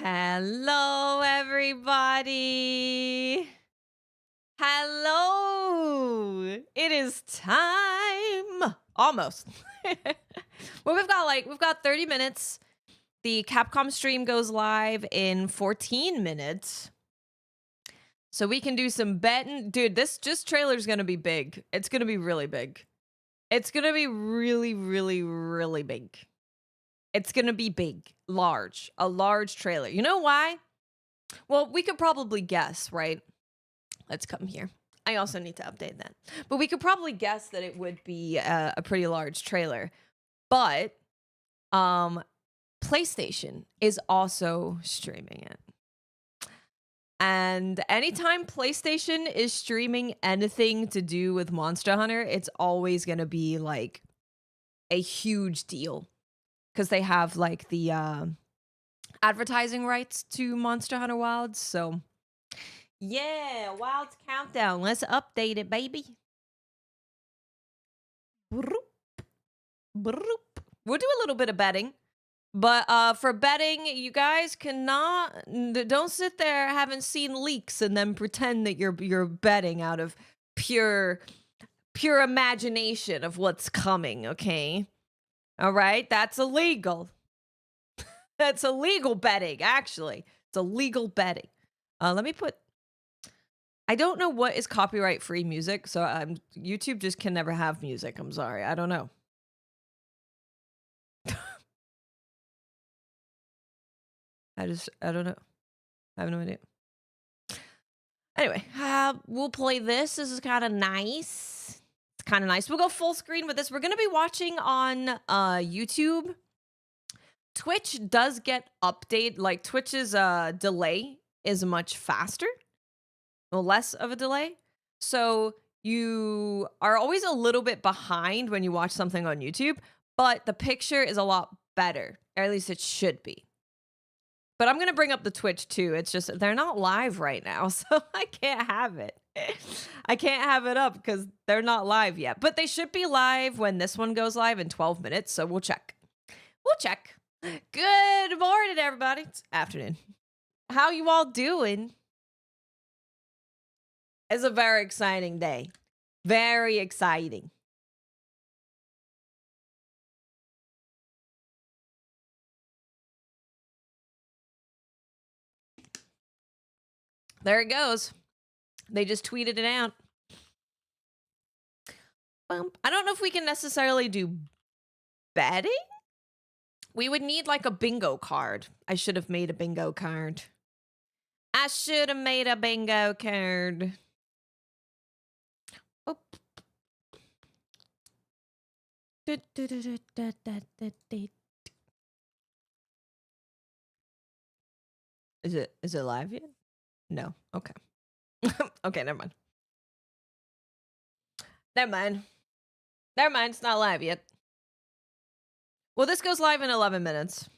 Hello, everybody. Hello. It is time. Almost. Well, we've got 30 minutes. The Capcom stream goes live in 14 minutes. So we can do some betting. Dude, this trailer's going to be big. It's going to be really big. It's going to be really, really, really big. It's going to be big, large, a large trailer. You know why? Well, we could probably guess, right? Let's come here. I also need to update that. But we could probably guess that it would be a pretty large trailer. But PlayStation is also streaming it. And anytime PlayStation is streaming anything to do with Monster Hunter, it's always going to be like a huge deal. Because they have like the advertising rights to Monster Hunter Wilds. So yeah, Wilds Countdown. Let's update it, baby. We'll do a little bit of betting. But for betting, you guys don't sit there haven't seen leaks and then pretend that you're betting out of pure imagination of what's coming, okay? All right, that's illegal. That's illegal betting, actually. It's illegal betting. Let me put... I don't know what is copyright-free music, so YouTube just can never have music. I'm sorry. I don't know. I don't know. I have no idea. Anyway, we'll play this. This is kind of nice. It's kind of nice. We'll go full screen with this. We're going to be watching on YouTube. Twitch does get update. Like, Twitch's delay is much faster. Well, less of a delay. So you are always a little bit behind when you watch something on YouTube, but the picture is a lot better. Or at least it should be. But I'm going to bring up the Twitch too. It's just they're not live right now, so I can't have it. I can't have it up because they're not live yet. But they should be live when this one goes live in 12 minutes, so we'll check. We'll check. Good morning, everybody. It's afternoon. How you all doing? It's a very exciting day. Very exciting. There it goes. They just tweeted it out. I don't know if we can necessarily do betting. We would need like a bingo card. I should have made a bingo card. I should have made a bingo card. Oh. Is it live yet? No. Okay. Okay, never mind. Never mind. Never mind, it's not live yet. Well, this goes live in 11 minutes.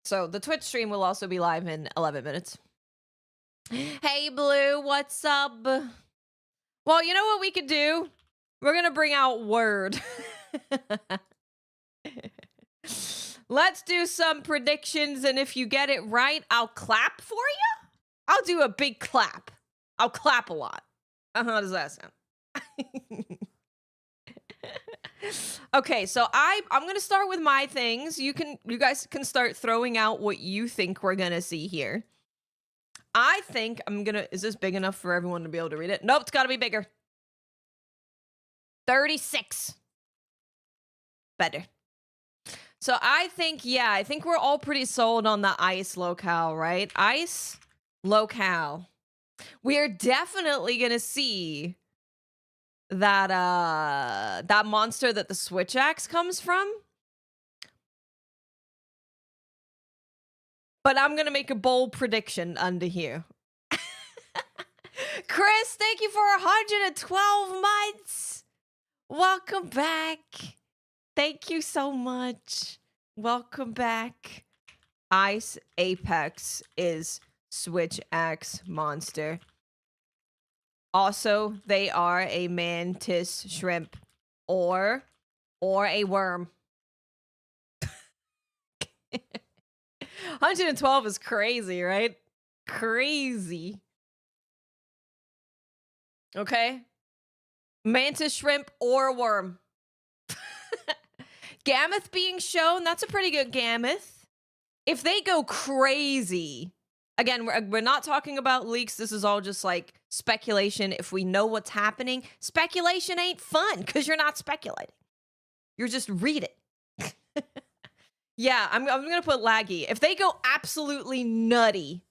So the Twitch stream will also be live in 11 minutes. Hey, Blue, what's up? Well, you know what we could do? We're going to bring out Word. Let's do some predictions, and if you get it right, I'll clap for you. I'll do a big clap. I'll clap a lot. How does that sound? Okay, so I'm gonna start with my things. You guys can start throwing out what you think we're gonna see here. I think is this big enough for everyone to be able to read it? Nope, it's gotta be bigger. 36. Better. So I think we're all pretty sold on the ice locale, right? Ice locale. We are definitely gonna see that that monster that the switch axe comes from. But I'm gonna make a bold prediction under here. Chris, thank you for 112 months. Welcome back. Thank you so much. Welcome back. Ice Apex is switch axe monster. Also, they are a mantis shrimp or a worm. 112 is crazy, right? Crazy. Okay. Mantis shrimp or worm. Gammoth being shown, that's a pretty good Gammoth. If they go crazy, again, we're not talking about leaks. This is all just like speculation. If we know what's happening, speculation ain't fun because you're not speculating. You're just reading. Yeah, I'm going to put laggy. If they go absolutely nutty,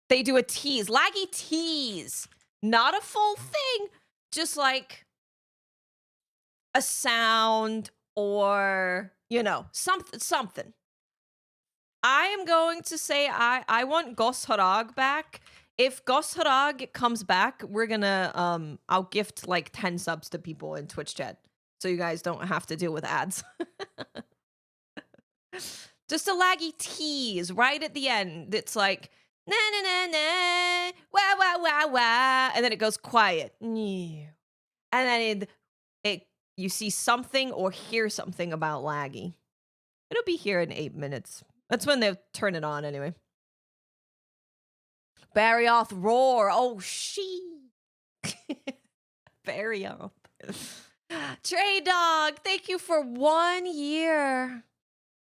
they do a tease. Laggy tease. Not a full thing. Just like a sound or, you know, something. I am going to say I want Gos Harag back. If Gos Harag comes back, we're gonna I'll gift like 10 subs to people in Twitch chat, so you guys don't have to deal with ads. Just a laggy tease right at the end. It's like na na na na wah wah wah wah, and then it goes quiet, and then it you see something or hear something about laggy. It'll be here in 8 minutes. That's when they'll turn it on anyway. Barrioth roar. Oh, she. Barrioth. Trey Dog, thank you for 1 year.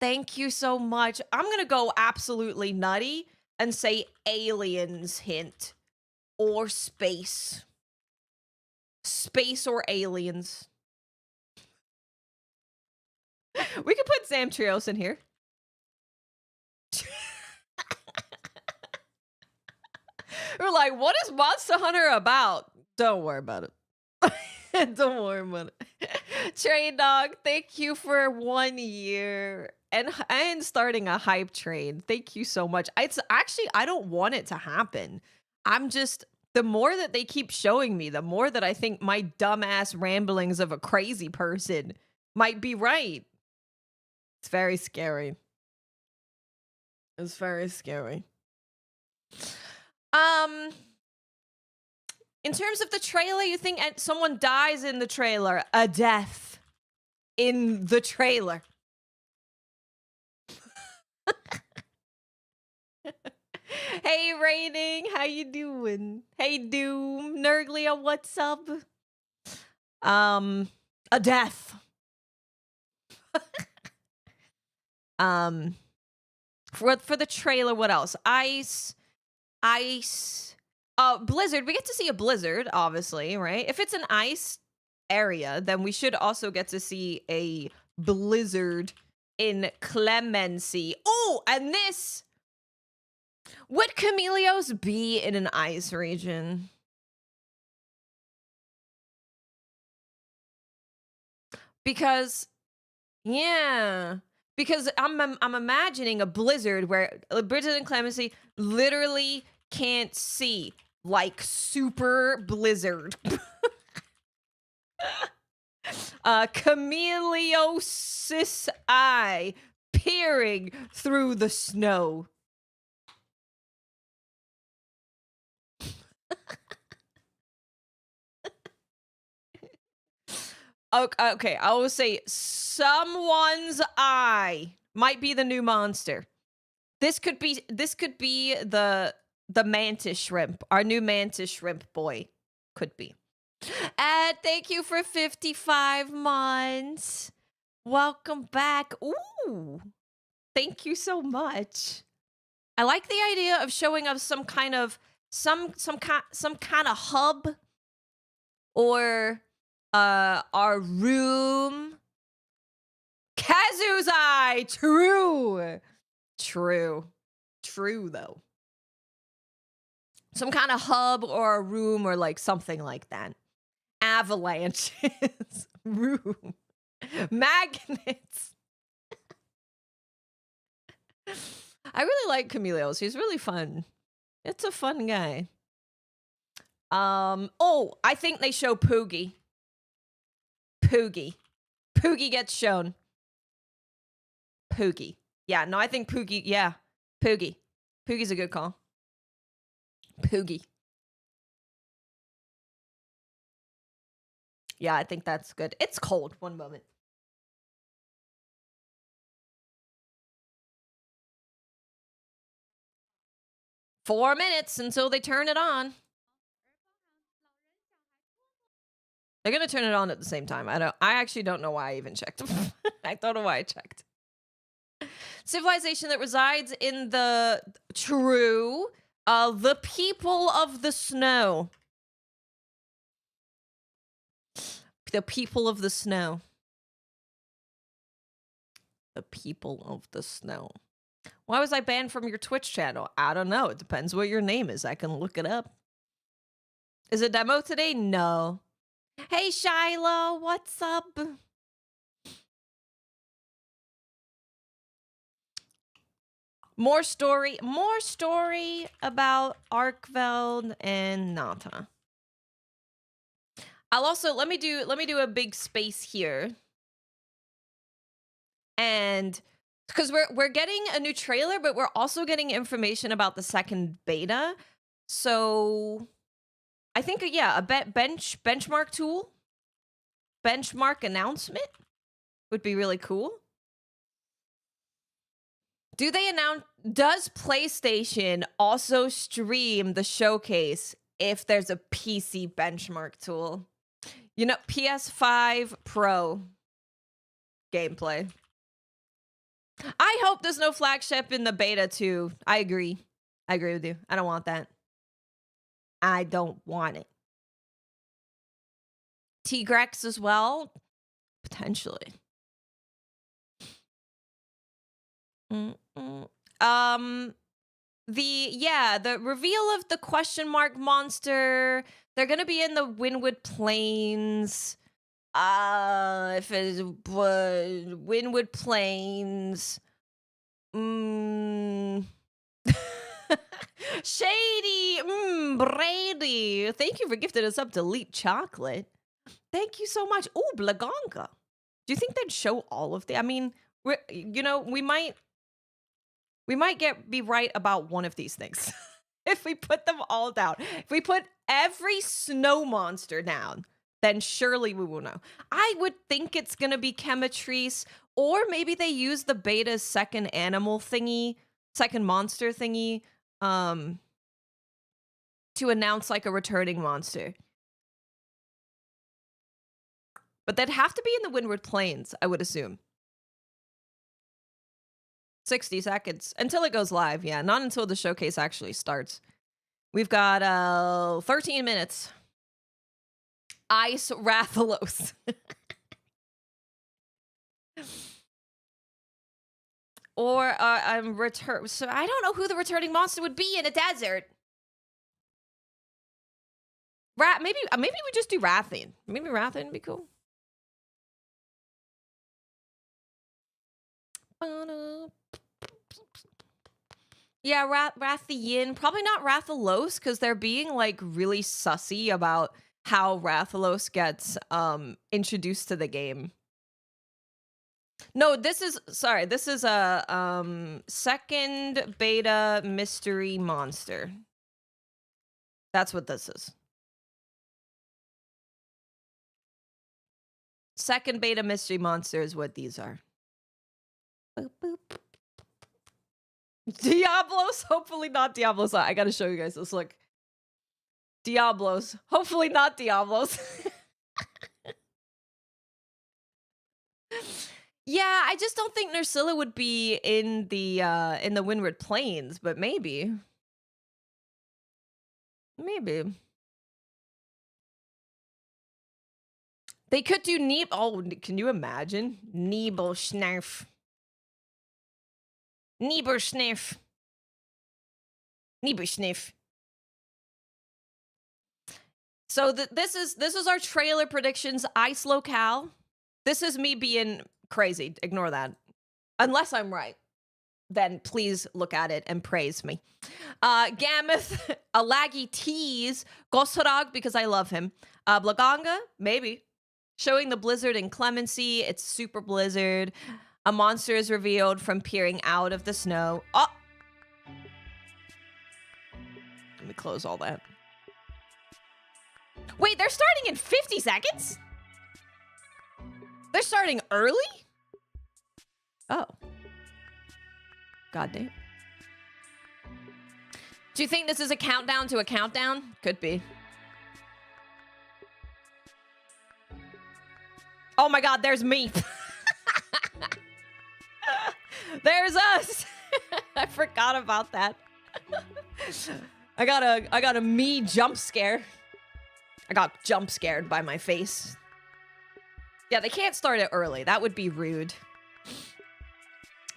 Thank you so much. I'm going to go absolutely nutty and say aliens hint or space. Space or aliens. We could put Sam Trios in here. We're like, what is Monster Hunter about? Don't worry about it. Don't worry about it. Train Dog, thank you for 1 year. And starting a hype train. Thank you so much. It's actually, I don't want it to happen. I'm just, the more that they keep showing me, the more that I think my dumbass ramblings of a crazy person might be right. It's very scary. It's very scary. In terms of the trailer, you think someone dies in the trailer? A death in the trailer. Hey, Raining, how you doing? Hey, Doom, Nerglia, what's up? A death. For the trailer, what else? Ice. Blizzard. We get to see a blizzard, obviously, right? If it's an ice area, then we should also get to see a blizzard in Clemency. Oh, and this. Would Chameleos be in an ice region? Because, yeah. Because I'm imagining a blizzard where Blizzard and Clemency literally can't see, like super blizzard. Chameleosis eye peering through the snow. Okay, I will say someone's eye might be the new monster. This could be the mantis shrimp. Our new mantis shrimp boy could be. Thank you for 55 months. Welcome back. Ooh. Thank you so much. I like the idea of showing us some kind of hub or our room. Kazu's eye. True though. Some kind of hub or a room or like something like that. Avalanches. Room. Magnets. I really like Chameleos. He's really fun. It's a fun guy. Oh, I think they show Poogie. Poogie gets shown. Poogie. Yeah, no, I think Poogie, yeah. Poogie. Poogie's a good call. Poogie. Yeah, I think that's good. It's cold. One moment. 4 minutes until they turn it on. They're gonna turn it on at the same time. I actually don't know why I even checked. I don't know why I checked. Civilization that resides in the the people of the snow. The people of the snow. The people of the snow. Why was I banned from your Twitch channel? I don't know. It depends what your name is. I can look it up. Is it demo today? No. Hey, Shiloh, what's up? More story about Arkveld and Nata. I'll also let me do a big space here. And because we're getting a new trailer, but we're also getting information about the second beta. So I think a benchmark tool, benchmark announcement would be really cool. Do they announce, does PlayStation also stream the showcase if there's a PC benchmark tool? You know, PS5 Pro gameplay. I hope there's no flagship in the beta too. I agree. I agree with you. I don't want that. I don't want it. Tigrex as well? Potentially. The reveal of the question mark monster. They're gonna be in the Windwood Plains. If it's Windwood Plains. Shady. Brady. Thank you for gifting us up to Elite Chocolate. Thank you so much. Ooh, Blagonga. Do you think they'd show all of the? I mean, we might be right about one of these things. If we put them all down. If we put every snow monster down, then surely we will know. I would think it's going to be Chemitrice, or maybe they use the beta's second animal thingy, second monster thingy, to announce like a returning monster. But they'd have to be in the Windward Plains, I would assume. 60 seconds until it goes live. Yeah, not until the showcase actually starts. We've got 13 minutes. Ice Rathalos. Or I'm return. So I don't know who the returning monster would be in a desert. Maybe we just do Rathian. Maybe Rathian would be cool. Yeah, Rathian. Probably not Rathalos, because they're being like really sussy about how Rathalos gets introduced to the game. No, this is a second beta mystery monster. That's what this is. Second beta mystery monster is what these are. Boop, boop. Diablos? Hopefully not Diablos. I gotta show you guys this. Look. Diablos. Hopefully not Diablos. Yeah, I just don't think Nursilla would be in the Windward Plains, but maybe. Maybe. They could do Oh, can you imagine? Nebelschnarf. Nebersniff. Nebersniff. So this is our trailer predictions. Ice locale. This is me being crazy. Ignore that. Unless I'm right, then please look at it and praise me. Gameth, a laggy tease. Gosrag, because I love him. Blaganga, maybe. Showing the blizzard in Clemency. It's super blizzard. A monster is revealed from peering out of the snow. Oh! Let me close all that. Wait, they're starting in 50 seconds? They're starting early? Oh. God damn. Do you think this is a countdown to a countdown? Could be. Oh my god, there's me. There's us. I forgot about that. I got a me jump scare. I got jump scared by my face. Yeah, they can't start it early. That would be rude.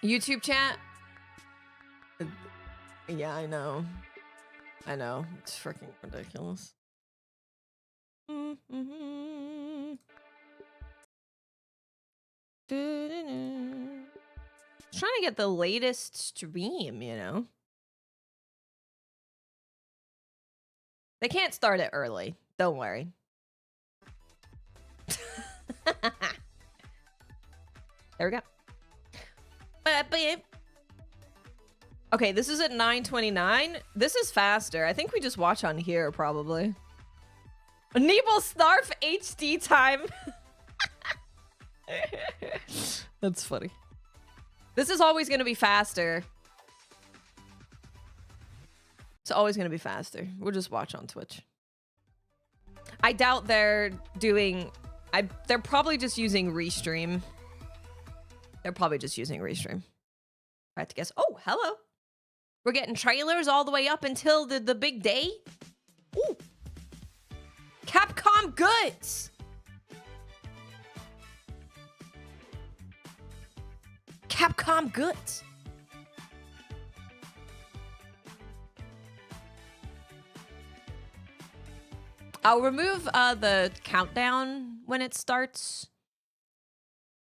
YouTube chat? Yeah, I know. I know. It's freaking ridiculous. Trying to get the latest stream, you know? They can't start it early. Don't worry. There we go. Okay, this is at 9:29. This is faster. I think we just watch on here, probably. Neeble Snarf HD time. That's funny. This is always going to be faster. It's always going to be faster. We'll just watch on Twitch. I doubt they're doing... they're probably just using Restream. They're probably just using Restream. I have to guess. Oh, hello. We're getting trailers all the way up until the big day. Ooh. Capcom goods. Capcom goods. I'll remove the countdown when it starts.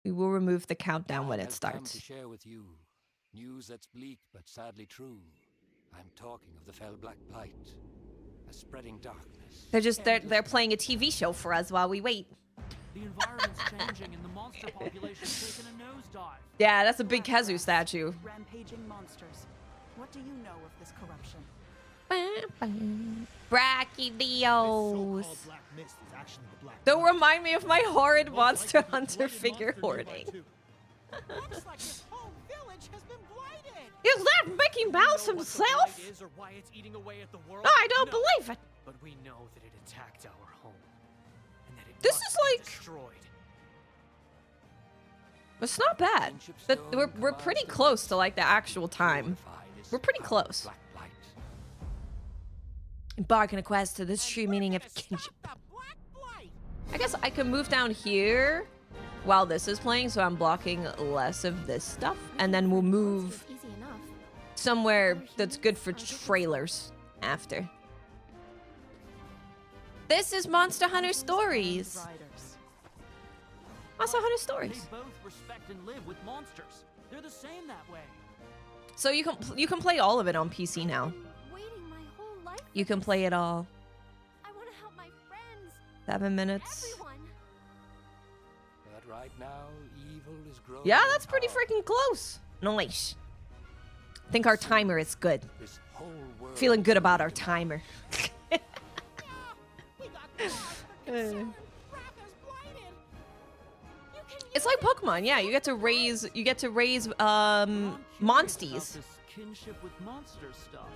We will remove the countdown when it starts. To share with you news that's bleak but sadly true. I'm talking of the fell black blight, a spreading darkness. They're playing a TV show for us while we wait. The environment's changing and the monster population's taken a nosedive. Yeah, that's a big Kazu statue. Rampaging monsters. What do you know of this corruption? Brachydios. Don't remind me of my horrid Monster Hunter figure hoarding. Looks like this whole village has been blighted. Is that Mickey Mouse himself? I don't believe it. But we know that it attacked our home. And that it This must is be like... destroyed. It's not bad. But we're pretty close to like the actual time. We're pretty close. Embark on a quest to this true meaning of kinship. I guess I can move down here while this is playing, so I'm blocking less of this stuff. And then we'll move somewhere that's good for trailers after. This is Monster Hunter Stories. Monster Hunter Stories. They both respect and live with monsters. They're the same that way. So you can play all of it on PC now. You can play it all. I want to help my friends. 7 minutes. Everyone. But right now, evil is growing. Yeah, that's pretty freaking close. Nice. I think our timer is good. This whole world Feeling good about our timer. It's like Pokemon, yeah. You get to raise monsties. Kinship with monster stuff.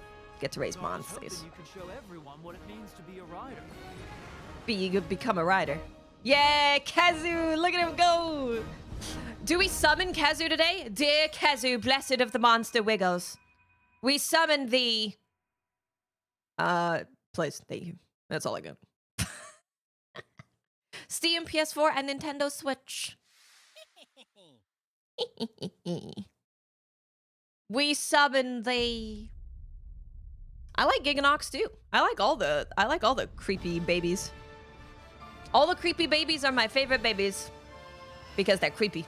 Get to raise I was hoping monsties. you could show everyone what it means to be a rider. You could become a rider. Yeah, Kazu, look at him go. Do we summon Kazu today? Dear Kazu, blessed of the monster wiggles. We summon thee. Please, thank you. That's all I got. Steam, PS4, and Nintendo Switch. We summon thee. I like Giganox too. I like all the creepy babies. All the creepy babies are my favorite babies because they're creepy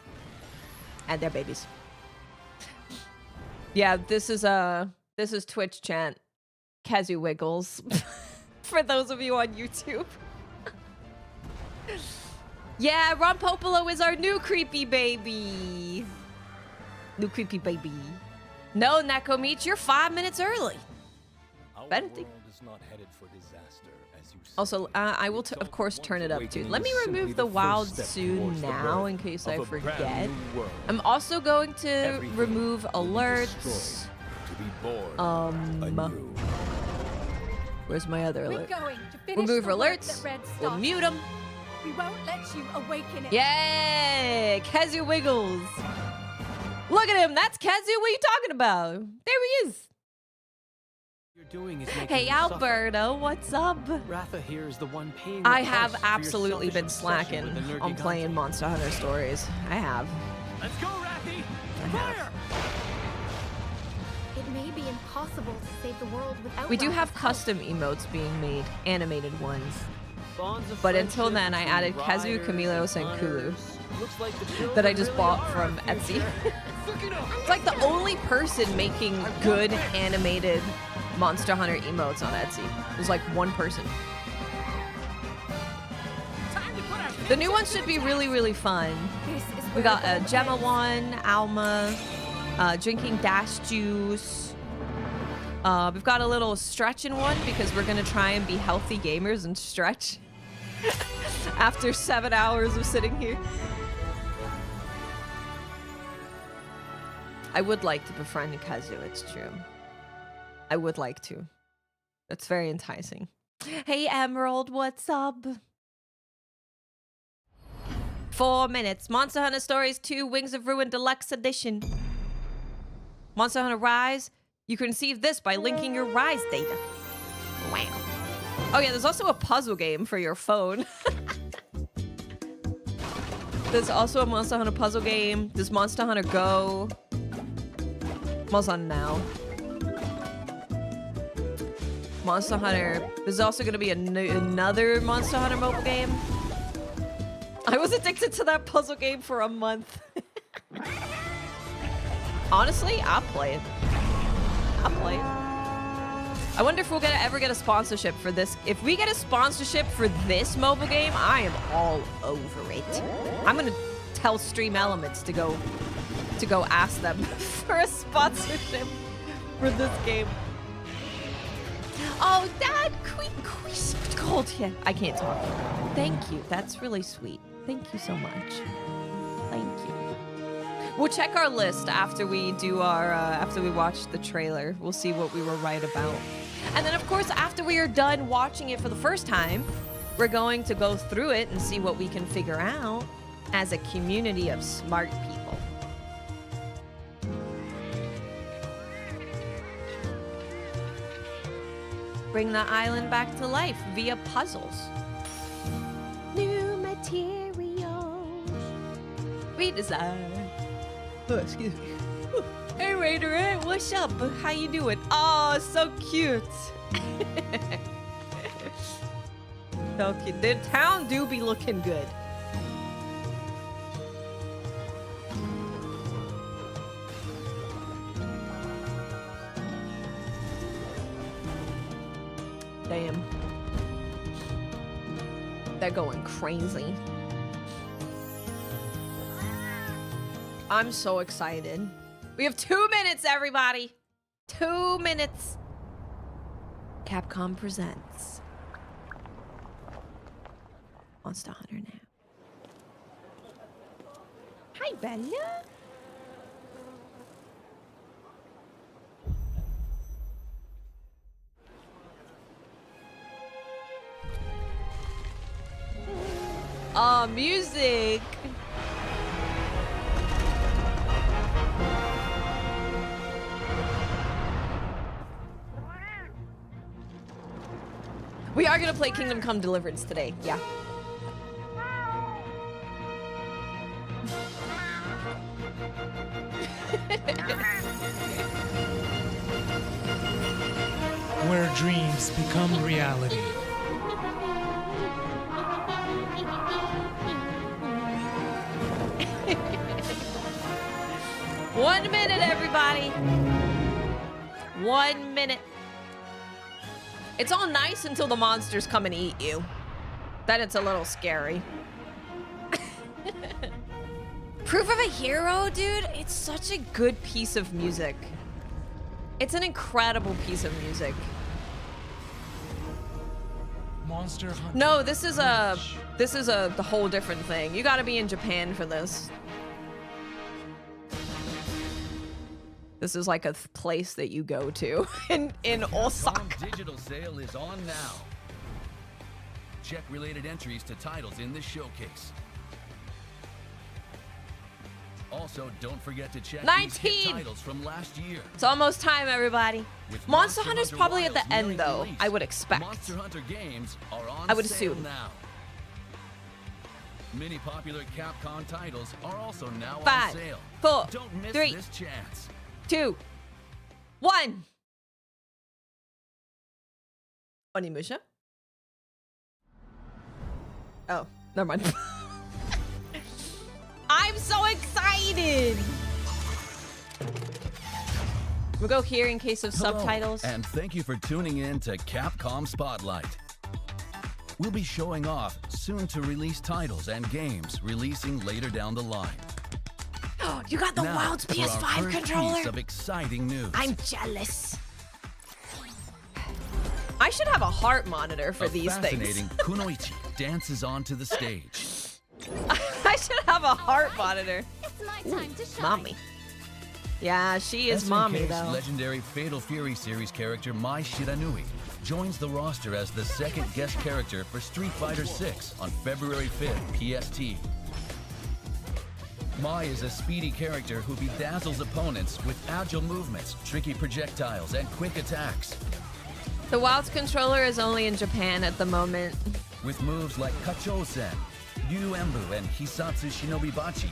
and they're babies. Yeah, this is Twitch chat. Kazu Wiggles. For those of you on YouTube. Yeah, Ron Popolo is our new creepy baby. New creepy baby. No, Nakomichi, you're 5 minutes early. Our Better world think. is not headed for disaster, as you say. Also, I will, of course, turn it up too. Let me remove the WILDS soon now in case I forget. I'm also going to remove alerts. To be born anew. Where's my other We're alert? going to finish Remove the work alerts. that Red We'll started. mute them. We won't let you awaken it. Yay! Kazu Wiggles. Look at him. That's Kazu. What are you talking about? There he is. You're doing is making Hey, you suffer. Alberto. What's up? Ratha here is the one paying I the have price for your absolutely selfish been obsession slacking with the on Nergigante. playing Monster Hunter Stories. I have. Let's go, Rathy! I have. Fire! It may be impossible to save the world without We do have Ratha's help. custom emotes being made, animated ones. Bonds of But until friendship then, I between added Kazu, riders Camilos, and Kulu hunters. Looks like the that I children just really bought are from our Etsy. future. Look it up. It's like the only person making good animated Monster Hunter emotes on Etsy. There's like one person. The new one should be really, really fun. This is We where got it all Gemma ends. 1, Alma, drinking dash juice. We've got a little stretching one because we're gonna try and be healthy gamers and stretch after 7 hours of sitting here. I would like to befriend Kazu, it's true. I would like to. That's very enticing. Hey Emerald, what's up? 4 minutes. Monster Hunter Stories 2 Wings of Ruin Deluxe Edition. Monster Hunter Rise. You can receive this by linking your Rise data. Wow. Oh yeah, there's also a puzzle game for your phone. There's also a Monster Hunter puzzle game. There's Monster Hunter Go. Monster Hunter Now. Monster Hunter. There's also going to be another Monster Hunter mobile game. I was addicted to that puzzle game for a month. Honestly, I'll play it. I'll play it. I wonder if we'll ever get a sponsorship for this. If we get a sponsorship for this mobile game, I am all over it. I'm gonna tell Stream Elements to go ask them for a sponsorship for this game. Oh, Dad, cold here. I can't talk. Thank you. That's really sweet. Thank you so much. Thank you. We'll check our list after we do our after we watch the trailer. We'll see what we were right about. And then, of course, after we are done watching it for the first time, we're going to go through it and see what we can figure out as a community of smart people. Bring the island back to life via puzzles. New materials. Redesign. Oh, excuse me. Hey, Raider, what's up? How you doing? Oh, so cute. So cute. The town do be looking good. Damn. They're going crazy. I'm so excited. We have 2 minutes, everybody. 2 minutes. Capcom presents Monster Hunter now. Hi, Bella. Oh, music. We are gonna play Kingdom Come Deliverance today, yeah. Where dreams become reality. One minute, everybody. 1 minute. It's all nice until the monsters come and eat you. Then it's a little scary. Proof of a Hero, dude. It's such a good piece of music. It's an incredible piece of music. Monster Hunter. No, this is a Ridge. the whole different thing. You gotta be in Japan for this. This is like a place that you go to in Osaka. Capcom digital sale is on now. Check related entries to titles in this showcase. Also, don't forget to check these hit 19. titles from last year. It's almost time, everybody. With Monster Hunter's probably at the Wilds end, nearing though. release, I would expect. Monster Hunter games are on I would sale assume. now. Many popular Capcom titles are also now on 5, sale. 4, Don't miss 3, this chance. 2, 1. Onimusha. Oh, never mind. I'm so excited. We'll go here in case of Hello, subtitles. and thank you for tuning in to Capcom Spotlight. We'll be showing off soon-to-release titles and games releasing later down the line. You got the Now, WILDS for our PS5 first controller. piece of exciting news. I'm jealous. I should have a heart monitor for A these fascinating things. Kunoichi dances onto the stage. I should have a heart monitor. It's my time to shine. Mommy. Yeah, she is mommy SNK's though. legendary Fatal Fury series character Mai Shiranui joins the roster as the second guest character for Street Fighter VI on February 5th, PST. Mai is a speedy character who bedazzles opponents with agile movements, tricky projectiles, and quick attacks. The WILDS controller is only in Japan at the moment. With moves like Kachou-sen, Ryu-Embu, and Hisatsu Shinobi Bachi,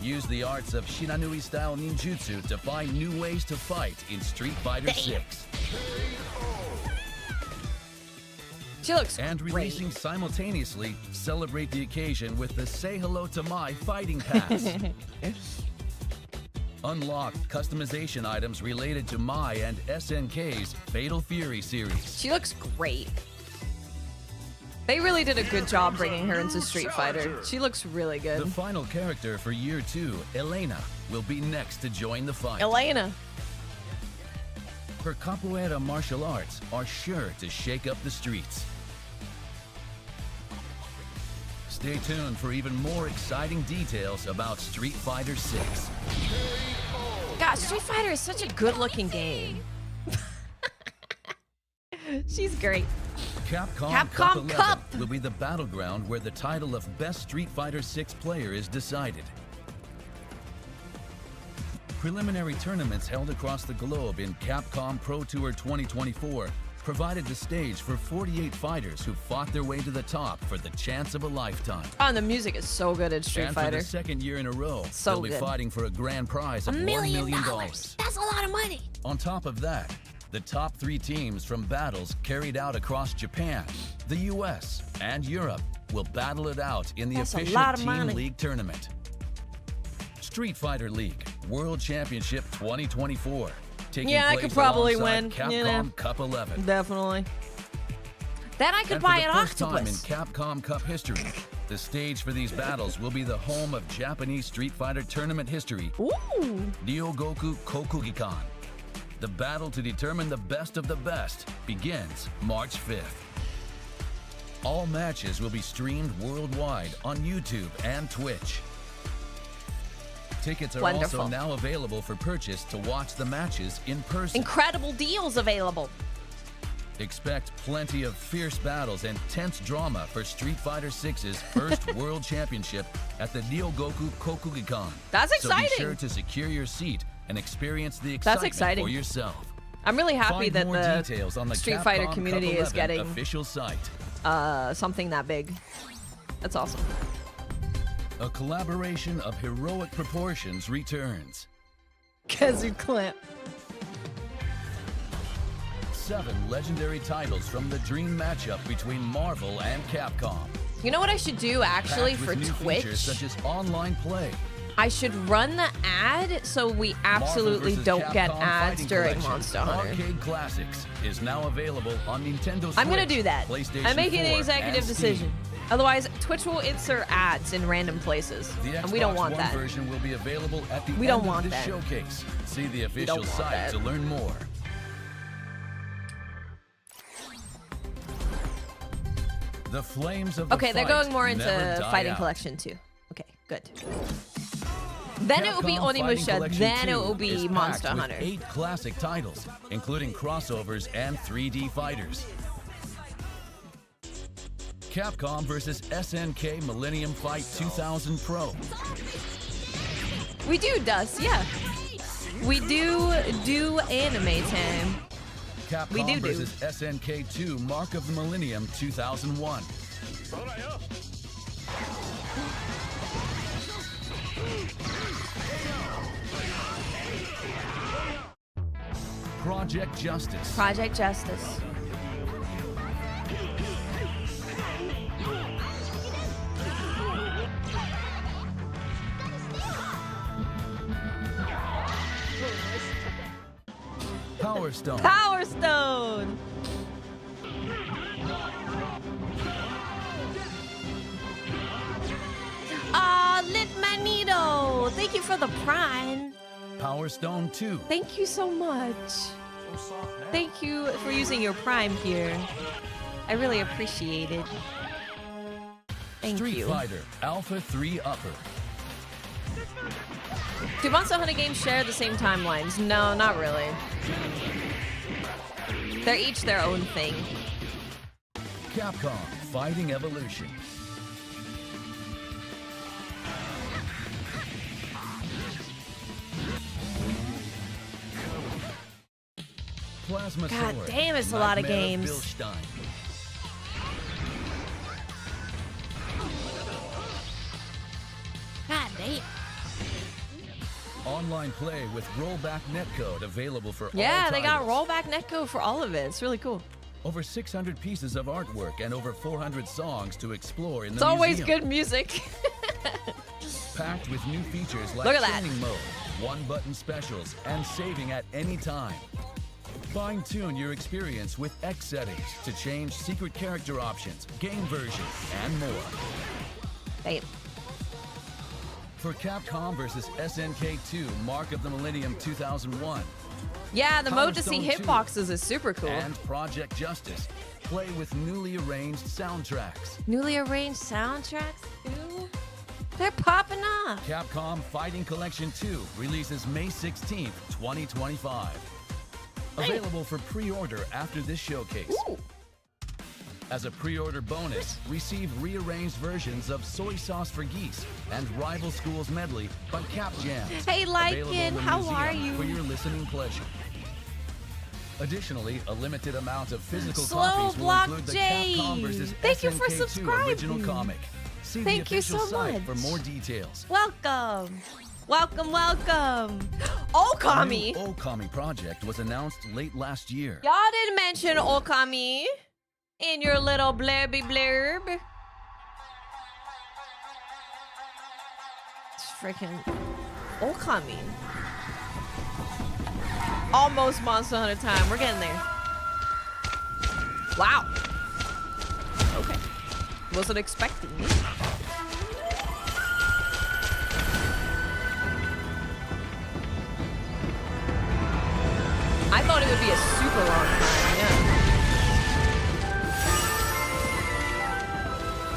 use the arts of Shiranui-style ninjutsu to find new ways to fight in Street Fighter VI. She looks And great. releasing simultaneously, celebrate the occasion with the Say Hello to My Fighting Pass. Unlock customization items related to Mai and SNK's Fatal Fury series. She looks great. They really did a good job bringing her into Street Fighter. She looks really The good. final character for Year 2, Elena, will be next to join the fight. Elena. Her capoeira martial arts are sure to shake up the streets. Stay tuned for even more exciting details about Street Fighter VI. God, Street Fighter is such a good-looking game. She's great. Capcom Capcom 11 Cup will be the battleground where the title of Best Street Fighter VI player is decided. Preliminary tournaments held across the globe in Capcom Pro Tour 2024 provided the stage for 48 fighters who fought their way to the top for the chance of a lifetime. Oh, and the music is so good in Street And Fighter. for the second year in a row, So they'll be good. fighting for a grand prize of $1 $1 million. million. That's a lot of money. On top of that, the top 3 teams from battles carried out across Japan, the US, and Europe will battle it out in the That's a official lot of Team money. League tournament. Street Fighter League World Championship 2024. Taking Yeah, I place could probably alongside win, Capcom you know. Cup 11. Definitely. Then I could And buy for an the first time in octopus. Capcom Cup history, the stage for these battles will be the home of Japanese Street Fighter tournament history, Ooh. Ryogoku Kokugikan. The battle to determine the best of the best begins March 5th. All matches will be streamed worldwide on YouTube and Twitch. Tickets are Wonderful. also now available for purchase to watch the matches in person. Incredible deals available. Expect plenty of fierce battles and tense drama for Street Fighter VI's first World Championship at the Ryogoku Kokugikan. That's So be exciting. sure to secure your seat and experience the That's excitement exciting. for yourself. I'm really happy Find that more the details on the Street Capcom Fighter Cup community is 11 getting official site. something that big. That's awesome. A collaboration of heroic proportions returns. Kazoo Clamp. 7 legendary titles from the dream matchup between Marvel and Capcom. You know what I should do actually Packed for with new features Twitch? such as online play. I should run the ad so we absolutely Marvel vs. don't get Capcom ads Fighting during Collection, Monster Hunter. Arcade Classics is now available on Nintendo Switch. I'm gonna do that. PlayStation I'm making 4, an executive and Steam. decision. Otherwise, Twitch will insert ads in random places, The and we don't Xbox want One that. version will be available at the We end don't of want this that. showcase. See the official want site that. to learn more. The flames of the Okay, they're fight going more never into die Fighting out. Collection too. Okay, good. Then it will be Capcom Fighting Onimusha. Collection Then it 2 will is be packed Monster with Hunter. 8 classic titles, including crossovers and 3D fighters. Capcom vs. SNK Millennium Fight 2000 Pro. We do Dust, yeah. We do anime time. Capcom We do. vs. SNK 2 Mark of the Millennium 2001. Project Justice. Project Justice. Power Stone. Power Stone. Ah, Lit Magneto. Thank you for the prime. Power Stone 2. Thank you so much. Thank you for using your prime here. I really appreciate it. Thank Street you. Fighter Alpha 3 Upper. Do Monster Hunter games share the same timelines? No, not really. They're each their own thing. Capcom Fighting Evolution. Plasma God Sword. damn, it's a lot of Nightmare games. Bilstein. God damn. Online play with rollback netcode available for all Yeah, they got titles. rollback netcode for all of it. It's really cool. Over 600 pieces of artwork and over 400 songs to explore in the It's always museum. good music. Packed with new features like Look at that. training mode, one-button specials, and saving at any time. Fine-tune your experience with X settings to change secret character options, game versions, and more. Damn. For Capcom vs. SNK 2 Mark of the Millennium 2001 Yeah, the Power mode to see Stone 2. hitboxes is super cool. and Project Justice, play with newly arranged soundtracks. Newly arranged soundtracks too. They're popping off. Capcom Fighting Collection 2 releases May 16th, 2025. Available for pre-order after this showcase. Ooh. As a pre-order bonus, receive rearranged versions of Soy Sauce for Geese and Rival Schools Medley by Cap Jams. Hey, Available in Lycan, the how museum are you? For your listening pleasure. Additionally, a limited amount of physical Slow copies will Block include the J. Capcom vs. Thank you for SNK 2 original subscribing. comic. See Thank the you official so site much. for more details. Welcome. Welcome, welcome. Okami. New Okami project was announced late last year. Y'all didn't mention Okami in your little blurby blurb. It's freaking Okami. Almost Monster Hunter time. We're getting there. Wow. Okay. Wasn't expecting it. I thought it would be a super long time, yeah.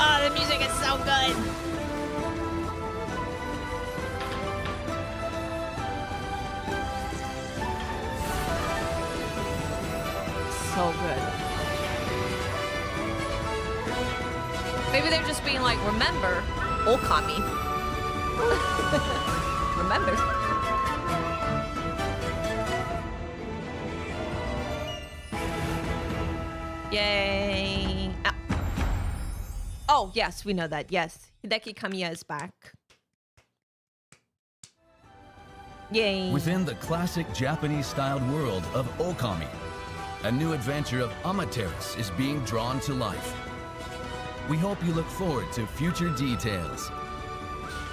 Oh, the music is so good. So good. Maybe they're just being like, remember, Okami. Remember. Yay. Ah. Oh, yes, we know that. Yes. Hideki Kamiya is back. Yay. Within the classic Japanese-styled world of Okami, a new adventure of Amateris is being drawn to life. We hope you look forward to future details.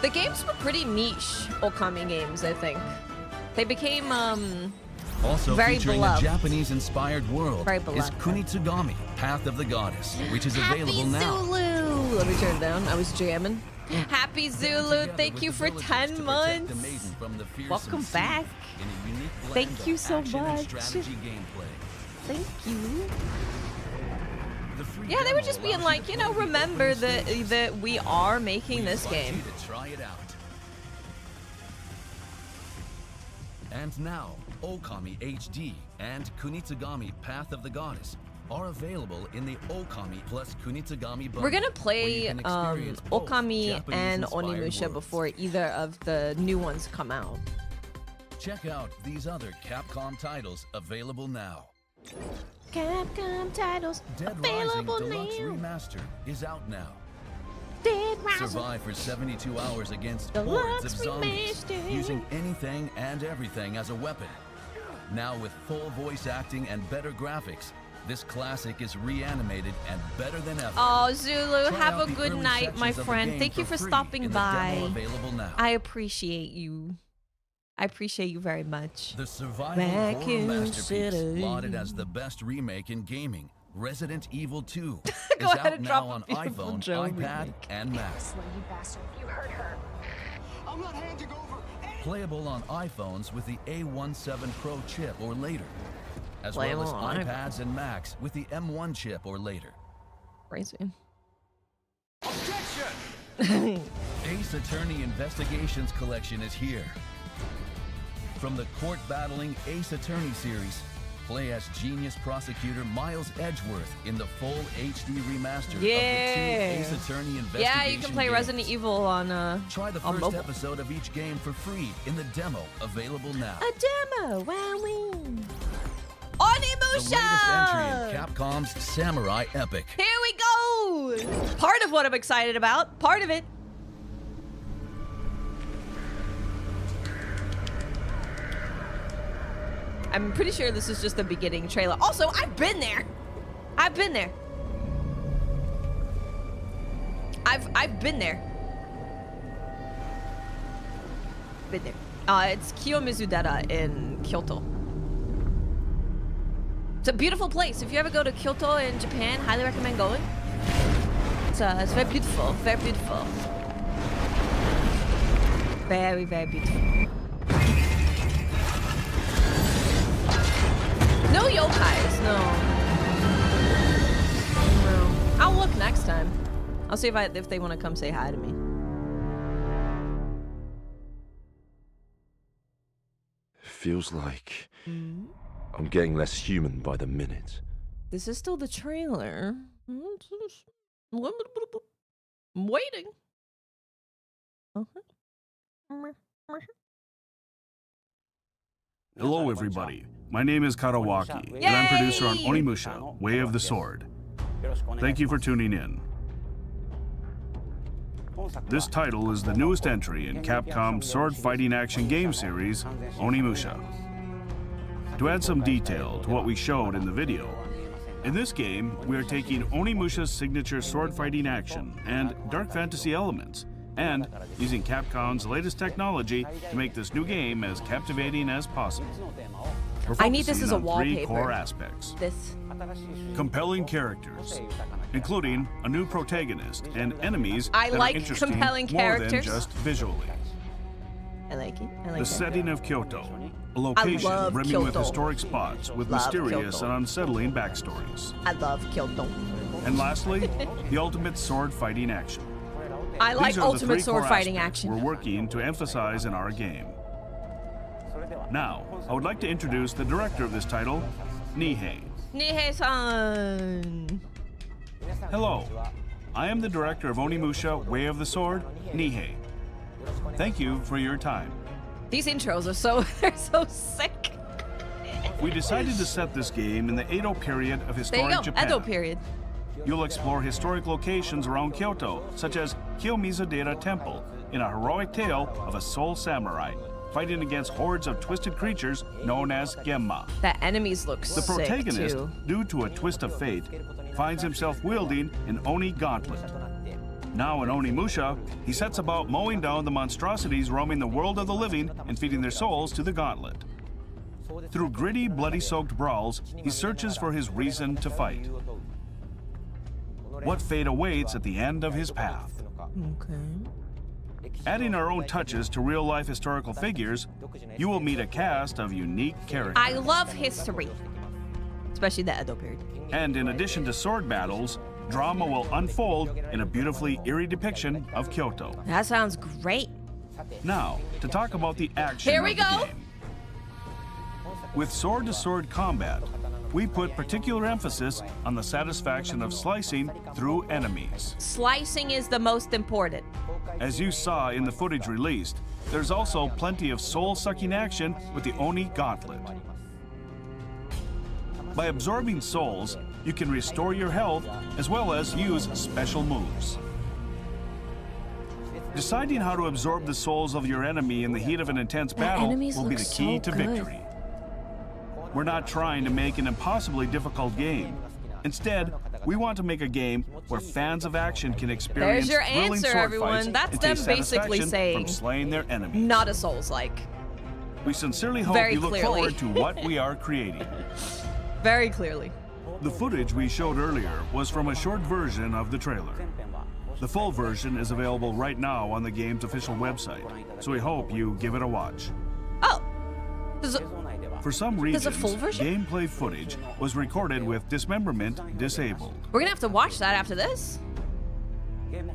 The games were pretty niche, Okami games, I think. They became, Also very featuring beloved. a Japanese-inspired world Very is beloved. Kunitsugami, Path of the Goddess, which is available Happy now. Zulu! Let me turn it down. I was jamming. Happy Zulu, Together thank with you the for villagers 10 to protect months. the maiden from the fearsome Welcome sea back. in a unique blend Thank of you so action and much. strategy gameplay. Thank you. The free Yeah, they were demo just being allows like, to you know, play the remember open that stages. that we are making We this invite game. you to try it out. And now, Okami HD and Kunitsugami Path of the Goddess are available in the Okami plus Kunitsugami bundle. We're gonna where you play can experience both Okami and Japanese-inspired Onimusha worlds. before either of the new ones come out. Check out these other Capcom titles available now. Capcom titles Dead Rising available Deluxe now. Remaster is out now. Dead Rising. Survive for 72 hours against Deluxe hordes of zombies Remaster. using anything and everything as a weapon. Now with full voice acting and better graphics, this classic is reanimated and better than ever. Oh, Zulu, Try have out a the good early night, my sections of the friend. game Thank you for free stopping in the demo by. available now. I appreciate you. I appreciate you very much. The survival Back horror in masterpiece, City. lauded as the best remake in gaming, Resident Evil 2 Go is ahead out and now drop on a beautiful iPhone, Joe iPad, remake. and Mac. You bastard. You heard her. I'm not handing over any. Playable on iPhones with the A17 Pro chip or later, as Playable well as on iPads and Macs with the M1 chip or later. Crazy. Objection! Ace Attorney Investigations Collection is here. From the court-battling Ace Attorney series, play as genius prosecutor Miles Edgeworth in the full HD remaster of the two Yeah. Ace Attorney Investigation Yeah, you can play games. Resident Evil on Try the on first mobile. episode of each game for free in the demo available now. A demo. Wow. The Onimusha! latest entry in Capcom's Samurai Epic. Here we go! Part of what I'm excited about. Part of it. I'm pretty sure this is just the beginning trailer. Also, I've been there. I've been there. I've been there. Been there. It's Kiyomizudera in Kyoto. It's a beautiful place. If you ever go to Kyoto in Japan, highly recommend going. It's very beautiful. Very beautiful. Very, very beautiful. No yokais, no. I'll look next time. I'll see if they want to come say hi to me. Feels like I'm getting less human by the minute. This is still the trailer. I'm waiting. Hello, everybody. My name is Karawaki, and I'm producer on Yay! ONIMUSHA, Way of the Sword. Thank you for tuning in. This title is the newest entry in Capcom's sword fighting action game series, ONIMUSHA. To add some detail to what we showed in the video, in this game, we are taking ONIMUSHA's signature sword fighting action and dark fantasy elements, and using Capcom's latest technology to make this new game as captivating as possible. We're I need this focusing as a on three wallpaper. core aspects. This. Compelling characters, including a new protagonist and enemies I that like are interesting compelling more than characters. just visually. I like it. I like The it. setting of Kyoto, a location love brimming with Kyoto. historic spots with Love mysterious Kyoto. and unsettling backstories. I love Kyoto. And lastly, the ultimate sword fighting action. I like These are the ultimate three sword core fighting aspects action. we're working to emphasize in our game. Now, I would like to introduce the director of this title, Nihei. Nihei-san. Hello, I am the director of ONIMUSHA, Way of the Sword, Nihei. Thank you for your time. These intros are so they're so sick. We decided to set this game in the Edo period of There you historic go. Japan. Edo period. You'll explore historic locations around Kyoto, such as Kiyomizudera Temple, in a heroic tale of a soul samurai fighting against hordes of twisted creatures known as Gemma. That enemies look The sick protagonist, too. due to a twist of fate, finds himself wielding an Oni gauntlet. Now in ONIMUSHA, he sets about mowing down the monstrosities roaming the world of the living and feeding their souls to the gauntlet. Through gritty, bloody-soaked brawls, he searches for his reason to fight. What fate awaits at the end of his path? Okay. Adding our own touches to real-life historical figures, you will meet a cast of unique characters. I love history, especially the Edo period. And in addition to sword battles, drama will unfold in a beautifully eerie depiction of Kyoto. That sounds great. Now, to talk about the action Here of we the go. game. With sword-to-sword combat, we put particular emphasis on the satisfaction of slicing through enemies. Slicing is the most important. As you saw in the footage released, there's also plenty of soul-sucking action with the Oni Gauntlet. By absorbing souls, you can restore your health as well as use special moves. Deciding how to absorb the souls of your enemy in the heat of an intense battle enemies will be look the key so to good. victory. We're not trying to make an impossibly difficult game. Instead, we want to make a game where fans of action can experience There's your thrilling answer, sword everyone. fights That's and them taste basically satisfaction saying, from slaying their enemies. Not a Souls-like. We sincerely hope Very you look clearly. forward to what we are creating. Very clearly. The footage we showed earlier was from a short version of the trailer. The full version is available right now on the game's official website, so we hope you give it a watch. Oh. For some There's a reasons, full version? gameplay footage was recorded with dismemberment disabled. We're gonna have to watch that after this.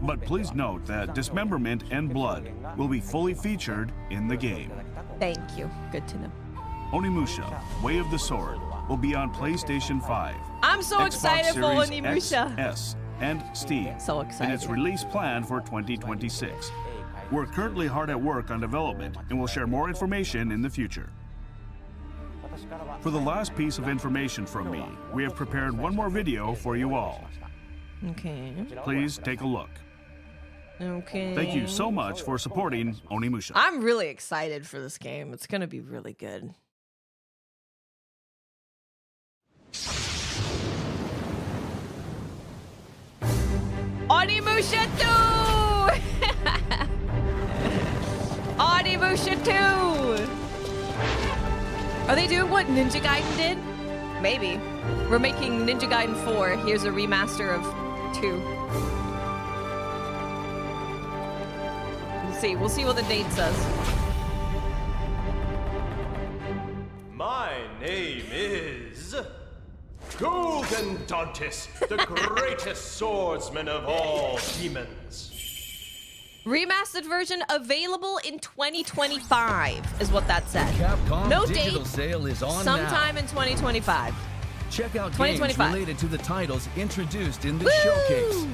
But please note that dismemberment and blood will be fully featured in the game. Thank you. Good to know. ONIMUSHA, Way of the Sword, will be on PlayStation 5. I'm so Xbox excited for Series ONIMUSHA. X, S, and Steam. So And its excited. release planned for 2026. We're currently hard at work on development and will share more information in the future. For the last piece of information from me, we have prepared one more video for you all. Okay. Please take a look. Okay. Thank you so much for supporting ONIMUSHA. I'm really excited for this game. It's gonna be really good. ONIMUSHA 2! ONIMUSHA 2! Are they doing what Ninja Gaiden did? Maybe. We're making Ninja Gaiden 4. Here's a remaster of 2. We'll see. We'll see what the date says. My name is Golden Dantis, the greatest swordsman of all demons. Remastered version available in 2025 is what that said. Capcom No digital date. sale is on Sometime now. in 2025. Check out games 2025. related to the titles introduced in the Woo! showcase.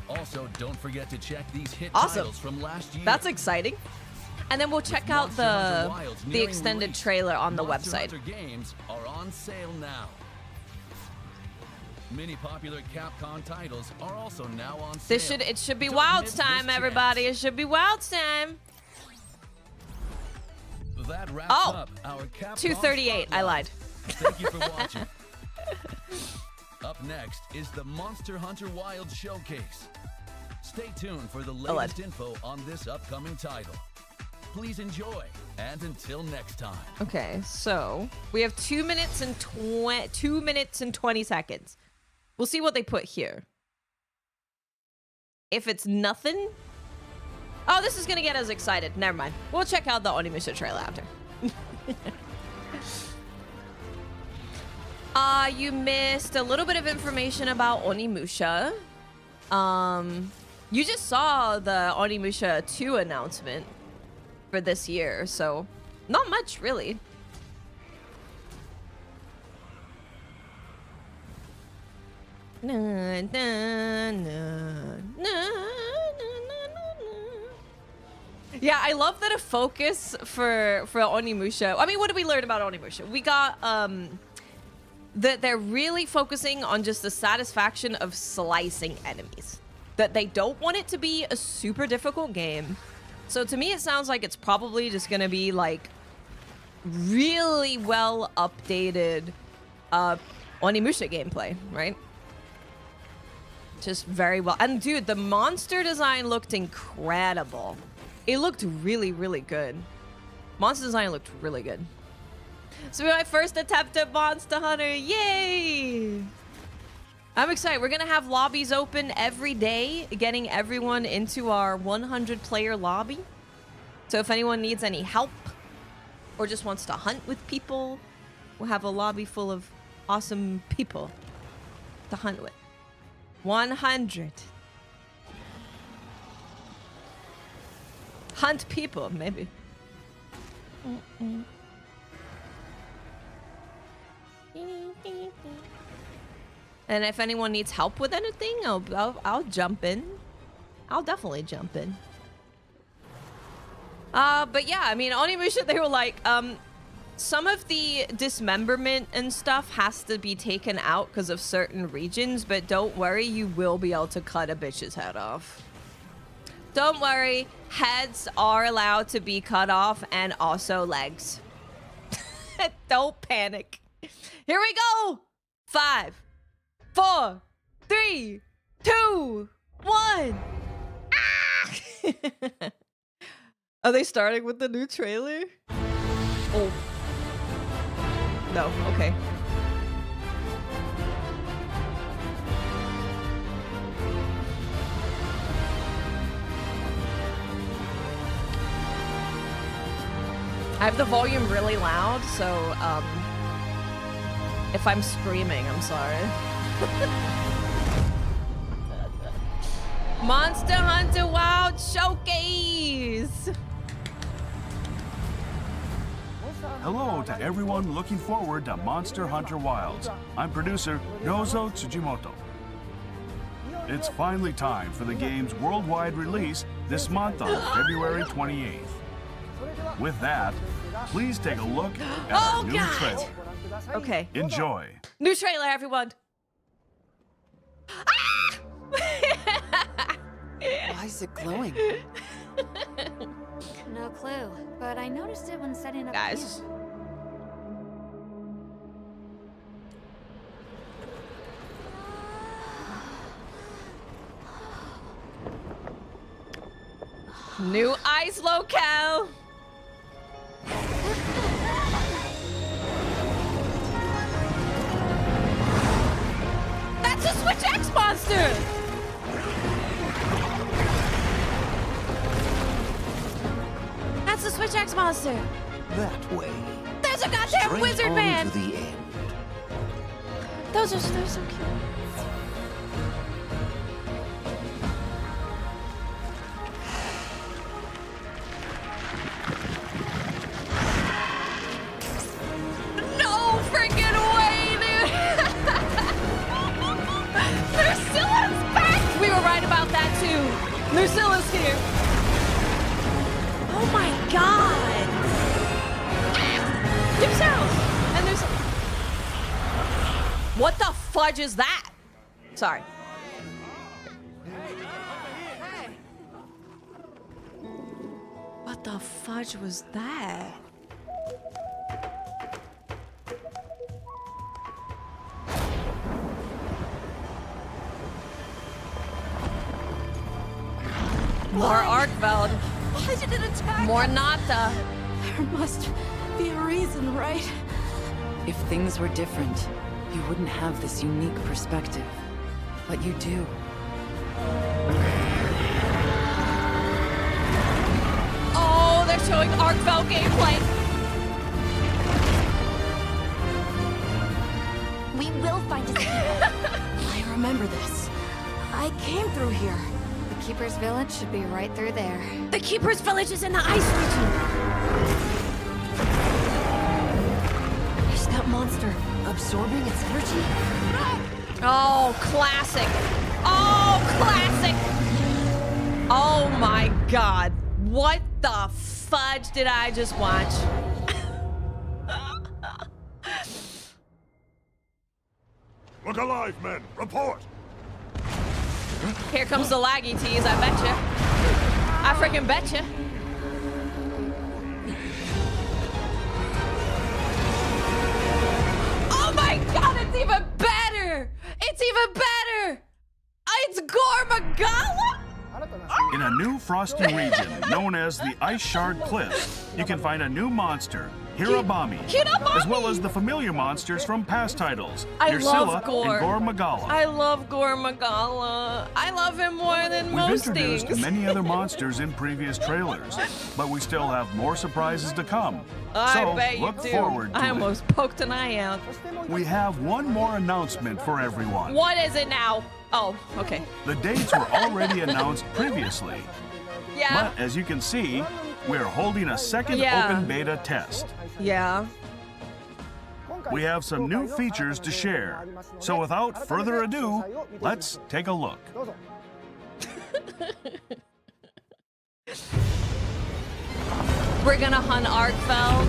Also, don't forget to check these hit Awesome. titles from last year. That's exciting. And then we'll check out Monster Hunter the Wilds the nearing extended release, trailer on the Monster website. Hunter games are on sale now. Many popular Capcom titles are also now on sale. It should be Don't Wilds miss time, this everybody. chance. It should be Wilds time. That wraps Oh, up our Capcom 2:38. I Spotlight. lied. Thank you for watching. Up next is the Monster Hunter Wilds Showcase. Stay tuned for the latest info on this upcoming title. Please enjoy, and until next time. Okay, so we have 2 minutes and 20 seconds. We'll see what they put here. If it's nothing, oh, this is gonna get us excited. Never mind. We'll check out the ONIMUSHA trailer after. You missed a little bit of information about ONIMUSHA. You just saw the ONIMUSHA 2 announcement for this year, so not much really. Na, na, na, na, na, na. Yeah, I love that a focus for ONIMUSHA. I mean, what did we learn about ONIMUSHA? We got that they're really focusing on just the satisfaction of slicing enemies. That they don't want it to be a super difficult game. So to me, it sounds like it's probably just gonna be like really well updated ONIMUSHA gameplay, right? Just very well. And dude, the monster design looked incredible. It looked really, really good. Monster design looked really good. So my first attempt at Monster Hunter, yay! I'm excited. We're gonna have lobbies open every day, getting everyone into our 100-player lobby. So if anyone needs any help or just wants to hunt with people, we'll have a lobby full of awesome people to hunt with. 100. Hunt people, maybe. And if anyone needs help with anything, I'll jump in. I'll definitely jump in. But yeah, I mean, Onimusha, they were like, some of the dismemberment and stuff has to be taken out because of certain regions, but don't worry, you will be able to cut a bitch's head off. Don't worry, heads are allowed to be cut off and also legs. Don't panic. Here we go. 5, 4, 3, 2, 1. Ah! Are they starting with the new trailer? Oh. No, okay. I have the volume really loud, so if I'm screaming, I'm sorry. Monster Hunter Wild Showcase! Hello to everyone looking forward to Monster Hunter Wilds. I'm producer Nozo Tsujimoto. It's finally time for the game's worldwide release this month on February 28th. With that, please take a look at our new trailer. Okay. Enjoy. New trailer, everyone. Ah! Why is it glowing? No clue, but I noticed it when setting up. Guys. New ice locale. That's a Switch X monster! That's a Switch X monster! That way. There's a goddamn Straight wizard on man! to the end. They're so cute. No freaking way, dude! Nurscilla's back! We were right about that too. Nurscilla's here. Oh my god! Give sounds! And there's... What the fudge is that? Sorry. What the fudge was that? More Arkveld. Why did it attack? More Nata. There must be a reason, right? If things were different, you wouldn't have this unique perspective. But you do. Oh, they're showing Arkveld gameplay. We will find his I remember this. I came through here. The Keeper's Village should be right through there. The Keeper's Village is in the ice region. Is that monster absorbing its energy? Oh, classic. Oh, classic. Oh my god. What the fudge did I just watch? Look alive, men. Report. Here comes the laggy tease, I betcha. I freaking betcha. Oh my god, it's even better! It's even better! It's Gormagala! In a new frosty region known as the Ice Shard Cliffs, you can find a new monster, Hirabami, as well as the familiar monsters from past titles, I Nurscilla love Gore. and Gormagala. I love Gormagala. I love him more than We've most introduced things. many other monsters in previous trailers, but we still have more surprises to come. I So bet you look do. forward to I it. almost poked an eye out. We have one more announcement for everyone. What is it now? Oh, okay. The dates were already announced previously, Yeah. but as you can see, we're holding a second Yeah. open beta test. Yeah. we have some new features to share. So without further ado, let's take a look. We're gonna hunt Arkfeld.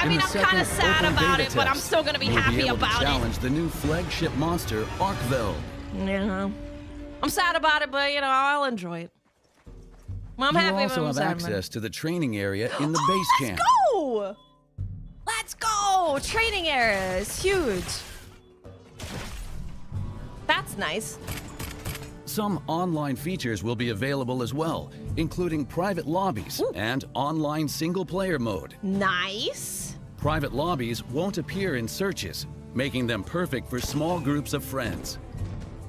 I mean, I'm kind of sad about it, but I'm still gonna be happy about it. Challenge the new flagship monster, Arkfeld. Yeah, I'm sad about it, but you know, I'll enjoy it. I'm happy. You also I'm have sad, access to the training area in the base camp. Let's go! Let's go! Training area is huge. That's nice. Some online features will be available as well, including private lobbies and online single-player mode. Nice. Private lobbies won't appear in searches, making them perfect for small groups of friends.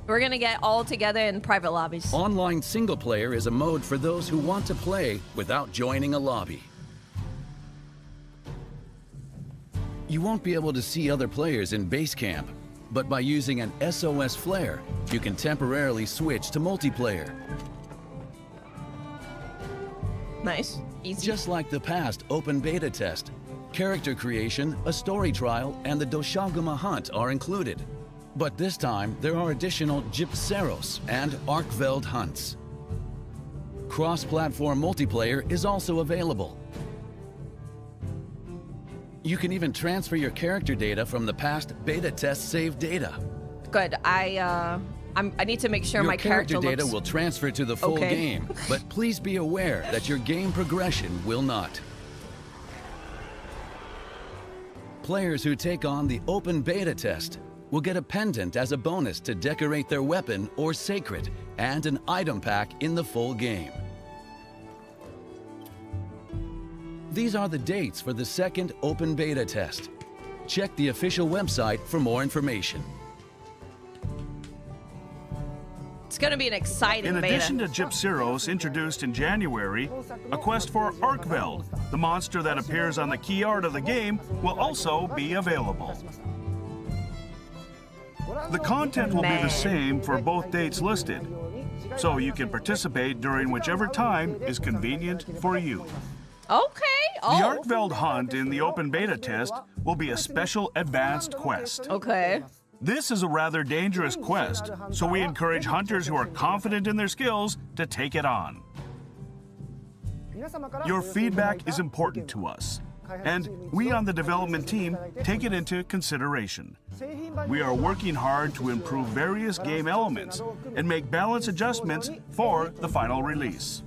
We're gonna get all together in private lobbies. Online single-player is a mode for those who want to play without joining a lobby. You won't be able to see other players in base camp, but by using an SOS flare, you can temporarily switch to multiplayer. Nice. Easy. Just like the past open beta test, character creation, a story trial, and the Doshaguma hunt are included. But this time, there are additional Gypceros and Arkfeld hunts. Cross-platform multiplayer is also available. You can even transfer your character data from the past beta test saved data. Good. I need to make sure your my character data looks... will transfer to the full game, but please be aware that your game progression will not. Players who take on the open beta test will get a pendant as a bonus to decorate their weapon or sacred, and an item pack in the full game. These are the dates for the second open beta test. Check the official website for more information. It's gonna be an exciting beta. In addition to Gypceros introduced in January, a quest for Arkfeld, the monster that appears on the key art of the game, will also be available. The content will be the same for both dates listed, so you can participate during whichever time is convenient for you. Okay. Oh. The Arkfeld hunt in the open beta test will be a special advanced quest. Okay. This is a rather dangerous quest, so we encourage hunters who are confident in their skills to take it on. Your feedback is important to us, and we on the development team take it into consideration. We are working hard to improve various game elements and make balance adjustments for the final release.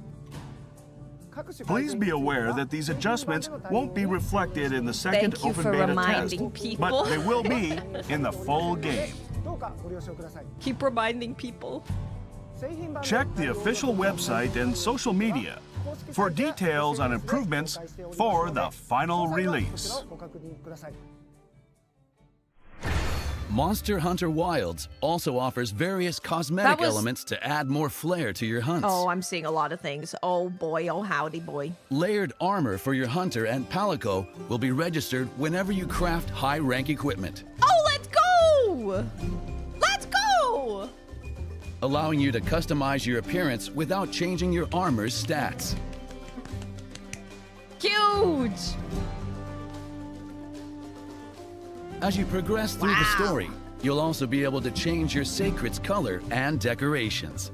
Please be aware that these adjustments won't be reflected in the second open beta test, but they will be in the full game. Keep reminding people. Check the official website and social media for details on improvements for the final release. Monster Hunter Wilds also offers various cosmetic elements to add more flair to your hunts. Oh, I'm seeing a lot of things. Oh boy, oh howdy boy. Layered armor for your hunter and palico will be registered whenever you craft high-rank equipment. Oh, let's go! Let's go! Allowing you to customize your appearance without changing your armor's stats. Huge! As you progress through the story, you'll also be able to change your sacred's color and decorations.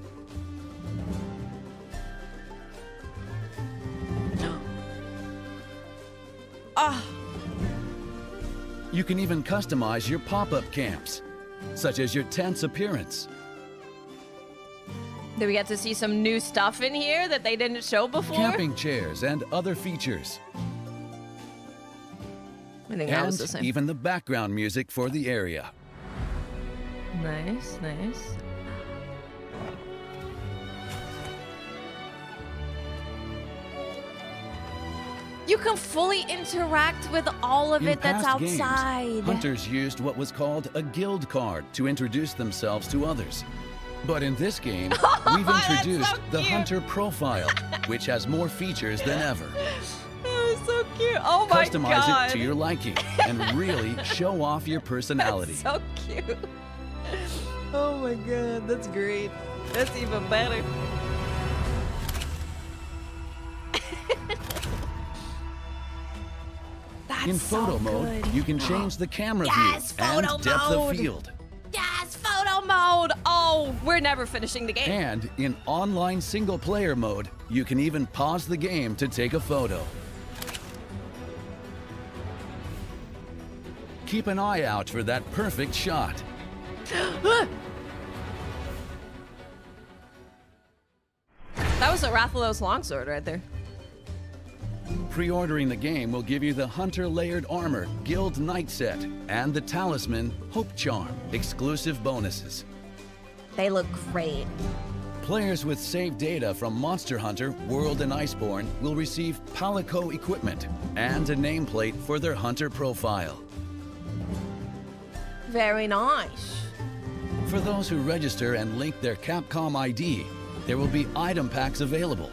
You can even customize your pop-up camps, such as your tent's appearance. Did we get to see some new stuff in here that they didn't show before? Camping chairs and other features. I think that was the And same. even the background music for the area. Nice, nice. You can fully interact with all of In it that's past games, outside. hunters used what was called a guild card to introduce themselves to others. But in this game, we've introduced the hunter profile, which has more features than ever. That was so cute. Oh my god. Customize it to your liking and really show off your personality. So cute. Oh my god, that's great. That's even better. In photo mode, you can change the camera view and photo depth mode. of field. Yes, photo mode. Oh, we're never finishing the game. And in online single-player mode, you can even pause the game to take a photo. Keep an eye out for that perfect shot. That was a Rathalos longsword right there. Pre-ordering the game will give you the Hunter Layered Armor Guild Knight Set and the Talisman Hope Charm exclusive bonuses. They look great. Players with saved data from Monster Hunter, World, and Iceborne will receive Palico equipment and a nameplate for their Hunter profile. Very nice. For those who register and link their Capcom ID, there will be item packs available.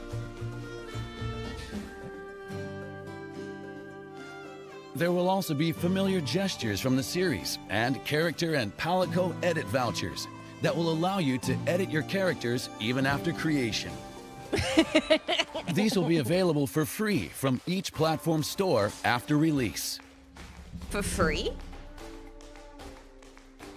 There will also be familiar gestures from the series and character and Palico edit vouchers that will allow you to edit your characters even after creation. These will be available for free from each platform store after release. For free?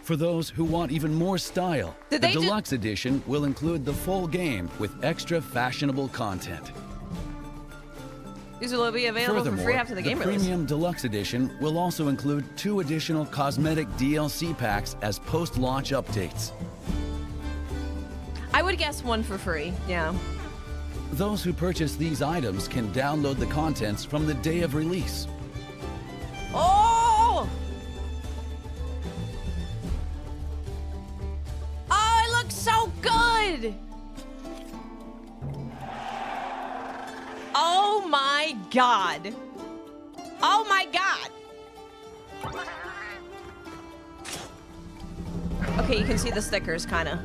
For those who want even more style, the Did they deluxe edition will include the full game with extra fashionable content. These will be available for free after the game release. Premium Deluxe Edition will also include 2 additional cosmetic DLC packs as post-launch updates. I would guess 1 for free, yeah. Those who purchase these items can download the contents from the day of release. Oh! Oh, it looks so good! Oh my god. Oh my god. Okay, you can see the stickers, kind of.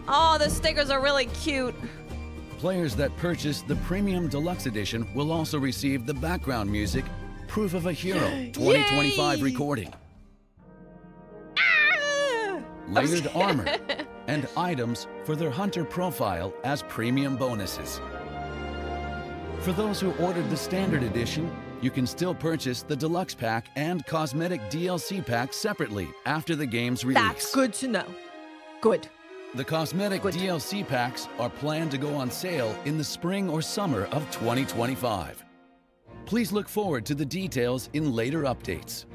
Oh, the stickers are really cute. Players that purchase the Premium Deluxe Edition will also receive the background music, Proof of a Hero 2025 recording, layered armor, and items for their Hunter profile as premium bonuses. For those who ordered the Standard Edition, you can still purchase the Deluxe Pack and Cosmetic DLC Pack separately after the game's release. That's good to know. Good. The Cosmetic Good. DLC Packs are planned to go on sale in the spring or summer of 2025. Please look forward to the details in later updates.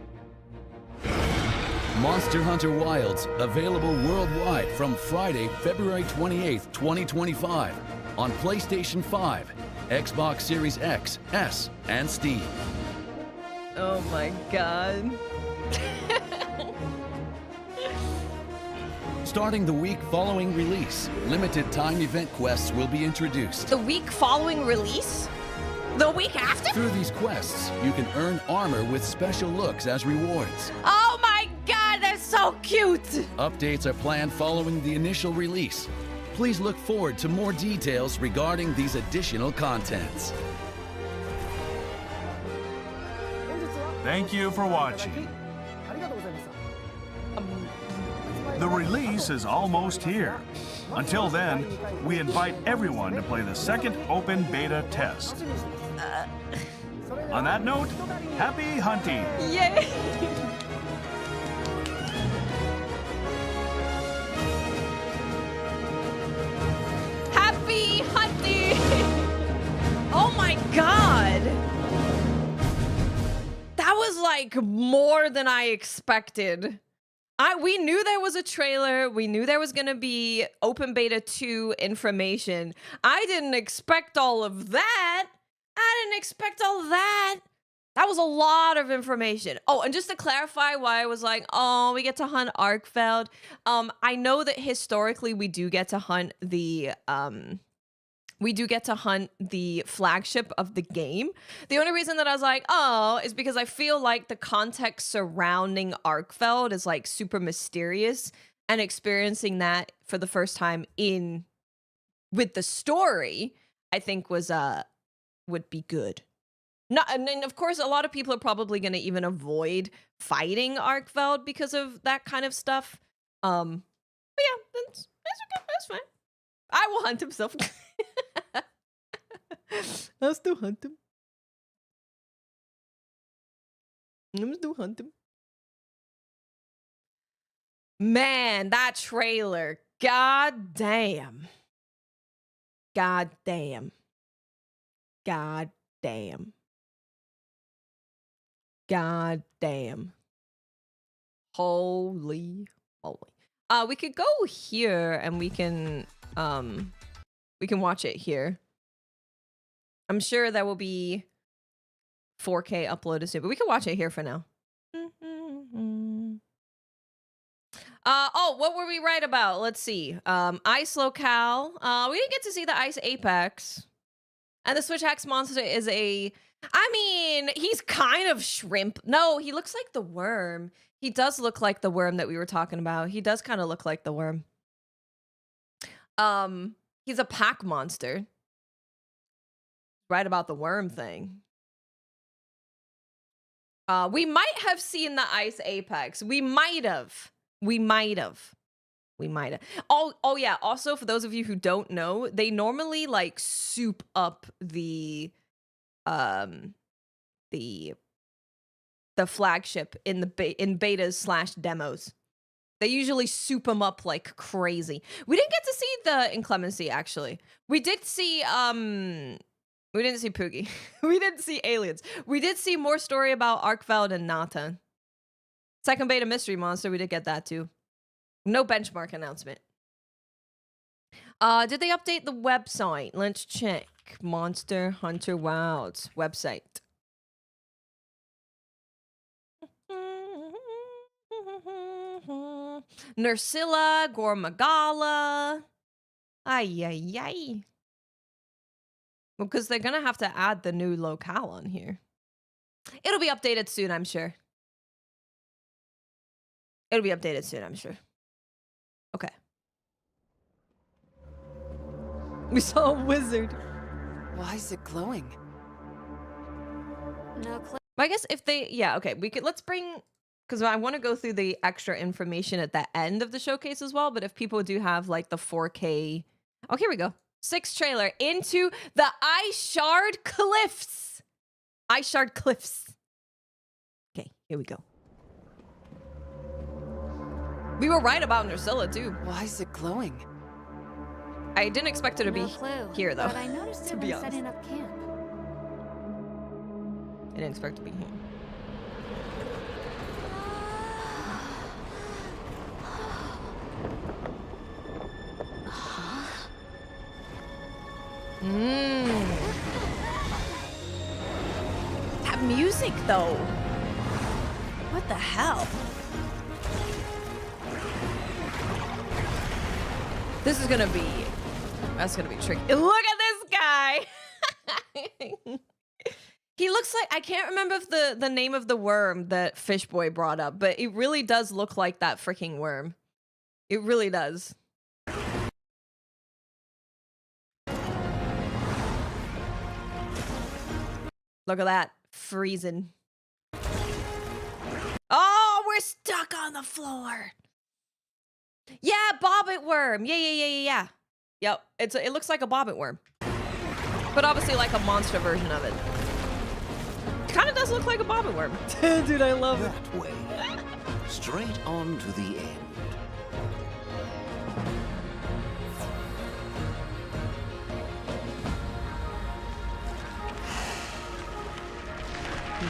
Monster Hunter Wilds, available worldwide from Friday, February 28th, 2025 on PlayStation 5, Xbox Series X, S, and Steam. Oh my god. Starting the week following release, limited time event quests will be introduced. The week following release? The week after? Through these quests, you can earn armor with special looks as rewards. Oh my god, they're so cute! Updates are planned following the initial release. Please look forward to more details regarding these additional contents. Thank you for watching. The release is almost here. Until then, we invite everyone to play the second open beta test. On that note, happy hunting! Yay! Happy hunting! Oh my god! That was like more than I expected. We knew there was a trailer. We knew there was going to be open beta 2 information. I didn't expect all of that. I didn't expect all that. That was a lot of information. Oh, and just to clarify why I was like, oh, we get to hunt Arkfeld. I know that historically we do get to hunt the flagship of the game. The only reason that I was like, oh, is because I feel like the context surrounding Arkfeld is like super mysterious, and experiencing that for the first time with the story, I think would be good. And then of course, a lot of people are probably going to even avoid fighting Arkfeld because of that kind of stuff. But yeah, that's okay. That's fine. I will hunt him still. I'll still hunt him. Let's do hunt him. Man, that trailer. God damn. God damn. God damn. God damn. Holy moly. We could go here and we can watch it here. I'm sure there will be 4K uploaded soon, but we can watch it here for now. Oh, what were we right about? Let's see. Ice locale. We didn't get to see the ice apex. And the switch axe monster is I mean, he's kind of shrimp. No, he looks like the worm. He does look like the worm that we were talking about. He does kind of look like the worm. He's a pack monster. Right about the worm thing. We might have seen the ice apex. We might have. Oh yeah. Also, for those of you who don't know, they normally like soup up the flagship in the in betas / demos. They usually soup them up like crazy. We didn't get to see the inclemency actually. We did see we didn't see Poogie. We didn't see aliens. We did see more story about Arkveld and Nata. Second beta mystery monster, we did get that too. No benchmark announcement. Did they update the website? Let's check. Monster Hunter Wilds website. Nursilla, Gormagala. Ay. Because they're gonna have to add the new locale on here. It'll be updated soon, I'm sure. It'll be updated soon, I'm sure. Okay. We saw a wizard. Why is it glowing? No clue. I guess if they, yeah, okay, we could, let's bring, because I want to go through the extra information at the end of the showcase as well, but if people do have like the 4K, oh, here we go. 6 trailer into the Ice Shard Cliffs. Ice Shard Cliffs. Okay, here we go. We were right about Nursilla too. Why is it glowing? I didn't expect it to No be clue, here though. But I noticed to it be when honest. setting up camp. I didn't expect it to be here. That music though. What the hell? This is gonna be, that's gonna be tricky. Look at this guy. He looks like, I can't remember if the name of the worm that Fishboy brought up, but it really does look like that freaking worm. It really does. Look at that, freezing. Oh, we're stuck on the floor. Yeah, bobbit worm. Yeah. Yep, it looks like a bobbit worm. But obviously like a monster version of it. Kind of does look like a bobbit worm. Dude, I love it. That way. Straight on to the end.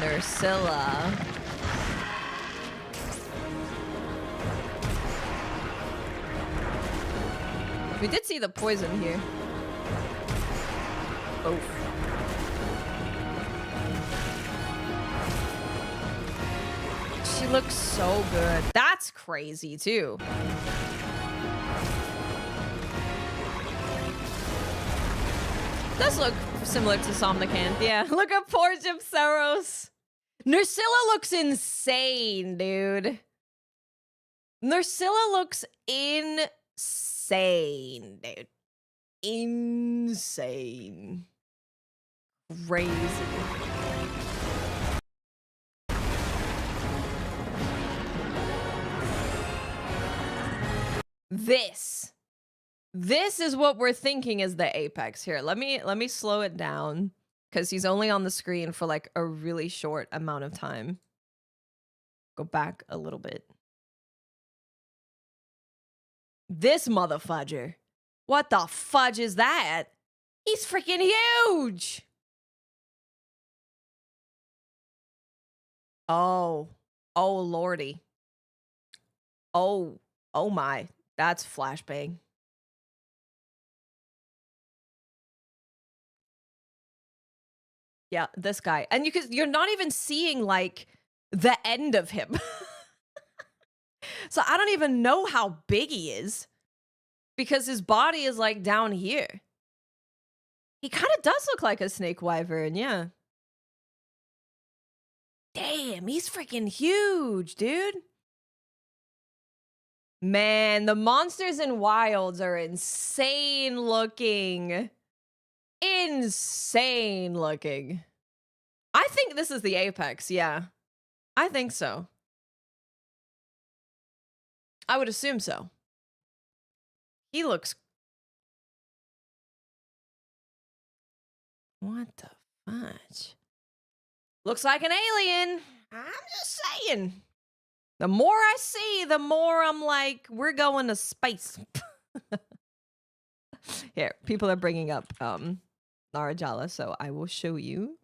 Nursilla. We did see the poison here. Oh. She looks so good. That's crazy too. Does look similar to Somnicanth, yeah. Look at poor Jim Saros. Nursilla looks insane, dude. Nursilla looks insane, dude. Insane. Crazy. This is what we're thinking is the apex here. Let me slow it down because he's only on the screen for like a really short amount of time. Go back a little bit. This motherfudger. What the fudge is that? He's freaking huge. Oh. Oh, lordy. Oh. Oh, my. That's flashbang. Yeah, this guy. And you're not even seeing, like, the end of him. So I don't even know how big he is. Because his body is, like, down here. He kind of does look like a snake wyvern, yeah. Damn, he's freaking huge, dude. Man, the monsters in Wilds are insane looking. Insane looking. I think this is the apex, yeah. I think so. I would assume so. He looks... What the fudge? Looks like an alien. I'm just saying. The more I see, the more I'm like, we're going to space. Here, people are bringing up Narajala, so I will show you.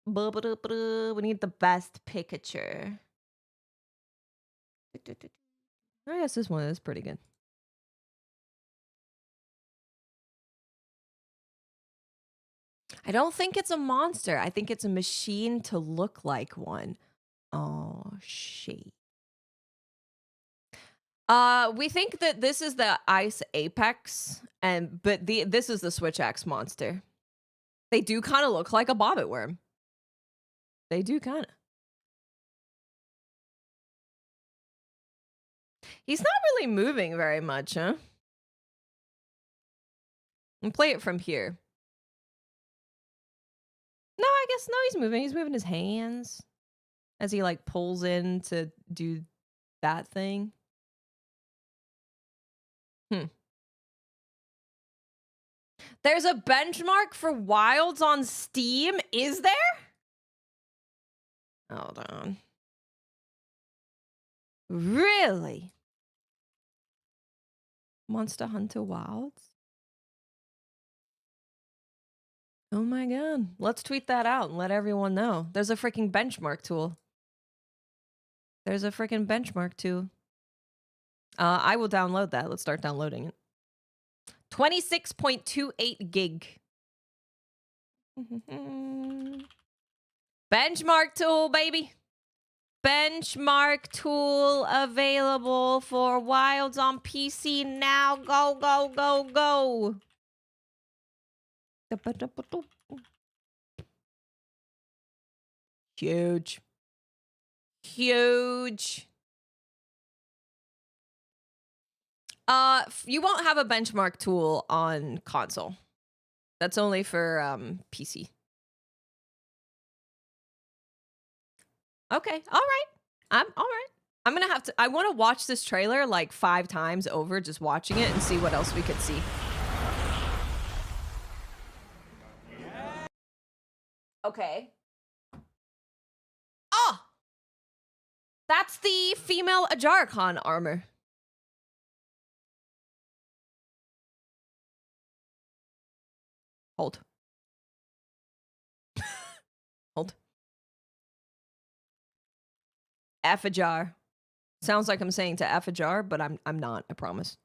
We need the best picture. I guess this one is pretty good. I don't think it's a monster. I think it's a machine to look like one. Oh, shit. We think that this is the ice apex, but this is the switch axe monster. They do kind of look like a bobbit worm. They do kind of. He's not really moving very much, huh? And play it from here. No, I guess no, he's moving. He's moving his hands as he like pulls in to do that thing. There's a benchmark for Wilds on Steam. Is there? Hold on. Really? Monster Hunter Wilds? Oh my god. Let's tweet that out and let everyone know. There's a freaking benchmark tool. There's a freaking benchmark tool. I will download that. Let's start downloading it. 26.28 gig. Benchmark tool, baby. Benchmark tool available for Wilds on PC now. Go, go, go, go. Huge. Huge. You won't have a benchmark tool on console. That's only for PC. Okay, all right. I'm all right. I'm gonna have to. I want to watch this trailer like 5 times over, just watching it and see what else we could see. Okay. Oh, that's the female Ajarkhan armor. Hold. Hold. F Ajar. Sounds like I'm saying to F Ajar, but I'm not, I promise.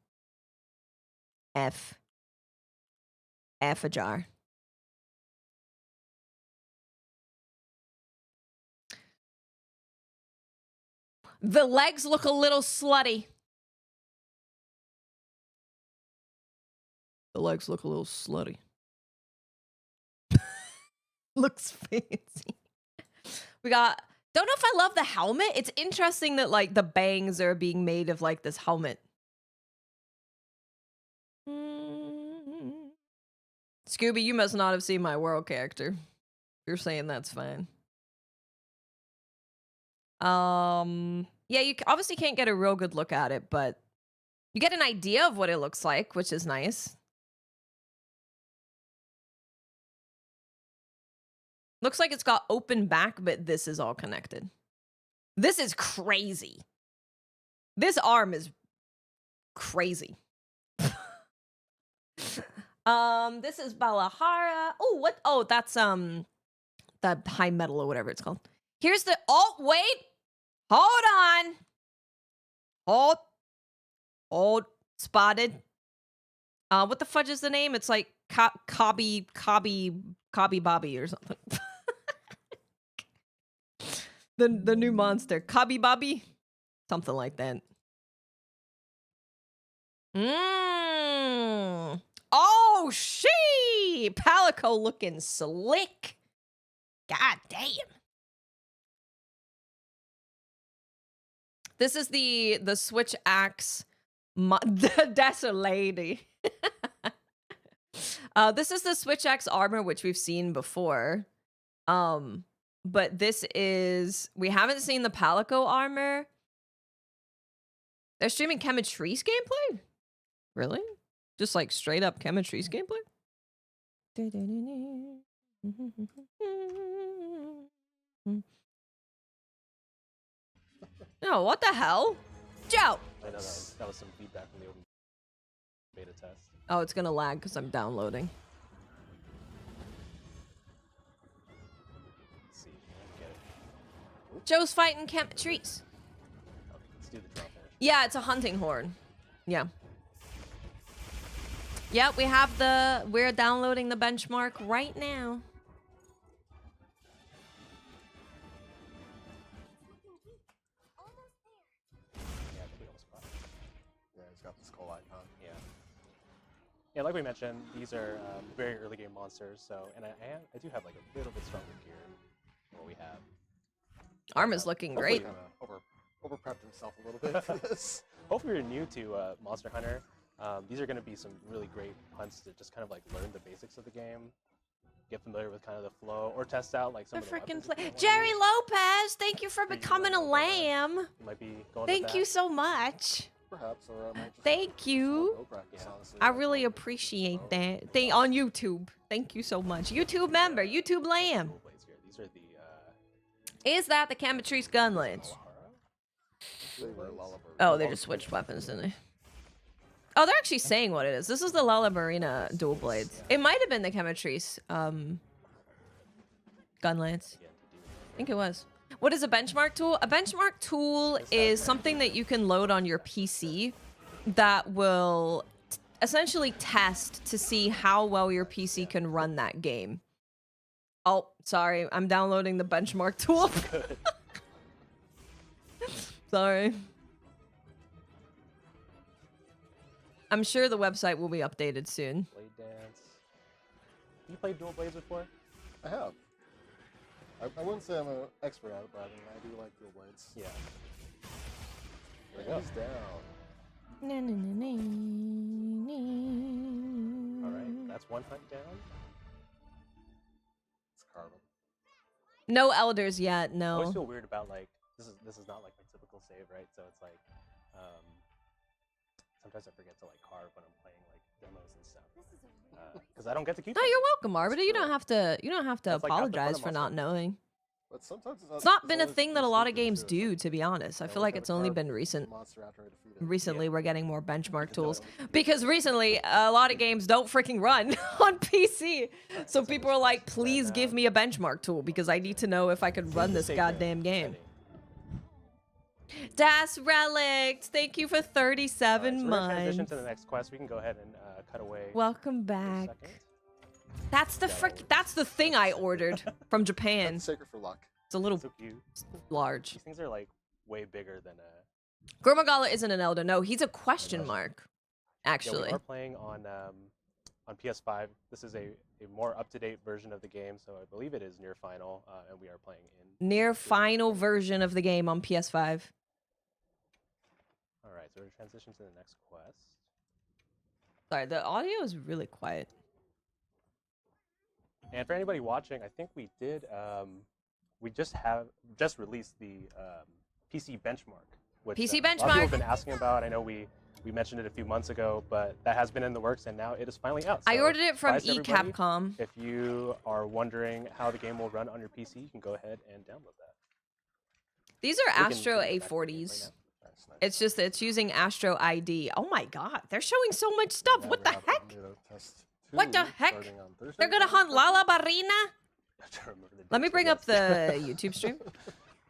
F Ajar. The legs look a little slutty. The legs look a little slutty. Looks fancy. We got... Don't know if I love the helmet. It's interesting that, like, the bangs are being made of, like, this helmet. Scooby, you must not have seen my world character. You're saying that's fine. Yeah, you obviously can't get a real good look at it, but you get an idea of what it looks like, which is nice. Looks like it's got open back, but this is all connected. This is crazy. This arm is crazy. This is Balahara. Oh, what? Oh, that's the high metal or whatever it's called. Here's the. Oh, wait. Hold on. Hold. Spotted. What the fudge is the name? It's like Cobby Bobby or something. the new monster, Cobby Bobby, something like that. Oh, she Palico looking slick. God damn. This is the Switch Axe Desolate. This is the Switch Axe armor, which we've seen before. But this is... We haven't seen the Palico armor. They're streaming Chemitrese gameplay? Really? Just like straight up Chemitrese gameplay? No, what the hell? Joe! I know that was some feedback from the open beta test. Oh, it's gonna lag because I'm downloading. Let's see, get it. Joe's fighting Chemitrese. Okay, let's do the draw finish. Yeah, it's a hunting horn. Yeah. Yeah, we have the... We're downloading the benchmark right now. Yeah, I think we almost got it. Yeah, it's got the skull icon. Yeah. Yeah, like we mentioned, these are very early game monsters. So, and I do have like a little bit stronger gear than what we have. Arm is looking great. Kind of over prepped himself a little bit for this. Hopefully you're new to Monster Hunter. These are going to be some really great hunts to just kind of like learn the basics of the game, get familiar with kind of the flow, or test out like some of the freaking weapons. Jerry Lopez, thank you for becoming a lamb. You might be going Thank you so much. Perhaps, or I might just Thank you. no practice, honestly. I really appreciate that. On YouTube. Thank you so much. YouTube member, YouTube lamb. These are the Is that the Chemitrese gunlance? Oh, they just switched weapons, didn't they? Oh, they're actually saying what it is. This is the Lullabarina dual blades. It might have been the Chemitrese gunlance. I think it was. What is a benchmark tool? A benchmark tool is something that you can load on your PC that will essentially test to see how well your PC can run that game. Oh, sorry. I'm downloading the benchmark tool. Sorry. I'm sure the website will be updated soon. Blade dance. You played dual blades before? I have. I wouldn't say I'm an expert at it, but I mean, I do like dual blades. Yeah. There we go. He's down. Alright, that's one hunt down. It's carbon. No elders yet, I no. always feel weird about like this is not like my typical save, right? So it's like sometimes I forget to like carve when I'm playing like demos and stuff. Because I don't get to keep No, them. you're welcome, Arbiter. You don't have to That's like half the fun apologize of for Monster not knowing. But sometimes It's not been a thing that a lot of games do, to be honest. I feel like it's only been recently we're getting more benchmark tools. Because recently, a lot of games don't freaking run on PC. So people are like, please give me a benchmark tool because I need to know if I could run this goddamn game. Das Relics, thank you for 37 So we're gonna transition months. to the next quest. We can go ahead and cut away. Welcome back. That's the thing I ordered from Japan. Sacred for luck. It's a little So cute. large. These things are like way bigger than a. Gromagala isn't an elder. No, he's a question mark. Yeah, Actually. we are playing on PS5. This is a more up-to-date version of the game, so I believe it is near final, and we are playing in. Near final version of the game on PS5. All right, so we're transition to the next quest. Sorry, the audio is really quiet. And for anybody watching, I think we did. We just released the PC benchmark. Which, PC a lot of people have benchmark. been asking about. I know we We mentioned it a few months ago, but that has been in the works, and now it is finally out. I So, ordered it from surprise to everybody. Capcom. If you are wondering how the game will run on your PC, you can go ahead and download that. These are Astro A40s. It's just that it's using Astro ID. Oh my god, they're showing so much stuff. What the heck? What the heck? They're gonna hunt Lala Barina? Let me bring up the YouTube stream.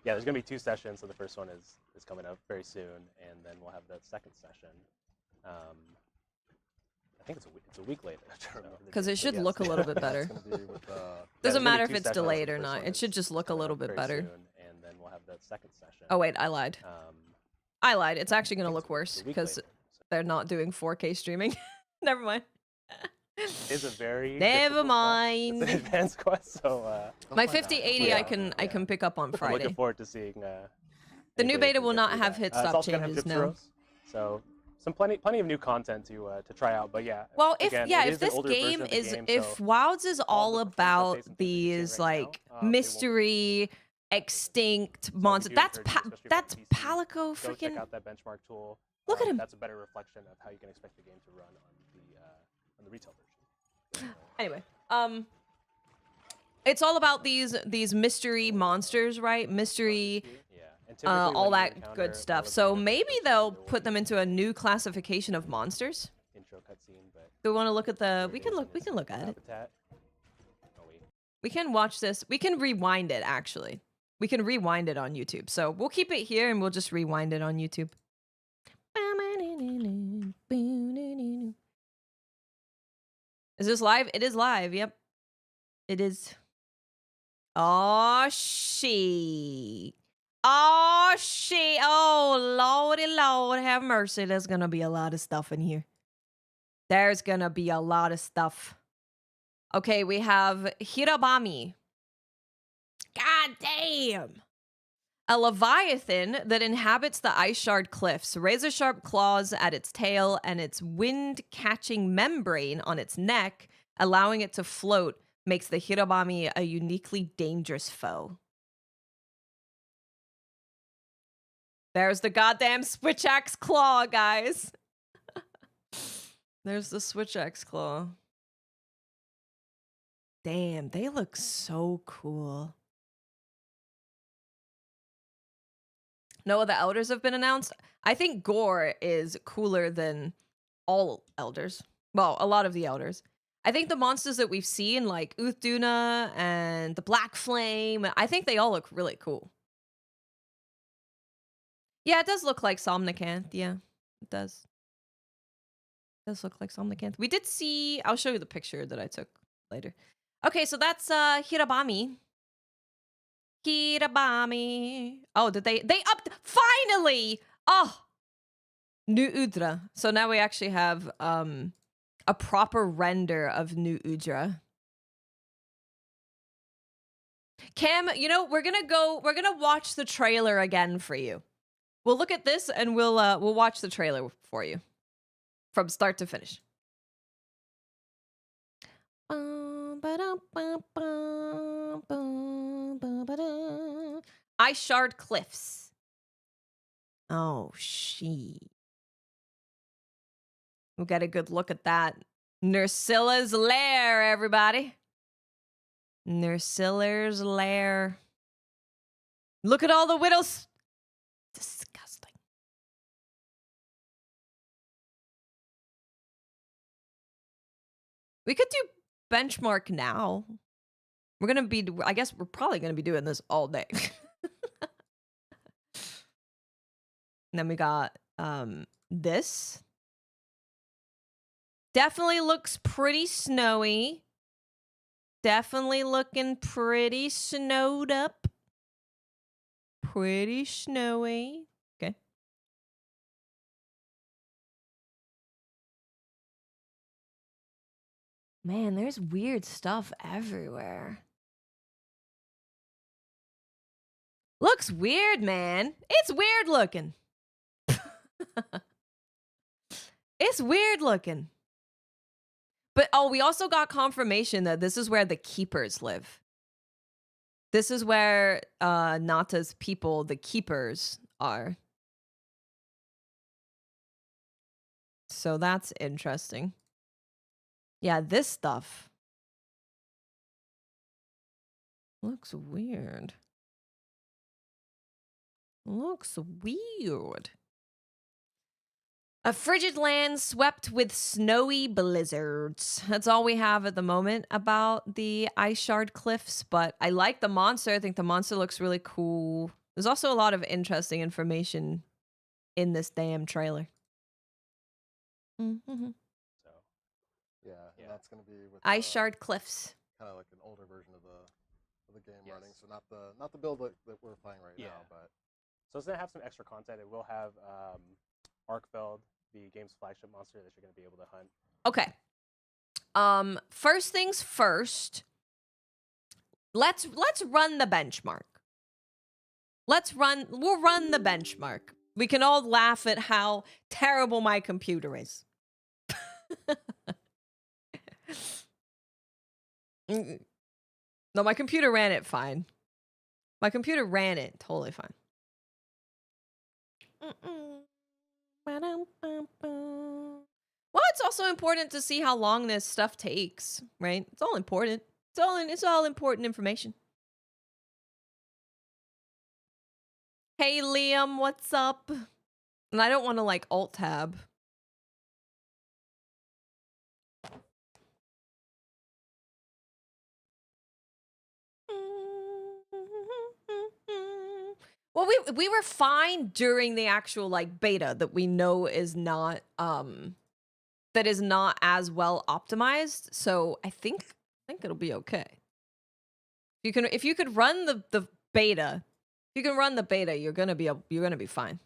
Yeah, there's gonna be 2 sessions, so the first one is coming up very soon, and then we'll have the second session. I think it's a week later. Because it should look a little bit better. Doesn't matter if it's delayed or not. It should just look a little bit better. And then we'll have the second session. Oh wait, I lied. I lied. It's actually gonna look worse because they're not doing 4K streaming. Never mind. It's a very never mind. It's an advanced quest, so my 5080 I can pick up on Friday. I'm looking forward to seeing. The new beta will not have hit stop changes now. So plenty of new content to try out, but yeah. Well, again, if this game is if WILDS is all about these like mystery extinct monsters, that's Palico freaking. Go check out that benchmark tool. Look at him. That's a better reflection of how you can expect the game to run on the retail version. Anyway, it's all about these mystery monsters, right? Mystery, all that good stuff. So maybe they'll put them into a new classification of monsters. Intro cutscene, but do we want to look at the? We can look at it. We can watch this. We can rewind it actually. We can rewind it on YouTube. So we'll keep it here and we'll just rewind it on YouTube. Is this live? It is live. Yep. It is. Oh, she. Oh, she. Oh, Lordy Lord, have mercy. There's going to be a lot of stuff in here. There's going to be a lot of stuff. Okay, we have Hirabami. God damn. A leviathan that inhabits the ice shard cliffs, razor-sharp claws at its tail, and its wind-catching membrane on its neck, allowing it to float, makes the Hirabami a uniquely dangerous foe. There's the goddamn switch axe claw, guys. There's the switch axe claw. Damn, they look so cool. No other elders have been announced. I think Gore is cooler than all elders. Well, a lot of the elders. I think the monsters that we've seen, like Uthduna and the Black Flame, I think they all look really cool. Yeah, it does look like Somnicanth. Yeah, it does. It does look like Somnicanth. We did see... I'll show you the picture that I took later. Okay, so that's Hirabami. Hirabami. Oh, did they upped finally? Oh, New Udra. So now we actually have a proper render of New Udra. Cam, you know, we're gonna watch the trailer again for you. We'll look at this and we'll watch the trailer for you from start to finish. Ice Shard Cliffs. Oh, we'll get a good look at that. Nersilla's Lair, everybody. Nersilla's Lair. Look at all the widows. Disgusting. We could do benchmark now. We're gonna be, I guess we're probably gonna be doing this all day. And then we got this. Definitely looks pretty snowy. Definitely looking pretty snowed up. Pretty snowy. Okay. Man, there's weird stuff everywhere. Looks weird, man. It's weird looking. It's weird looking. But, oh, we also got confirmation that this is where the Keepers live. This is where Nata's people, the Keepers, are. So that's interesting. Yeah, this stuff looks weird. Looks weird. A frigid land swept with snowy blizzards. That's all we have at the moment about the Ice Shard Cliffs, but I like the monster. I think the monster looks really cool. There's also a lot of interesting information in this damn trailer. Mm-hmm. So, yeah, and that's going to be with Ice Shard Cliffs. Kind of like an older version of the game running. So not the build that we're playing right now, but so it's gonna have some extra content. It will have Arkfeld, the game's flagship monster that you're gonna be able to hunt. Okay. First things first. Let's run the benchmark. We'll run the benchmark. We can all laugh at how terrible my computer is. No, my computer ran it fine. My computer ran it totally fine. Well, it's also important to see how long this stuff takes, right? It's all important. It's all important information. Hey, Liam, what's up? And I don't want to like alt tab. Well, we were fine during the actual like beta that we know is not that is not as well optimized. So I think it'll be okay. If you could run the beta, if you can run the beta, you're gonna be fine.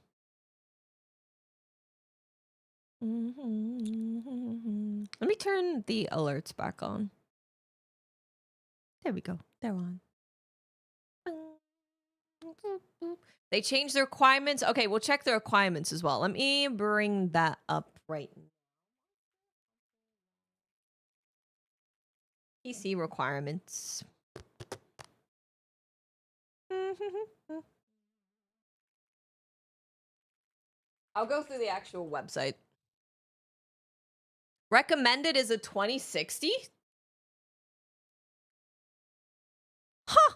Let me turn the alerts back on. There we go. They're on. They changed the requirements. Okay, we'll check the requirements as well. Let me bring that up right now. PC requirements. I'll go through the actual website. Recommended is a 2060? Huh.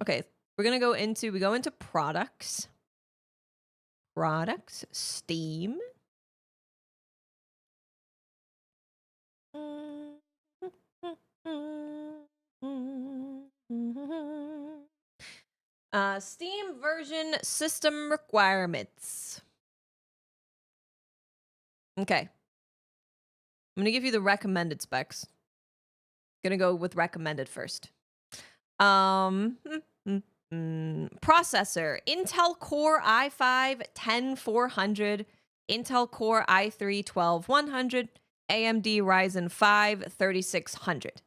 Okay, we go into products. Products, Steam. Steam version system requirements. Okay. I'm gonna give you the recommended specs. Gonna go with recommended first. Processor, Intel Core i5-10400, Intel Core i3-12100, AMD Ryzen 5 3600.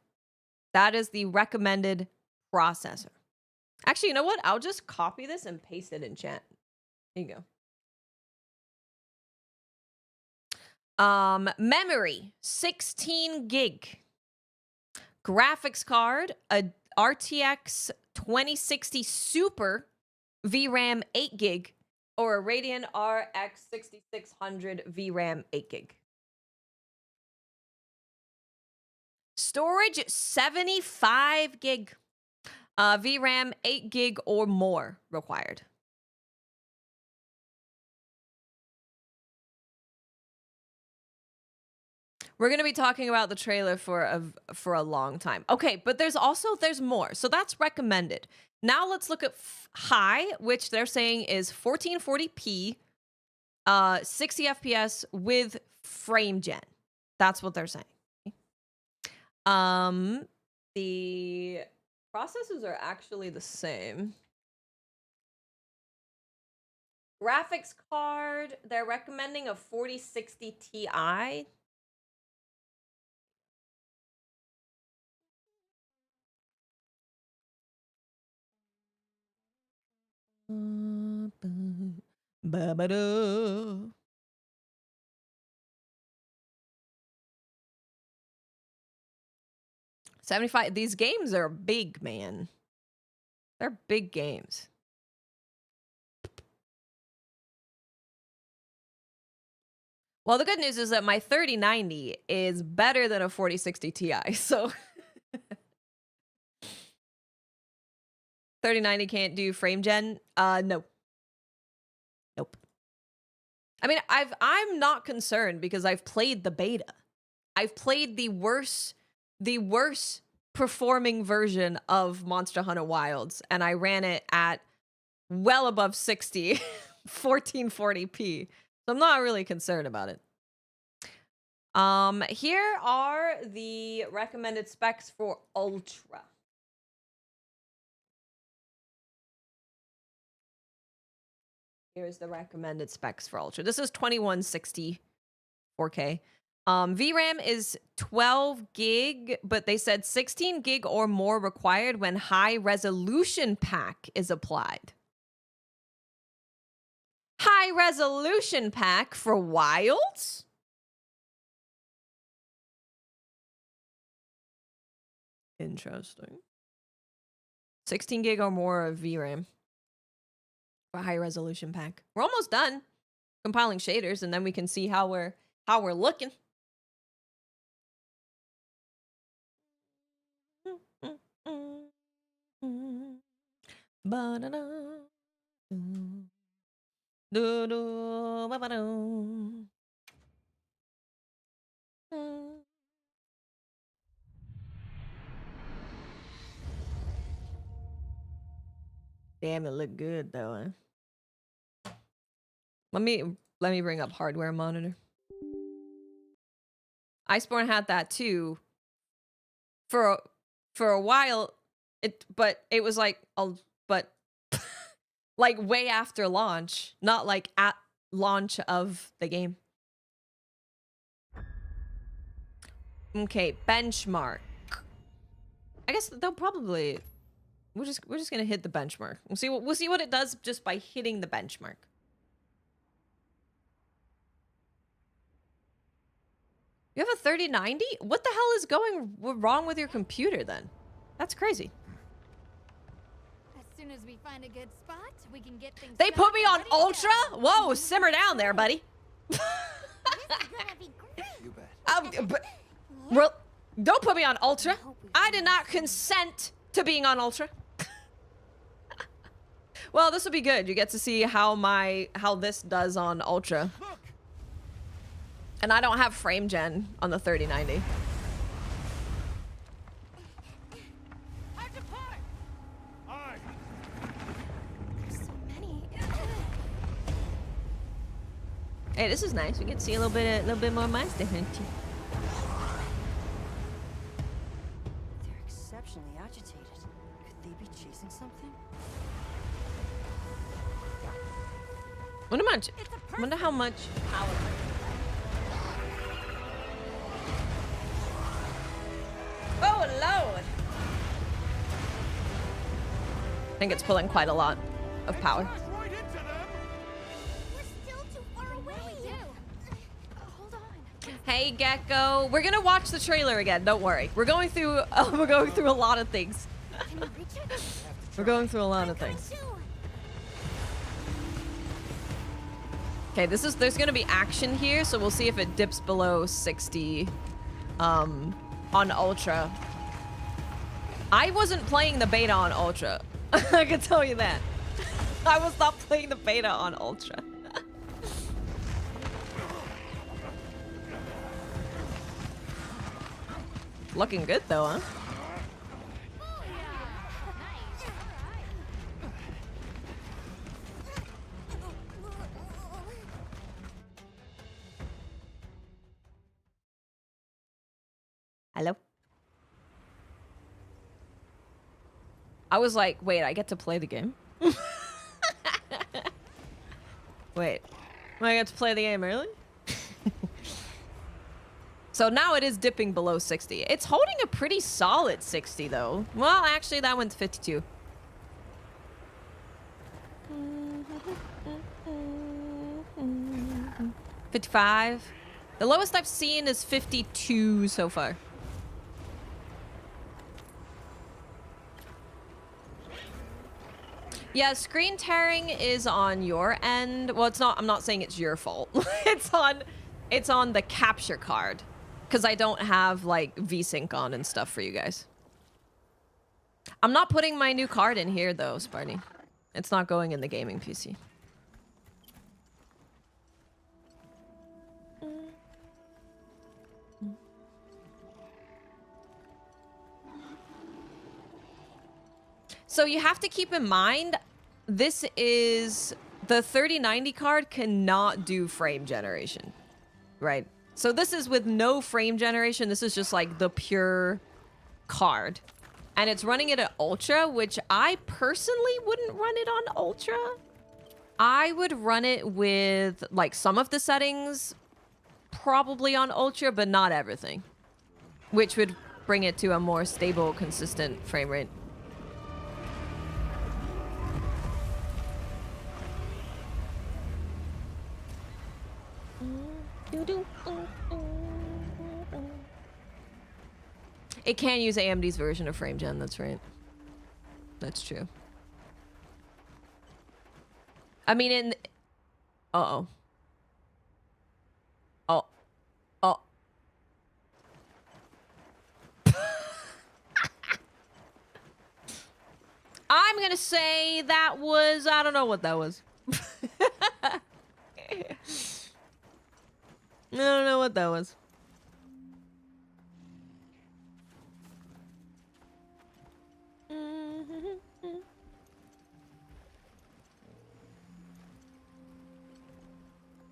That is the recommended processor. Actually, you know what? I'll just copy this and paste it in chat. There you go. Memory, 16 gig. Graphics card, a RTX 2060 Super VRAM 8 gig or a Radeon RX 6600 VRAM 8 gig. Storage, 75 gig. VRAM 8 gig or more required. We're going to be talking about the trailer for a long time. Okay, but there's more. So that's recommended. Now let's look at high, which they're saying is 1440p, 60 FPS with frame gen. That's what they're saying. The processors are actually the same. Graphics card, they're recommending a 4060 Ti. Ba-ba-da. $75. These games are big, man. They're big games. Well, the good news is that my 3090 is better than a 4060 Ti, so 3090 can't do frame gen. No. Nope. I mean, I'm not concerned because I've played the beta. I've played the worst performing version of Monster Hunter Wilds, and I ran it at well above 60, 1440p. So I'm not really concerned about it. Here are the recommended specs for Ultra. Here's the recommended specs for Ultra. This is 2160 4K. VRAM is 12 gig, but they said 16 gig or more required when high resolution pack is applied. High resolution pack for Wilds? Interesting. 16 gig or more of VRAM for high resolution pack. We're almost done compiling shaders, and then we can see how we're looking. Damn, it looked good though. Huh? Let me bring up hardware monitor. Iceborne had that too. For a while, but it was like like way after launch, not like at launch of the game. Okay, benchmark. I guess they'll probably we're just gonna hit the benchmark. We'll see what it does just by hitting the benchmark. You have a 3090? What the hell is going wrong with your computer then? That's crazy. As soon as we find a good spot, we can get things. They put me on Ultra? Whoa, simmer down there, buddy. This is gonna be great. But don't put me on Ultra. I did not consent to being on Ultra. Well, this will be good. You get to see how this does on Ultra. And I don't have frame gen on the 3090. So many. Hey, this is nice. We get to see a little bit more monster hunting. They're exceptionally agitated. Could they be chasing something? Wonder how much power. Oh Lord! I think it's pulling quite a lot of power. We're still too far away. Hold on. Hey Gecko, we're gonna watch the trailer again. Don't worry. We're going through a lot of things. Can you reach it? We're going through a lot of things. Okay, there's gonna be action here, so we'll see if it dips below 60 on Ultra. I wasn't playing the beta on Ultra. I can tell you that. I was not playing the beta on Ultra. Looking good though, huh? Hello? I was like, wait, I get to play the game? Wait, I get to play the game early? So now it is dipping below 60. It's holding a pretty solid 60 though. Well, actually that went to 52. 55. The lowest I've seen is 52 so far. Yeah, screen tearing is on your end. Well, it's not. I'm not saying it's your fault. It's on It's on the capture card. Because I don't have, like, VSync on and stuff for you guys. I'm not putting my new card in here, though, Sparty. It's not going in the gaming PC. So you have to keep in mind, this is... The 3090 card cannot do frame generation. Right? So this is with no frame generation. This is just like the pure card. And it's running it at Ultra, which I personally wouldn't run it on Ultra. I would run it with like some of the settings probably on Ultra, but not everything. Which would bring it to a more stable, consistent frame rate. It can use AMD's version of frame gen, that's right. That's true. I mean, in... Uh-oh. Oh. Oh. I'm gonna say that was... I don't know what that was. I don't know what that was.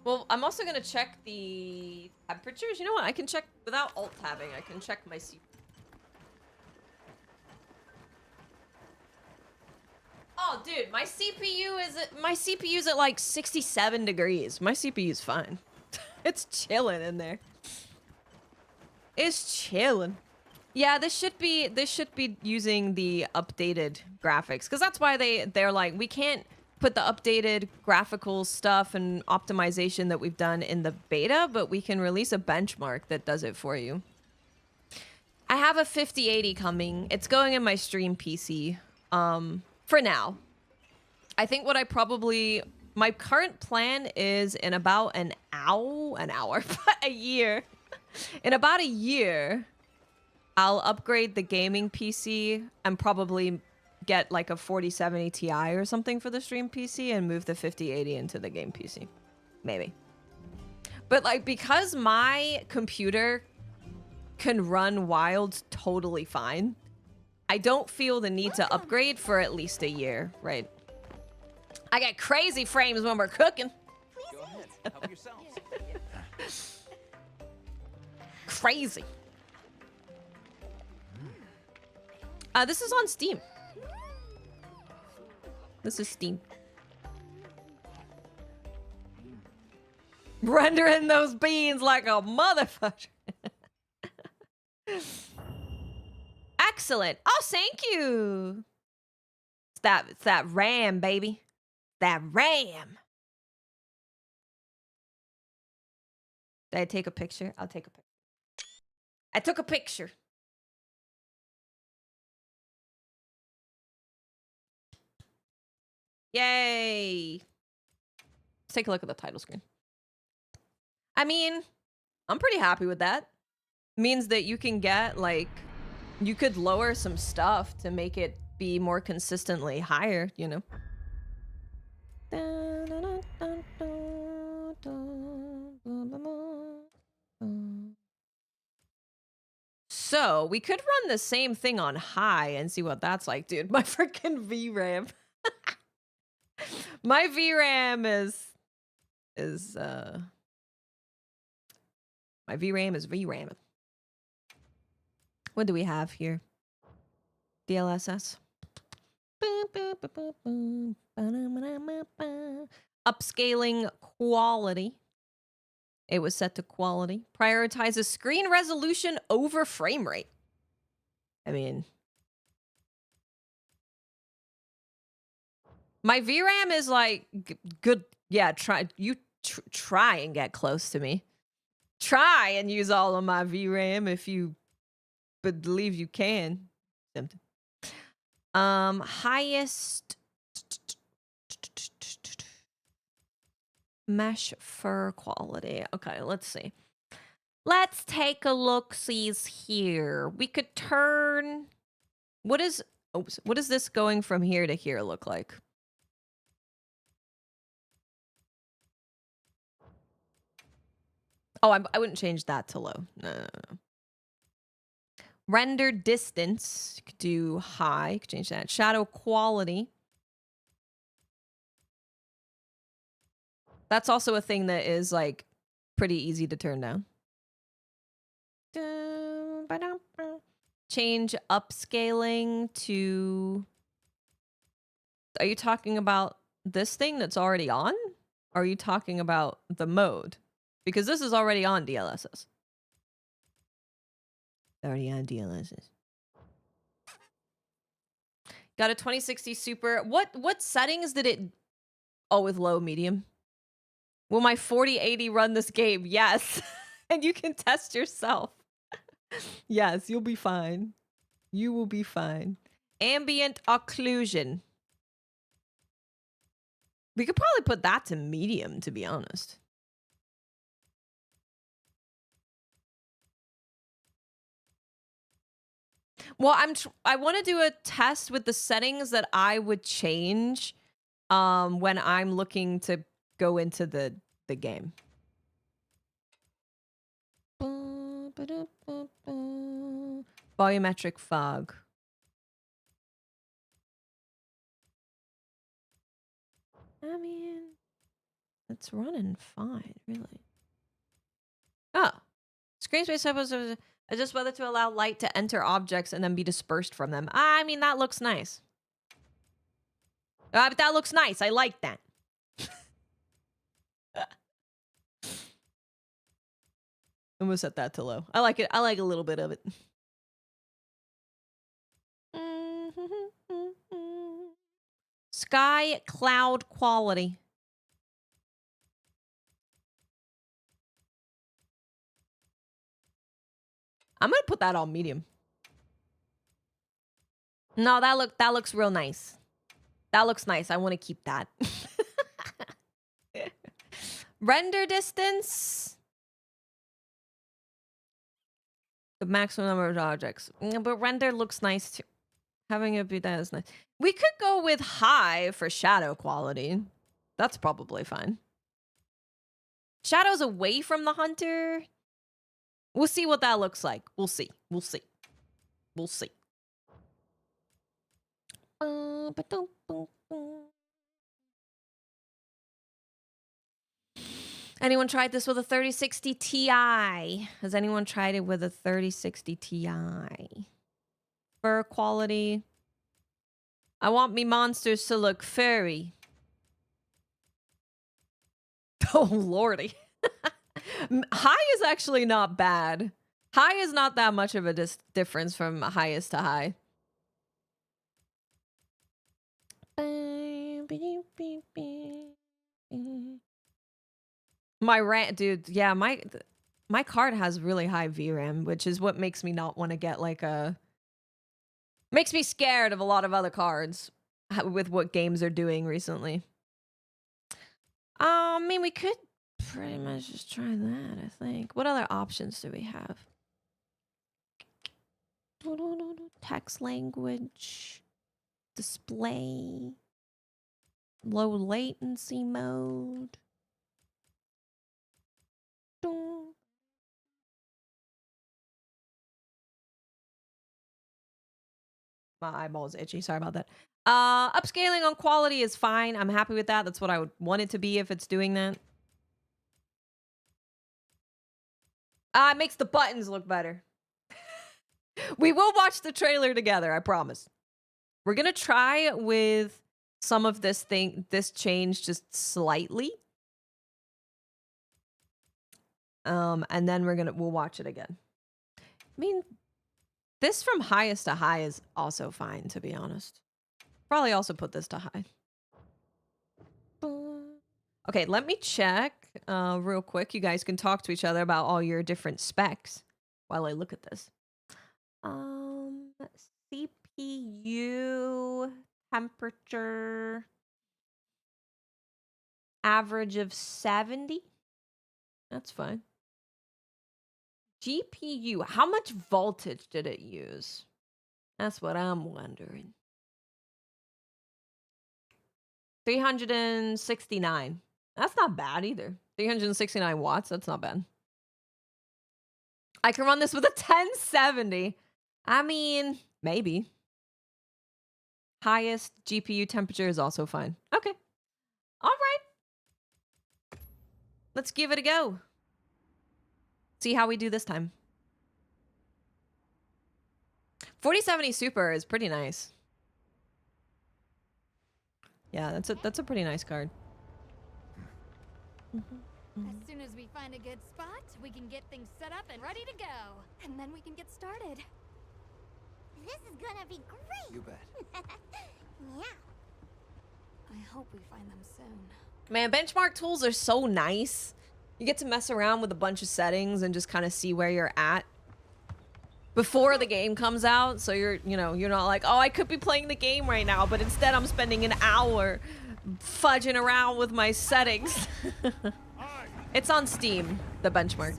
Well, I'm also gonna check the temperatures. You know what? I can check without alt tabbing. I can check my CPU. Oh, dude, my CPU's at like 67 degrees. My CPU's fine. It's chilling in there. It's chilling. Yeah, this should be using the updated graphics, because that's why they're like, we can't put the updated graphical stuff and optimization that we've done in the beta, but we can release a benchmark that does it for you. I have a 5080 coming. It's going in my stream PC for now. I think what my current plan is in about a year. In about a year, I'll upgrade the gaming PC and probably get like a 4070 Ti or something for the stream PC and move the 5080 into the game PC. Maybe. But like, because my computer can run Wilds totally fine, I don't feel the need to upgrade for at least a year, right? I get crazy frames when we're cooking. Go ahead, help yourselves. Crazy. This is on Steam. This is Steam. Rendering those beans like a motherfucker. Excellent. Oh, thank you. It's that RAM, baby. That RAM. Did I take a picture? I'll take a picture. I took a picture. Yay. Let's take a look at the title screen. I mean, I'm pretty happy with that. Means that you can get, like, you could lower some stuff to make it be more consistently higher, you know? So, we could run the same thing on high and see what that's like, dude. My freaking VRAM. My VRAM my VRAM is VRAM. What do we have here? DLSS. Upscaling quality. It was set to quality. Prioritizes screen resolution over frame rate. I mean, my VRAM is like good. Yeah, try and get close to me. Try and use all of my VRAM if you believe you can. Highest Mesh fur quality. Okay, let's see. Let's take a look-sees here. We could turn... What is this going from here to here look like? Oh, I wouldn't change that to low. No. Render distance. You could do high. You could change that. Shadow quality. That's also a thing that is, like, pretty easy to turn down. Change upscaling to... Are you talking about this thing that's already on? Or are you talking about the mode? Because this is already on DLSS. Already on DLSS. Got a 2060 Super. What settings did it... Oh, with low, medium. Will my 4080 run this game? Yes. And you can test yourself. Yes, you'll be fine. You will be fine. Ambient occlusion. We could probably put that to medium, to be honest. Well, I want to do a test with the settings that I would change when I'm looking to go into the game. Volumetric fog. I mean, it's running fine, really. Oh. Screen space adjust whether to allow light to enter objects and then be dispersed from them. I mean, that looks nice. But that looks nice. I like that. I'm gonna set that to low. I like it. I like a little bit of it. Sky cloud quality. I'm gonna put that on medium. No, that looks real nice. That looks nice. I want to keep that. Render distance. The maximum number of objects. But render looks nice too. Having it be that is nice. We could go with high for shadow quality. That's probably fine. Shadows away from the hunter. We'll see what that looks like. We'll see. We'll see. We'll see. Anyone tried this with a 3060 Ti? Has anyone tried it with a 3060 Ti? Fur quality. I want me monsters to look furry. Oh, lordy. High is actually not bad. High is not that much of a difference from highest to high. My RAM, dude, yeah, my card has really high VRAM, which is what makes me not want to get like a... Makes me scared of a lot of other cards with what games are doing recently. I mean, we could pretty much just try that, I think. What other options do we have? Text language. Display. Low latency mode. My eyeball is itchy. Sorry about that. Upscaling on quality is fine. I'm happy with that. That's what I would want it to be if it's doing that. It makes the buttons look better. We will watch the trailer together, I promise. We're gonna try with some of this change just slightly. And then we'll watch it again. I mean, this from highest to high is also fine, to be honest. Probably also put this to high. Okay, let me check real quick. You guys can talk to each other about all your different specs while I look at this. CPU temperature. Average of 70. That's fine. GPU. How much voltage did it use? That's what I'm wondering. 369. That's not bad either. 369 watts. That's not bad. I can run this with a 1070. I mean, maybe. Highest GPU temperature is also fine. Okay. All right. Let's give it a go. See how we do this time. 4070 Super is pretty nice. Yeah, that's a pretty nice card. As soon as we find a good spot, we can get things set up and ready to go. And then we can get started. This is gonna be great. You bet. Yeah. I hope we find them soon. Man, benchmark tools are so nice. You get to mess around with a bunch of settings and just kind of see where you're at before the game comes out. So you're not like, oh, I could be playing the game right now, but instead I'm spending an hour fudging around with my settings. It's on Steam, the benchmark.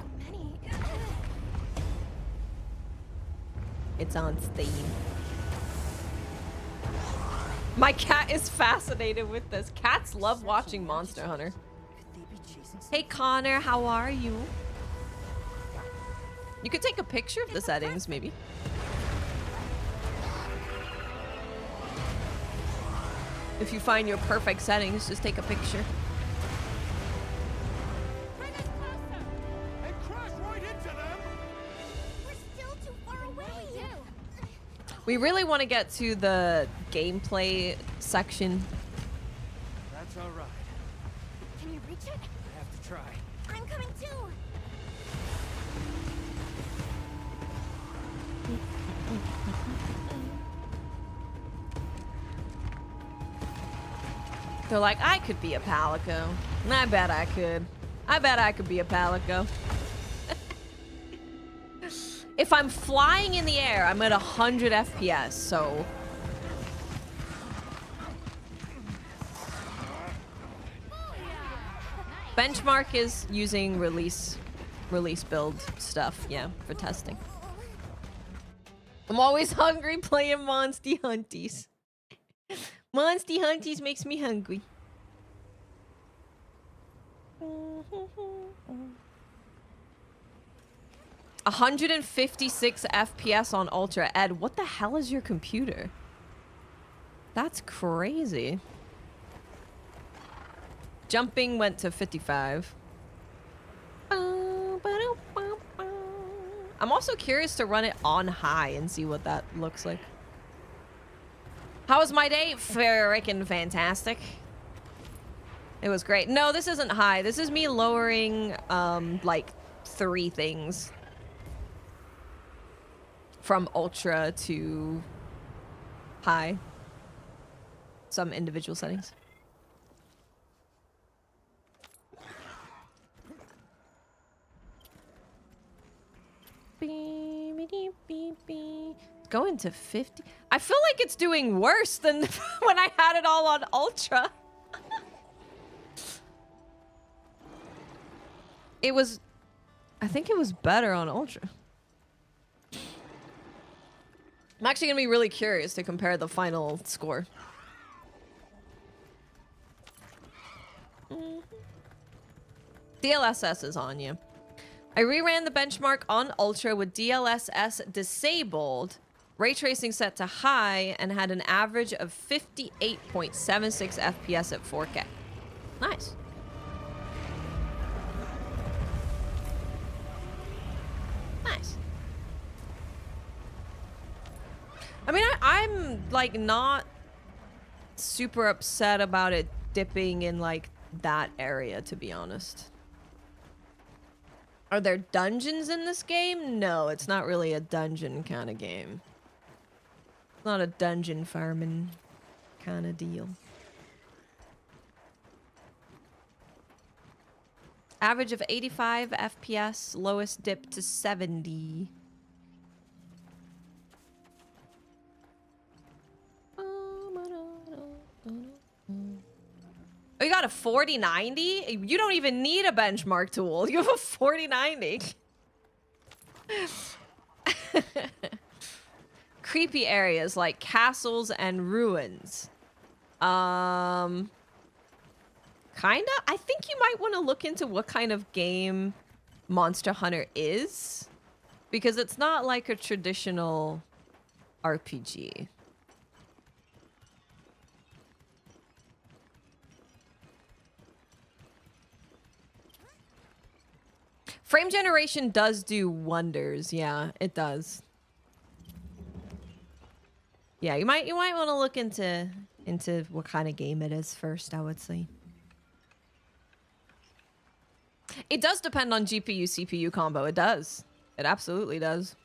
It's on Steam. My cat is fascinated with this. Cats love watching Monster Hunter. Hey Connor, how are you? You could take a picture of the settings, maybe. If you find your perfect settings, just take a picture. We really want to get to the gameplay section. That's all right. Can you reach it? I have to try. I'm coming too. They're like, I could be a Palico. And I bet I could. I bet I could be a Palico. If I'm flying in the air, I'm at 100 FPS, so... Benchmark is using release build stuff, yeah, for testing. I'm always hungry playing Monsty Hunties. Monsty Hunties makes me hungry. 156 FPS on Ultra. Ed, what the hell is your computer? That's crazy. Jumping went to 55. I'm also curious to run it on high and see what that looks like. How was my day? Freaking fantastic. It was great. No, this isn't high. This is me lowering like 3 things. From ultra to high. Some individual settings. It's going to 50. I feel like it's doing worse than when I had it all on ultra. I think it was better on ultra. I'm actually gonna be really curious to compare the final score. DLSS is on you. I reran the benchmark on Ultra with DLSS disabled, ray tracing set to high, and had an average of 58.76 FPS at 4K. Nice. Nice. I mean, I'm like not super upset about it dipping in like that area, to be honest. Are there dungeons in this game? No, it's not really a dungeon kind of game. It's not a dungeon farming kind of deal. Average of 85 FPS, lowest dip to 70. Oh, you got got a 4090? You don't even need a benchmark tool. You have a 4090. Creepy areas like castles and ruins. Kinda? I think you might want to look into what kind of game Monster Hunter is. Because it's not like a traditional RPG. Frame generation does do wonders. Yeah, it does. Yeah, you might want to look into what kind of game it is first, I would say. It does depend on GPU CPU combo. It does. It absolutely does.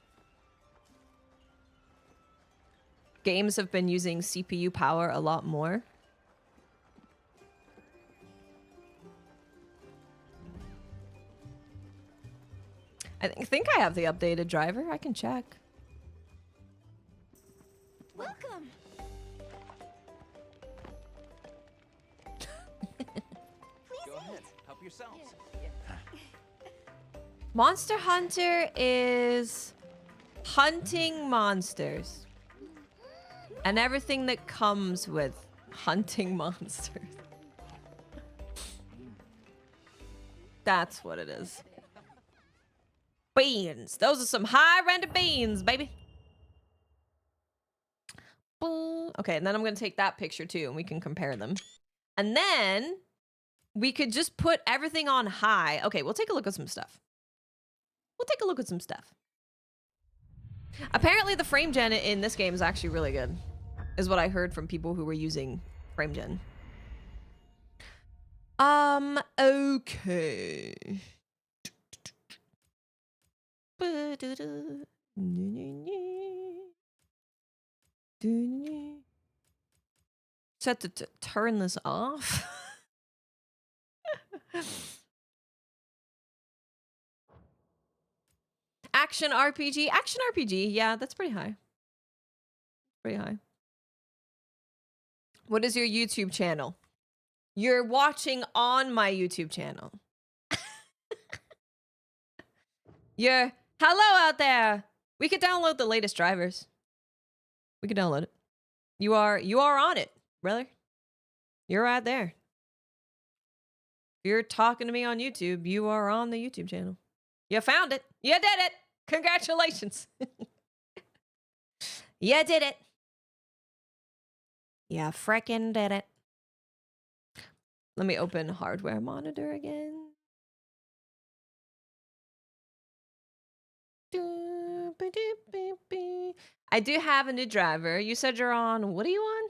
Games have been using CPU power a lot more. I think I have the updated driver. I can check. Welcome. Go ahead, help yourselves. Monster Hunter is hunting monsters. And everything that comes with hunting monsters. That's what it is. Beans. Those are some high-render beans, baby. Boom. Okay, and then I'm going to take that picture too, and we can compare them. And then we could just put everything on high. Okay, we'll take a look at some stuff. Apparently the frame gen in this game is actually really good, is what I heard from people who were using frame gen. Okay. Set to turn this off. Action RPG. Action RPG. Yeah, that's pretty high. Pretty high. What is your YouTube channel? You're watching on my YouTube channel. Hello out there. We could download the latest drivers. We could download it. You are on it, brother. You're right there. If you're talking to me on YouTube, you are on the YouTube channel. You found it. You did it. Congratulations. You did it. You frickin' did it. Let me open hardware monitor again. I do have a new driver. You said you're on. What are you on?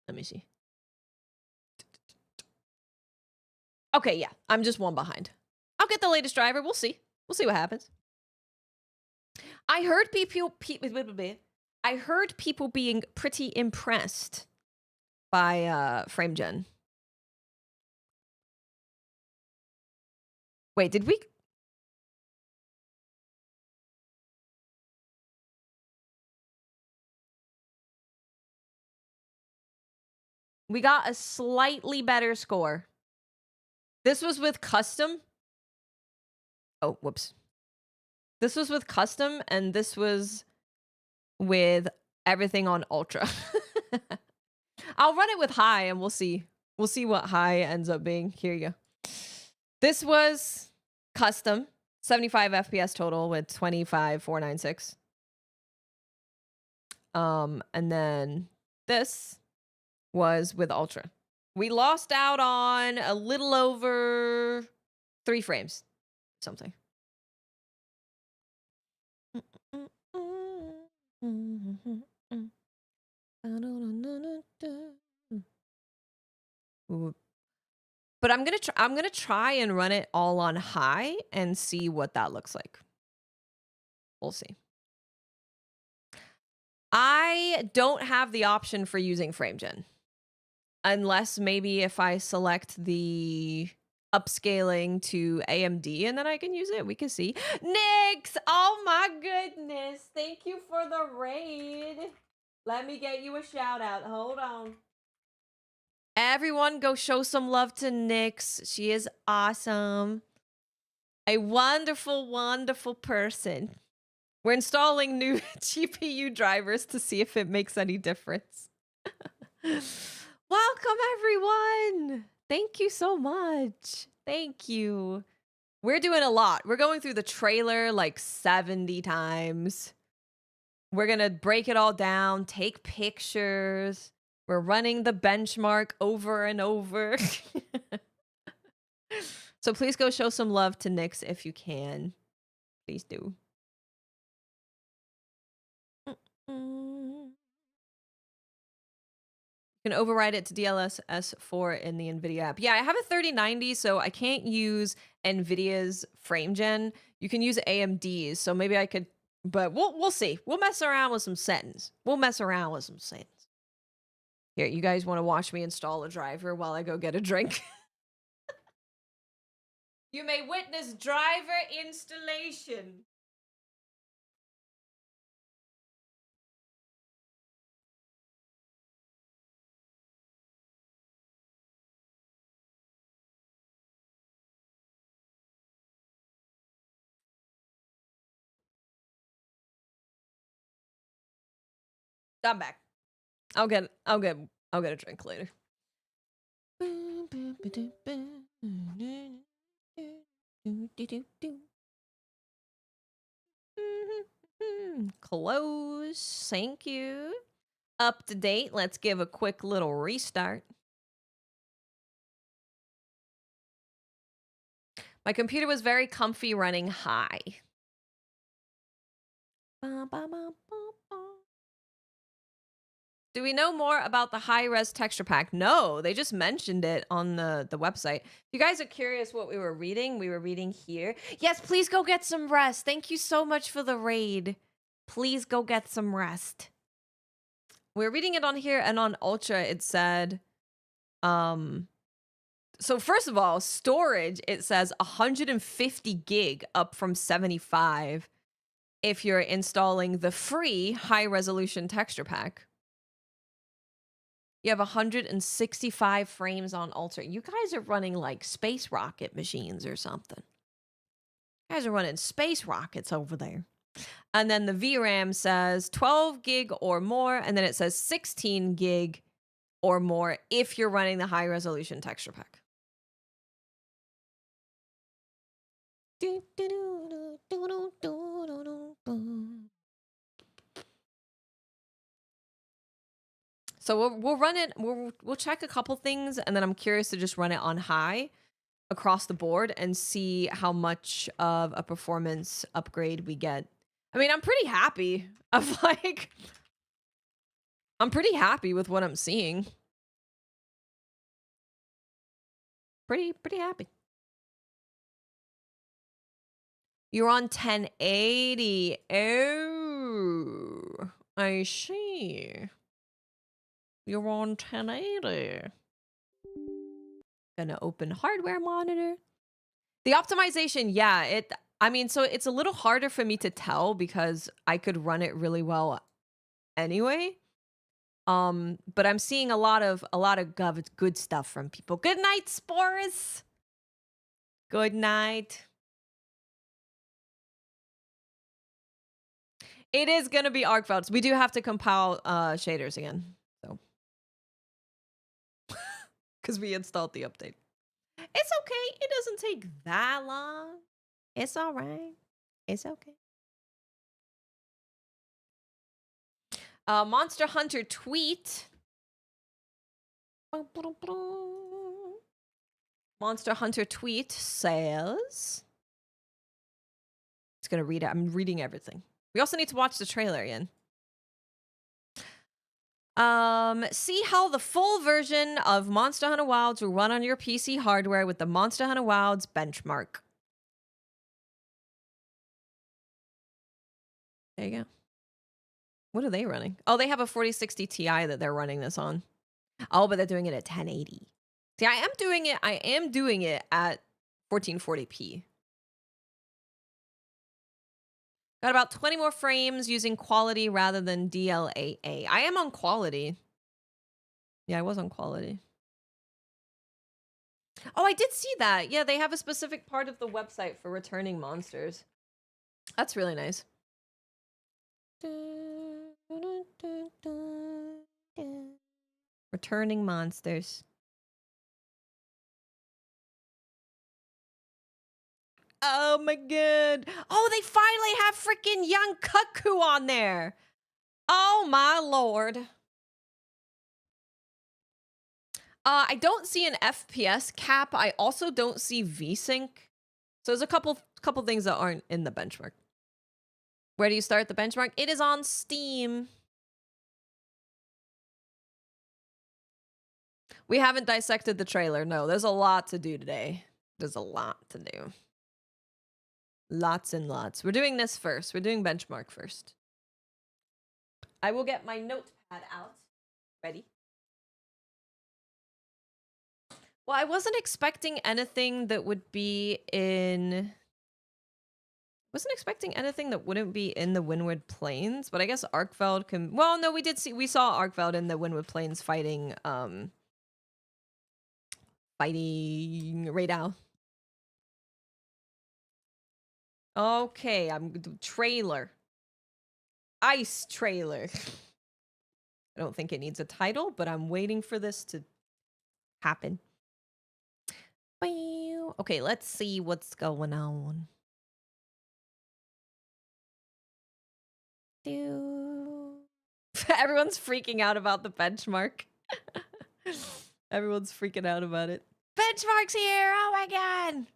Let me see. Okay, yeah. I'm just one behind. I'll get the latest driver. We'll see. We'll see what happens. I heard people being pretty impressed by frame gen. Wait, did we? We got a slightly better score. This was with custom. Oh, whoops. This was with custom, and this was with everything on ultra. I'll run it with high, and we'll see. We'll see what high ends up being. Here you go. This was custom, 75 FPS total with 25,496. And then this was with ultra. We lost out on a little over 3 frames, something. But I'm gonna try and run it all on high and see what that looks like. We'll see. I don't have the option for using frame gen. Unless maybe if I select the upscaling to AMD and then I can use it. We can see. Nix! Oh my goodness. Thank you for the raid. Let me get you a shout out. Hold on. Everyone go show some love to Nyx. She is awesome. A wonderful, wonderful person. We're installing new GPU drivers to see if it makes any difference. Welcome, everyone. Thank you so much. Thank you. We're doing a lot. We're going through the trailer like 70 times. We're going to break it all down, take pictures. We're running the benchmark over and over. So please go show some love to Nyx if you can. Please do. You can override it to DLSS4 in the NVIDIA app. Yeah, I have a 3090, so I can't use NVIDIA's frame gen. You can use AMD's, so maybe I could, but we'll see. We'll mess around with some settings. Here, you guys want to watch me install a driver while I go get a drink? You may witness driver installation. I'm back. I'll get a drink later. Close. Thank you. Up to date. Let's give a quick little restart. My computer was very comfy running high. Do we know more about the high-res texture pack? No, they just mentioned it on the website. If you guys are curious what we were reading here. Yes, please go get some rest. Thank you so much for the raid. Please go get some rest. We're reading it on here, and on Ultra it said, so first of all, storage, it says 150 gig up from 75 if you're installing the free high-resolution texture pack. You have 165 frames on Ultra. You guys are running like space rocket machines or something. You guys are running space rockets over there. And then the VRAM says 12 gig or more, and then it says 16 gig or more if you're running the high-resolution texture pack. So we'll run it. We'll check a couple things, and then I'm curious to just run it on high across the board and see how much of a performance upgrade we get. I mean, I'm pretty happy. I'm pretty happy with what I'm seeing. Pretty happy. You're on 1080. Oh, I see. You're on 1080. Gonna open hardware monitor. The optimization, yeah, I mean, so it's a little harder for me to tell because I could run it really well anyway. But I'm seeing a lot of good stuff from people. Good night, Spores. Good night. It is gonna be arc welds. We do have to compile shaders again, so because we installed the update. It's okay. It doesn't take that long. It's all right. It's okay. Monster Hunter tweet. Monster Hunter tweet says, it's gonna read it. I'm reading everything. We also need to watch the trailer again. See how the full version of Monster Hunter Wilds will run on your PC hardware with the Monster Hunter Wilds benchmark. There you go. What are they running? Oh, they have a 4060 Ti that they're running this on. Oh, but they're doing it at 1080. See, I am doing it at 1440p. Got about 20 more frames using quality rather than DLAA. I am on quality. Yeah, I was on quality. Oh, I did see that. Yeah, they have a specific part of the website for returning monsters. That's really nice. Returning monsters. Oh my god. Oh, they finally have freaking young Cuckoo on there. Oh my lord. I don't see an FPS cap. I also don't see VSync. So there's a couple things that aren't in the benchmark. Where do you start the benchmark? It is on Steam. We haven't dissected the trailer. No, there's a lot to do today. There's a lot to do. Lots and lots. We're doing this first. We're doing benchmark first. I will get my notepad out. Ready? Well, I wasn't expecting anything that would be in... Wasn't expecting anything that wouldn't be in the Windward Plains, but I guess Arkveld can... Well, no, we saw Arkveld in the Windward Plains fighting, fighting Raidal. Okay, trailer. Ice trailer. I don't think it needs a title, but I'm waiting for this to happen. Okay, let's see what's going on. Everyone's freaking out about the benchmark. Everyone's freaking out about it. Benchmark's here! Oh my god!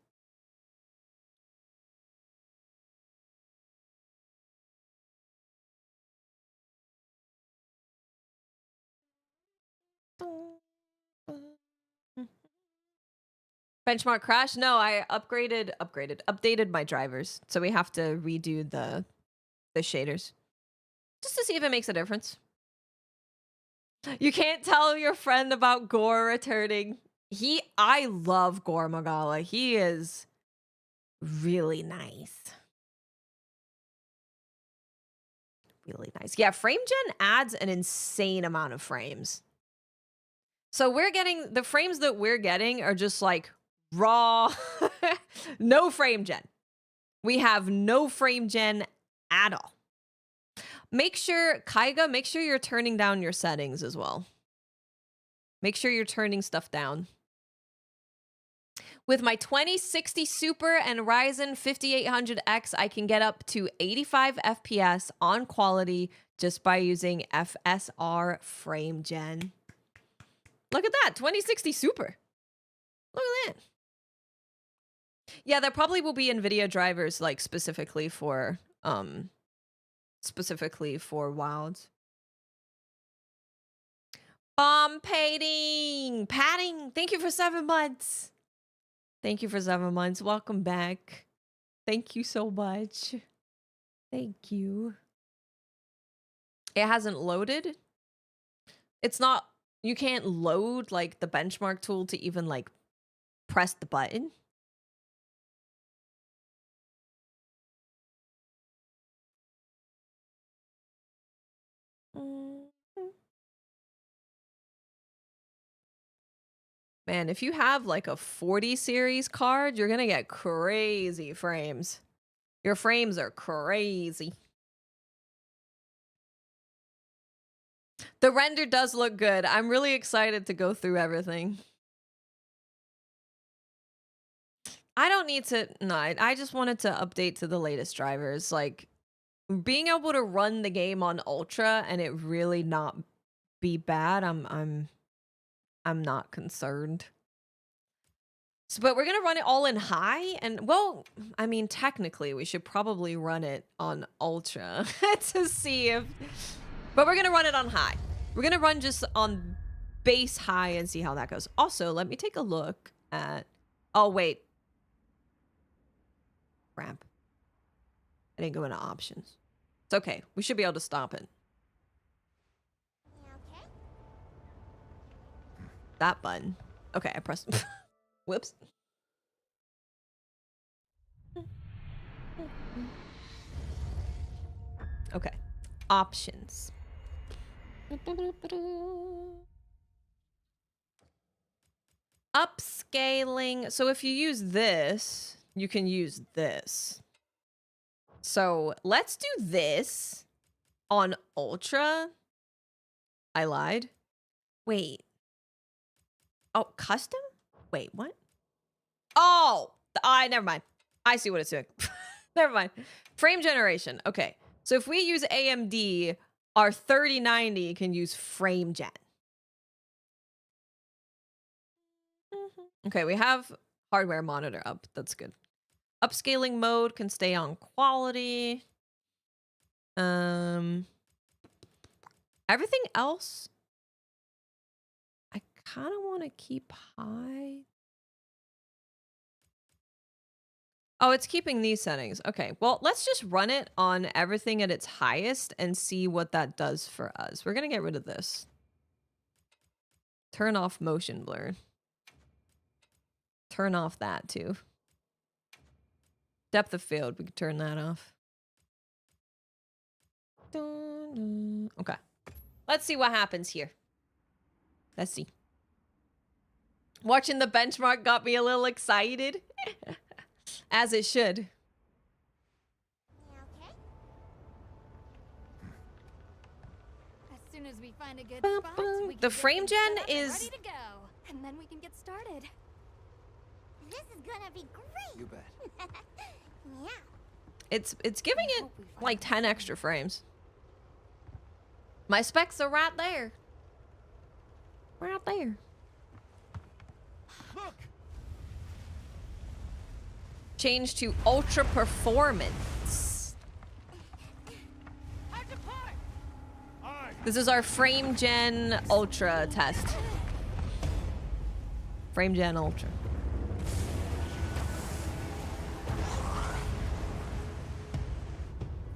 Benchmark crash? No, I updated my drivers. So we have to redo the shaders. Just to see if it makes a difference. You can't tell your friend about Gore returning. I love Gore Magala. He is really nice. Really nice. Yeah, frame gen adds an insane amount of frames. So we're getting, the frames that we're getting are just like raw, no frame gen. We have no frame gen at all. Make sure, Kaiga, make sure you're turning down your settings as well. Make sure you're turning stuff down. With my 2060 Super and Ryzen 5800X, I can get up to 85 FPS on quality just by using FSR frame gen. Look at that, 2060 Super. Look at that. Yeah, there probably will be NVIDIA drivers like specifically for Wilds. Bomb padding. Thank you for 7 months. Thank you for 7 months. Welcome back. Thank you so much. Thank you. It hasn't loaded. It's not, you can't load like the benchmark tool to even like press the button. Man, if you have like a 40 series card, you're gonna get crazy frames. Your frames are crazy. The render does look good. I'm really excited to go through everything. I don't need to, no, I just wanted to update to the latest drivers. Like, being able to run the game on Ultra and it really not be bad, I'm not concerned. So, but we're gonna run it all in high, and well, I mean, technically, we should probably run it on Ultra to see if. But we're gonna run it on high. We're gonna run just on base high and see how that goes. Also, let me take a look at. Oh wait. Ramp. I didn't go into options. It's okay. We should be able to stop it. Okay. That button. Okay, I pressed. Whoops. Okay. Options. Upscaling. So if you use this, you can use this. So let's do this on Ultra. I lied. Wait. Oh, custom? Wait, what? Oh, never mind. I see what it's doing. Never mind. Frame generation. Okay. So if we use AMD, our 3090 can use frame gen. Okay, we have hardware monitor up. That's good. Upscaling mode can stay on quality. Everything else, I kind of want to keep high. Oh, it's keeping these settings. Okay, well, let's just run it on everything at its highest and see what that does for us. We're going to get rid of this. Turn off motion blur. Turn off that too. Depth of field, we can turn that off. Okay. Let's see what happens here. Let's see. Watching the benchmark got me a little excited. As it should. As soon as we find a good spot, we can The get frame things gen set up and is... ready to go. And then we can get started. This is gonna be great. You bet. Yeah. It's giving it like 10 extra frames. My specs are right there. Right there. Look. Change to ultra performance. This is our frame gen ultra test. Frame gen ultra.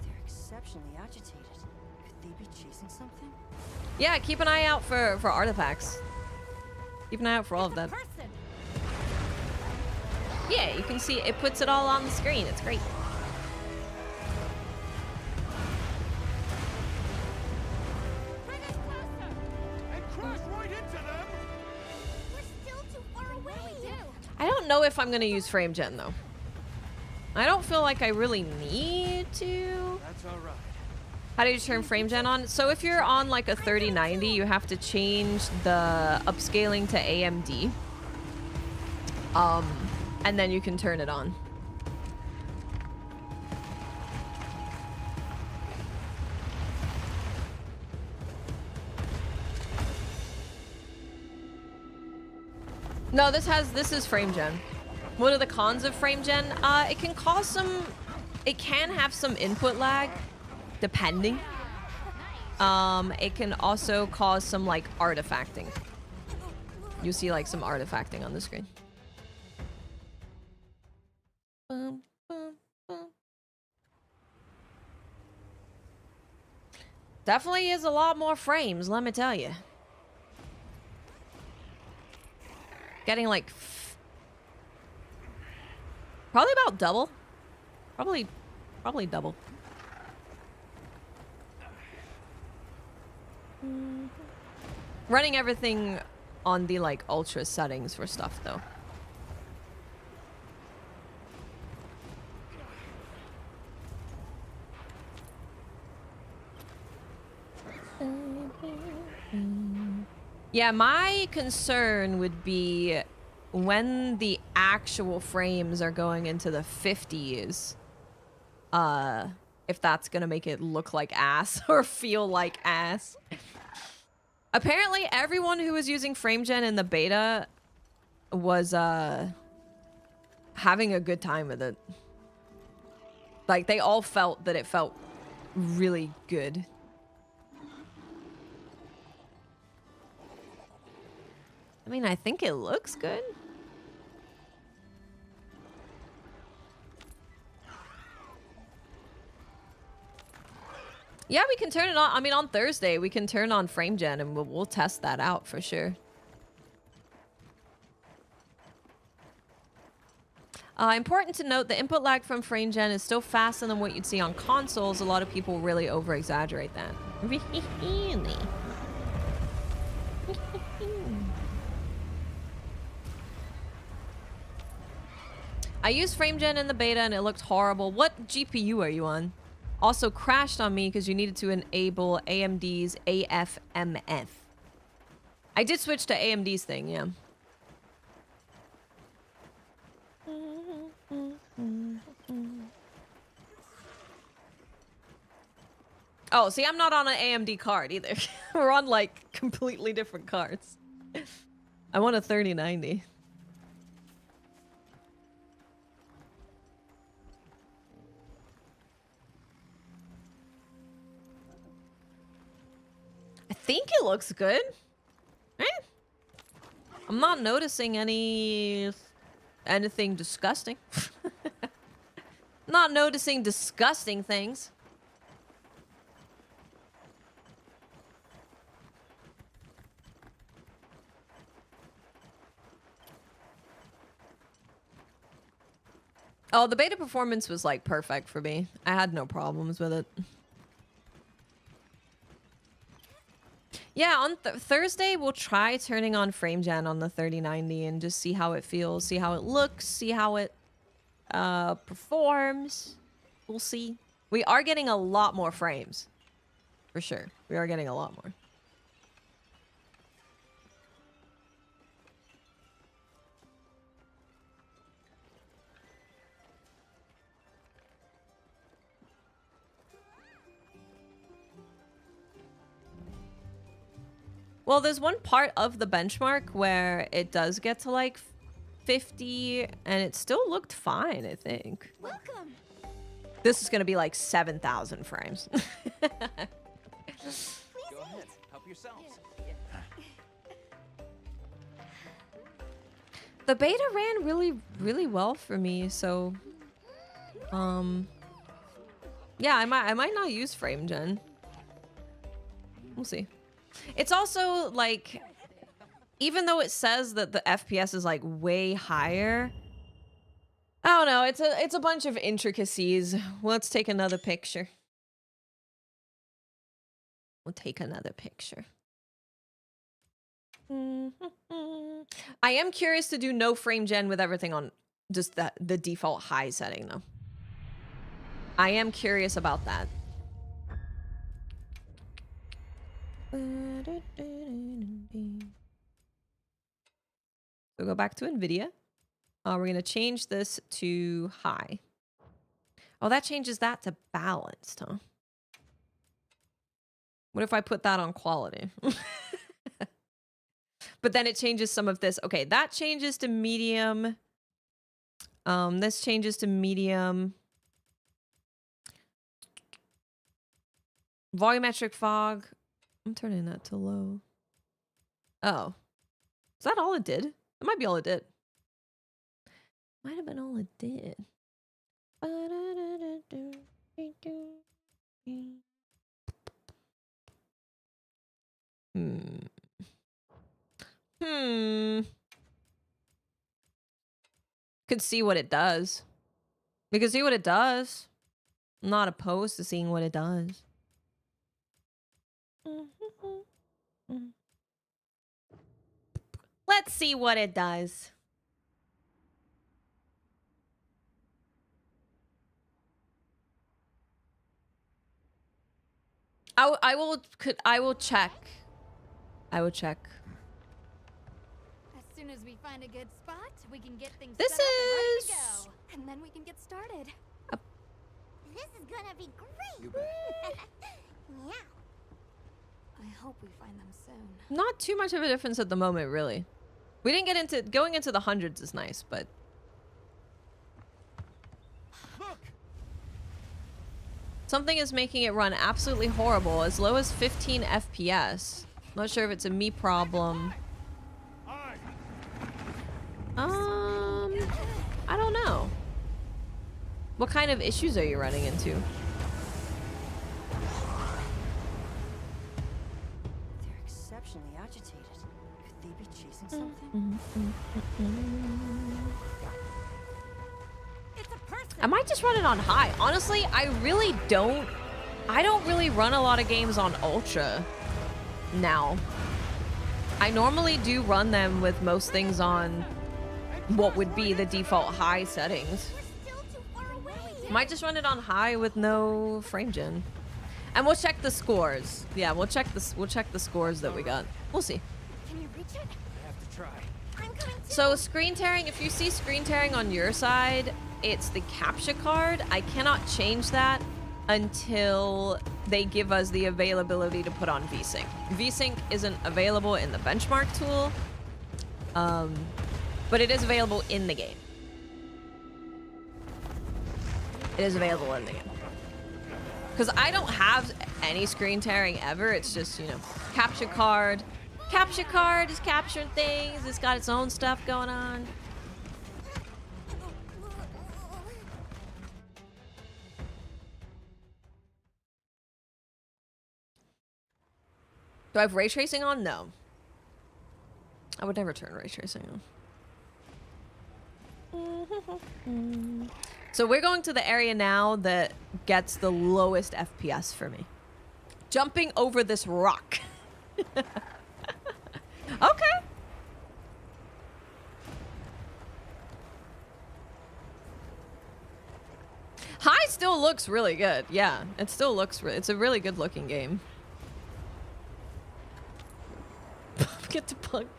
They're exceptionally agitated. Could they be chasing something? Yeah, keep an eye out for artifacts. Keep an eye out for all of that. Yeah, you can see it puts it all on the screen. It's great. Bring us closer and crash right into them. We're still too far away. I don't know if I'm going to use frame gen though. I don't feel like I really need to. That's all right. How do you turn frame gen on? So if you're on like a 3090, you have to change the upscaling to AMD. And then you can turn it on. No, this is frame gen. What are the cons of frame gen? It can cause some, it can have some input lag, depending. It can also cause some like artifacting. You see like some artifacting on the screen. Definitely is a lot more frames, let me tell you. Getting like probably about double. Probably double. Running everything on the like ultra settings for stuff though. Yeah, my concern would be when the actual frames are going into the 50s, if that's gonna make it look like ass or feel like ass. Apparently, everyone who was using FrameGen in the beta was having a good time with it. Like, they all felt that it felt really good. I mean, I think it looks good. Yeah, we can turn it on. I mean, on Thursday, we can turn on FrameGen and we'll test that out for sure. Important to note, the input lag from frame gen is still faster than what you'd see on consoles. A lot of people really over-exaggerate that. Really? I used frame gen in the beta and it looked horrible. What GPU are you on? Also crashed on me because you needed to enable AMD's AFMF. I did switch to AMD's thing, yeah. Oh, see, I'm not on an AMD card either. We're on, like, completely different cards. I'm on a 3090. I think it looks good. Eh? I'm not noticing anything disgusting. Not noticing disgusting things. Oh, the beta performance was like perfect for me. I had no problems with it. Yeah, on Thursday, we'll try turning on frame gen on the 3090 and just see how it feels, see how it looks, see how it performs. We'll see. We are getting a lot more frames. For sure. We are getting a lot more. Well, there's one part of the benchmark where it does get to like 50 and it still looked fine, I think. Welcome. This is going to be like 7,000 frames. Go ahead, help yourselves. The beta ran really well for me, so yeah, I might not use frame gen. We'll see. It's also like, even though it says that the FPS is like way higher, I don't know, it's a bunch of intricacies. Let's take another picture. We'll take another picture. I am curious to do no frame gen with everything on just the default high setting though. I am curious about that. So go back to NVIDIA. We're going to change this to high. Oh, that changes that to balanced, huh? What if I put that on quality? But then it changes some of this. Okay, that changes to medium. This changes to medium. Volumetric fog. I'm turning that to low. Oh. Is that all it did? It might be all it did. Might have been all it did. Could see what it does. We could see what it does. I'm not opposed to seeing what it does. Let's see what it does. I will check. I will check. As soon as we find a good spot, we can get things This set up and ready is- to go. And then we can get started. This is gonna be great. You bet. Yeah. I hope we find them soon. Not too much of a difference at the moment, really. We didn't get into going into the hundreds is nice, but something is making it run absolutely horrible, as low as 15 FPS. Not sure if it's a me problem. I don't know. What kind of issues are you running into? They're exceptionally agitated. Could they be chasing something? I might just run it on high. Honestly, I don't really run a lot of games on ultra now. I normally do run them with most things on what would be the default high settings. Might just run it on high with no frame gen. And we'll check the scores. Yeah, we'll check the scores that we got. We'll see. Can you reach it? I have to try. I'm coming too. So screen tearing, if you see screen tearing on your side, it's the capture card. I cannot change that until they give us the availability to put on VSync. VSync isn't available in the benchmark tool, but it is available in the game. It is available in the game. Because I don't have any screen tearing ever. It's just, you know, capture card. Capture card is capturing things. It's got its own stuff going on. Do I have ray tracing on? No. I would never turn ray tracing on. So we're going to the area now that gets the lowest FPS for me. Jumping over this rock. Okay. High still looks really good. Yeah, it still looks it's a really good looking game.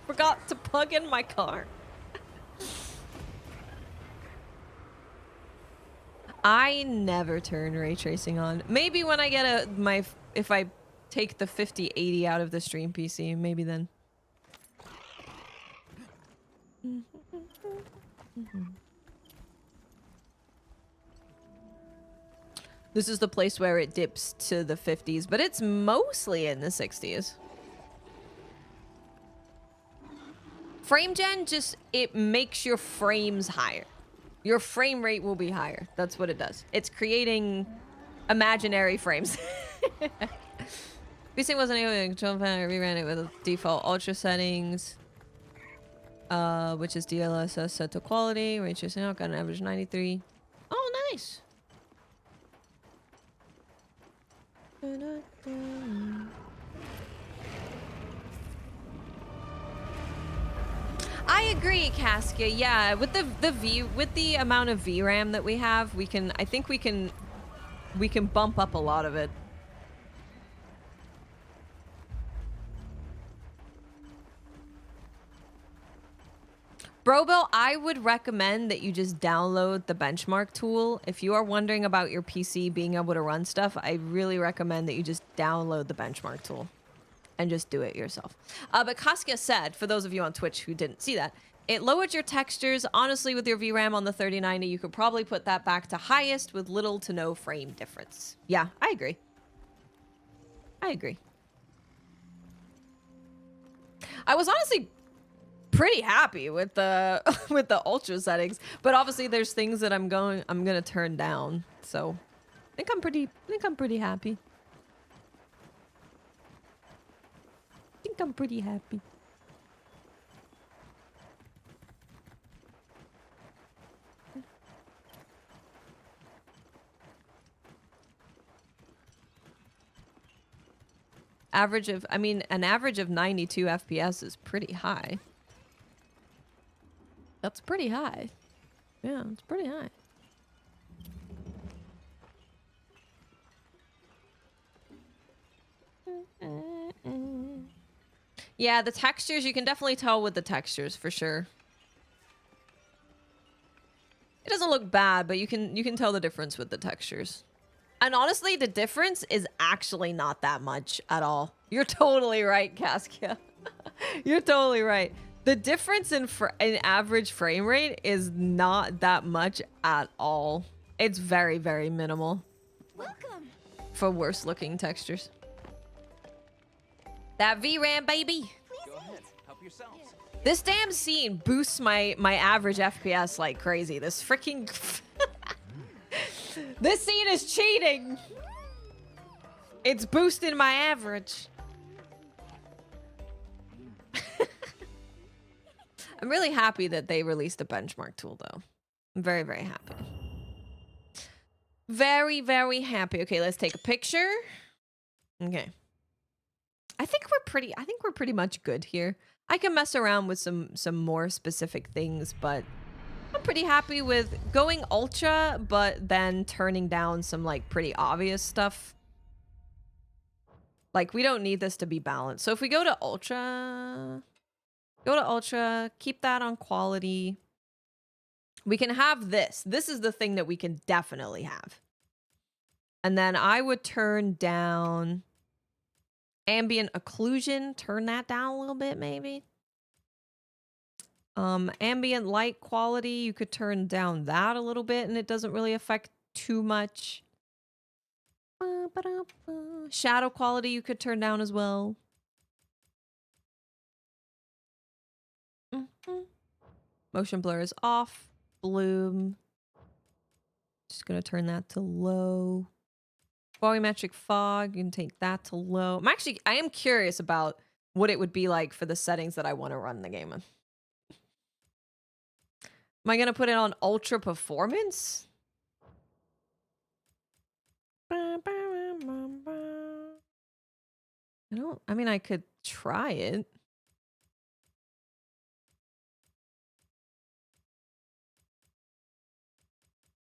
Forgot to plug in my car. I never turn ray tracing on. Maybe when I get if I take the 5080 out of the stream PC, maybe then. This is the place where it dips to the 50s, but it's mostly in the 60s. Frame gen it makes your frames higher. Your frame rate will be higher. That's what it does. It's creating imaginary frames. VSync wasn't able to control panel. I reran it with default ultra settings, which is DLSS set to quality. Ray tracing out, got an average 93. Oh, nice. I agree, Casca. Yeah, with the amount of VRAM that we have, I think we can bump up a lot of it. Brobill, I would recommend that you just download the benchmark tool. If you are wondering about your PC being able to run stuff, I really recommend that you just download the benchmark tool and just do it yourself. But Casca said, for those of you on Twitch who didn't see that, it lowered your textures. Honestly, with your VRAM on the 3090, you could probably put that back to highest with little to no frame difference. Yeah, I agree. I agree. I was honestly pretty happy with the with the ultra settings, but obviously there's things that I'm gonna turn down. So I think I'm pretty happy. I think I'm pretty happy. An average of 92 FPS is pretty high. That's pretty high. Yeah, it's pretty high. Yeah, the textures, you can definitely tell with the textures for sure. It doesn't look bad, but you can tell the difference with the textures. And honestly, the difference is actually not that much at all. You're totally right, Casca. You're totally right. The difference in average frame rate is not that much at all. It's very, very minimal. Welcome. For worse looking textures. That VRAM, baby. Go ahead, help yourselves. This damn scene boosts my average FPS like crazy. This freaking... This scene is cheating. It's boosting my average. I'm really happy that they released a benchmark tool, though. I'm very, very happy. Very, very happy. Okay, let's take a picture. Okay. I think we're pretty much good here. I can mess around with some more specific things, but I'm pretty happy with going ultra, but then turning down some like pretty obvious stuff. Like we don't need this to be balanced. So if we go to ultra, keep that on quality. We can have this. This is the thing that we can definitely have. And then I would turn down ambient occlusion. Turn that down a little bit, maybe. Ambient light quality, you could turn down that a little bit and it doesn't really affect too much. Shadow quality, you could turn down as well. Motion blur is off. Bloom. Just gonna turn that to low. Volumetric fog, you can take that to low. I am curious about what it would be like for the settings that I want to run the game in. Am I gonna put it on ultra performance? I mean, I could try it.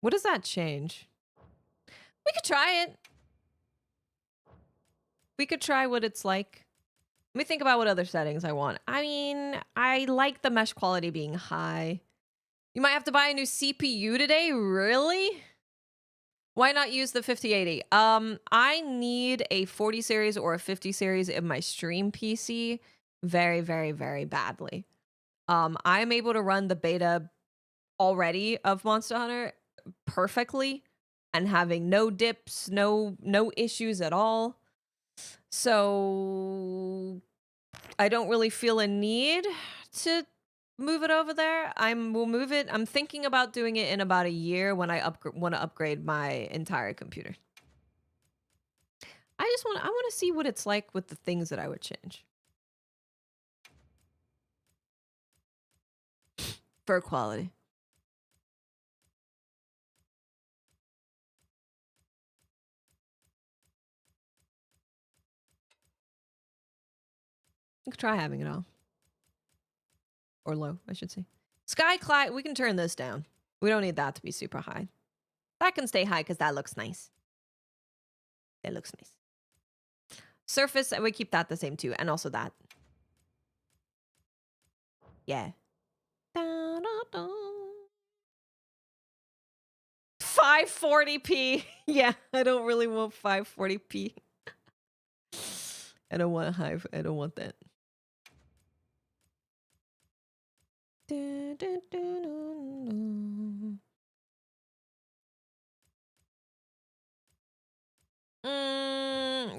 What does that change? We could try it. We could try what it's like. Let me think about what other settings I want. I mean, I like the mesh quality being high. You might have to buy a new CPU today? Really? Why not use the 5080? I need a 40 series or a 50 series in my stream PC very, very, very badly. I'm able to run the beta already of Monster Hunter perfectly and having no dips, no issues at all. So I don't really feel a need to move it over there. We'll move it. I'm thinking about doing it in about a year when I want to upgrade my entire computer. I want to see what it's like with the things that I would change. For quality. You could try having it all. Or low, I should say. Sky Clyde, we can turn this down. We don't need that to be super high. That can stay high because that looks nice. It looks nice. Surface, we keep that the same too. And also that. Yeah. 540p. Yeah, I don't really want 540p. I don't want I don't want that.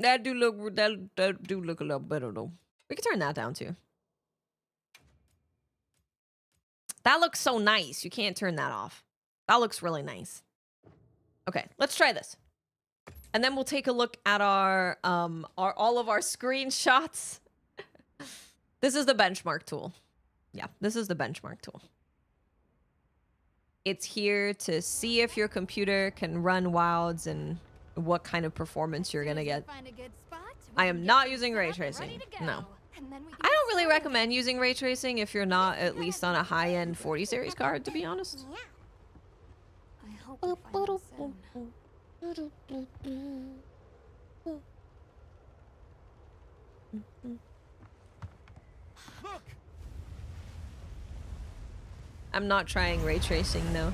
That do look a little better though. We can turn that down too. That looks so nice. You can't turn that off. That looks really nice. Okay, let's try this. And then we'll take a look at our all of our screenshots. This is the benchmark tool. Yeah, this is the benchmark tool. It's here to see if your computer can run WILDS and what kind of performance you're gonna get. I am not using ray tracing. No. I don't really recommend using ray tracing if you're not at least on a high-end 40 series card, to be honest. I hope we find them soon. Look! I'm not trying ray tracing, though.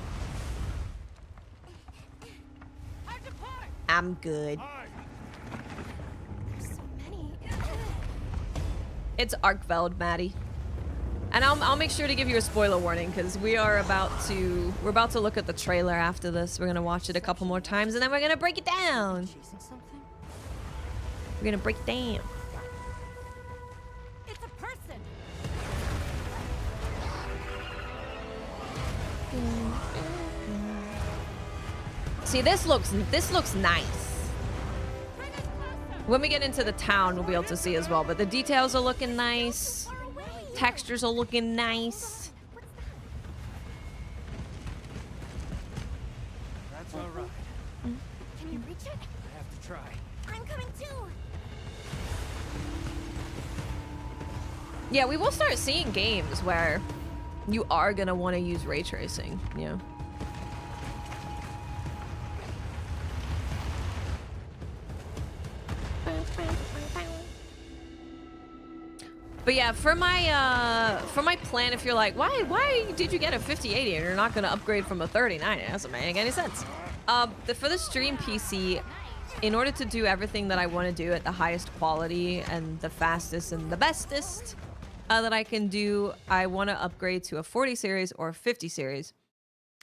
I'm good. There's so many. It's Arkveld, Maddie. And I'll make sure to give you a spoiler warning because we're about to look at the trailer after this. We're gonna watch it a couple more times and then we're gonna break it down. We're gonna break it down. It's a person. See, this looks nice. When we get into the town, we'll be able to see as well. But the details are looking nice. Textures are looking nice. That's all right. Can you reach it? I have to try. I'm coming too. Yeah, we will start seeing games where you are gonna want to use ray tracing. Yeah. But yeah, for my plan, if you're like, why did you get a 5080 and you're not gonna upgrade from a 3090? It doesn't make any sense. For the stream PC, in order to do everything that I want to do at the highest quality and the fastest and the bestest that I can do, I want to upgrade to a 40 series or a 50 series.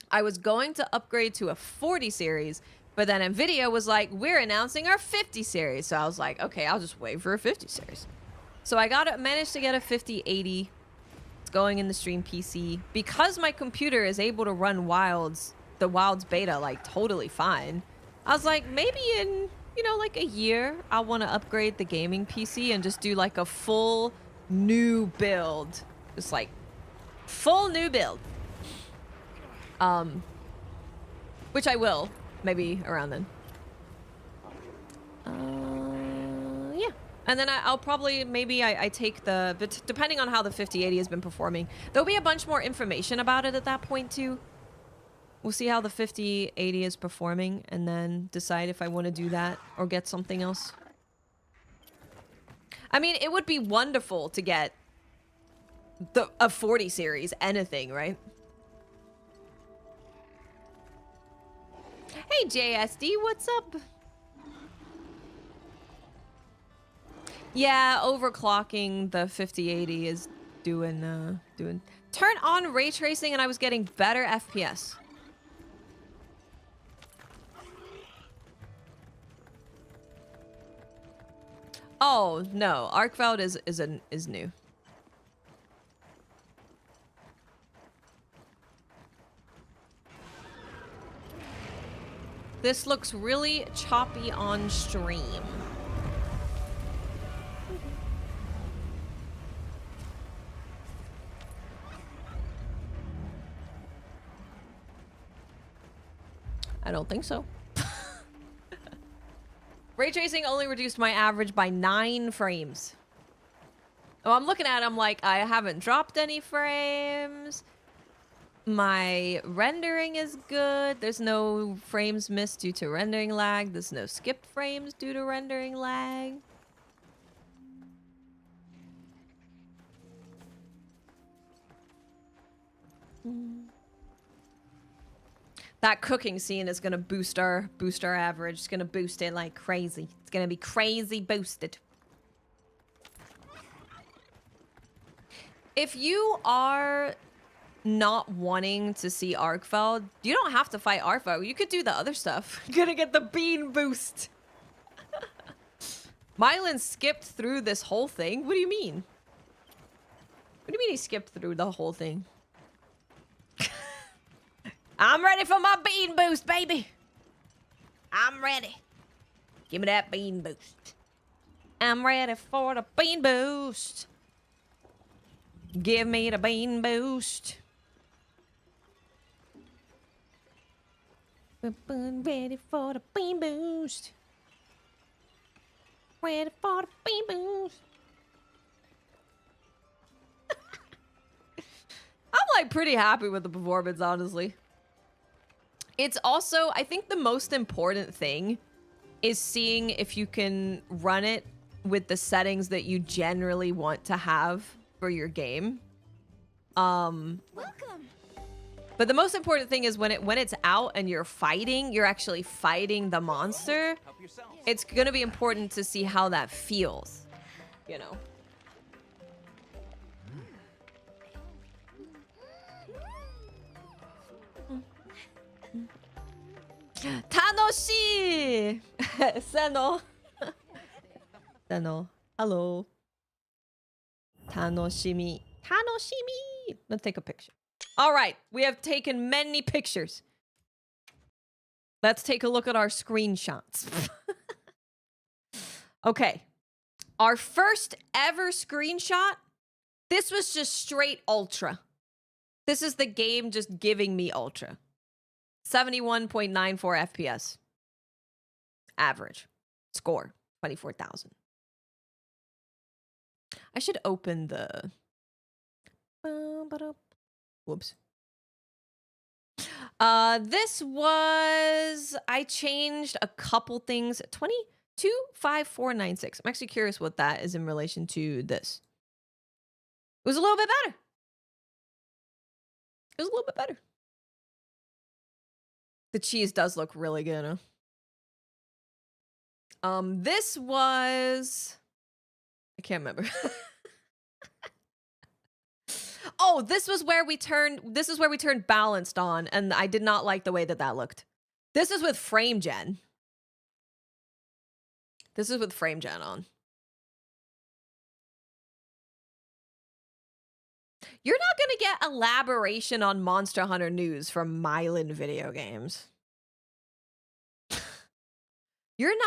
I was going to upgrade to a 40 series, but then Nvidia was like, we're announcing our 50 series. So I was like, okay, I'll just wait for a 50 series. So I managed to get a 5080. It's going in the stream PC. Because my computer is able to run Wilds, the Wilds beta, like totally fine. I was like, maybe in, you know, like a year, I want to upgrade the gaming PC and just do like a full new build. Just like full new build. Which I will, maybe around then. Yeah. And then I'll probably, maybe I take but depending on how the 5080 has been performing, there'll be a bunch more information about it at that point too. We'll see how the 5080 is performing and then decide if I want to do that or get something else. I mean, it would be wonderful to get a 40 series, anything, right? Hey, JSD, what's up? Yeah, overclocking the 5080 is doing... Turn on ray tracing and I was getting better FPS. Oh, no. ArcVeld is new. This looks really choppy on stream. I don't think so. Ray tracing only reduced my average by 9 frames. Oh, I'm looking at it, I'm like, I haven't dropped any frames. My rendering is good. There's no frames missed due to rendering lag. There's no skipped frames due to rendering lag. That cooking scene is gonna boost our average. It's gonna boost it like crazy. It's gonna be crazy boosted. If you are not wanting to see ArcVeld, you don't have to fight ArcVeld. You could do the other stuff. You're gonna get the bean boost. Mylan skipped through this whole thing. What do you mean? What do you mean he skipped through the whole thing? I'm ready for my bean boost, baby. I'm ready. Give me that bean boost. I'm ready for the bean boost. Give me the bean boost. Ready for the bean boost. Ready for the bean boost. I'm like pretty happy with the performance, honestly. It's also, I think the most important thing is seeing if you can run it with the settings that you generally want to have for your game. Welcome. But the most important thing is when it's out and you're fighting, you're actually fighting the monster. It's gonna be important to see how that feels, you know. Tanoshi! Seno. Seno. Hello. Tanoshimi. Tanoshimi! Let's take a picture. All right, we have taken many pictures. Let's take a look at our screenshots. Okay. Our first ever screenshot, this was just straight ultra. This is the game just giving me ultra. 71.94 FPS. average score 24,000. I should open the. Whoops. This was, I changed a couple things. 225496. I'm actually curious what that is in relation to this. It was a little bit better. It was a little bit better. The cheese does look really good, huh? This was, I can't remember. Oh, this is where we turned balanced on, and I did not like the way that looked. This is with frame gen. This is with frame gen on. You're not going to get elaboration on Monster Hunter news from Mylan Video Games. You're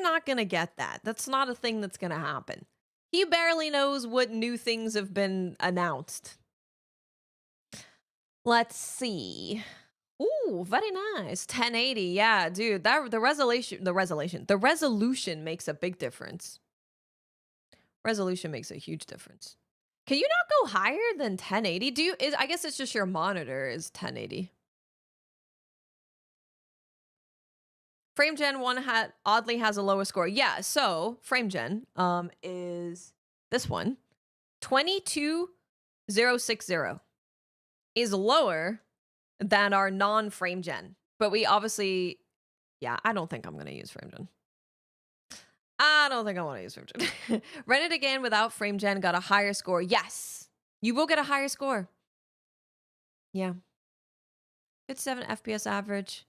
not going to get that. That's not a thing that's going to happen. He barely knows what new things have been announced. Let's see. Ooh, very nice. 1080. Yeah, dude, the resolution makes a big difference. Resolution makes a huge difference. Can you not go higher than 1080? I guess it's just your monitor is 1080. Frame Gen 1 oddly has a lower score. Yeah, so Frame Gen is this one. 22060 is lower than our non-Frame Gen. But we obviously, yeah, I don't think I'm going to use Frame Gen. I don't think I want to use Frame Gen. Run it again without Frame Gen, got a higher score. Yes, you will get a higher score. Yeah. 57 FPS average.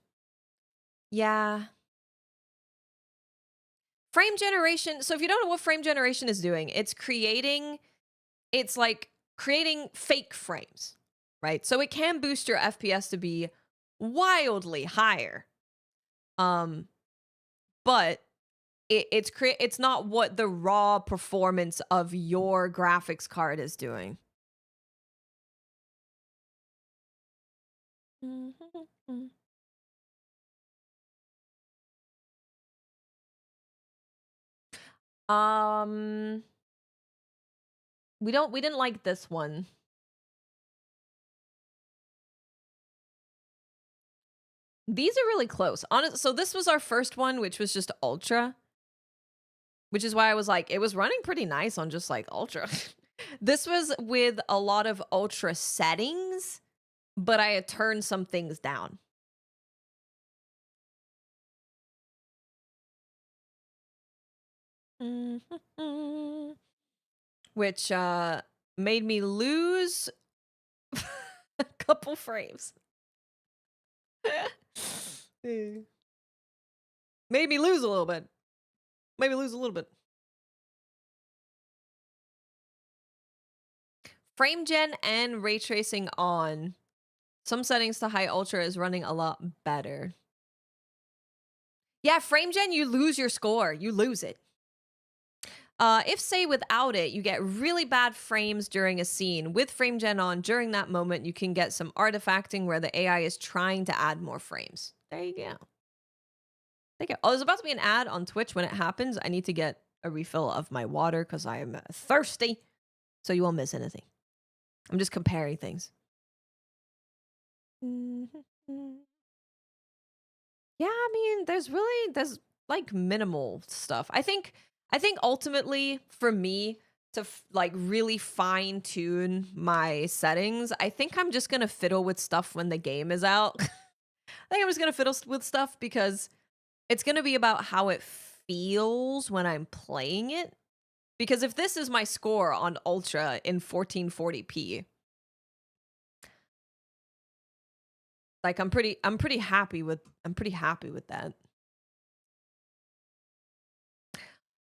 Yeah. Frame generation. So if you don't know what frame generation is doing, it's like creating fake frames, right? So it can boost your FPS to be wildly higher. But it's not what the raw performance of your graphics card is doing. We didn't like this one. These are really close. So this was our first one, which was just Ultra. Which is why I was like, it was running pretty nice on just like Ultra. This was with a lot of Ultra settings, but I had turned some things down. Which made me lose a couple frames. Made me lose a little bit. Maybe lose a little bit. Frame gen and ray tracing on. Some settings to high ultra is running a lot better. Yeah, frame gen, you lose your score. You lose it. If, say, without it, you get really bad frames during a scene. With frame gen on, during that moment, you can get some artifacting where the AI is trying to add more frames. There you go. Oh, there's about to be an ad on Twitch when it happens. I need to get a refill of my water because I am thirsty. So you won't miss anything. I'm just comparing things. Yeah, I mean, there's like minimal stuff. I think ultimately for me to like really fine tune my settings, I think I'm just going to fiddle with stuff when the game is out. I think I'm just going to fiddle with stuff because it's going to be about how it feels when I'm playing it. Because if this is my score on Ultra in 1440p, like I'm pretty happy with that.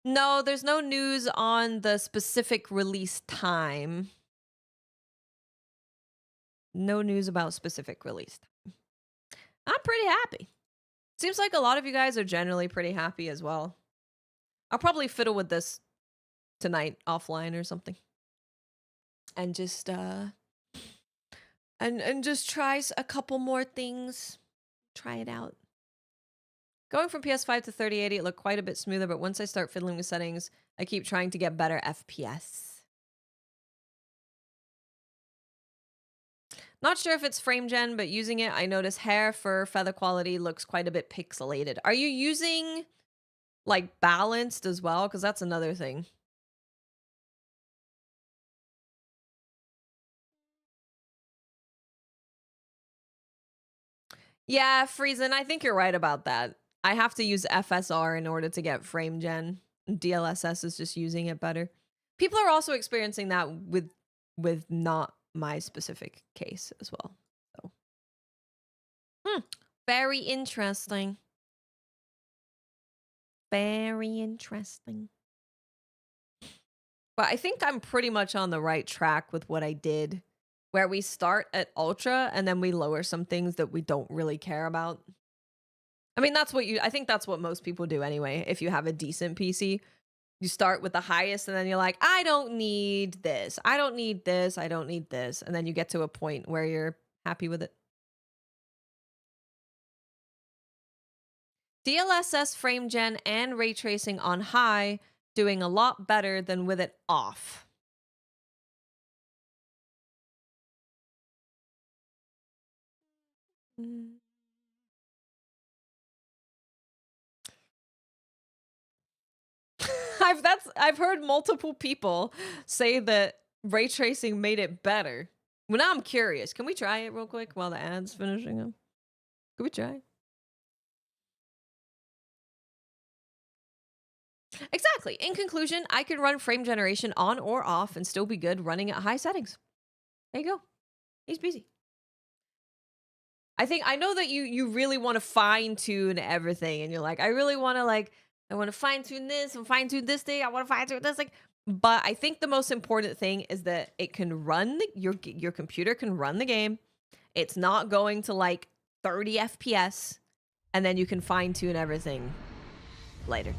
No, there's no news on the specific release time. No news about specific release time. I'm pretty happy. Seems like a lot of you guys are generally pretty happy as well. I'll probably fiddle with this tonight offline or something. And just and just try a couple more things. Try it out. Going from PS5 to 3080, it looked quite a bit smoother, but once I start fiddling with settings, I keep trying to get better FPS. Not sure if it's frame gen, but using it, I notice hair, fur, feather quality looks quite a bit pixelated. Are you using, like, balanced as well? Because that's another thing. Yeah, Friesen, I think you're right about that. I have to use FSR in order to get frame gen. DLSS is just using it better. People are also experiencing that with not my specific case as well. So, very interesting. Very interesting. But I think I'm pretty much on the right track with what I did, where we start at ultra and then we lower some things that we don't really care about. I mean, I think that's what most people do anyway. If you have a decent PC, you start with the highest and then you're like, I don't need this. I don't need this. I don't need this. And then you get to a point where you're happy with it. DLSS frame gen and ray tracing on high, doing a lot better than with it off. I've heard multiple people say that ray tracing made it better. Well, now I'm curious. Can we try it real quick while the ad's finishing up? Can we try? Exactly. In conclusion, I could run frame generation on or off and still be good running at high settings. There you go. Easy peasy. I know that you really want to fine tune everything, and you're like, I really want to I want to fine tune this and fine tune this thing. I want to fine tune this but I think the most important thing is that it can run your computer can run the game. It's not going to like 30 FPS, and then you can fine tune everything later.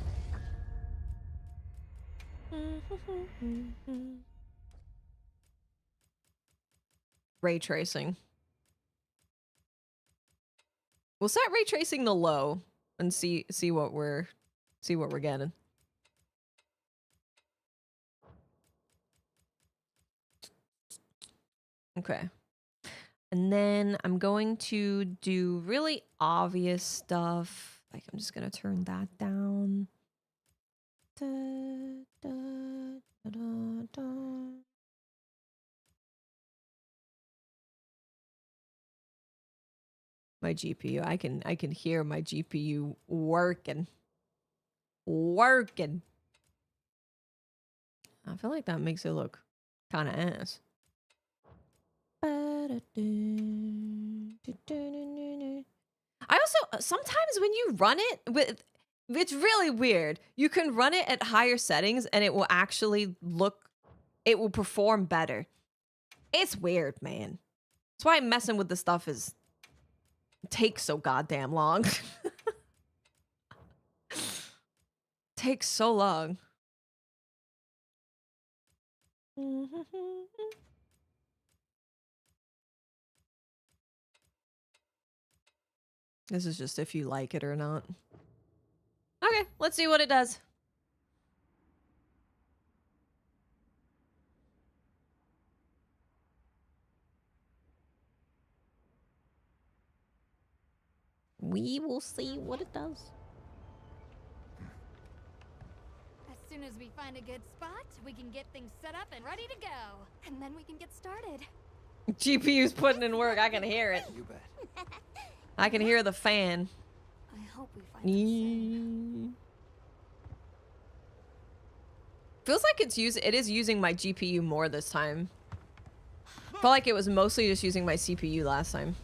Ray tracing. We'll set ray tracing to low and see what we're getting. Okay. And then I'm going to do really obvious stuff. Like, I'm just going to turn that down. Da, da, da, da, da. My GPU, I can hear my GPU working. I feel like that makes it look kind of ass. I also, sometimes when you run it it's really weird. You can run it at higher settings and it will actually it will perform better. It's weird, man. That's why messing with the stuff takes so goddamn long. Takes so long. This is just if you like it or not. Okay, let's see what it does. We will see what it does. As soon as we find a good spot, we can get things set up and ready to go. And then we can get started. GPU's putting in work. I can hear it. You bet. I can hear the fan. I hope we find it. Feels like it is using my GPU more this time. Felt like it was mostly just using my CPU last time.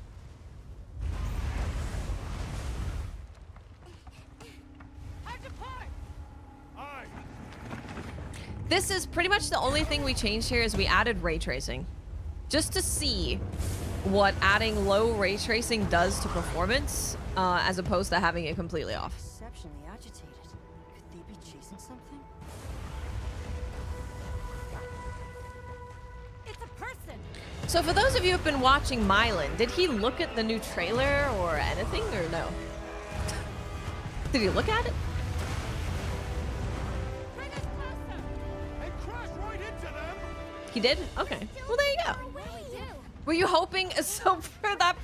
This is pretty much the only thing we changed here is we added ray tracing. Just to see what adding low ray tracing does to performance, as opposed to having it completely off. Exceptionally agitated. Could they be chasing something? It's a person. So for those of you who've been watching Mylan, did he look at the new trailer or anything, or no? Did you look at it? He did? Okay. Well, there you go. Were you hoping so for that?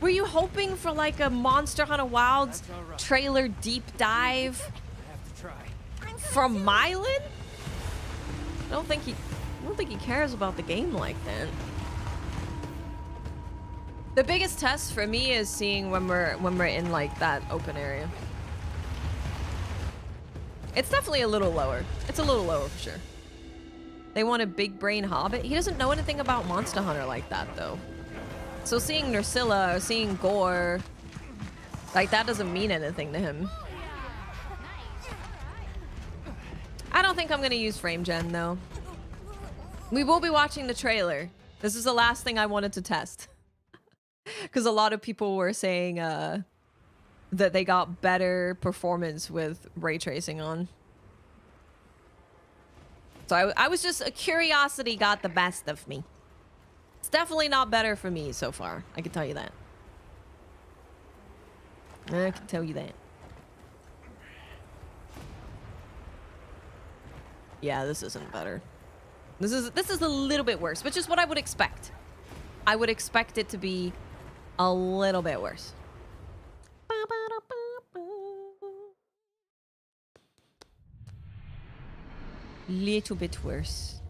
Were you hoping for like a Monster Hunter Wilds trailer deep dive from Mylan? I don't think he cares about the game like that. The biggest test for me is seeing when we're in like that open area. It's definitely a little lower. It's a little lower for sure. They want a big brain hobbit. He doesn't know anything about Monster Hunter like that though. So seeing Nursilla or seeing gore, like that doesn't mean anything to him. I don't think I'm gonna use frame gen though. We will be watching the trailer. This is the last thing I wanted to test. Because a lot of people were saying that they got better performance with ray tracing on. So I was just, a curiosity got the best of me. It's definitely not better for me so far. I can tell you that. I can tell you that. Yeah, this isn't better. This is a little bit worse, which is what I would expect. I would expect it to be a little bit worse. Little bit worse.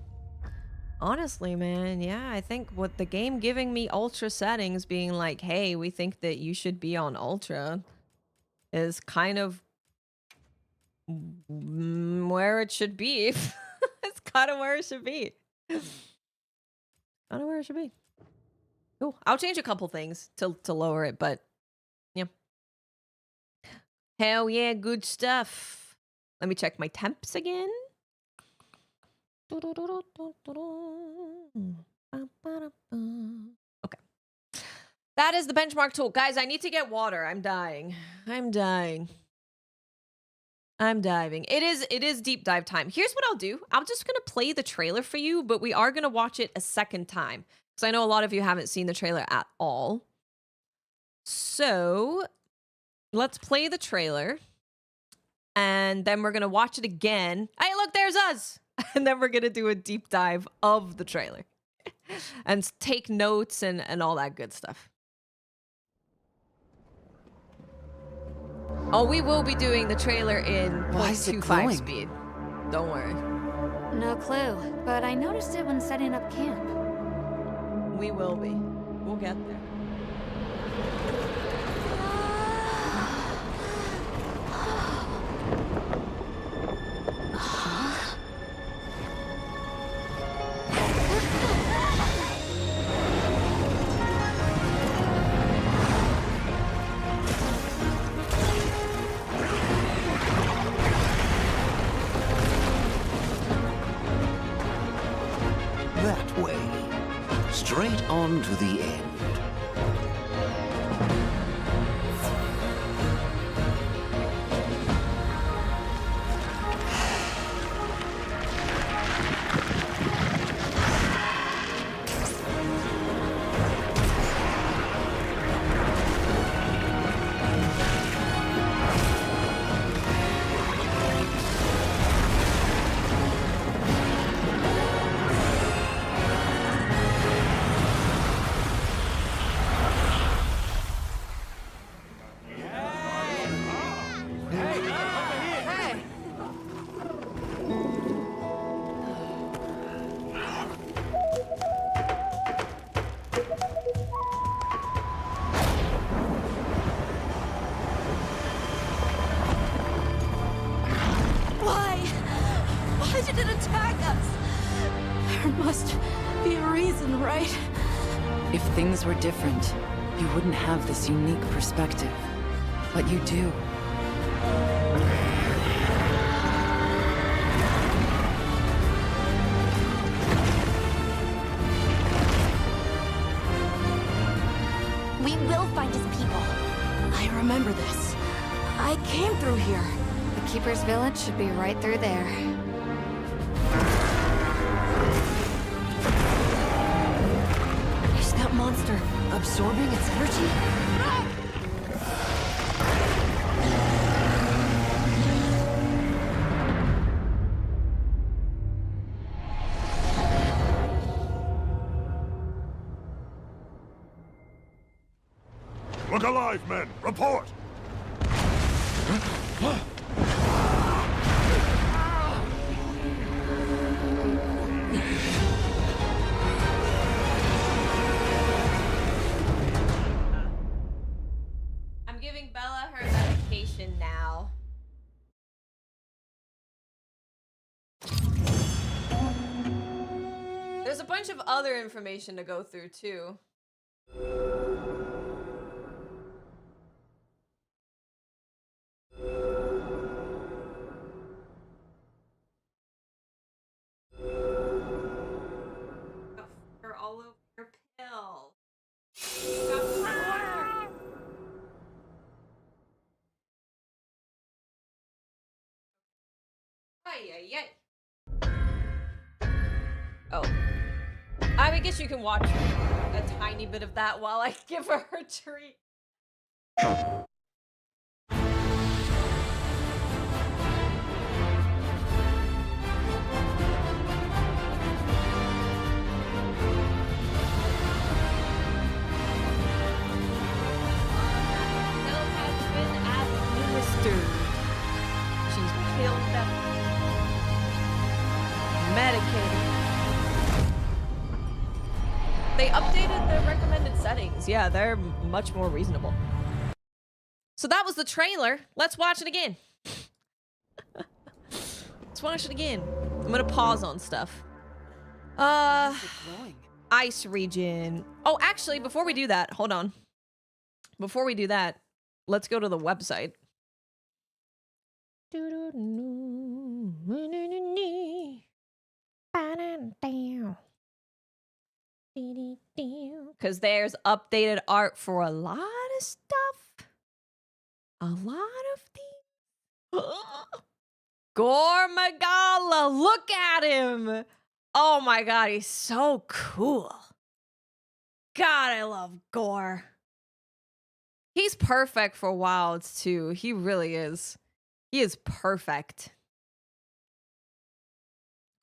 Honestly, man, yeah, I think with the game giving me ultra settings being like, hey, we think that you should be on ultra is kind of where it should be. It's kind of where it should be. Kind of where it should be. Oh, I'll change a couple things to lower it, but yeah. Hell yeah, good stuff. Let me check my temps again. Okay. That is the benchmark tool. Guys, I need to get water. I'm dying. I'm dying. I'm diving. It is deep dive time. Here's what I'll do. I'm just going to play the trailer for you, but we are going to watch it a second time. Because I know a lot of you haven't seen the trailer at all. So let's play the trailer. And then we're going to watch it again. Hey, look, there's us. And then we're going to do a deep dive of the trailer. And take notes and all that good stuff. Oh, we will be doing the trailer in 0.25 speed. Don't worry. No clue, but I noticed it when setting up camp. We will be. We'll get there. That way. Straight on to the end. Why did it attack us? There must be a reason, right? If things were different, you wouldn't have this unique perspective. But you do. We will find his people. I remember this. I came through here. The Keeper's Village should be right through there. Is that monster absorbing its energy? Look alive, men! Report! I'm giving Bella her medication now. There's a bunch of other information to go through too. You're all over your pill. Ay, ay, ay. Oh. I guess you can watch a tiny bit of that while I give her her treat. She's killed them. Medicated. They updated the recommended settings. Yeah, they're much more reasonable. So that was the trailer. Let's watch it again. Let's watch it again. I'm gonna pause on stuff. Ice region. Oh, actually, before we do that, hold on. Before we do that, let's go to the website. Because there's updated art for a lot of stuff. A lot of things. Gore Magala, look at him. Oh my god, he's so cool. God, I love Gore. He's perfect for Wilds too. He really is. He is perfect.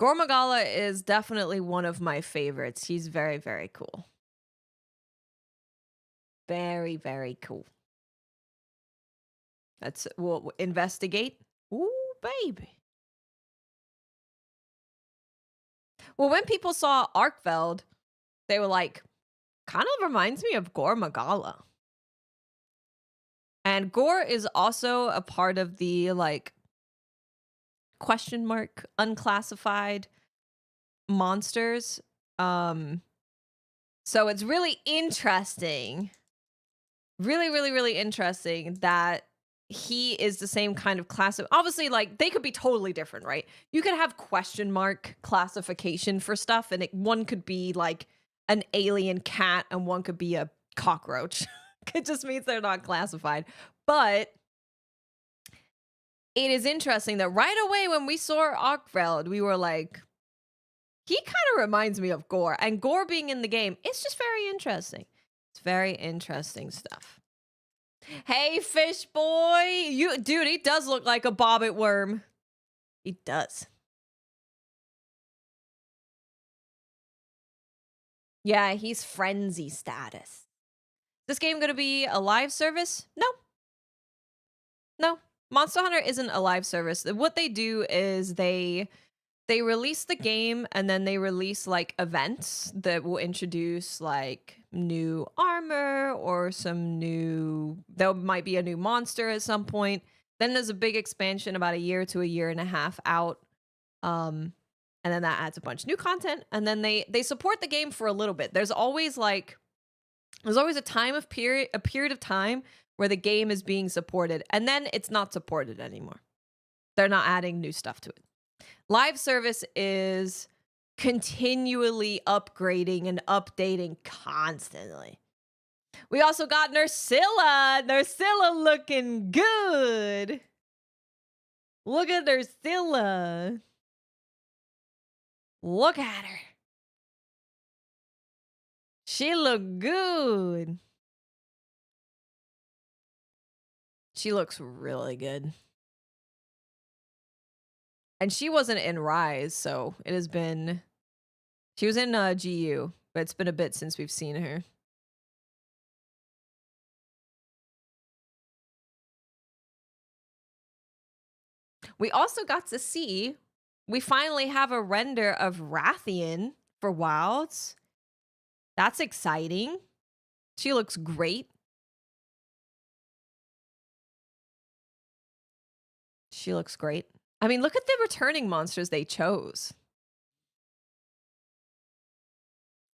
Gore Magala is definitely one of my favorites. He's very, very cool. Very, very cool. We'll investigate. Ooh, baby. Well, when people saw Arkveld, they were like, kind of reminds me of Gore Magala. And Gore is also a part of the, like, question mark unclassified monsters. So it's really interesting. Really, really, really interesting that he is the same kind of class. Obviously, like, they could be totally different, right? You could have question mark classification for stuff, and one could be like an alien cat and one could be a cockroach. It just means they're not classified. But it is interesting that right away when we saw Arkveld, we were like, he kind of reminds me of Gore. And Gore being in the game, it's just very interesting. It's very interesting stuff. Hey, fish boy. Dude, he does look like a bobbit worm. He does. Yeah, he's frenzy status. This game going to be a live service? No. No. Monster Hunter isn't a live service. What they do is they release the game and then they release like events that will introduce like new armor or there might be a new monster at some point. Then there's a big expansion about a year to a year and a half out. And then that adds a bunch of new content. And then they support the game for a little bit. There's always a period of time where the game is being supported, and then it's not supported anymore. They're not adding new stuff to it. Live service is continually upgrading and updating constantly. We also got Nursilla. Nursilla looking good. Look at Nursilla. Look at her. She look good. She looks really good. And she wasn't in Rise, so it has been... She was in GU, but it's been a bit since we've seen her. We also got to see, we finally have a render of Rathian for Wilds. That's exciting. She looks great. She looks great. I mean, look at the returning monsters they chose.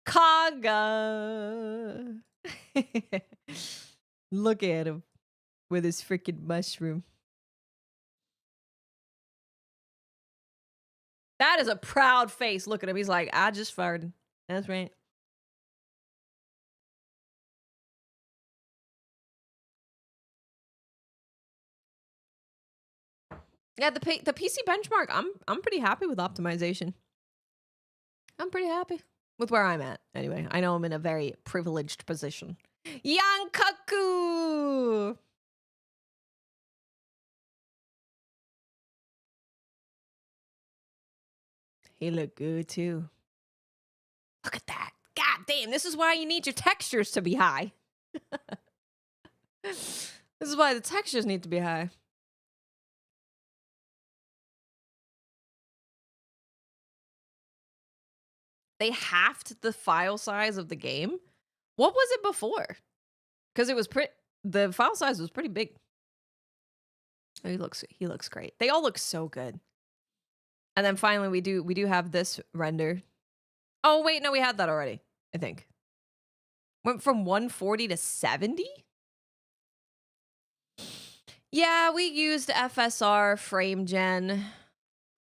Kaga. Look at him with his freaking mushroom. That is a proud face. Look at him. He's like, I just farted. That's right. Yeah, the PC benchmark, I'm pretty happy with optimization. I'm pretty happy with where I'm at. Anyway, I know I'm in a very privileged position. Yankaku! He looked good too. Look at that. God damn, this is why you need your textures to be high. This is why the textures need to be high. They halved the file size of the game. What was it before? Because it was the file size was pretty big. Oh, he looks great. They all look so good. And then finally we do have this render. Oh wait, no, we had that already, I think. Went from 140 to 70? Yeah, we used FSR frame gen.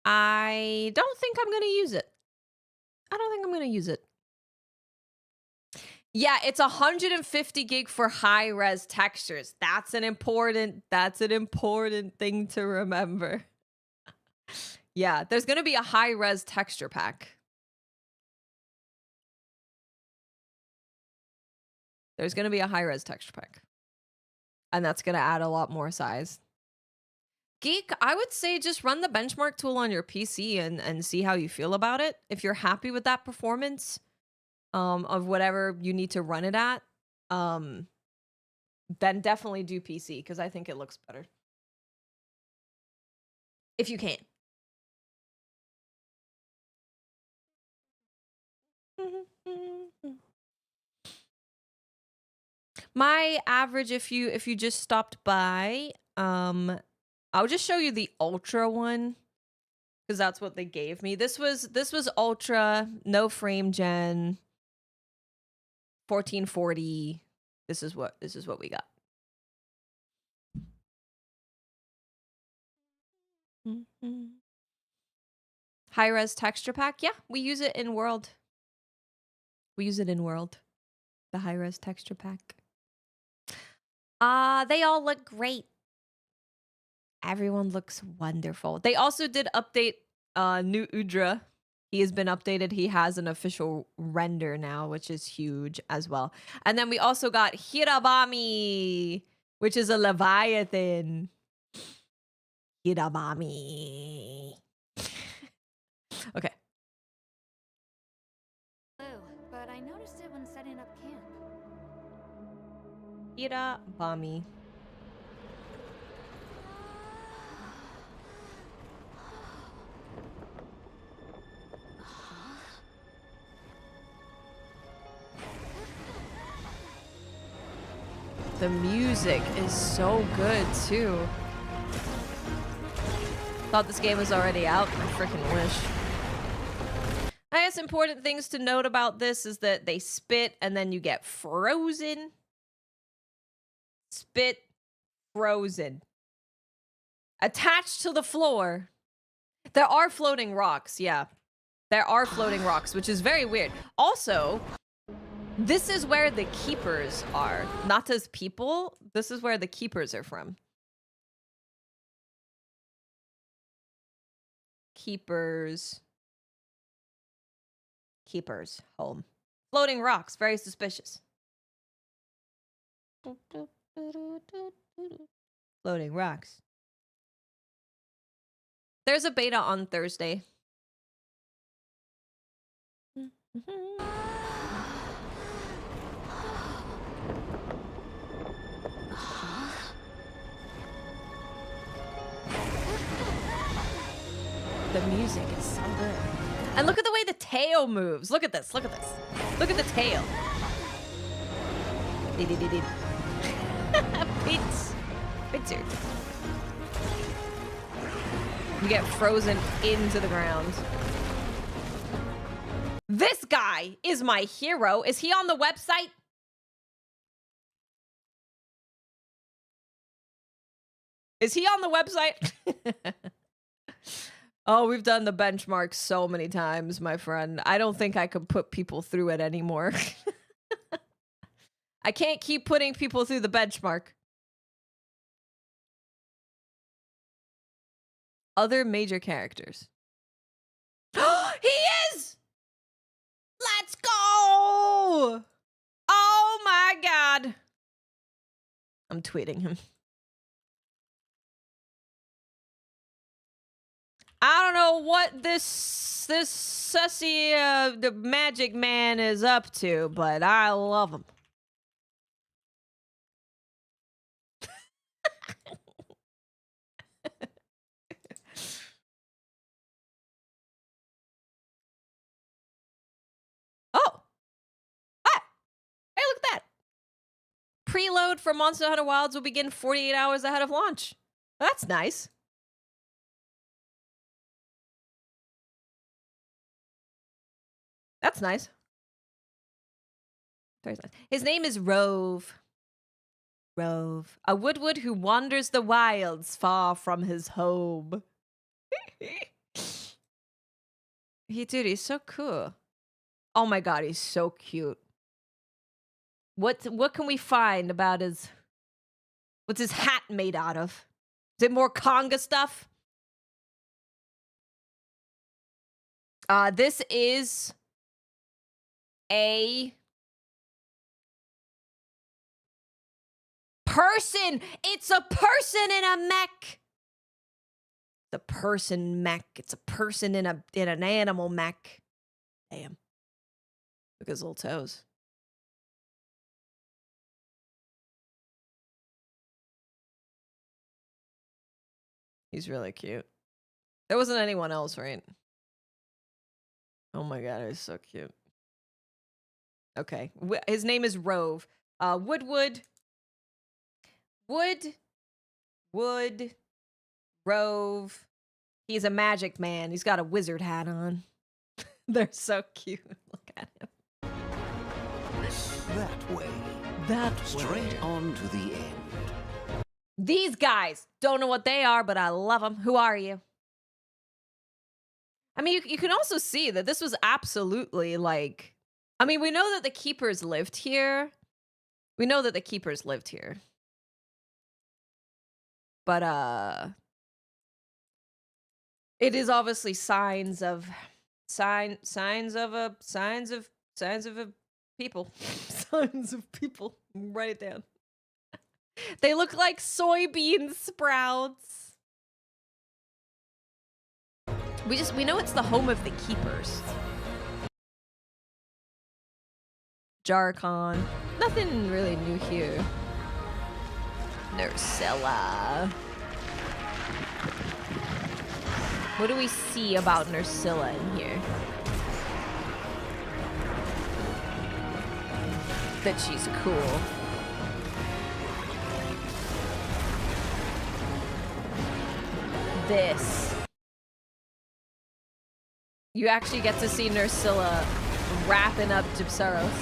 I don't think I'm gonna use it. I don't think I'm gonna use it. Yeah, it's 150 gig for high res textures. That's an important thing to remember. Yeah, there's gonna be a high res texture pack. There's gonna be a high res texture pack. And that's gonna add a lot more size. Geek, I would say just run the benchmark tool on your PC and see how you feel about it. If you're happy with that performance of whatever you need to run it at, then definitely do PC because I think it looks better. If you can. My average, if you just stopped by, I'll just show you the ultra one because that's what they gave me. This was ultra, no frame gen, 1440. This is what we got. High res texture pack. Yeah, we use it in World. We use it in World. The high res texture pack. They all look great. Everyone looks wonderful. They also did update new Udra. He has been updated. He has an official render now, which is huge as well. And then we also got Hirabami, which is a Leviathan. Hirabami. Okay. But I noticed it when setting up camp. Hirabami. The music is so good too. Thought this game was already out. I freaking wish. I guess important things to note about this is that they spit and then you get frozen. Spit, frozen. Attached to the floor. There are floating rocks, yeah. There are floating rocks, which is very weird. Also, this is where the keepers are. Not as people. This is where the keepers are from. Keepers. Keepers. Home. Floating rocks. Very suspicious. Floating rocks. There's a beta on Thursday. the music is so good. And look at the way the tail moves. Look at this. Look at this. Look at the tail. Pincer. You get frozen into the ground. This guy is my hero. Is he on the website? Is he on the website? Oh, we've done the benchmark so many times, my friend. I don't think I could put people through it anymore. I can't keep putting people through the benchmark. Other major characters. He is! Let's go! Oh my god. I'm tweeting him. I don't know what this sussy the magic man is up to, but I love him. Oh. Ah. Hey, look at that. Preload for Monster Hunter Wilds will begin 48 hours ahead of launch. That's nice. That's nice. Very nice. His name is Rove. Rove. A woodward who wanders the wilds far from his home. Dude, he's so cool. Oh my god, he's so cute. What can we find about his... What's his hat made out of? Is it more conga stuff? This is a person. It's a person in a mech. The person mech. It's a person in an animal mech. Damn. Look at his little toes. He's really cute. There wasn't anyone else, right? Oh my god, he's so cute. Okay. His name is Rove. Wood, Rove. He's a magic man. He's got a wizard hat on. They're so cute. Look at him. That way. That Straight way. on to the end. These guys. Don't know what they are, but I love them. Who are you? I mean, you can also see that this was absolutely like... I mean, we know that the Keepers lived here. We know that the Keepers lived here. But, it is obviously signs of a people. Signs of people. Write it down. They look like soybean sprouts. We know it's the home of the Keepers. Jarkon. Nothing really new here. Nursilla. What do we see about Nursilla in here? That she's cool. This. You actually get to see Nursilla wrapping up Gypsaros.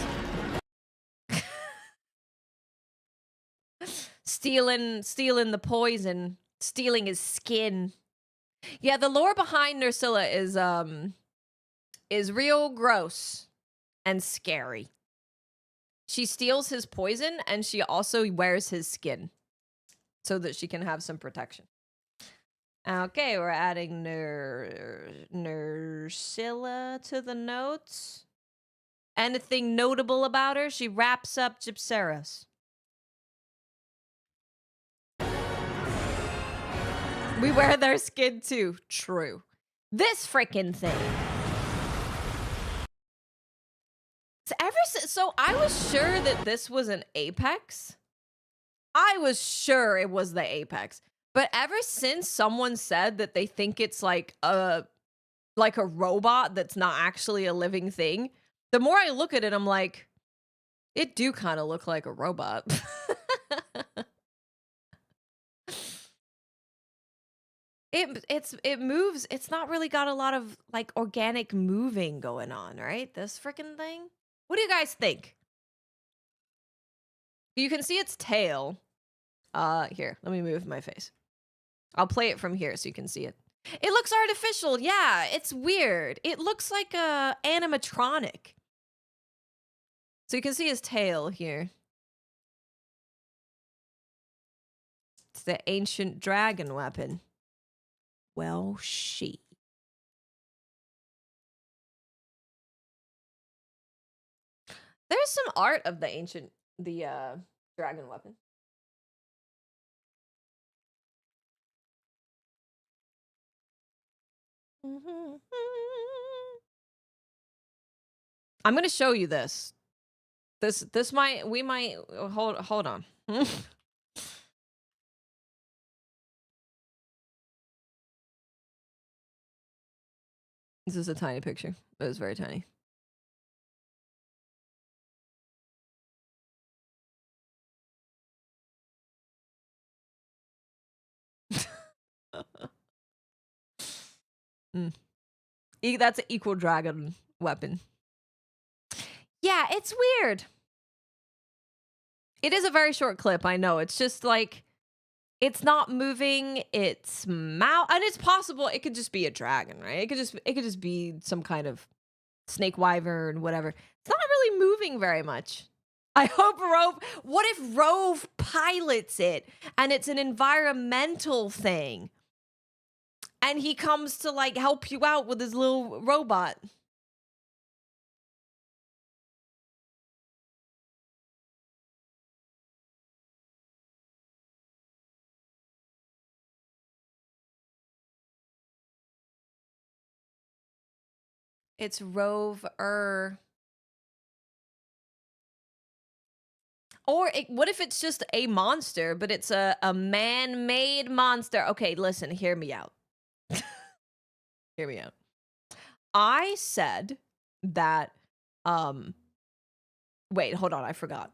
stealing the poison, stealing his skin. Yeah, the lore behind Nursilla is real gross and scary. She steals his poison and she also wears his skin so that she can have some protection. Okay, we're adding Nursilla to the notes. Anything notable about her? She wraps up Gypsaros. We wear their skin too. True. This freaking thing. So I was sure that this was an Apex. I was sure it was the Apex. But ever since someone said that they think it's like a like a robot that's not actually a living thing, the more I look at it, I'm like, it do kind of look like a robot. It moves. It's not really got a lot of like organic moving going on, right? This freaking thing. What do you guys think? You can see its tail. Here, let me move my face. I'll play it from here so you can see it. It looks artificial. Yeah, it's weird. It looks like a animatronic. So you can see his tail here. It's the ancient dragon weapon. Well, she. There's some art of the dragon weapon. I'm gonna show you this. This might hold on. This is a tiny picture. It was very tiny. That's an equal dragon weapon. Yeah, it's weird. It is a very short clip, I know. It's just like, it's not moving its mouth. And it's possible it could just be a dragon, right? It could just be some kind of snake wyvern, whatever. It's not really moving very much. I hope Rove, what if Rove pilots it and it's an environmental thing? And he comes to like help you out with his little robot. It's Rover. Or what if it's just a monster, but it's a man-made monster? Okay, listen, hear me out. Hear me out. I said that, wait, hold on, I forgot.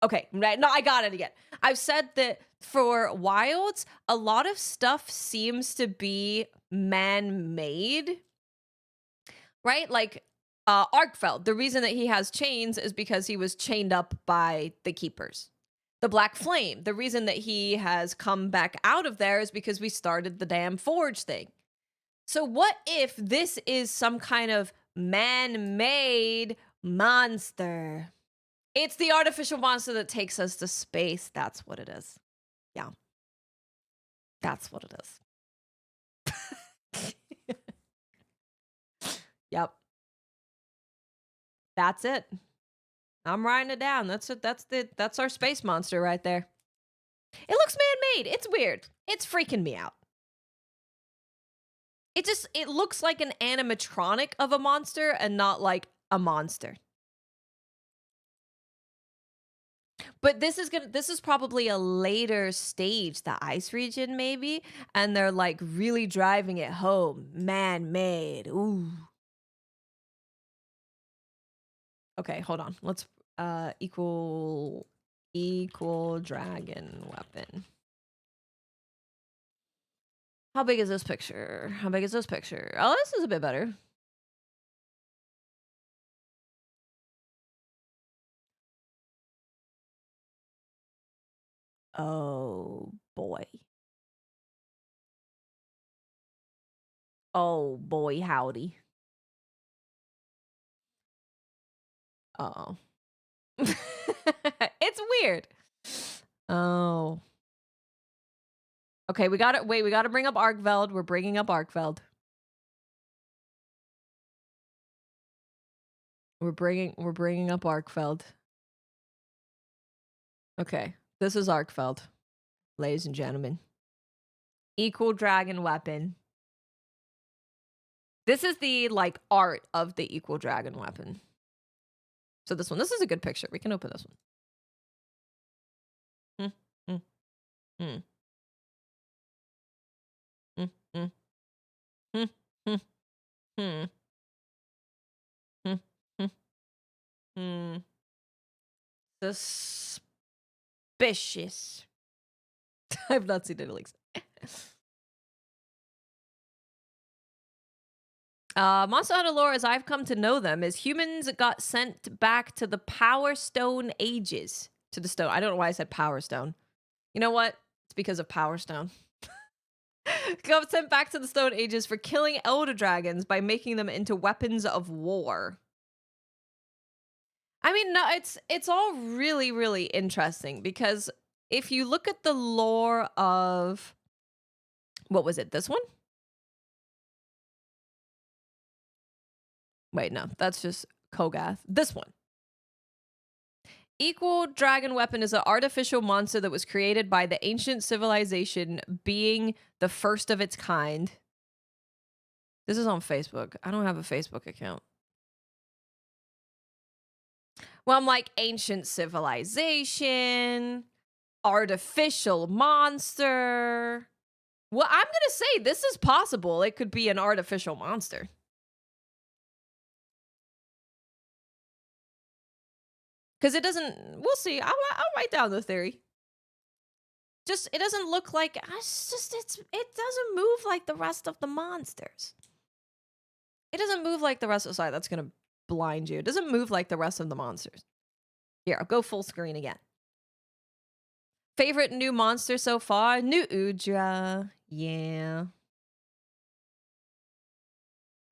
Okay, right, no, I got it again. I've said that for Wilds, a lot of stuff seems to be man-made, right? Like, Arkfeld, the reason that he has chains is because he was chained up by the Keepers. The Black Flame, the reason that he has come back out of there is because we started the damn Forge thing. So what if this is some kind of man-made monster? It's the artificial monster that takes us to space. That's what it is. Yeah. That's what it is. Yep. That's it. I'm writing it down. That's it. That's our space monster right there. It looks man-made. It's weird. It's freaking me out. It looks like an animatronic of a monster and not like a monster. But this is probably a later stage, the ice region maybe, and they're like really driving it home. Man-made. Ooh. Okay, hold on. Let's equal dragon weapon. How big is this picture? How big is this picture? Oh, this is a bit better. Oh boy. Oh boy, howdy. Uh-oh. It's weird. Oh. Okay, we got to wait, we got to bring up Arkveld. We're bringing up Arkveld. We're bringing up Arkveld. Okay, this is Arkveld, ladies and gentlemen. Equal dragon weapon. This is the like art of the equal dragon weapon. So this is a good picture. We can open this one. Hmm. Hmm. Hmm. Hmm. Hmm. Hmm. Suspicious. I've not seen it, Alexa. Monster Hunter lore, as I've come to know them, is humans got sent back to the Power Stone ages. To the stone. I don't know why I said Power Stone. You know what? It's because of Power Stone. Got sent back to the Stone Ages for killing elder dragons by making them into weapons of war. I mean, no, it's all really, really interesting because if you look at the lore of, what was it? This one? Wait, no, that's just Kogath. This one. Equal dragon weapon is an artificial monster that was created by the ancient civilization, being the first of its kind. This is on Facebook. I don't have a Facebook account. Well, I'm like ancient civilization, artificial monster. Well, I'm going to say this is possible. It could be an artificial monster. Because it doesn't, we'll see. I'll write down the theory. Just, it doesn't look like, it doesn't move like the rest of the monsters. It doesn't move like the rest of, sorry, that's going to blind you. It doesn't move like the rest of the monsters. Here, I'll go full screen again. Favorite new monster so far? New Udra. Yeah.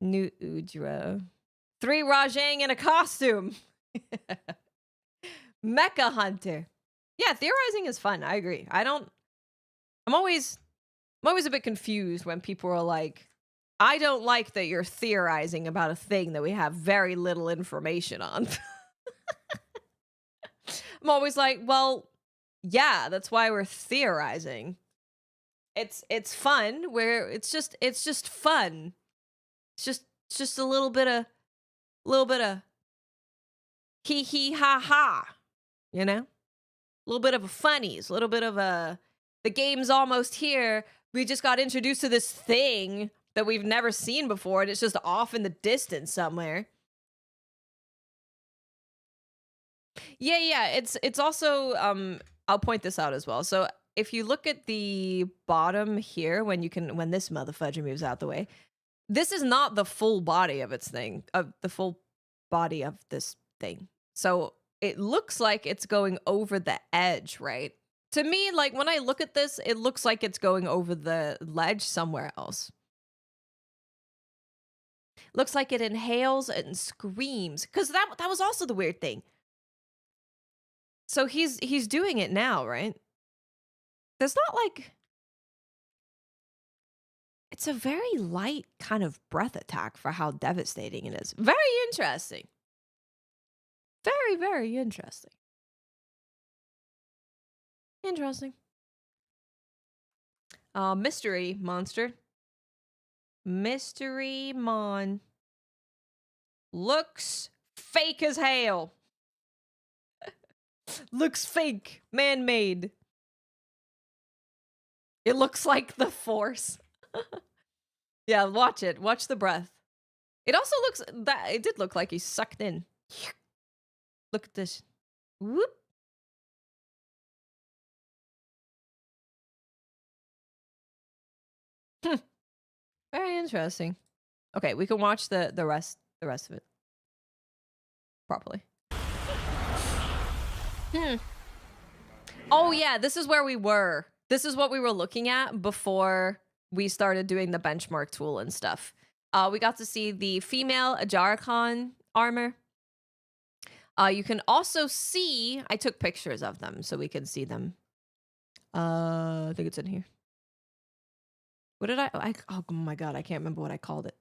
New Udra. 3 Rajang in a costume. Mecha Hunter. Yeah, theorizing is fun. I agree. I'm always a bit confused when people are like, I don't like that you're theorizing about a thing that we have very little information on. I'm always like, well, yeah, that's why we're theorizing. It's fun where it's just fun. It's just a little bit of hee hee ha ha, you know? A little bit of a funnies, a little bit of a the game's almost here. We just got introduced to this thing that we've never seen before, and it's just off in the distance somewhere. Yeah, it's also I'll point this out as well. So if you look at the bottom here, when this motherfudger moves out the way, this is not the full body of its thing, of the full body of this thing. So it looks like it's going over the edge, right? To me, like when I look at this, it looks like it's going over the ledge somewhere else. Looks like it inhales and screams, because that was also the weird thing. So he's doing it now, right? There's not like, it's a very light kind of breath attack for how devastating it is. Very interesting. Very, very interesting. Interesting. Mystery monster. Mystery mon. Looks fake as hell. Looks fake. Man-made. It looks like the Force. Yeah, watch it. Watch the breath. It also looks, it did look like he sucked in. Look at this. Whoop. Very interesting. Okay, we can watch the rest of it properly. Oh yeah, this is where we were. This is what we were looking at before we started doing the benchmark tool and stuff. We got to see the female Ajarkhan armor. You can also see, I took pictures of them so we can see them. I think it's in here. What did oh my god, I can't remember what I called it.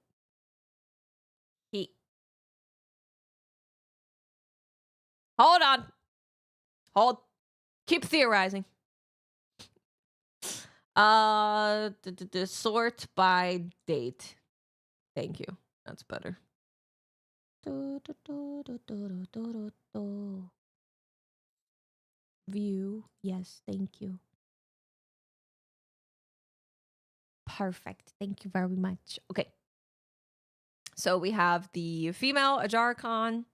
Hold on. Hold. Keep theorizing. Sort by date. Thank you. That's better. View. Yes, thank you. Perfect. Thank you very much. Okay. So we have the female Ajarkon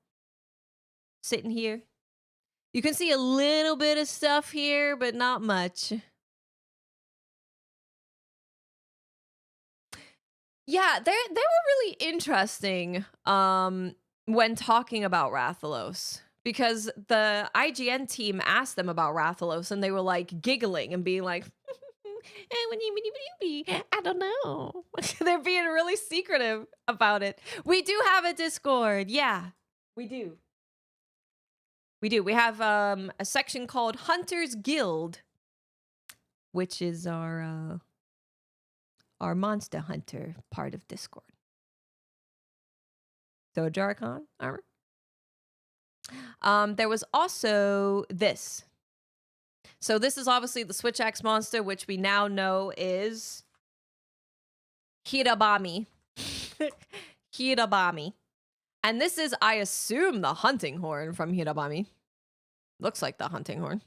sitting here. You can see a little bit of stuff here, but not much. Yeah, they were really interesting when talking about Rathalos, because the IGN team asked them about Rathalos and they were like giggling and being like, I don't know. They're being really secretive about it. We do have a Discord. Yeah, we do. We do. We have a section called Hunters Guild, which is our Monster Hunter part of Discord. So Ajarkon armor. There was also this. So this is obviously the Switch Axe monster, which we now know is Hirabami. Hirabami. And this is, I assume, the hunting horn from Hirabami. Looks like the hunting horn,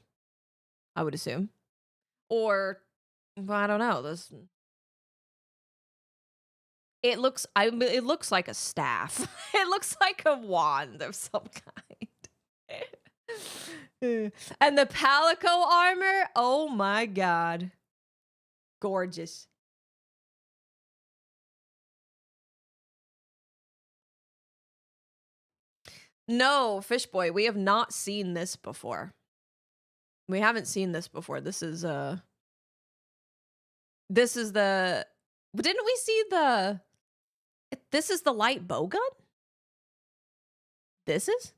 I would assume. Or, well, I don't know. This. It looks like a staff. It looks like a wand of some kind. And the Palico armor, oh my god. Gorgeous. No, Fishboy, we have not seen this before. We haven't seen this before. This is the... Didn't we see the... This is the light bowgun? This is?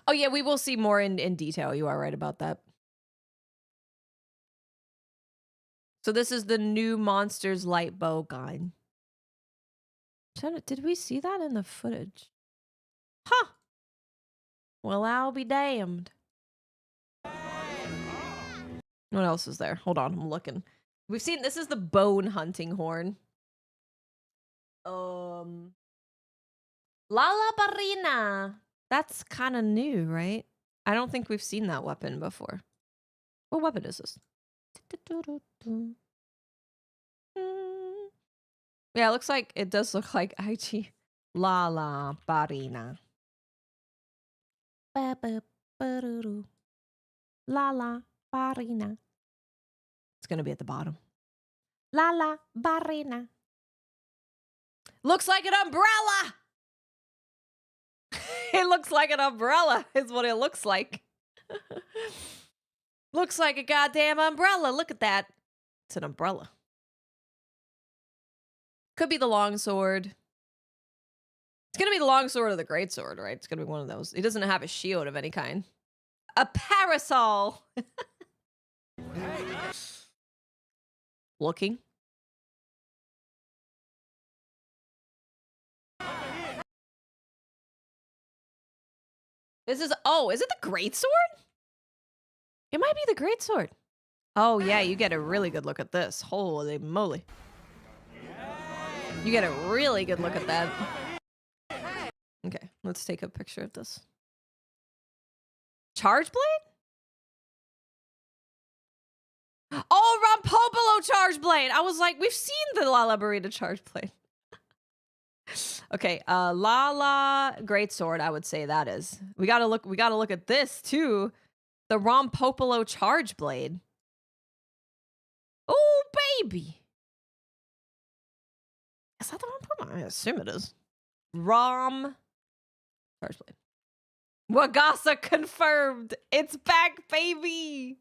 Oh yeah, we will see more in detail. You are right about that. So this is the new Monsters light bowgun. Did we see that in the footage? Huh. Well, I'll be damned. What else is there? Hold on, I'm looking. We've seen, this is the bone hunting horn. Lala Barina. That's kind of new, right? I don't think we've seen that weapon before. What weapon is this? Yeah, it looks like, it does look like IG. Lala Barina. Lala Barina. It's gonna be at the bottom. Lala Barina. Looks like an umbrella! It looks like an umbrella is what it looks like. Looks like a goddamn umbrella. Look at that. It's an umbrella. Could be the longsword. It's gonna be the longsword or the greatsword, right? It's gonna be one of those. He doesn't have a shield of any kind. A parasol! Looking. This is, oh, is it the greatsword? It might be the greatsword. Oh yeah, you get a really good look at this. Holy moly. You get a really good look at that. Okay, let's take a picture of this. Charge blade? Oh, Rompopolo charge blade. I was like, we've seen the Lala Burrito charge blade. Okay, Lala greatsword, I would say that is. We gotta look at this too. The Rompopolo charge blade. Oh, baby. Is that the Rompopolo? I assume it is. Rom charge blade. Wagasa confirmed. It's back, baby.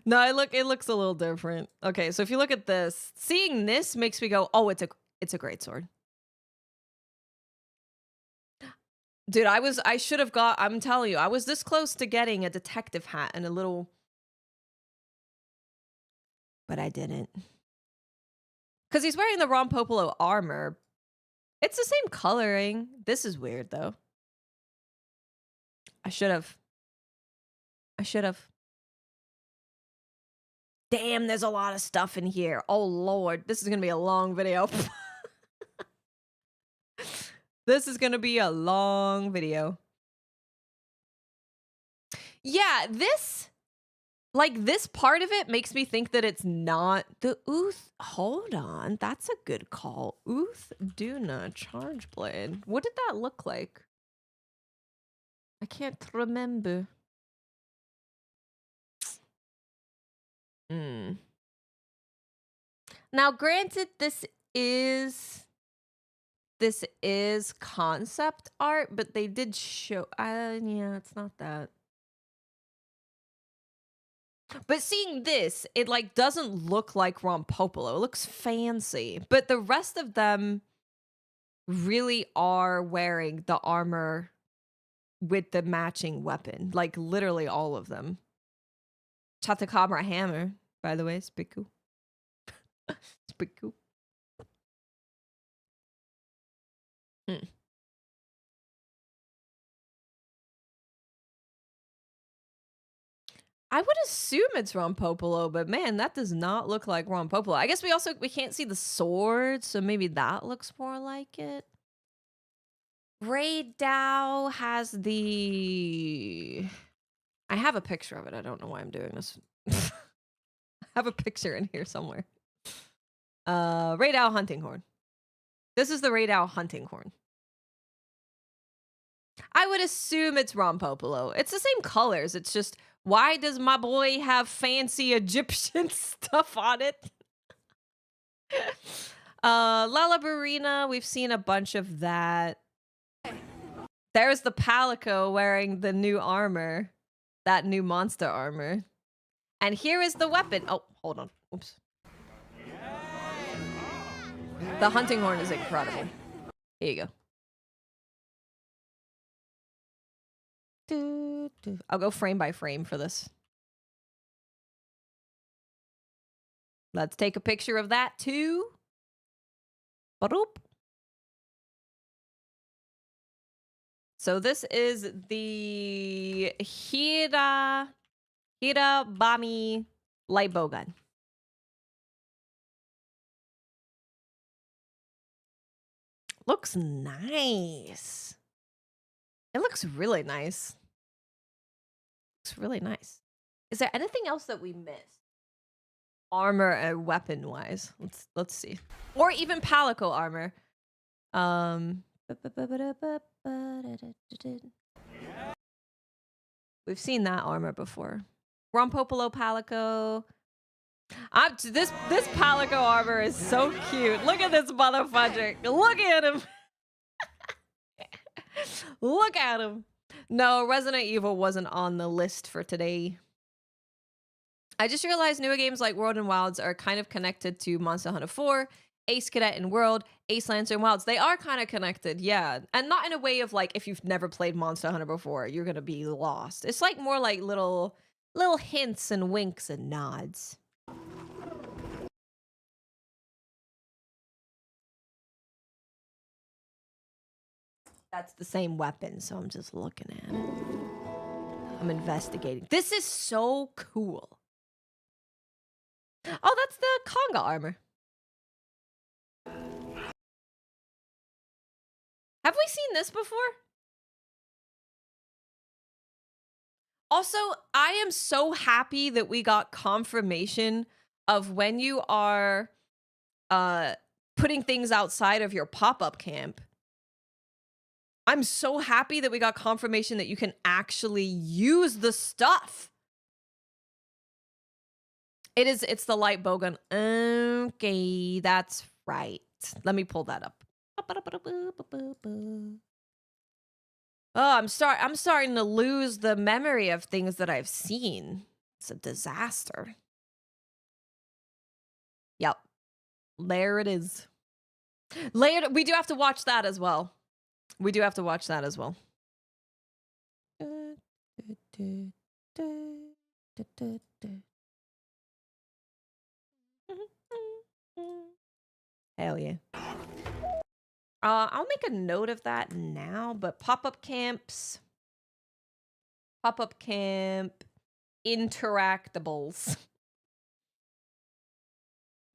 No, it looks a little different. Okay, so if you look at this, seeing this makes me go, oh, it's a greatsword. Dude, I should have got, I'm telling you, I was this close to getting a detective hat and a little, but I didn't. Because he's wearing the Rompopolo armor. It's the same coloring. This is weird, though. I should have. Damn, there's a lot of stuff in here. Oh, Lord. This is going to be a long video. This is going to be a long video. Yeah, this part of it makes me think that it's not the Uth. Hold on, that's a good call. Uth Duna Charge Blade. What did that look like? I can't remember. Now, granted, this is concept art, but they did show. Yeah, it's not that. But seeing this, it like doesn't look like Rompopolo. It looks fancy, but the rest of them really are wearing the armor with the matching weapon. Like literally all of them. Chatakabra hammer, by the way, it's pretty cool. It's pretty cool. I would assume it's Rompopolo, but man, that does not look like Rompopolo. I guess we can't see the sword, so maybe that looks more like it. Raid Dao has the... I have a picture of it. I don't know why I'm doing this. I have a picture in here somewhere. Raid Dao hunting horn. This is the Raid Dao hunting horn. I would assume it's Rompopolo. It's the same colors. It's just, why does my boy have fancy Egyptian stuff on it? Lalabarina, we've seen a bunch of that. There's the Palico wearing the new armor. That new monster armor. And here is the weapon. Oh, hold on. Oops. The hunting horn is incredible. Here you go. I'll go frame by frame for this. Let's take a picture of that too. Ba-doop. So this is the Hira Bami light bow gun. Looks nice. It looks really nice. Looks really nice. Is there anything else that we missed? Armor and weapon wise. Let's see. Or even Palico armor. We've seen that armor before. Rompopolo Palico. This Palico armor is so cute. Look at this motherfucker. Look at him. Look at him. No, Resident Evil wasn't on the list for today. I just realized newer games like World and Wilds are kind of connected to Monster Hunter 4, Ace Cadet and World, Ace Lancer and Wilds. They are kind of connected, yeah. And not in a way of like, if you've never played Monster Hunter before, you're going to be lost. It's like more like little hints and winks and nods. That's the same weapon, so I'm just looking at it. I'm investigating. This is so cool. Oh, that's the Conga armor. Have we seen this before? Also, I am so happy that we got confirmation of when you are putting things outside of your pop-up camp. I'm so happy that we got confirmation that you can actually use the stuff. It's the light bowgun. Okay, that's right. Let me pull that up. Oh, I'm starting to lose the memory of things that I've seen. It's a disaster. Yep. There it is. We do have to watch that as well. We do have to watch that as well. Hell yeah. I'll make a note of that now, but pop-up camps. Pop-up camp interactables.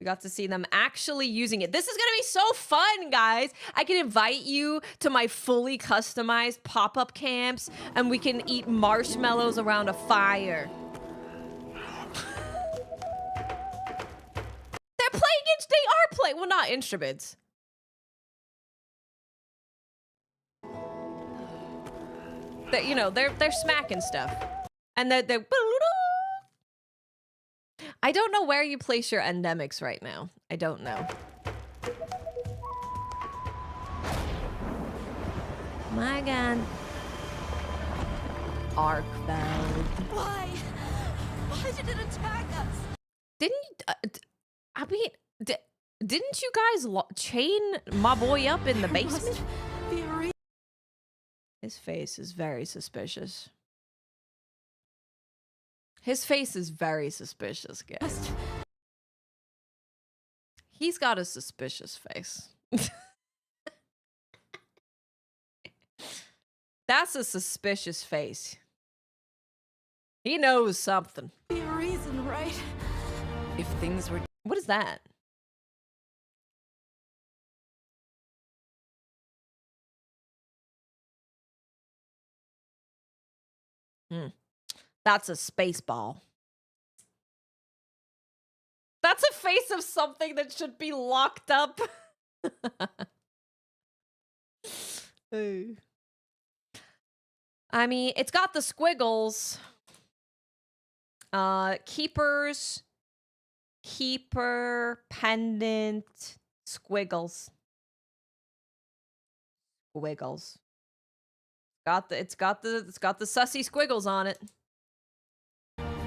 We got to see them actually using it. This is gonna be so fun, guys. I can invite you to my fully customized pop-up camps, and we can eat marshmallows around a fire. They're playing it. They are playing. Well, not instruments. You know, they're smacking stuff, and they're. I don't know where you place your endemics right now. I don't know. My God. Arkfeld. Why? Why did it attack us? Didn't I mean, didn't you guys chain my boy up in the basement? His face is very suspicious. His face is very suspicious, guys. He's got a suspicious face. That's a suspicious face. He knows something. Be a reason, right? If things were... What is that? That's a space ball. That's a face of something that should be locked up. I mean, it's got the squiggles. Keepers. Keeper, pendant, squiggles. Squiggles. It's got the sussy squiggles on it.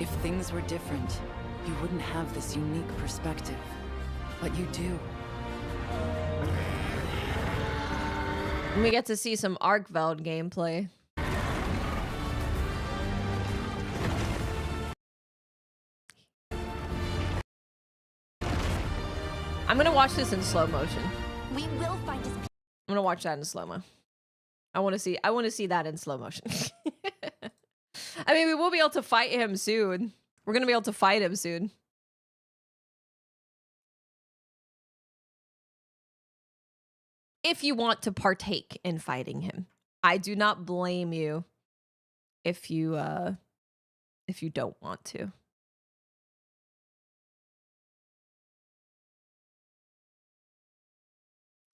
If things were different, you wouldn't have this unique perspective. But you do. And we get to see some Arkveld gameplay. I'm gonna watch this in slow motion. We will find his. I'm gonna watch that in slow-mo. I want to see that in slow motion. I mean, we will be able to fight him soon. We're gonna be able to fight him soon. If you want to partake in fighting him, I do not blame you if you don't want to.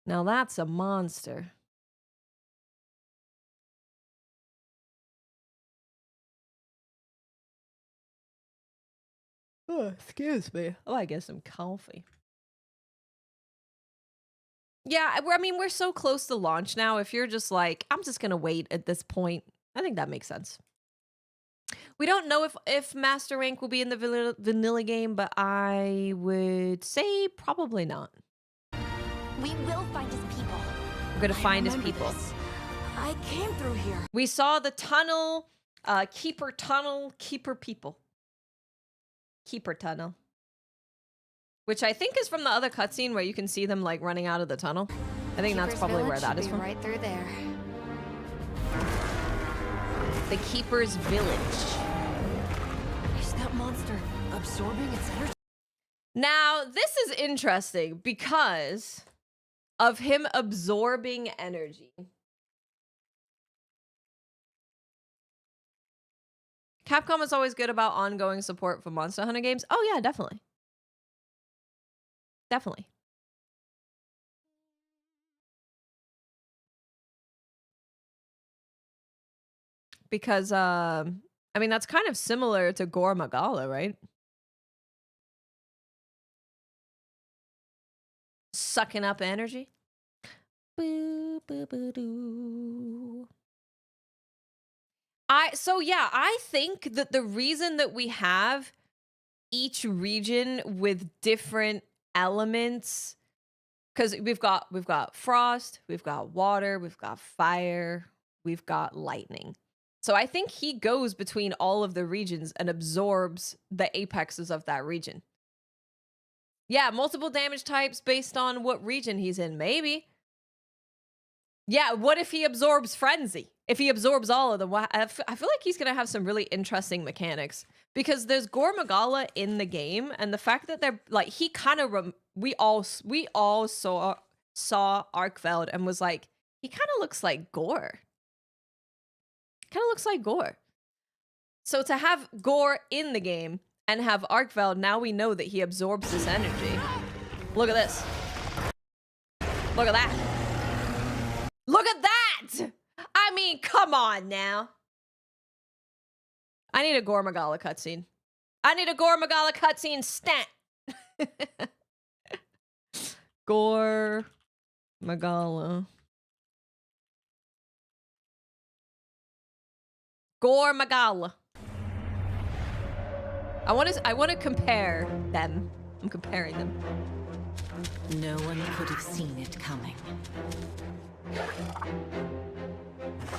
Now that's a monster. Oh, excuse me. Oh, I get some coffee. Yeah, I mean, we're so close to launch now. If you're just like, I'm just going to wait at this point, I think that makes sense. We don't know if Master Rank will be in the vanilla game, but I would say probably not. We will find his people. We're going to find his people. This. I came through here. We saw the tunnel, Keeper Tunnel, Keeper People. Keeper Tunnel. Which I think is from the other cutscene where you can see them like running out of the tunnel. I think that's probably where that is from. Right through there. The Keeper's Village. Is that monster absorbing its energy? Now, this is interesting because of him absorbing energy. Capcom is always good about ongoing support for Monster Hunter games. Oh yeah, definitely. Definitely. Because, I mean, that's kind of similar to Gore Magala, right? Sucking up energy. Boo, boo, boo, doo. I think that the reason that we have each region with different elements, because we've got frost, we've got water, we've got fire, we've got lightning. So I think he goes between all of the regions and absorbs the apexes of that region. Yeah, multiple damage types based on what region he's in, maybe. Yeah, what if he absorbs Frenzy? If he absorbs all of them, I feel like he's going to have some really interesting mechanics. Because there's Gore Magala in the game, and the fact that they're, like, he kind of, we all saw Arkveld and was like, he kind of looks like Gore. Kind of looks like Gore. So to have Gore in the game and have Arkveld, now we know that he absorbs this energy. Look at this. Look at that. Look at that! I mean, come on now. I need a Gore Magala cutscene. I need a Gore Magala cutscene stat. Gore Magala. Gore Magala. I want to compare them. I'm comparing them. No one could have seen it coming.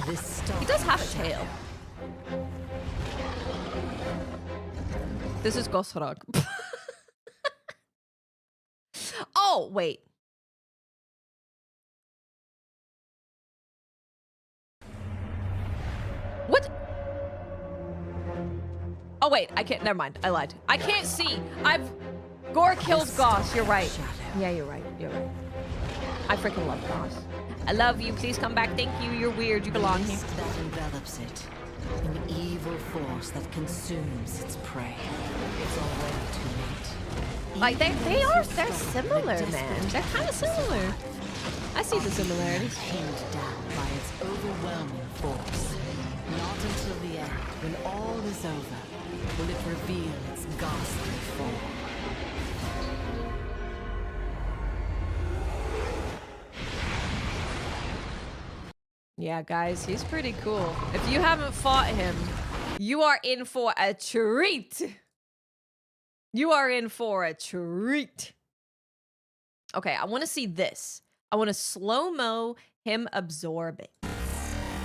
He does have a tail. This is Gosrog. Oh, wait. What? Oh, wait. I can't. Never mind. I lied. I can't see. Gore kills Goss. You're right. Yeah, you're right. You're right. I freaking love Goss. I love you. Please come back. Thank you. You're weird. You belong here. That envelops it. An evil force that consumes its prey. It's already too late. Like, they're similar, man. They're kind of similar. I see the similarities. Pinned down by its overwhelming force. Not until the end, when all is over, will it reveal its ghastly form. Yeah, guys, he's pretty cool. If you haven't fought him, you are in for a treat. You are in for a treat. Okay, I want to see this. I want to slow-mo him absorbing.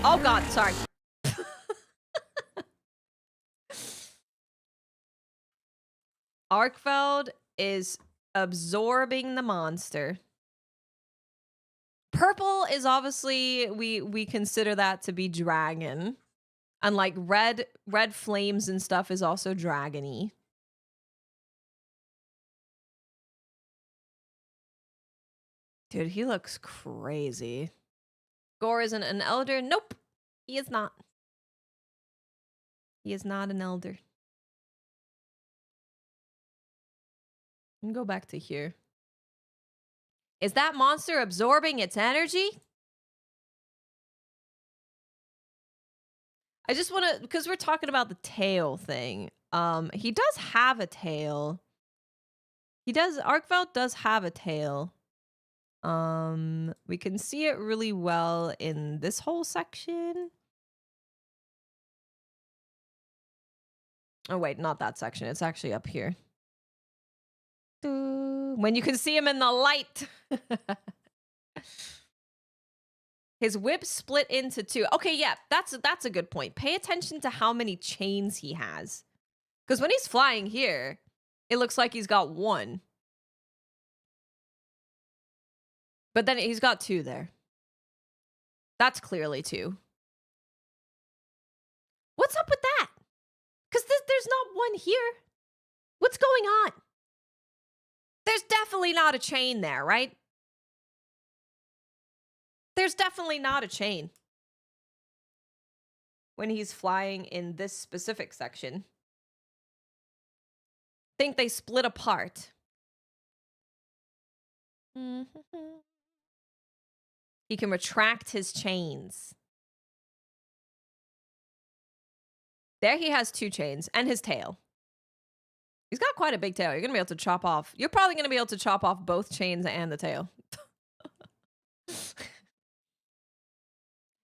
Oh, God, sorry. Arkveld is absorbing the monster. Purple is obviously, we consider that to be dragon. And like red flames and stuff is also dragony. Dude, he looks crazy. Gore isn't an elder. Nope, he is not. He is not an elder. Let me go back to here. Is that monster absorbing its energy? I just want to, because we're talking about the tail thing. He does have a tail. Arkveld does have a tail. We can see it really well in this whole section. Oh, wait, not that section. It's actually up here. When you can see him in the light. His whip split into two. Okay, yeah, that's a good point. Pay attention to how many chains he has. Because when he's flying here, it looks like he's got one. But then he's got two there. That's clearly two. What's up with that? Because there's not one here. What's going on? There's definitely not a chain there, right? There's definitely not a chain when he's flying in this specific section. Think they split apart. He can retract his chains. There he has two chains and his tail. He's got quite a big tail. You're going to be able to chop off. You're probably going to be able to chop off both chains and the tail.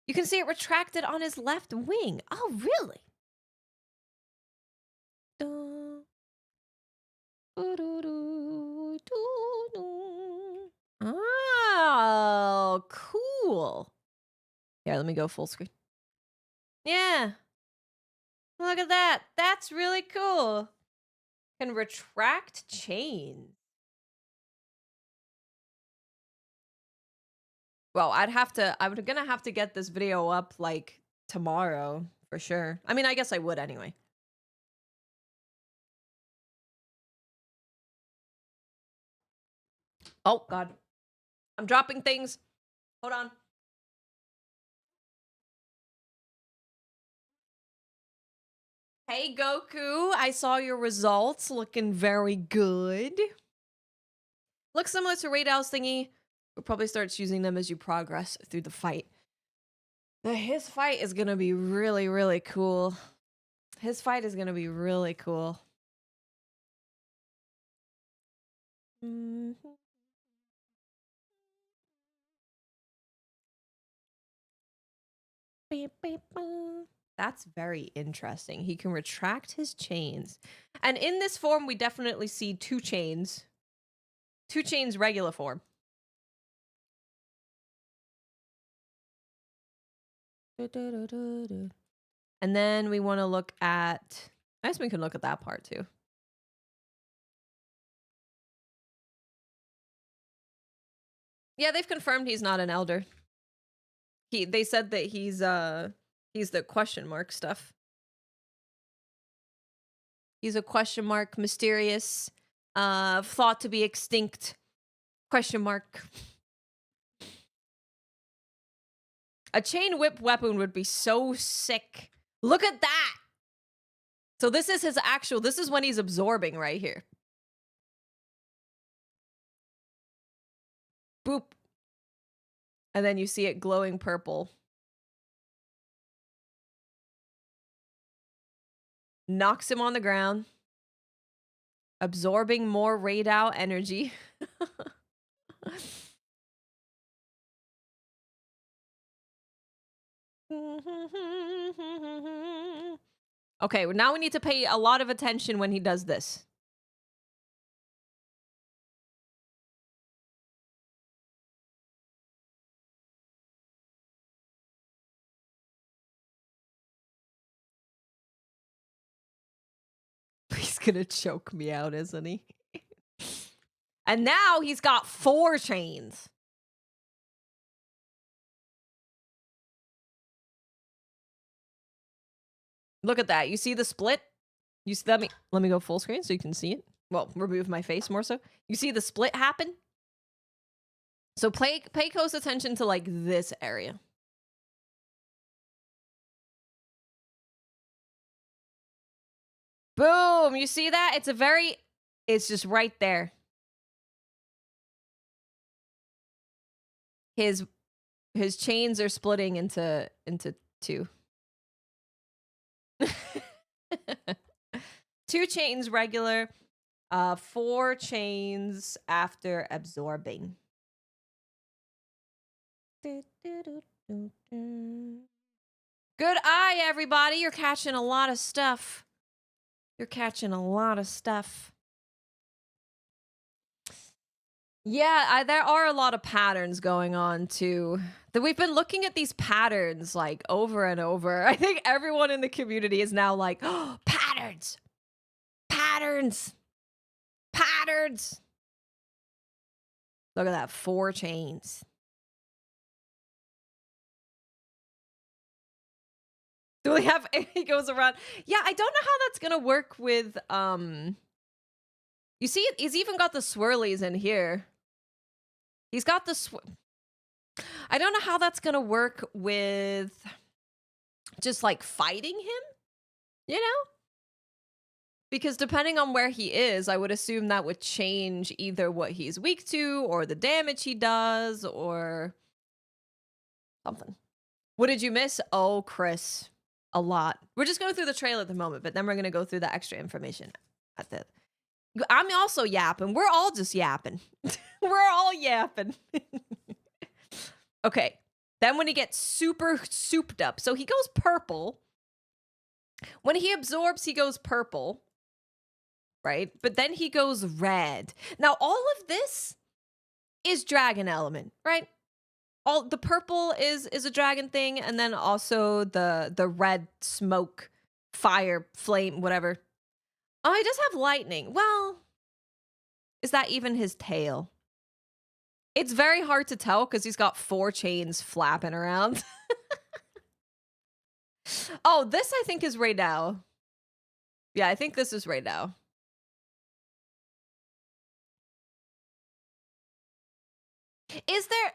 You can see it retracted on his left wing. Oh, really? Oh, cool. Yeah, let me go full screen. Yeah. Look at that. That's really cool. Can retract chains. Well, I'm gonna have to get this video up like tomorrow for sure. I mean, I guess I would anyway. Oh God, I'm dropping things. Hold on. Hey Goku, I saw your results. Looking very good. Looks similar to Raidow's thingy. We'll probably start choosing them as you progress through the fight. His fight is gonna be really, really cool. His fight is gonna be really cool. That's very interesting. He can retract his chains. And in this form, we definitely see 2 chains. 2 chains regular form. And then we want to look at... I guess we can look at that part too. Yeah, they've confirmed he's not an elder. They said that he's the question mark stuff. He's a question mark, mysterious, thought to be extinct, question mark. A chain whip weapon would be so sick. Look at that. So this is his actual, this is when he's absorbing right here. Boop. And then you see it glowing purple. Knocks him on the ground. Absorbing more raid out energy. Okay, well, now we need to pay a lot of attention when he does this. He's gonna choke me out, isn't he? And now he's got 4 chains. Look at that. You see the split? You see, let me go full screen so you can see it. Well, remove my face more so. You see the split happen? So pay close attention to like this area. Boom! You see that? It's just right there. His chains are splitting into 2. 2 chains regular, 4 chains after absorbing. Good eye, everybody. You're catching a lot of stuff. You're catching a lot of stuff. Yeah, there are a lot of patterns going on too. That we've been looking at these patterns like over and over. I think everyone in the community is now like, oh, patterns, patterns, patterns. Look at that, 4 chains. Do we have? He goes around. Yeah, I don't know how that's gonna work with. You see, he's even got the swirlies in here. He's got the I don't know how that's gonna work with just like fighting him, you know? Because depending on where he is, I would assume that would change either what he's weak to or the damage he does or something. What did you miss? Oh, Chris, a lot. We're just going through the trailer at the moment, but then we're gonna go through the extra information at the. I'm also yapping. We're all just yapping. We're all yapping. Okay. Then when he gets super souped up, so he goes purple. When he absorbs, he goes purple. Right? But then he goes red. Now, all of this is dragon element, right? All the purple is a dragon thing, and then also the red smoke, fire, flame, whatever. Oh, he does have lightning. Well, is that even his tail? It's very hard to tell because he's got 4 chains flapping around. Oh, this I think is right now. Yeah, I think this is right now. Is there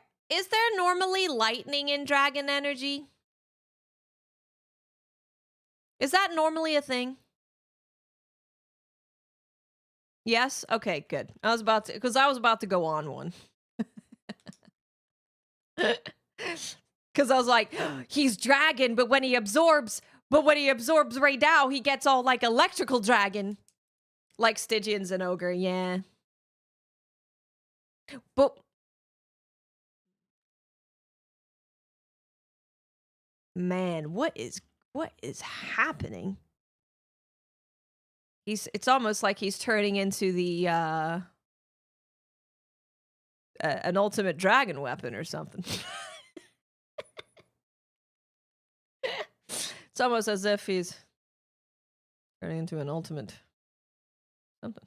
normally lightning in dragon energy? Is that normally a thing? Yes? Okay, good. I was about to go on one. Cuz I was like, he's dragon, but when he absorbs right now, he gets all like electrical dragon. Like Stygian's an ogre, yeah. But man, what is happening? It's almost like he's turning into the an ultimate dragon weapon or something. It's almost as if he's turning into an ultimate something.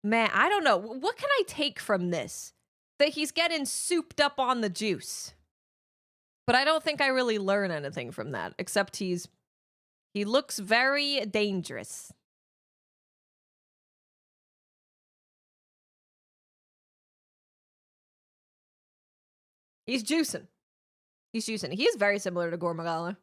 Man, I don't know. What can I take from this? That he's getting souped up on the juice. But I don't think I really learn anything from that, except he looks very dangerous. He's juicing. He's juicing. He is very similar to Gormagala.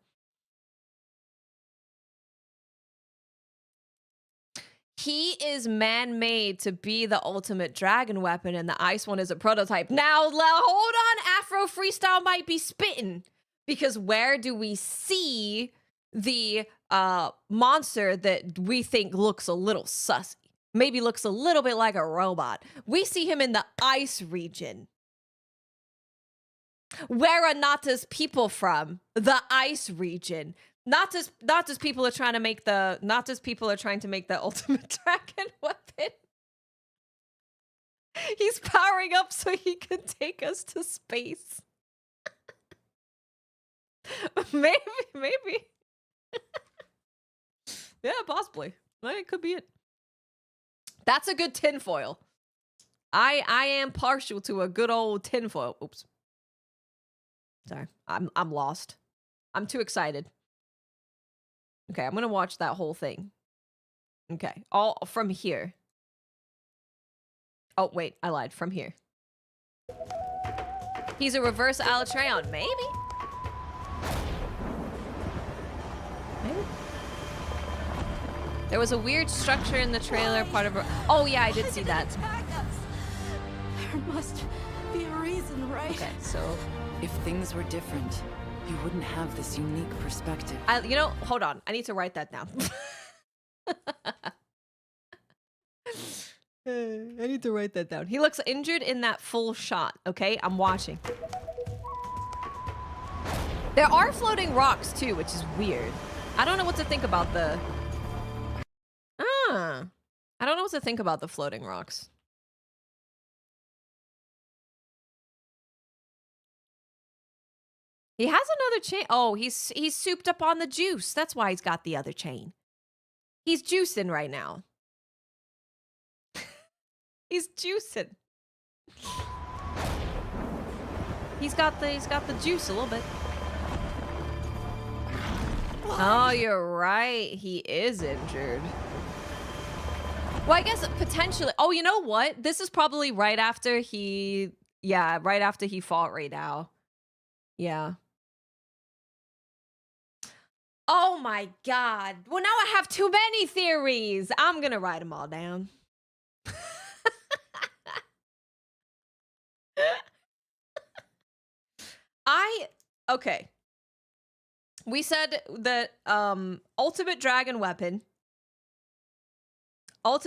He is man-made to be the ultimate dragon weapon, and the ice one is a prototype. Now, hold on. Afro Freestyle might be spitting. Because where do we see the monster that we think looks a little sussy? Maybe looks a little bit like a robot. We see him in the ice region. Where are Nata's people from? The ice region. Not just people are trying to make the ultimate dragon weapon. He's powering up so he can take us to space. Maybe. Yeah, possibly. It could be it. That's a good tinfoil. I am partial to a good old tinfoil. Oops. Sorry. I'm lost. I'm too excited. Okay, I'm gonna watch that whole thing. Okay, all from here. Oh, wait, I lied. From here. He's a reverse Alatreon. Maybe? Maybe? There was a weird structure in the trailer, part of... Oh, yeah, I did see that. There must be a reason, right? Okay, so... If things were different, you wouldn't have this unique perspective. You know, hold on. I need to write that down. I need to write that down. He looks injured in that full shot, okay? I'm watching. There are floating rocks, too, which is weird. I don't know what to think about the... I don't know what to think about the floating rocks. He has another chain. Oh, he's souped up on the juice. That's why he's got the other chain. He's juicing right now. He's juicing. He's got the juice a little bit. Oh, you're right. He is injured. Well, I guess potentially. Oh, you know what? This is probably right after he. Yeah, right after he fought right now. Yeah. Oh my god. Well, now I have too many theories. I'm gonna write them all down. Okay. We said that ultimate dragon weapon.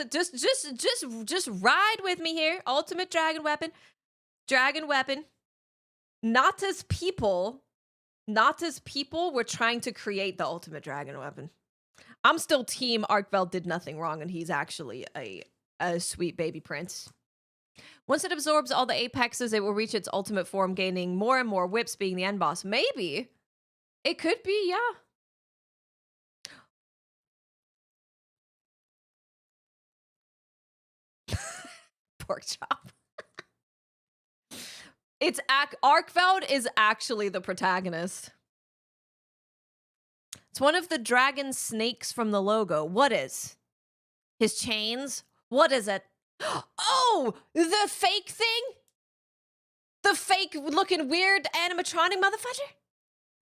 Just ride with me here. Ultimate dragon weapon. Dragon weapon. Nata's people were trying to create the ultimate dragon weapon. I'm still team Arkveld did nothing wrong and he's actually a sweet baby prince. Once it absorbs all the apexes, it will reach its ultimate form, gaining more and more whips, being the end boss. Maybe. It could be, yeah. Pork chop. It's Arkveld is actually the protagonist. It's one of the dragon snakes from the logo. What is? His chains? What is it? Oh, the fake thing? The fake looking weird animatronic motherfucker?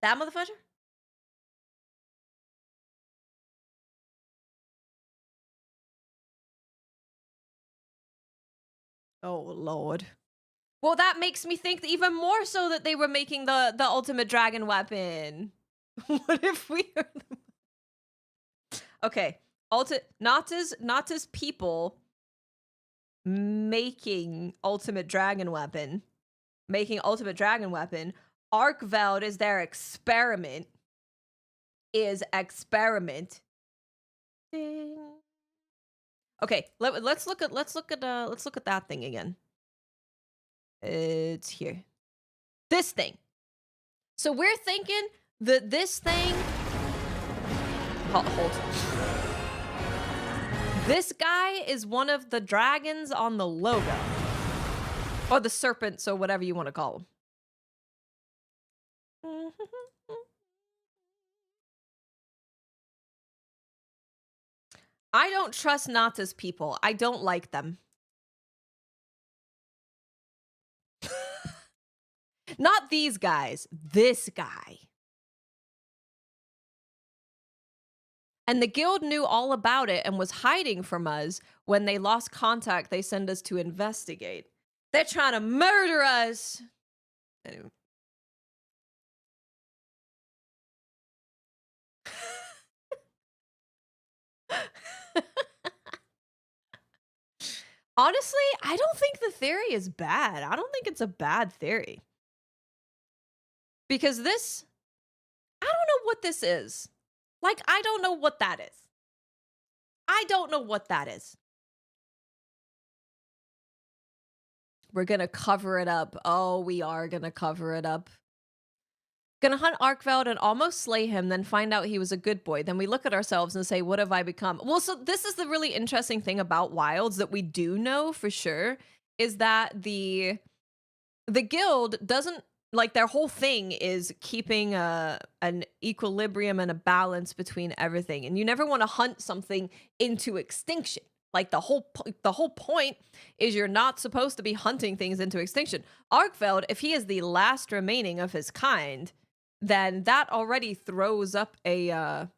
That motherfucker? Oh, Lord. Well, that makes me think even more so that they were making the ultimate dragon weapon. What if we are Okay. Nata's people making ultimate dragon weapon. Making ultimate dragon weapon. Arkveld is their experiment. Ding. Okay, let's look at that thing again. It's here. This thing. So we're thinking that this thing. Hold. This guy is one of the dragons on the logo, or the serpents, or whatever you want to call them. I don't trust Nata's people. I don't like them. Not these guys. This guy. And the guild knew all about it and was hiding from us. When they lost contact, they send us to investigate. They're trying to murder us. Anyway. Honestly, I don't think the theory is bad. I don't think it's a bad theory. Because this, I don't know what this is. Like, I don't know what that is. I don't know what that is. We're gonna cover it up. Oh, we are gonna cover it up. Gonna hunt Arkveld and almost slay him, then find out he was a good boy. Then we look at ourselves and say, what have I become? Well, so this is the really interesting thing about Wilds that we do know for sure, is that the guild doesn't, like, their whole thing is keeping an equilibrium and a balance between everything. And you never want to hunt something into extinction. Like, the whole point is you're not supposed to be hunting things into extinction. Arkveld, if he is the last remaining of his kind, then that already throws up a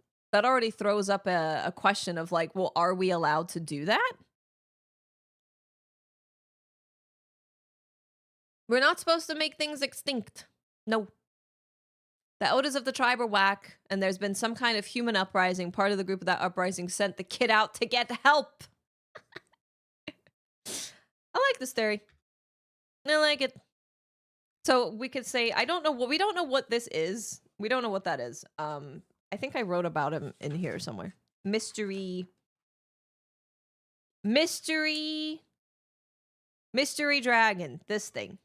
question of, like, well, are we allowed to do that? We're not supposed to make things extinct. No. The elders of the tribe are whack, and there's been some kind of human uprising. Part of the group of that uprising sent the kid out to get help. I like this theory. I like it. So we could say, we don't know what this is. We don't know what that is. I think I wrote about him in here somewhere. Mystery dragon. This thing.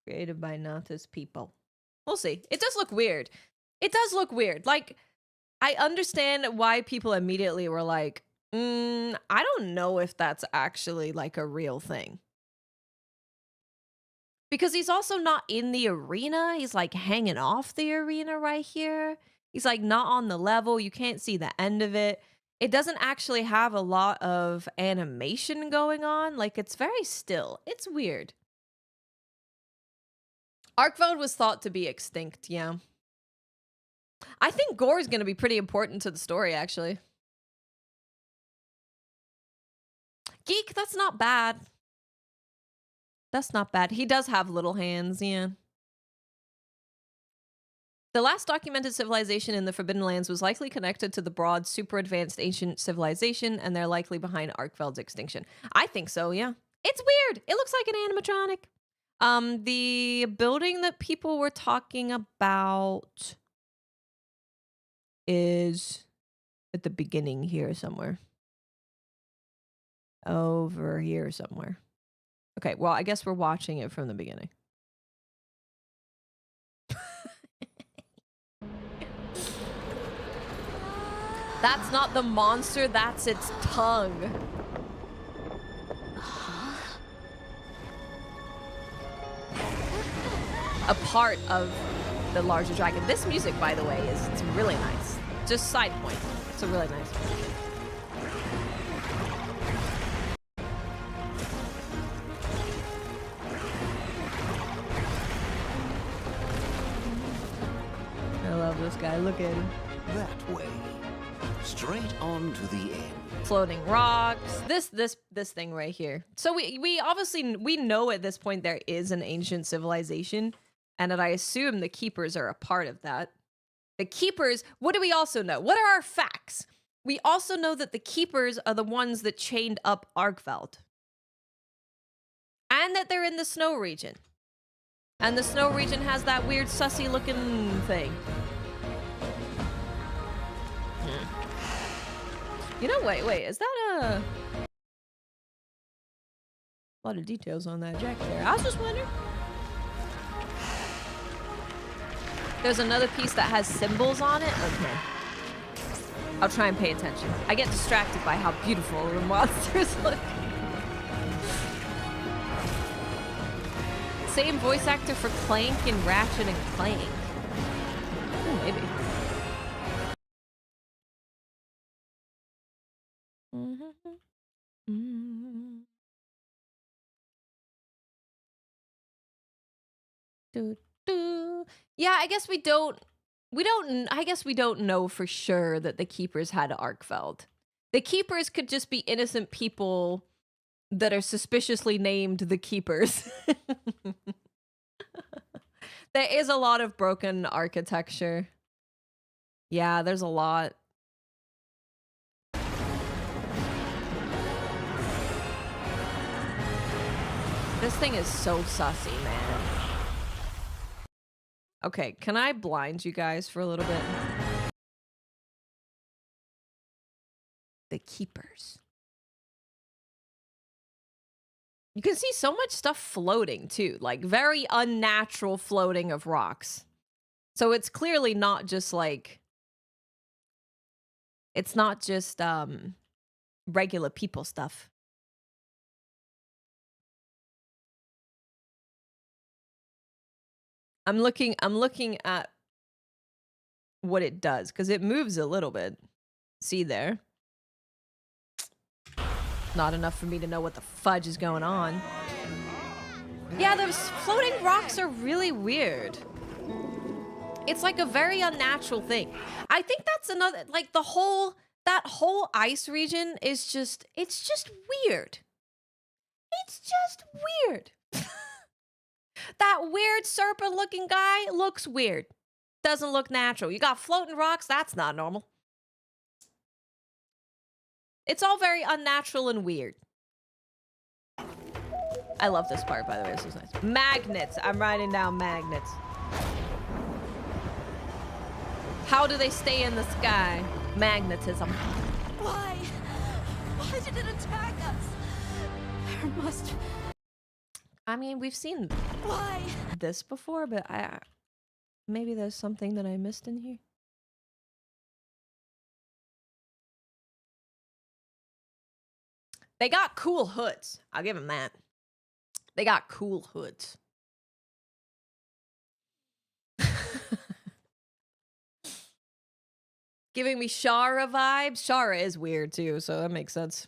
Created by Nata's people. We'll see. It does look weird. It does look weird. Like, I understand why people immediately were like, I don't know if that's actually, like, a real thing. Because he's also not in the arena. He's, like, hanging off the arena right here. He's, like, not on the level. You can't see the end of it. It doesn't actually have a lot of animation going on. Like, it's very still. It's weird. Arkveld was thought to be extinct, yeah. I think gore is going to be pretty important to the story, actually. Geek, that's not bad. That's not bad. He does have little hands, yeah. The last documented civilization in the Forbidden Lands was likely connected to the broad, super advanced ancient civilization, and they're likely behind Arkveld's extinction. I think so, yeah. It's weird. It looks like an animatronic. The building that people were talking about is at the beginning here somewhere. Over here somewhere. Okay, well, I guess we're watching it from the beginning. That's not the monster, that's its tongue. A part of the larger dragon. This music, by the way, it's really nice. Just side point. It's a really nice. I love this guy. Look at him. That way. Straight on to the end. Floating rocks. This thing right here. So we obviously we know at this point there is an ancient civilization, and that I assume the keepers are a part of that. The keepers, what do we also know? What are our facts? We also know that the keepers are the ones that chained up Arkveld. And that they're in the snow region. And the snow region has that weird sussy looking thing. You know, wait, is that a lot of details on that jacket there? I was just wondering. There's another piece that has symbols on it. Okay. I'll try and pay attention. I get distracted by how beautiful the monsters look. Same voice actor for Clank and Ratchet and Clank. Ooh, maybe. Yeah, I guess we don't know for sure that the keepers had Arkveld. The keepers could just be innocent people that are suspiciously named the keepers. There is a lot of broken architecture. Yeah, there's a lot. This thing is so sussy, man. Okay, can I blind you guys for a little bit? The keepers. You can see so much stuff floating too, like very unnatural floating of rocks. So it's clearly not just like, it's not just regular people stuff. I'm looking at what it does because it moves a little bit. See there? Not enough for me to know what the fudge is going on. Yeah, those floating rocks are really weird. It's like a very unnatural thing. I think that's another, like that whole ice region is just, it's just weird. It's just weird. That weird serpent looking guy looks weird. Doesn't look natural. You got floating rocks, that's not normal. It's all very unnatural and weird. I love this part, by the way. This is nice. Magnets. I'm writing down magnets. How do they stay in the sky? Magnetism. Why? Why did it attack us? There must... I mean, we've seen this before, but maybe there's something that I missed in here. They got cool hoods. I'll give them that. They got cool hoods. Giving me Shara vibes. Shara is weird too, so that makes sense.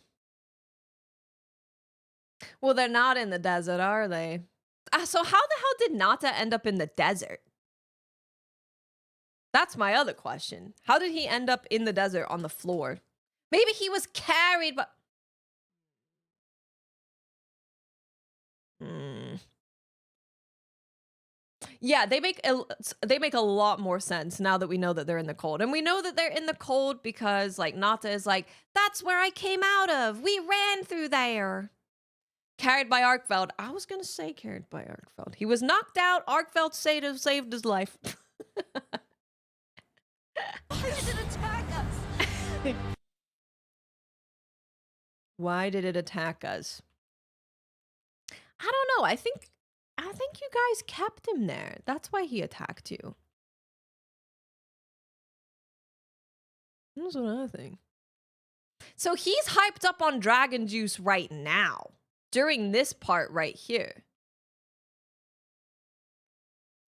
Well, they're not in the desert, are they? So how the hell did Nata end up in the desert? That's my other question. How did he end up in the desert on the floor? Maybe he was carried by... Yeah, they make a lot more sense now that we know that they're in the cold. And we know that they're in the cold because, like, Nata is like, that's where I came out of. We ran through there. Carried by Arkveld. I was going to say carried by Arkveld. He was knocked out. Arkveld saved his life. Why did it attack us? Why did it attack us? I don't know. I think you guys kept him there. That's why he attacked you. That's what I think. So he's hyped up on dragon juice right now. During this part right here.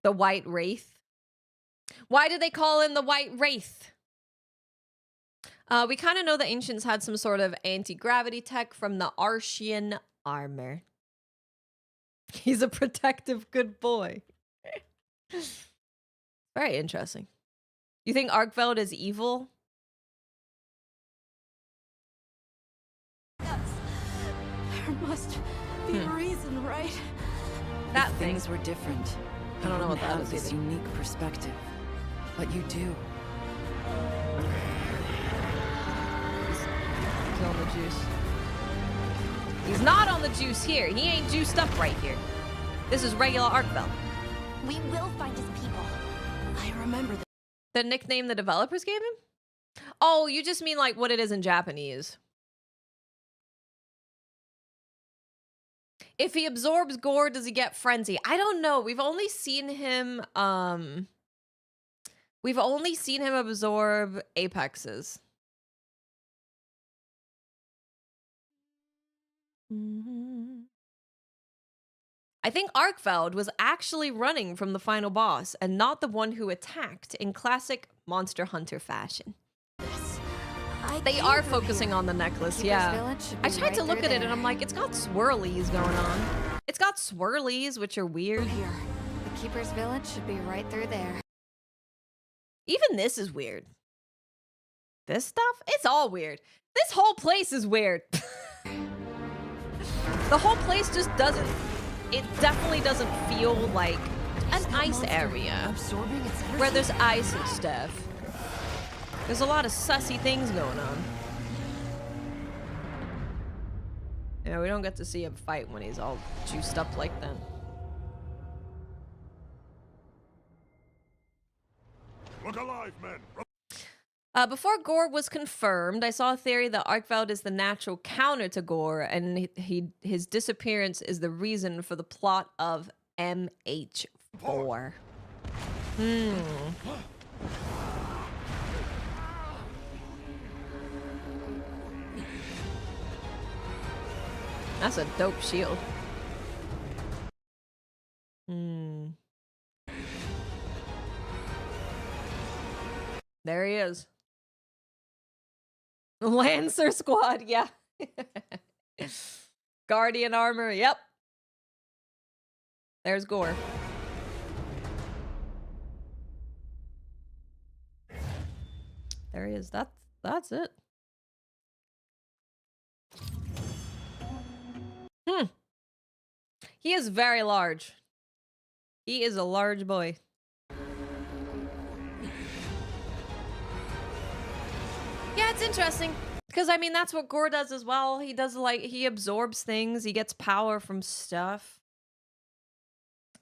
The White Wraith. Why did they call him the White Wraith? We kind of know the ancients had some sort of anti-gravity tech from the Archean armor. He's a protective good boy. Very interesting. You think Arkveld is evil? There must be a reason, right? That If things were different, I don't know what that have is this either. unique perspective, but you do. He's on the juice. He's not on the juice here. He ain't juiced up right here. This is regular Arkveld. We will find his people. I remember that. The nickname the developers gave him? Oh, you just mean like what it is in Japanese. If he absorbs gore, does he get frenzy? I don't know. We've only seen him absorb apexes. I think Arkveld was actually running from the final boss and not the one who attacked in classic Monster Hunter fashion. They are focusing on the necklace, Keeper's yeah. Village should I be tried right to look through at it there. and I'm like, it's got swirlies going on. It's got swirlies, which are weird. Here. The Keeper's Village should be right through there. Even this is weird. This stuff? It's all weird. This whole place is weird. The whole place just doesn't... It definitely doesn't feel like an ice area where there's ice and stuff. There's a lot of sussy things going on. Yeah, we don't get to see him fight when he's all juiced up like that. Look alive, men! Before Gore was confirmed, I saw a theory that Arkveld is the natural counter to Gore, and his disappearance is the reason for the plot of MH4. That's a dope shield. There he is. Lancer squad, yeah. Guardian armor, yep. There's Gore. There he is. That's it. He is very large. He is a large boy. Yeah, it's interesting. Because, I mean, that's what Gore does as well. He does, like, he absorbs things. He gets power from stuff.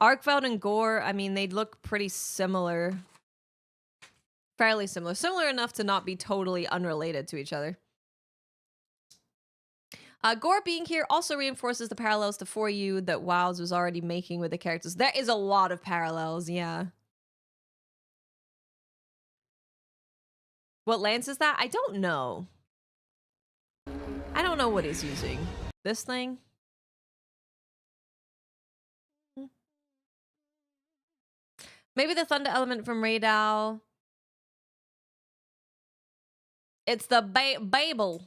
Arkveld and Gore, I mean, they look pretty similar. Fairly similar. Similar enough to not be totally unrelated to each other. Gore being here also reinforces the parallels to 4U that WILDS was already making with the characters. There is a lot of parallels, yeah. What lance is that? I don't know. I don't know what he's using. This thing? Maybe the thunder element from Raydal. It's the Babel.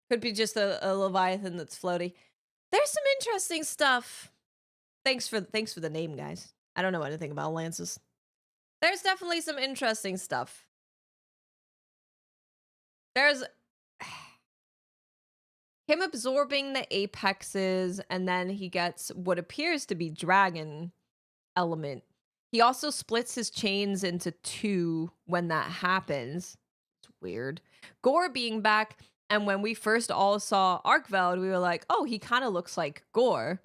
Could be just a Leviathan that's floaty. There's some interesting stuff. Thanks for the name, guys. I don't know anything about lances. There's definitely some interesting stuff. There's him absorbing the apexes, and then he gets what appears to be dragon element. He also splits his chains into two when that happens. It's weird. Gore being back, and when we first all saw Arkveld, we were like, oh, he kind of looks like Gore.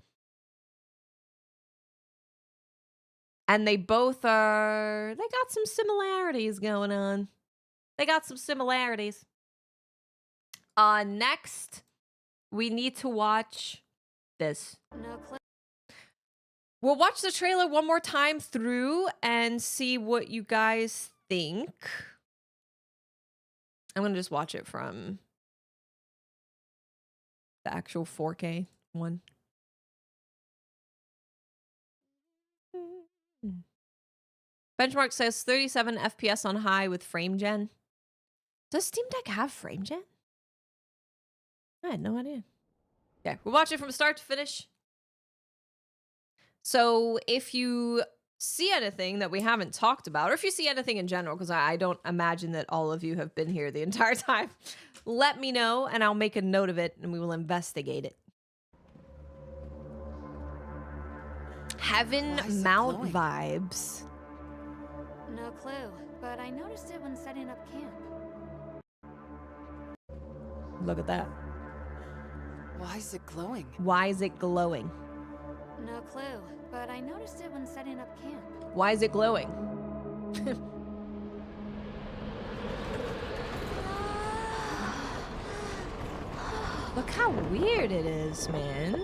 And they both are... They got some similarities going on. They got some similarities. Next, we need to watch this. No clip. We'll watch the trailer one more time through and see what you guys think I'm gonna just watch it from the actual 4K one. Benchmark says 37 FPS on high with frame gen. Does Steam Deck have frame gen? I had no idea. Okay, we'll watch it from start to finish. So if you see anything that we haven't talked about, or if you see anything in general, because I don't imagine that all of you have been here the entire time, let me know and I'll make a note of it and we will investigate it. Heaven Mount vibes. No clue, but I noticed it when setting up camp. Look at that. Why is it glowing? Why is it glowing? No clue, but I noticed it when setting up camp. Why is it glowing? Look how weird it is, man.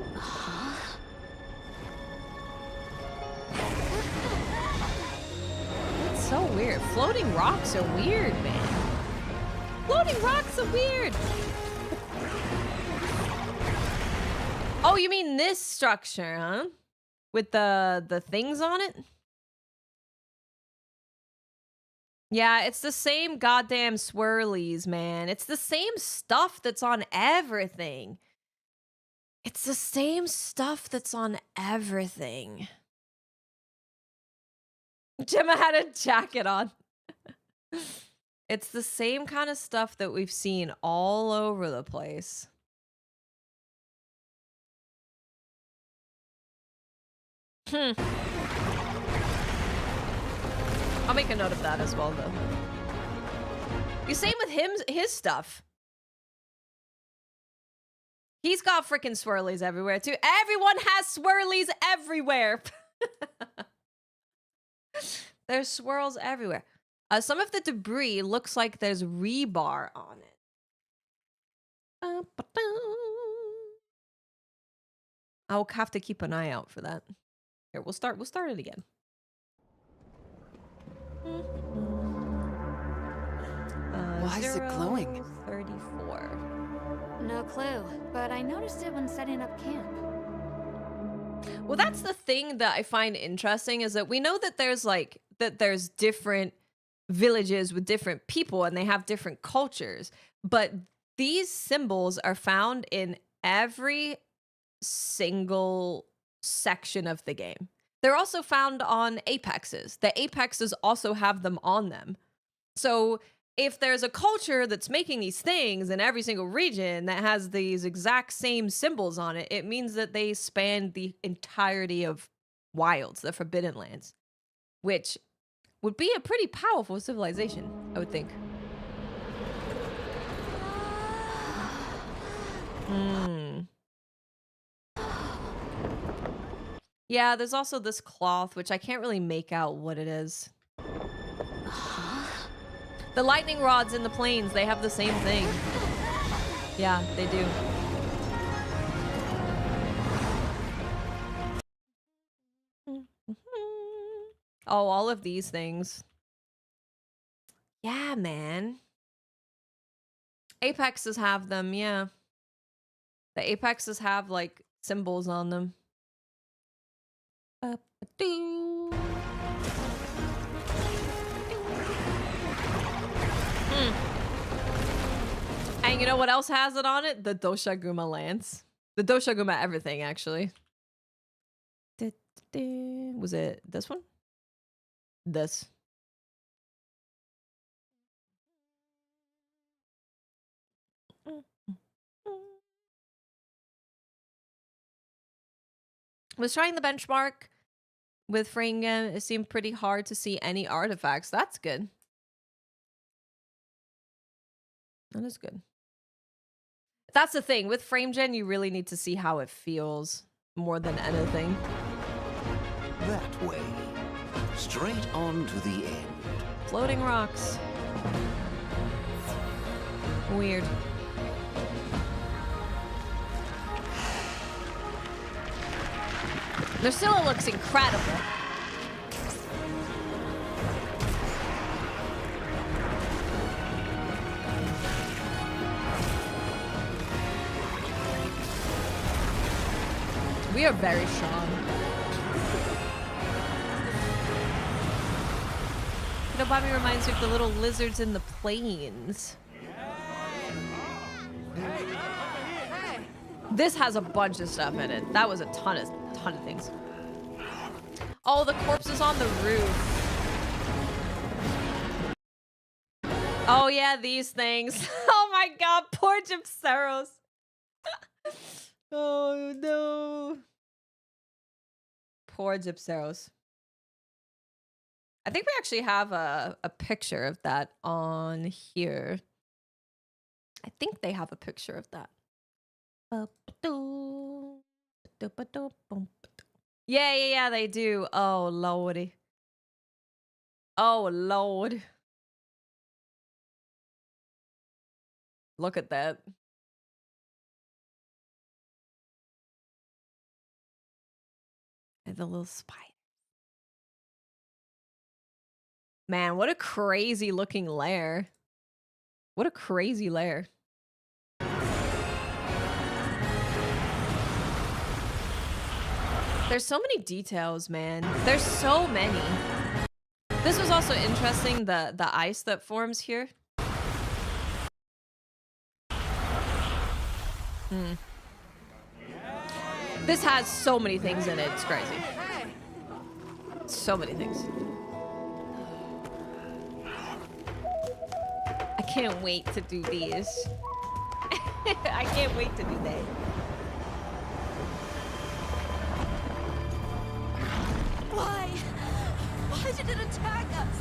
It's so weird. Floating rocks are weird, man. Floating rocks are weird. Oh, you mean this structure, huh? With the things on it? Yeah, it's the same goddamn swirlies, man. It's the same stuff that's on everything. It's the same stuff that's on everything. Gemma had a jacket on. It's the same kind of stuff that we've seen all over the place. I'll make a note of that as well, though. You same with his stuff. He's got freaking swirlies everywhere, too. Everyone has swirlies everywhere. There's swirls everywhere. Some of the debris looks like there's rebar on it. I'll have to keep an eye out for that. Here, we'll start it again. Why is it glowing? 34. No clue, but I noticed it when setting up camp. Well, that's the thing that I find interesting is that we know that there's different villages with different people and they have different cultures, but these symbols are found in every single section of the game. They're also found on apexes. The apexes also have them on them. So if there's a culture that's making these things in every single region that has these exact same symbols on it, it means that they span the entirety of Wilds, the Forbidden Lands, which would be a pretty powerful civilization, I would think. Yeah, there's also this cloth, which I can't really make out what it is. The lightning rods in the plains, they have the same thing. Yeah, they do. Oh, all of these things. Yeah, man. Apexes have them, yeah. The apexes have, like, symbols on them. And you know what else has it on it? The Doshaguma lance. The Doshaguma everything, actually. Was it this one? This. Was trying the benchmark with FrameGen. It seemed pretty hard to see any artifacts. That's good. That is good. That's the thing. With FrameGen, you really need to see how it feels more than anything. That way. Straight on to the end. Floating rocks. Weird. Lucilla looks incredible. We are very strong. Bobby reminds me of the little lizards in the plains. This has a bunch of stuff in it. That was a ton of things. Oh, the corpses on the roof. Oh yeah, these things. Oh my god, poor Gypseros. Oh no. Poor Gypseros. I think we actually have a picture of that on here. I think they have a picture of that. Yeah, they do. Oh, lordy. Oh, Lord. Look at that. And the little spider. Man, what a crazy looking lair. What a crazy lair. There's so many details, man. There's so many. This was also interesting, the ice that forms here. This has so many things in it. It's crazy. So many things. I can't wait to do these. I can't wait to do that. Why did it attack us?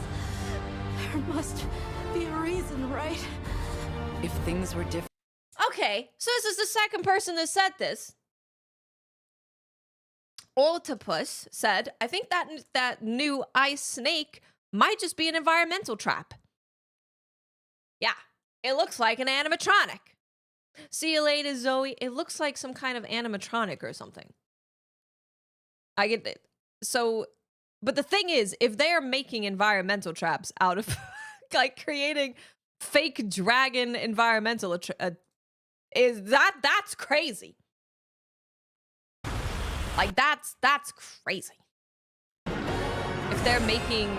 There must be a reason, right? If things were different. Okay, so this is the second person that said this. Octopus said, I think that new ice snake might just be an environmental trap. Yeah, it looks like an animatronic. See you later, Zoe. It looks like some kind of animatronic or something. I get it. So, but the thing is, if they are making environmental traps out of, like, creating fake dragon environmental, that's crazy. Like, that's crazy. If they're making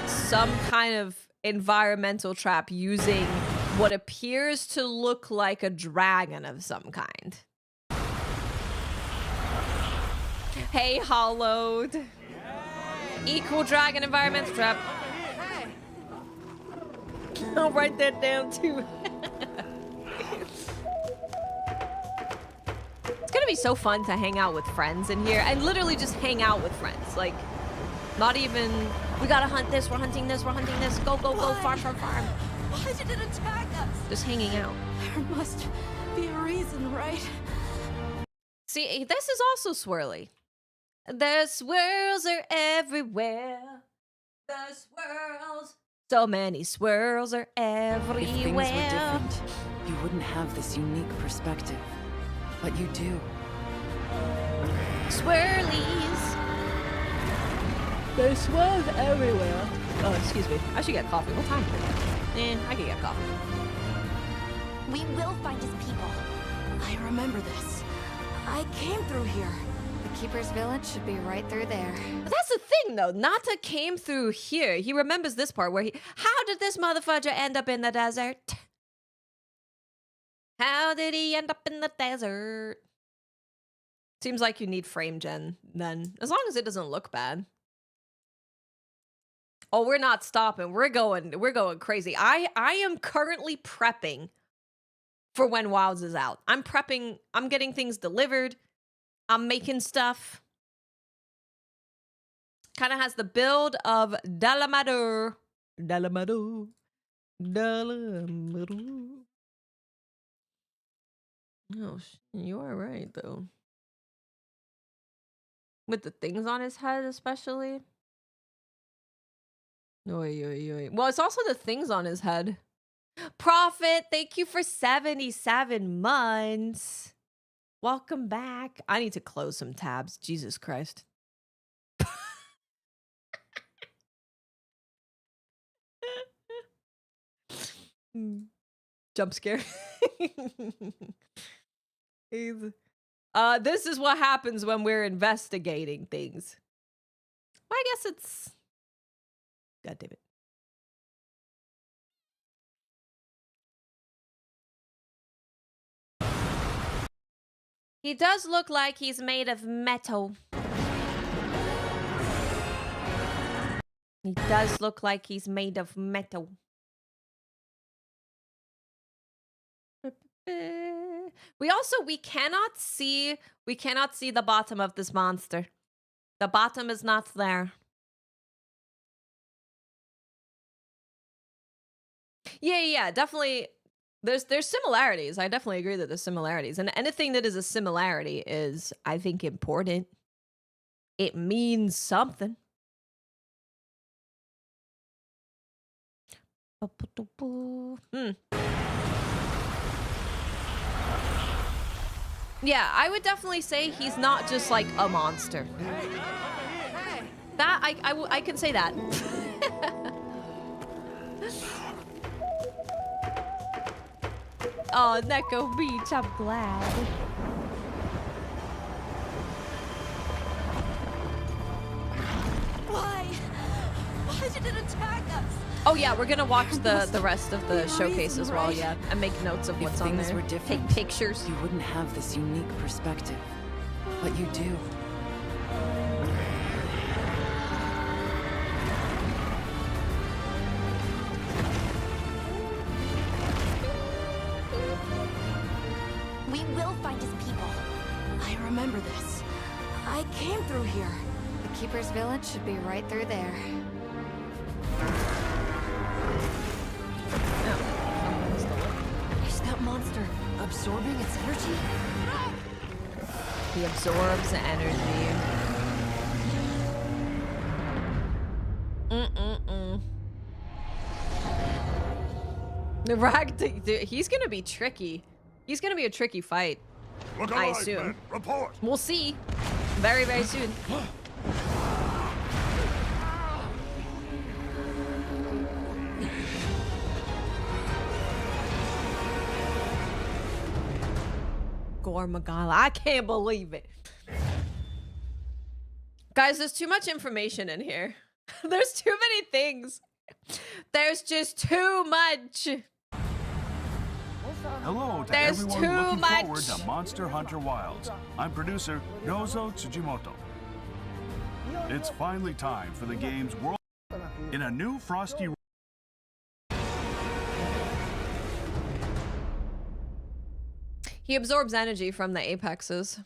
some kind of environmental trap using what appears to look like a dragon of some kind. Hey, Hollowed. Equal dragon environmental trap. I'll write that down too. It's gonna be so fun to hang out with friends in here and literally just hang out with friends. Like, not even, we gotta hunt this, we're hunting this, go, farm. Why did it attack us? Just hanging out. There must be a reason, right? See, this is also swirly. The swirls are everywhere. The swirls. So many swirls are everywhere. If things were different, you wouldn't have this unique perspective. But you do. Swirlies. The swirls everywhere. Oh, excuse me. I should get coffee. What time is it? I can get coffee. We will find his people. I remember this. I came through here. The Keeper's Village should be right through there. But that's the thing, though. Nata came through here. He remembers this part where how did this motherfucker end up in the desert? How did he end up in the desert? Seems like you need frame gen then. As long as it doesn't look bad. Oh, we're not stopping. We're going crazy. I am currently prepping for when WILDS is out. I'm prepping. I'm getting things delivered. I'm making stuff. Kind of has the build of Dalamado. Oh, you are right, though. With the things on his head, especially. Oy, oy, oy. Well, it's also the things on his head. Prophet, thank you for 77 months. Welcome back. I need to close some tabs. Jesus Christ. Jump scare. This is what happens when we're investigating things. Well, I guess it's... God damn it. He does look like he's made of metal. He does look like he's made of metal. We cannot see the bottom of this monster. The bottom is not there. Yeah, definitely. There's similarities. I definitely agree that there's similarities. And anything that is a similarity is, I think, important. It means something. Yeah, I would definitely say he's not just like a monster. That I can say that. Oh, Neko Beach, I'm glad. Why did it attack us? Oh yeah, we're gonna watch the rest of the showcase as well, yeah, and make notes of what's on there. If things were different, take pictures. You wouldn't have this unique perspective, but you do. We will find his people. I remember this. I came through here. The Keeper's Village should be right through there. Is that monster absorbing its energy? He absorbs the energy. The ragdoll, dude, he's gonna be tricky. He's gonna be a tricky fight. Look I alive, assume. men. Report. We'll see. Very, very soon. Gormagala. I can't believe it. Guys, there's too much information in here. There's too many things. There's just too much. Hello to There's everyone too looking much. forward to Monster Hunter Wilds. I'm producer Nozo Tsujimoto. It's finally time for the game's world in a new frosty. He absorbs energy from the apexes.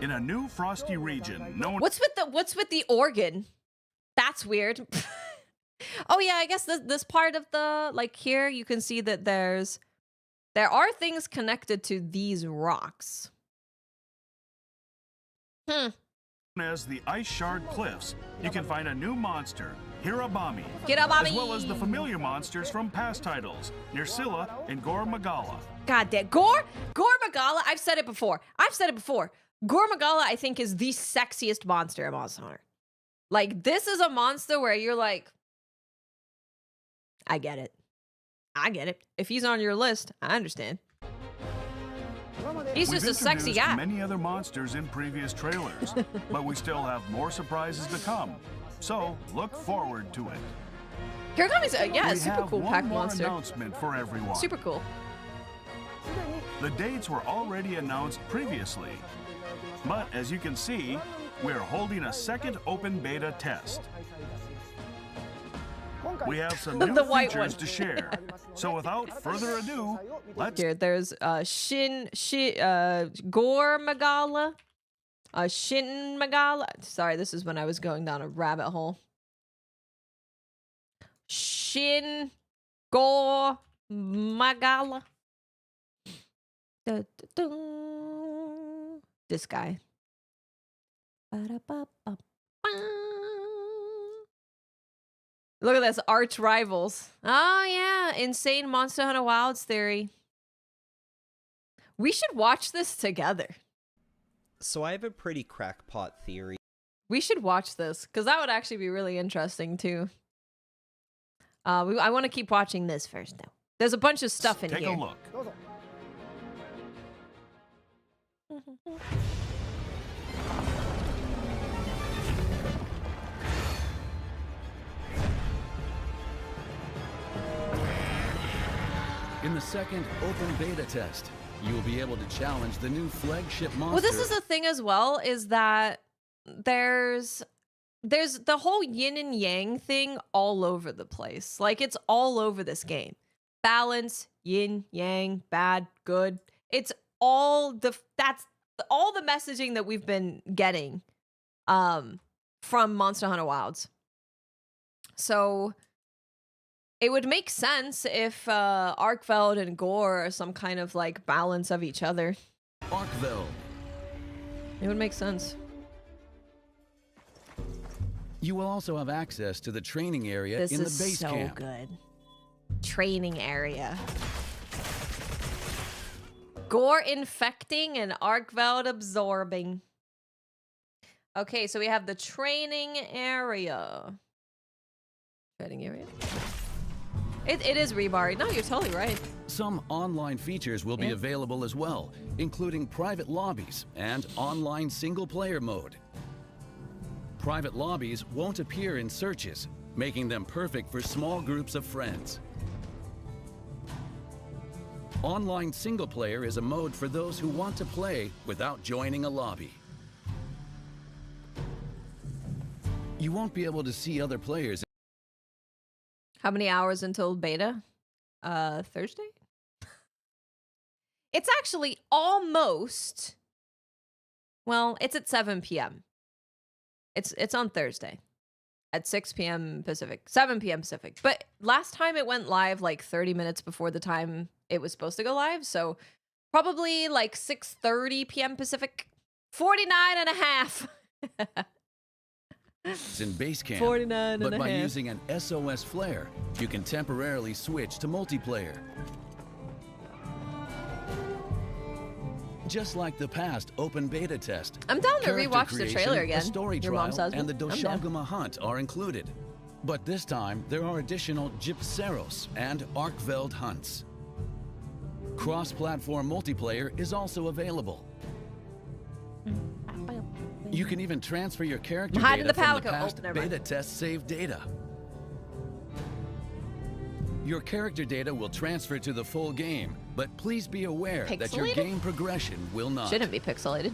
In a new frosty region known. What's with the organ? That's weird. Oh yeah, I guess this part of the, like, here you can see that there are things connected to these rocks. As the Ice Shard Cliffs, you can find a new monster, Hirabami, Hirabami. as well as the familiar monsters from past titles, Nerscylla and Gormagala. God damn. Gormagala, I've said it before. Gormagala, I think, is the sexiest monster in Monster Hunter. Like, this is a monster where you're like, I get it. If he's on your list, I understand. He's just a sexy We've introduced guy. many other monsters in previous trailers, but we still have more surprises to come. So look forward to it. Hiragami's yeah, a We super have cool one pack more monster. announcement for everyone. Super cool. The dates were already announced previously, but as you can see, we're holding a second open beta test. We have some new The white features one. to share. So without further ado, let's Here, there's Gormagala. Shin Magala. Sorry, this is when I was going down a rabbit hole. Shin Gormagala. This guy. Ba-da-ba-ba-ba. Look at this, arch rivals. Oh yeah, insane Monster Hunter Wilds theory. We should watch this together. So I have a pretty crackpot theory. We should watch this, because that would actually be really interesting too. I want to keep watching this first though. There's a bunch of stuff in take here. a look. In the second open beta test, you will be able to challenge the new flagship monster. Well, this is the thing as well, is that there's the whole yin and yang thing all over the place. Like, it's all over this game. Balance, yin, yang, bad, good. It's all that's all the messaging that we've been getting from Monster Hunter Wilds. So it would make sense if Arkveld and Gore are some kind of like balance of each other. Arkveld. It would make sense. You will also have access to the training area This in the is base so camp. good. Training area. Gore infecting and Arkveld absorbing. Okay, so we have the training area. Training area? It is rebar. No, you're totally right. Some online features will be available as well, including private lobbies and online single-player mode. Private lobbies won't appear in searches, making them perfect for small groups of friends. Online single-player is a mode for those who want to play without joining a lobby. You won't be able to see other players. How many hours until beta? Thursday? It's actually almost, well, it's at 7 p.m. It's on Thursday at 6 p.m. Pacific, 7 p.m. Pacific. But last time it went live like 30 minutes before the time it was supposed to go live. So probably like 6:30 p.m. Pacific, 49 and a half. It's in base camp, 49 but and a by half. using an SOS flare, you can temporarily switch to multiplayer. Just like the past open beta test, I'm down to character rewatch the creation, trailer a again. story Your mom trial, says and the I'm down. Doshaguma hunt are included. But this time, there are additional Gypceros and Arkveld hunts. Cross-platform multiplayer is also available. You can even transfer your character Hide in data the from the Palico. past Never mind. beta test saved data. Your character data will transfer to the full game, but please be aware that your Pixelated? game progression will not. Shouldn't be pixelated.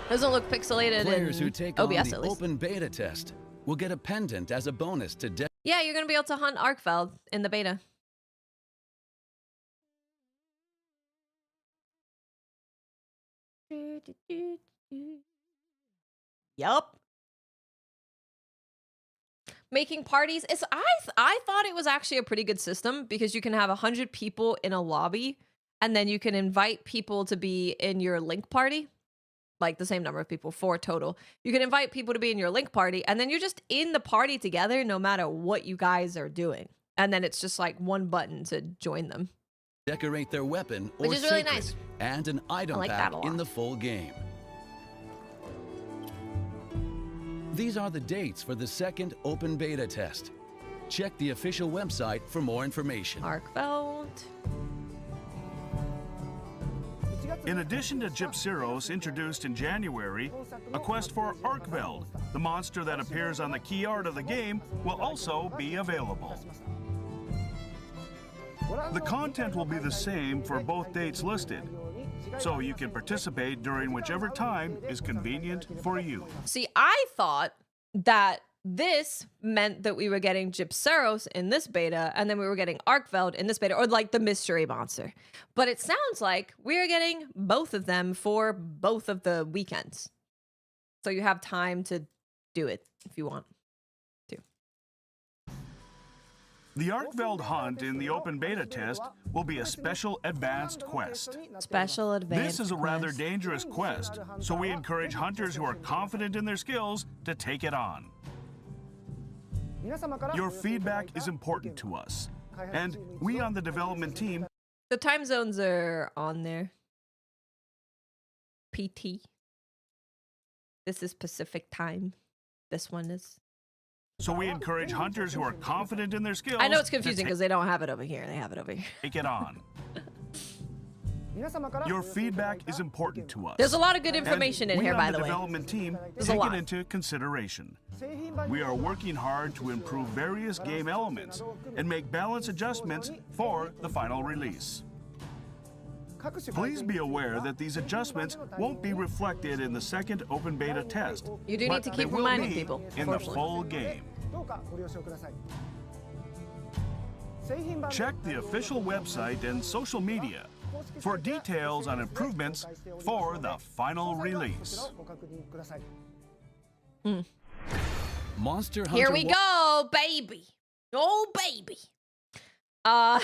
Doesn't look pixelated Players in who take OBS on the at least. open beta test will get a pendant as a bonus to Yeah, you're gonna be able to hunt Arkveld in the beta. Yup. Making parties is I thought it was actually a pretty good system because you can have 100 people in a lobby and then you can invite people to be in your link party. Like the same number of people, 4 total. You can invite people to be in your link party and then you're just in the party together no matter what you guys are doing. And then it's just like one button to join them. decorate their weapon or Which is really secret, nice. and an item I like pack that a lot. in the full game. These are the dates for the second open beta test. Check the official website for more information. Arkveld. In addition to Gypceros introduced in January, a quest for Arkveld, the monster that appears on the key art of the game, will also be available. The content will be the same for both dates listed, so you can participate during whichever time is convenient for you. See, I thought that this meant that we were getting Gypceros in this beta, and then we were getting Arkveld in this beta, or like the mystery monster. But it sounds like we're getting both of them for both of the weekends. So you have time to do it if you want to. The Arkveld hunt in the open beta test will be a special advanced quest. Special advanced This is a rather quest. dangerous quest, so we encourage hunters who are confident in their skills to take it on. Your feedback is important to us, and we on the development team The time zones are on there. PT. This is Pacific time. This one is. so we encourage hunters who are confident in their skills. I know it's to confusing because they don't have it over here. They have it over here. take it on. Your feedback is important to us. There's a lot of good information in here, by the way. We on the development team There's a take lot. it into consideration. We are working hard to improve various game elements and make balance adjustments for the final release. Please be aware that these adjustments won't be reflected in the second open beta test. You do need to but keep they will reminding be people, in the unfortunately. full game. Check the official website and social media for details on improvements for the final release. Monster Hunter. Here we go, baby. Oh, baby. That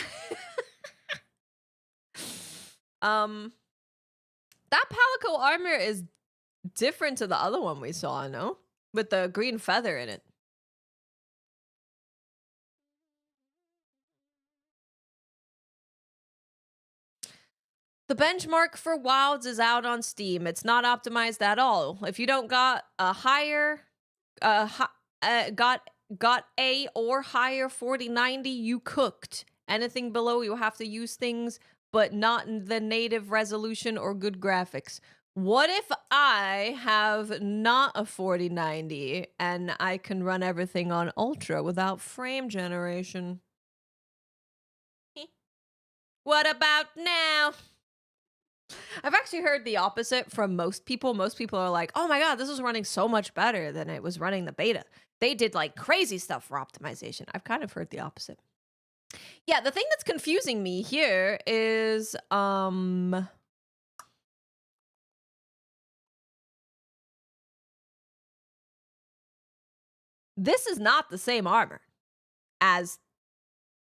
Palico armor is different to the other one we saw, no? With the green feather in it. The benchmark for Wilds is out on Steam. It's not optimized at all. If you don't got a higher, got A or higher 4090, you cooked. Anything below, you'll have to use things, but not in the native resolution or good graphics. What if I have not a 4090 and I can run everything on Ultra without frame generation? What about now? I've actually heard the opposite from most people. Most people are like, oh my god, this is running so much better than it was running the beta. They did like crazy stuff for optimization. I've kind of heard the opposite. Yeah, the thing that's confusing me here is this is not the same armor as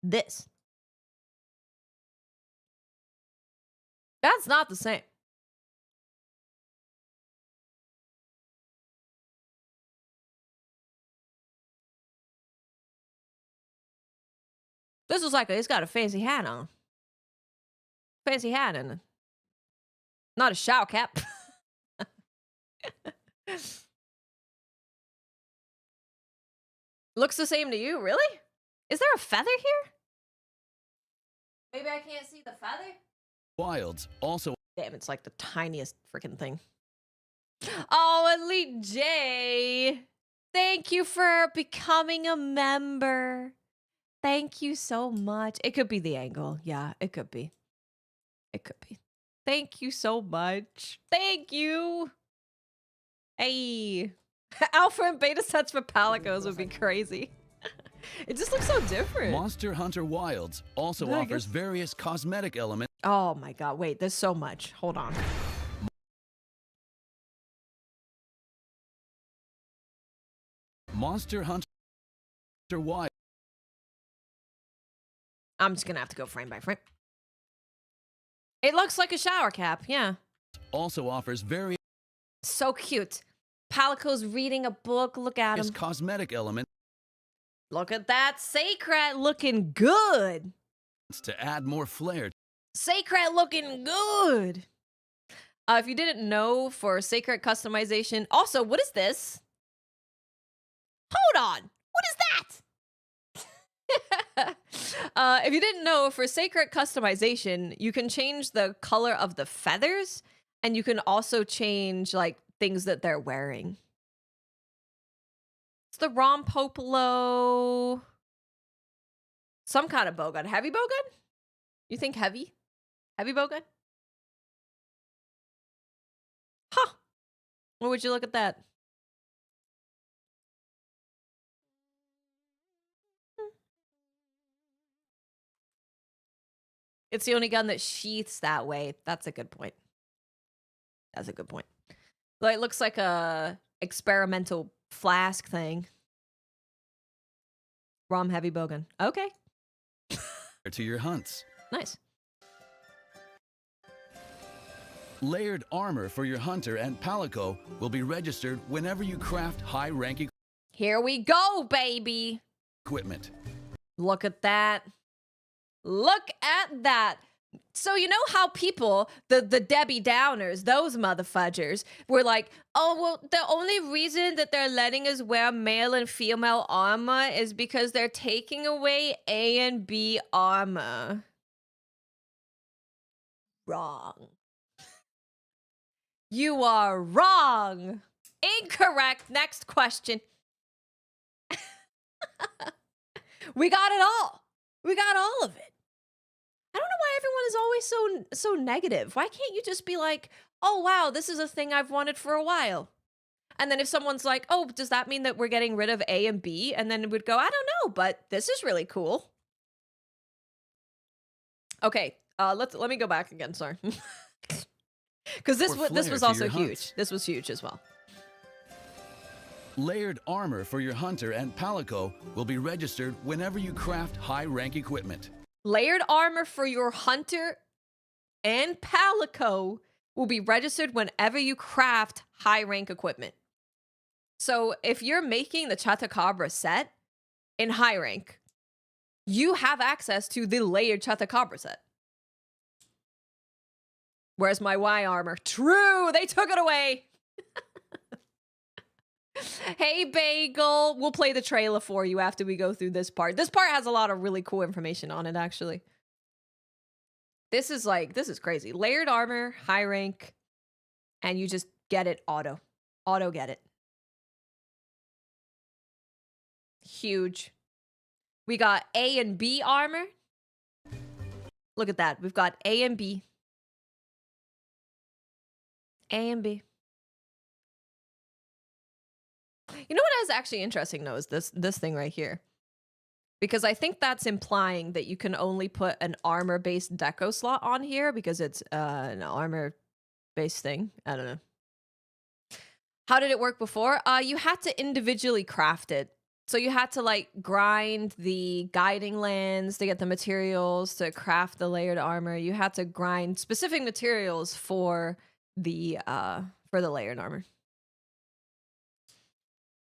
this. That's not the same. This is like, it's got a fancy hat on. Fancy hat and not a shower cap. Looks the same to you, really? Is there a feather here? Maybe I can't see the feather? Wilds also. Damn, it's like the tiniest freaking thing. Oh, Elite J. Thank you for becoming a member. Thank you so much. It could be the angle. Yeah, it could be. It could be. Thank you so much. Thank you. Hey. Alpha and beta sets for Palicos would be crazy. It just looks so different. Monster Hunter Wilds also Yeah, I offers guess- various cosmetic elements. Oh my god, wait, there's so much. Hold on. Monster Hunter Wilds I'm just gonna have to go frame by frame. It looks like a shower cap, yeah. also offers various So cute. Palico's reading a book. Look at him. cosmetic elements Look at that. Sacred looking good. to add more flair. Sacred looking good. If you didn't know, for Sacred customization. Also, what is this? Hold on. What is that? If you didn't know, for Sacred customization, you can change the color of the feathers, and you can also change like things that they're wearing. It's the Rompopolo. Some kind of bowgun. Heavy bowgun? You think heavy? Heavy bowgun? Huh. Where would you look at that? It's the only gun that sheaths that way. That's a good point. That's a good point. Like, it looks like a experimental flask thing. Rom heavy bowgun. Okay. To your hunts. Nice. Layered armor for your hunter and Palico will be registered whenever you craft high-ranking Here we go, baby. equipment. Look at that. Look at that. So you know how people, the Debbie Downers, those motherfudgers, were like, oh, well, the only reason that they're letting us wear male and female armor is because they're taking away A and B armor. wrong. You are wrong. Incorrect. Next question. We got it all. We got all of it. I don't know why everyone is always so negative. Why can't you just be like, oh wow, this is a thing I've wanted for a while? And then if someone's like, oh, does that mean that we're getting rid of A and B? And then it would go, I don't know, but this is really cool. Okay, let me go back again, sorry. Because this was also huge. This was huge as well. Layered armor for your hunter and palico will be registered whenever you craft high-rank equipment. Layered armor for your hunter and palico will be registered whenever you craft high-rank equipment. So if you're making the Chatacabra set in high rank, you have access to the layered Chatacabra set. Where's my Y armor? True, they took it away. Hey, Bagel. We'll play the trailer for you after we go through this part. This part has a lot of really cool information on it, actually. This is crazy. Layered armor, high rank, and you just get it auto. Auto get it. Huge. We got A and B armor. Look at that. We've got A and B. A and B. You know what is actually interesting though is this thing right here. Because I think that's implying that you can only put an armor-based deco slot on here because it's an armor-based thing. I don't know. How did it work before? You had to individually craft it. So you had to like grind the guiding lands to get the materials to craft the layered armor. You had to grind specific materials for the layered armor.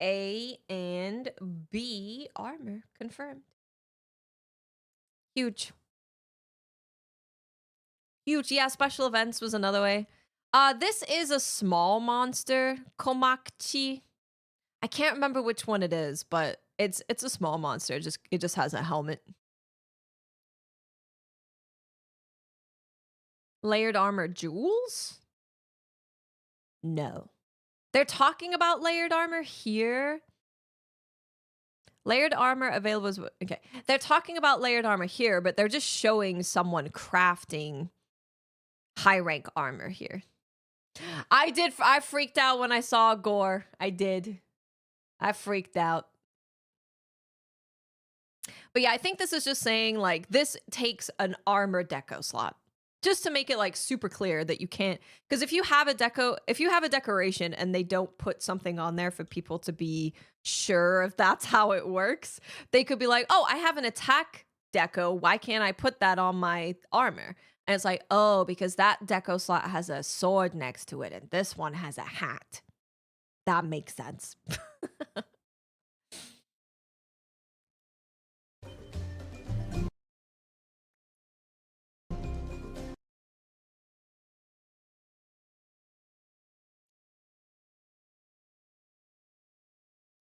A and B armor confirmed. Huge. Huge. Yeah, special events was another way. This is a small monster, Komachi. I can't remember which one it is, but it's a small monster. It just has a helmet. Layered armor jewels? No. They're talking about layered armor here. Layered armor available as... Okay. They're talking about layered armor here, but they're just showing someone crafting high rank armor here. I freaked out when I saw gore. I did. I freaked out. But yeah, I think this is just saying like this takes an armor deco slot. Just to make it like super clear that you can't, because if you have a decoration and they don't put something on there for people to be sure if that's how it works, they could be like, oh, I have an attack deco. Why can't I put that on my armor? And it's like, oh, because that deco slot has a sword next to it and this one has a hat. That makes sense.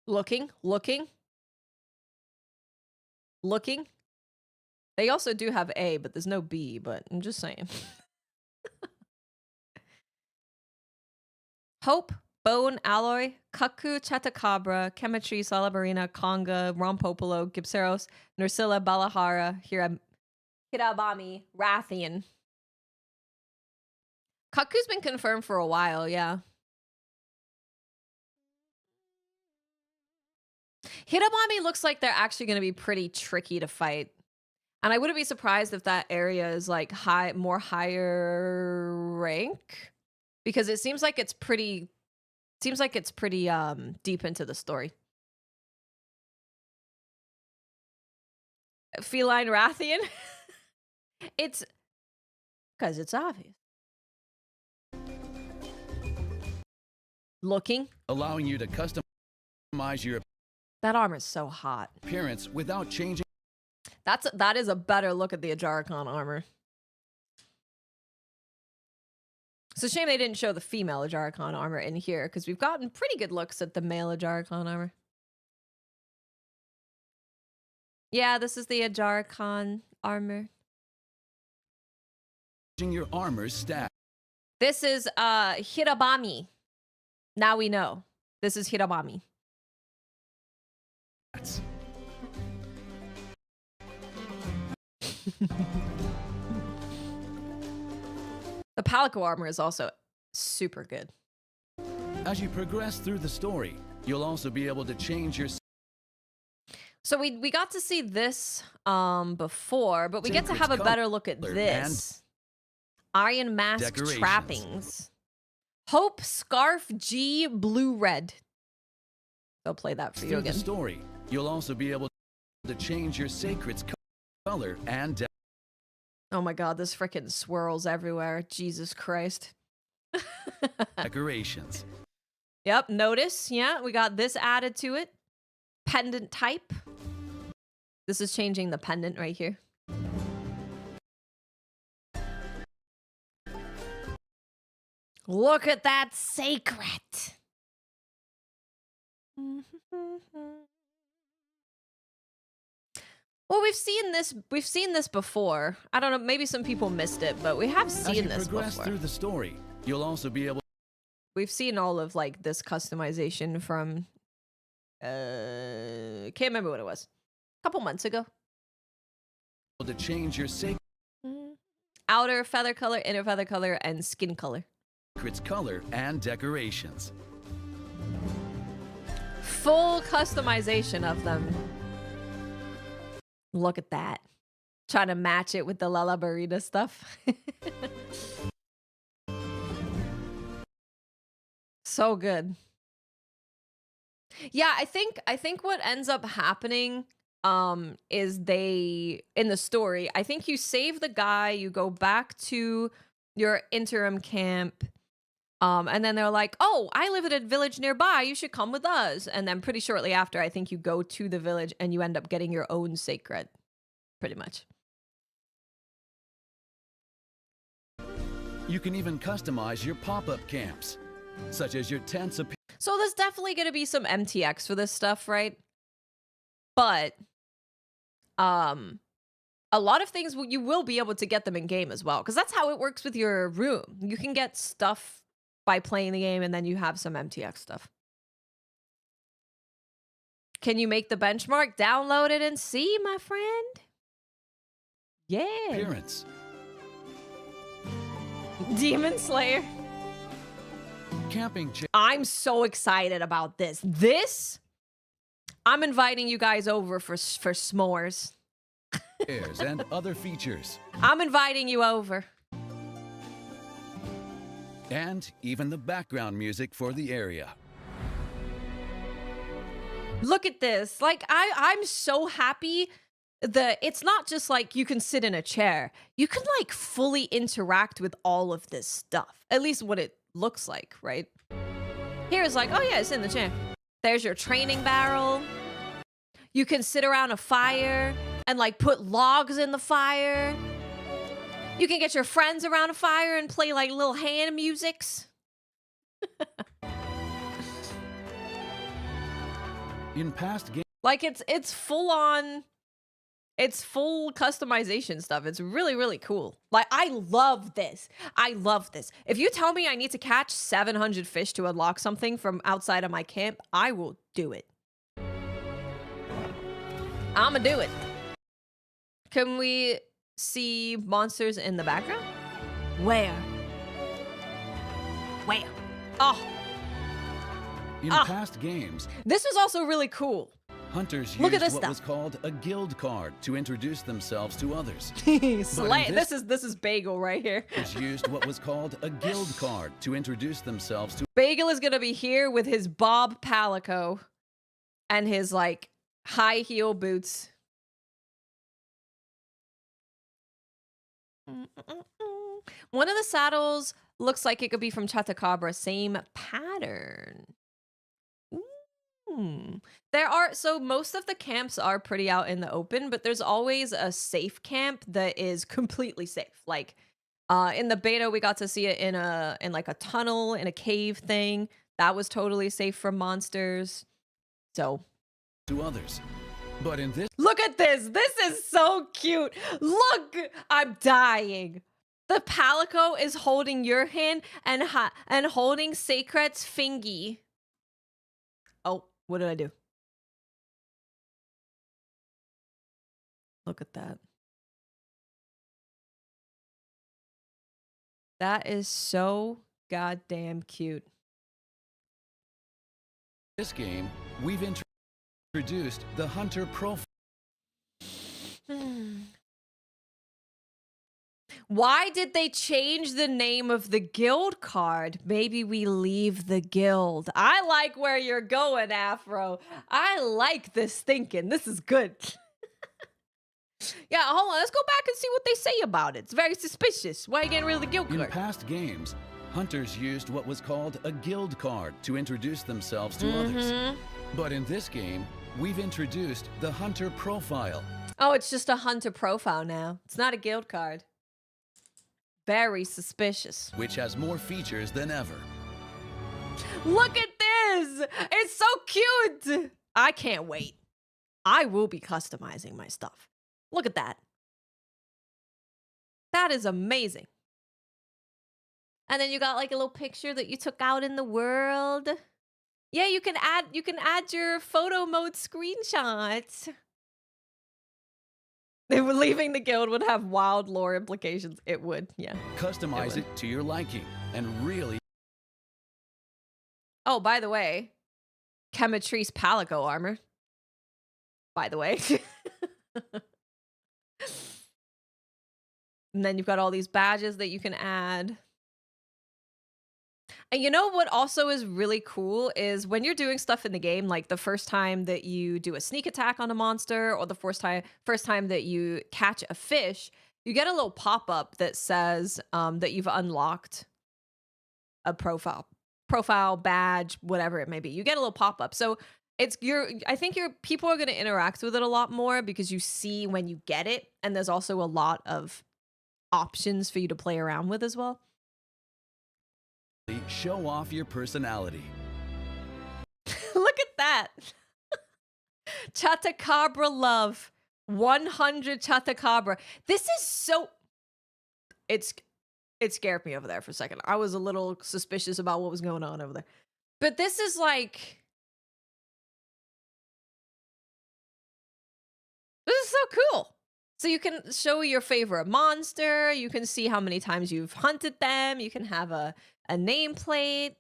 Looking. They also do have A, but there's no B, but I'm just saying. Hope, Bone, Alloy, Kaku, Chatacabra, Chemistry, Salabarina, Conga, Rompopolo, Gipseros, Nursilla, Balahara, Hirabami, Rathian. Kaku's been confirmed for a while, yeah. Hirabami looks like they're actually going to be pretty tricky to fight. And I wouldn't be surprised if that area is like more higher rank. Because it seems like it's pretty deep into the story. Feline Rathian? It's because it's obvious. Looking. Allowing you to customize your that armor is so hot. Appearance without changing. That is a better look at the Ajaricon armor. It's a shame they didn't show the female Ajaricon armor in here because we've gotten pretty good looks at the male Ajaricon armor. Yeah, this is the Ajaricon armor. your armor's stats. This is Hirabami. Now we know. This is Hirabami. The Palico armor is also super good. As you progress through the story, you'll also be able to change your So we got to see this before, but we get to have a better look at this. Iron Mask trappings. Hope Scarf G Blue Red. I'll play that for you through again. the story, you'll also be able to change your sacred's color and Oh my god, this freaking swirls everywhere. Jesus Christ. decorations. Yep, notice. Yeah, we got this added to it. Pendant type. This is changing the pendant right here. Look at that sacred. Well, we've seen this before. I don't know, maybe some people missed it, but we have seen this before. As you progress through the story, you'll also be able We've seen all of like this customization from can't remember what it was. A couple months ago. to change your Outer feather color, inner feather color, and skin color. sacred's color and decorations. Full customization of them. Look at that. Trying to match it with the Lala Burrito stuff. So good. Yeah, I think what ends up happening is they, in the story, I think you save the guy, you go back to your interim camp, and then they're like, oh, I live at a village nearby, you should come with us. And then pretty shortly after, I think you go to the village and you end up getting your own sacred, pretty much. You can even customize your pop-up camps, such as your tents. So there's definitely going to be some MTX for this stuff, right? But a lot of things you will be able to get them in game as well, because that's how it works with your room. You can get stuff by playing the game, and then you have some MTX stuff. Can you make the benchmark? Download it and see, my friend. Yeah. Appearance. Demon Slayer. Camping. I'm so excited about this. I'm inviting you guys over for s'mores. Chairs and other features. I'm inviting you over. And even the background music for the area. Look at this. Like, I'm so happy that it's not just like you can sit in a chair. You can like fully interact with all of this stuff. At least what it looks like, right? Here's like, oh yeah, it's in the chair. There's your training barrel. You can sit around a fire and like put logs in the fire. You can get your friends around a fire and play like little hand musics. In past games, Like it's full on, it's full customization stuff. It's really, really cool. Like, I love this. I love this. If you tell me I need to catch 700 fish to unlock something from outside of my camp, I will do it. I'ma do it. Can we see monsters in the background? Where? Where? Oh. in past games, This was also really cool. hunters Look at used this what stuff. was called a guild card to introduce themselves to others. Slay. This is Bagel right here. Hunters used what was called a guild card to introduce themselves to Bagel is gonna be here with his Bob Palico and his like high heel boots. One of the saddles looks like it could be from Chattacabra. Same pattern. There are, so most of the camps are pretty out in the open, but there's always a safe camp that is completely safe. Like in the beta, we got to see it in like a tunnel, in a cave thing. That was totally safe from monsters. So to others. But in this look at this. This is so cute. Look, I'm dying. The Palico is holding your hand and holding Sacred's fingy. Oh, what did I do? Look at that. That is so goddamn cute. This game, we've introduced the Hunter profile. Why did they change the name of the guild card? Maybe we leave the guild. I like where you're going, Afro. I like this thinking. This is good. Yeah, hold on. Let's go back and see what they say about it. It's very suspicious. Why are you getting rid of the guild card? In past games, hunters used what was called a guild card to introduce themselves to others. But in this game, we've introduced the Hunter profile. Oh, it's just a hunter profile now. It's not a guild card. Very suspicious. Which has more features than ever. Look at this! It's so cute! I can't wait. I will be customizing my stuff. Look at that. That is amazing. And then you got like a little picture that you took out in the world. Yeah, you can add your photo mode screenshots. Leaving the guild would have wild lore implications. It would, yeah. Customize it to your liking and really... Oh, by the way, Chemitrice Palico armor. By the way. And then you've got all these badges that you can add. And you know what also is really cool is when you're doing stuff in the game, like the first time that you do a sneak attack on a monster or the first time that you catch a fish, you get a little pop-up that says that you've unlocked a profile badge, whatever it may be. You get a little pop-up. So I think people are going to interact with it a lot more because you see when you get it, and there's also a lot of options for you to play around with as well. Show off your personality. Look at that. Chatacabra love. 100 Chatacabra. This is so... It scared me over there for a second. I was a little suspicious about what was going on over there. But this is like... This is so cool. So you can show your favorite monster. You can see how many times you've hunted them. You can have a nameplate.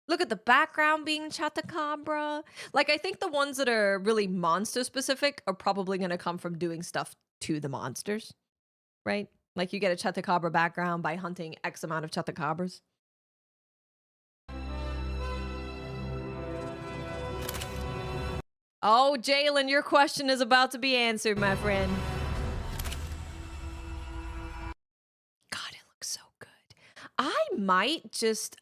Look at the background being Chatacabra. Like, I think the ones that are really monster specific are probably going to come from doing stuff to the monsters, right? Like, you get a Chatacabra background by hunting X amount of Chatacabras. Oh, Jalen, your question is about to be answered, my friend.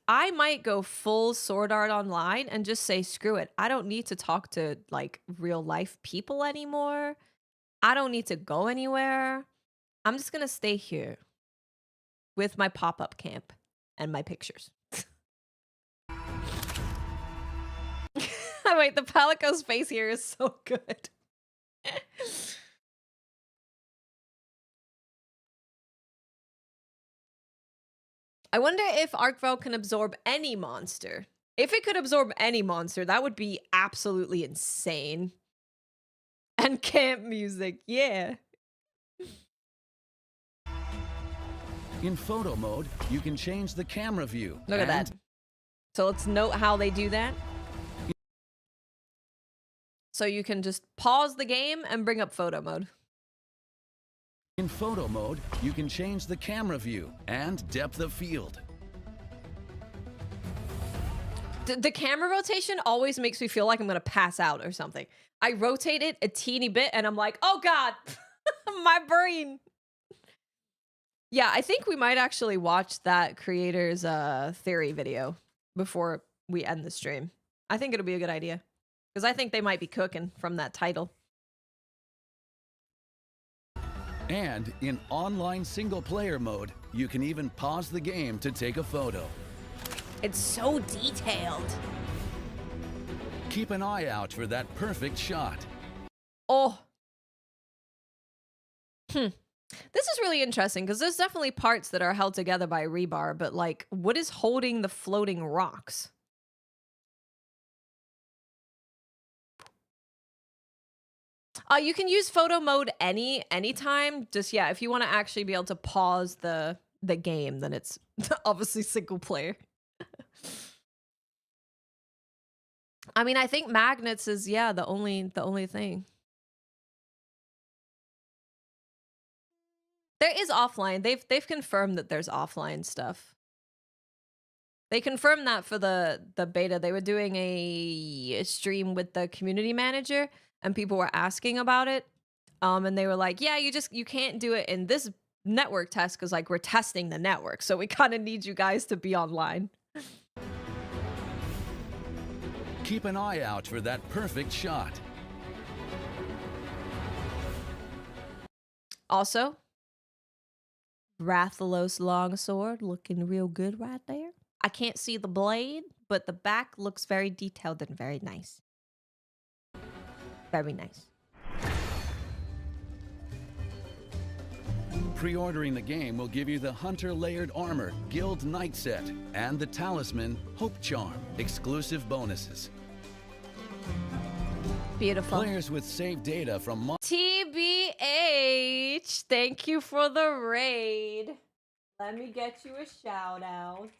I might go full Sword Art Online and just say, screw it. I don't need to talk to like real life people anymore. I don't need to go anywhere. I'm just going to stay here with my pop-up camp and my pictures. Wait, the Palico's face here is so good. I wonder if Arcvale can absorb any monster. If it could absorb any monster, that would be absolutely insane. And camp music, yeah. In photo mode, you can change the camera view. Look at that. So let's note how they do that. So you can just pause the game and bring up photo mode. In photo mode, you can change the camera view and depth of field. The camera rotation always makes me feel like I'm going to pass out or something. I rotate it a teeny bit and I'm like, oh God, my brain. Yeah, I think we might actually watch that creator's theory video before we end the stream. I think it'll be a good idea because I think they might be cooking from that title. And in online single-player mode, you can even pause the game to take a photo. It's so detailed. Keep an eye out for that perfect shot. Oh. This is really interesting because there's definitely parts that are held together by rebar, but like, what is holding the floating rocks? You can use photo mode anytime. Just yeah, if you want to actually be able to pause the game, then it's obviously single player. I mean, I think magnets is yeah the only thing. There is offline. They've confirmed that there's offline stuff. They confirmed that for the beta. They were doing a stream with the community manager, and people were asking about it. And they were like, "Yeah, you can't do it in this network test because like we're testing the network, so we kind of need you guys to be online." Keep an eye out for that perfect shot. Also, Rathalos longsword looking real good right there. I can't see the blade, but the back looks very detailed and very nice. Very nice. Pre-ordering the game will give you the Hunter Layered Armor Guild Night Set and the Talisman Hope Charm exclusive bonuses. Beautiful. Players with saved data from TBH, thank you for the raid. Let me get you a shout out.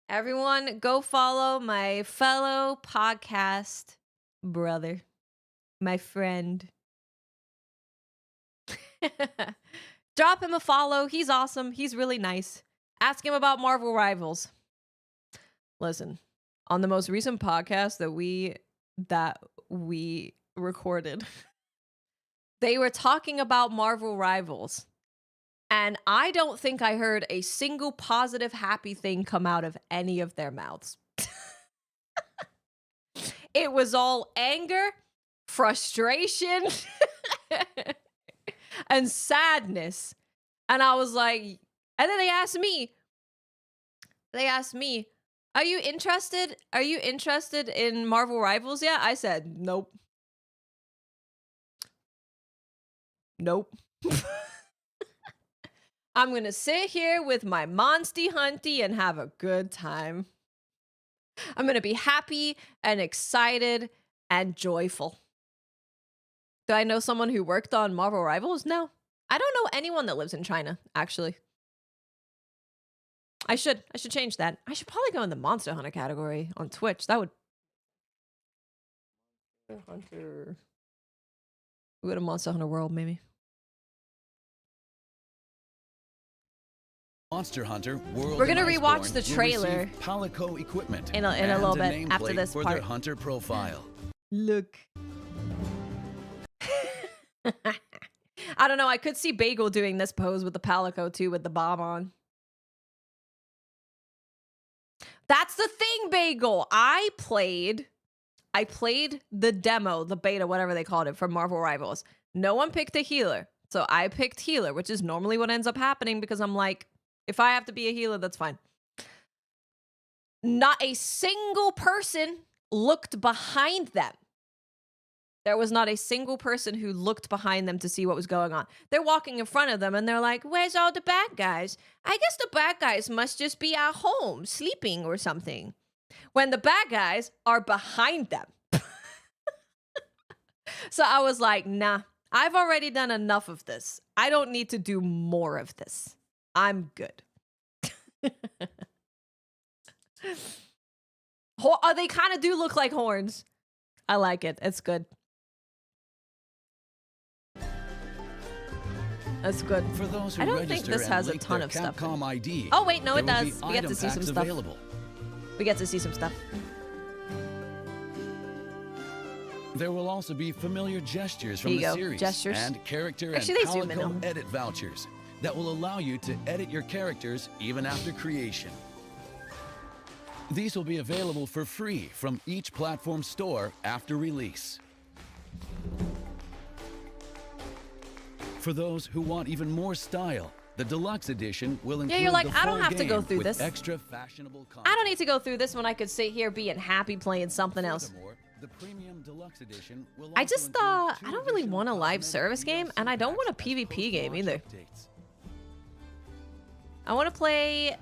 Everyone, go follow my fellow podcast brother, my friend. Drop him a follow. He's awesome. He's really nice. Ask him about Marvel Rivals. Listen, on the most recent podcast that we recorded, they were talking about Marvel Rivals. And I don't think I heard a single positive, happy thing come out of any of their mouths. It was all anger, frustration, and sadness. And I was like, and then they asked me, are you interested in Marvel Rivals yet? I said, nope. Nope. I'm going to sit here with my Monsty Hunty and have a good time. I'm going to be happy and excited and joyful. Do I know someone who worked on Marvel Rivals? No. I don't know anyone that lives in China, actually. I should change that. I should probably go in the Monster Hunter category on Twitch. That would... Hunter... We go to Monster Hunter World, maybe. Monster Hunter World. We're gonna rewatch the trailer Palico equipment in a little bit after this for part. their Hunter profile. Look. I don't know. I could see Bagel doing this pose with the Palico too, with the bomb on. That's the thing, Bagel. I played the demo, the beta, whatever they called it, for Marvel Rivals. No one picked a healer, so I picked healer, which is normally what ends up happening because I'm like, if I have to be a healer, that's fine. Not a single person looked behind them. There was not a single person who looked behind them to see what was going on. They're walking in front of them and they're like, where's all the bad guys? I guess the bad guys must just be at home sleeping or something. When the bad guys are behind them. So I was like, nah, I've already done enough of this. I don't need to do more of this. I'm good. They kind of do look like horns. I like it. It's good. That's good. For those who I don't think this has a ton of stuff. Capcom ID, oh wait, no, it there will does. be We get to item see some packs stuff. available. We get to see some stuff. There will also be familiar gestures Here from you the go. series Gestures. and character Actually, and they zoom in Palico on them. edit vouchers that will allow you to edit your characters even after creation. These will be available for free from each platform store after release. For those who want even more style, the deluxe edition will include you're like, the I don't full have to go game through with this. extra fashionable content. I don't need to go through this when I could sit here being happy playing something else. Furthermore, The Premium Deluxe Edition will I also just include I 2 don't really additional want a live cosmetic service game, DLC and I don't want a packs as PvP game post-launch either. updates. I want to play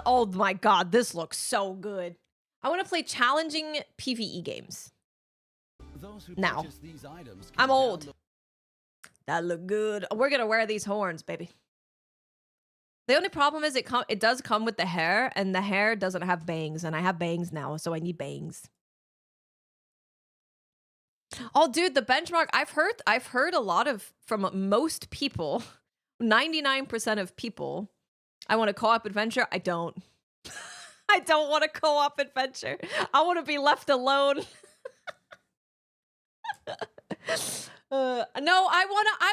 oh my god, this looks so good. I want to play challenging PvE games. Those who Now. purchase these items can I'm old. download- That look good. We're gonna wear these horns, baby. The only problem is it does come with the hair, and the hair doesn't have bangs, and I have bangs now, so I need bangs. Oh, dude, the benchmark. I've heard a lot of from most people, 99% of people. I want a co-op adventure. I don't. I don't want a co-op adventure. I want to be left alone. No, I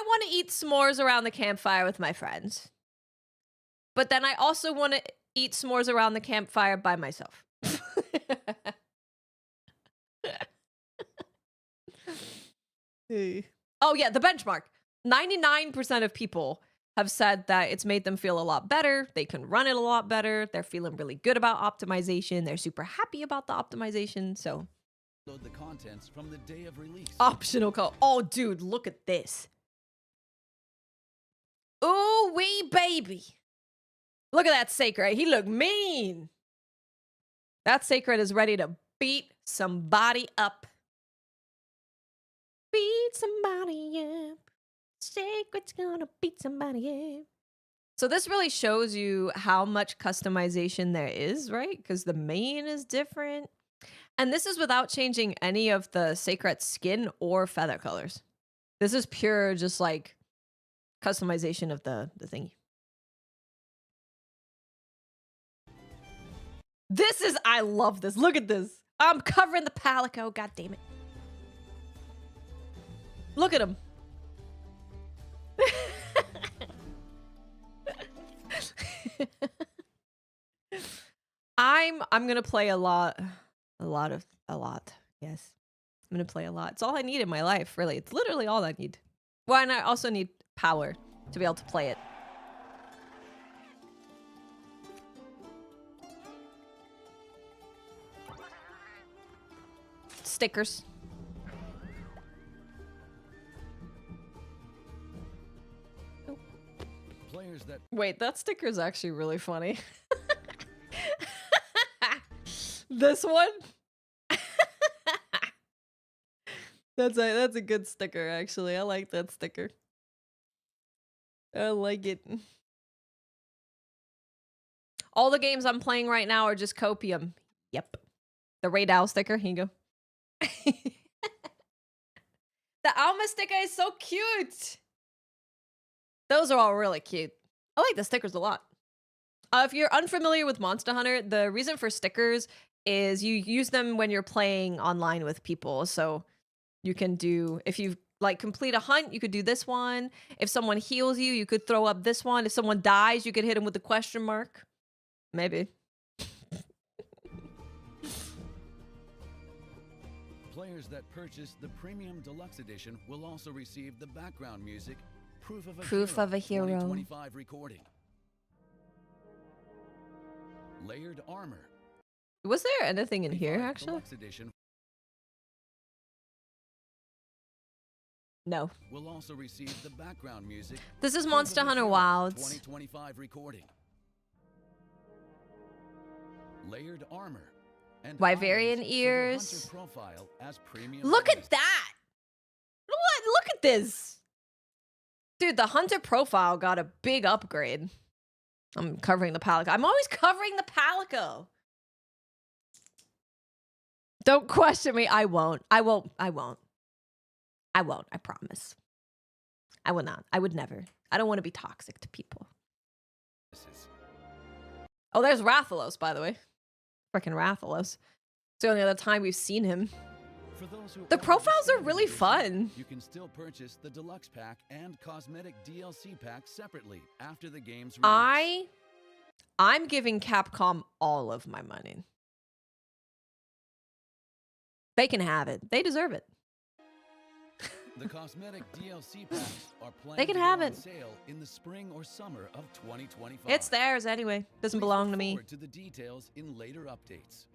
wanna eat s'mores around the campfire with my friends. But then I also want to eat s'mores around the campfire by myself. Oh yeah, the benchmark. 99% of people have said that it's made them feel a lot better. They can run it a lot better. They're feeling really good about optimization. They're super happy about the optimization. So Load the contents from the day of release. optional code. Oh, dude, look at this. Ooh wee baby. Look at that Sacred. He look mean. That Sacred is ready to beat somebody up. Beat somebody up. Sacred's gonna beat somebody up. So this really shows you how much customization there is, right? Because the main is different. And this is without changing any of the Sacred skin or feather colors. This is pure just like customization of the thingy. This is, I love this. Look at this. I'm covering the palico. God damn it. Look at him. I'm gonna play a lot. Yes. I'm gonna play a lot. It's all I need in my life, really. It's literally all I need. Well, and I also need power to be able to play it. Stickers. Players that Wait, that sticker is actually really funny. This one? That's a good sticker, actually. I like that sticker. I like it. All the games I'm playing right now are just copium. Yep. The Raid Owl sticker. Here you go. The Alma sticker is so cute. Those are all really cute. I like the stickers a lot. If you're unfamiliar with Monster Hunter, the reason for stickers is you use them when you're playing online with people. So you can do, if you like complete a hunt, you could do this one. If someone heals you, you could throw up this one. If someone dies, you could hit them with the question mark. Maybe. Players that purchase the Premium Deluxe Edition will also receive the background music Proof of a Hero 2025 recording. Layered armor. Was there anything in here, actually? Deluxe Edition No. will also receive the background music. This is Proof Monster of a Hunter Hero Wilds. 2025 recording. Layered armor. And Wyverian items for the ears. hunter profile as premium Look bonus. at that! What? Look at this! Dude, the Hunter profile got a big upgrade. I'm covering the palico. I'm always covering the palico! Don't question me. I won't. I promise. I will not. I would never. I don't want to be toxic to people. Oh, there's Rathalos, by the way. Frickin' Rathalos. It's the only other time we've seen him. For those who The order profiles are standard really edition, fun. You can still purchase the deluxe pack and cosmetic DLC pack separately after the game's release. I'm giving Capcom all of my money. They can have it. They deserve it. The cosmetic DLC packs are planned They can to have go on it. sale in the spring or summer of 2025. It's theirs anyway. Doesn't Please belong look to me. forward to the details in later updates.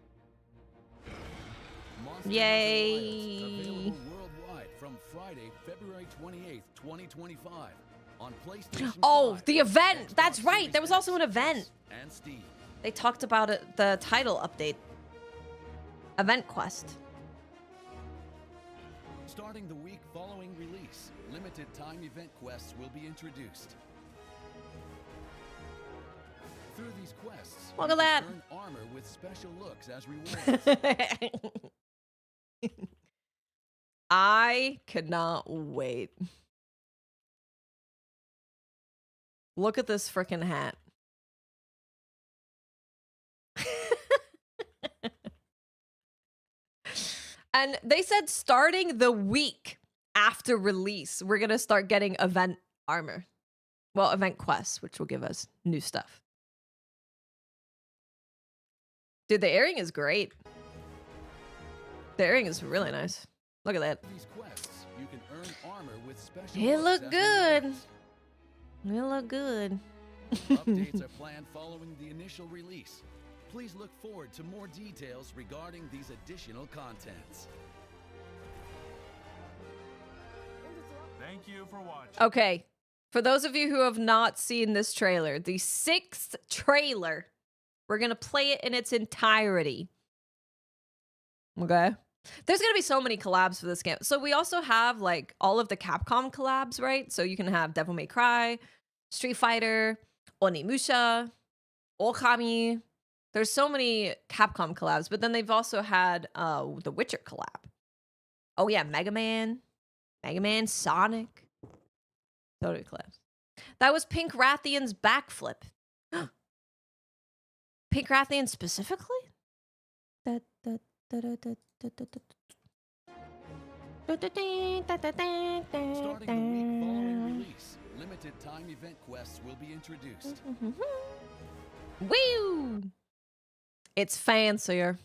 Yay! Available worldwide from Friday, February 28th, 2025 on PlayStation. Oh, 5, the event! Xbox That's right. Series There was also an event. and Steam. They talked about it, the title update. Event Quest. Starting the week following release, limited time event quests will be introduced. Through these quests, Look you at that. can earn armor with special looks as rewards. I cannot wait. Look at this freaking hat. And they said starting the week after release, we're going to start getting event armor. Well, event quests, which will give us new stuff. Dude, the earring is great. The earring is really nice. Look at that. These quests, you can earn armor with special It looks look as good. rewards. It look good. Updates are planned following the initial release. Please look forward to more details regarding these additional contents. Thank you for watching. Okay. For those of you who have not seen this trailer, the 6th trailer, we're going to play it in its entirety. Okay? There's going to be so many collabs for this game. So we also have like all of the Capcom collabs, right? So you can have Devil May Cry, Street Fighter, ONIMUSHA, Okami. There's so many Capcom collabs, but then they've also had the Witcher collab. Oh yeah, Mega Man, Sonic. So many collabs. That was Pink Rathian's backflip. Pink Rathian specifically? Starting the week following release, limited time event quests will be introduced. Woo! It's fancier.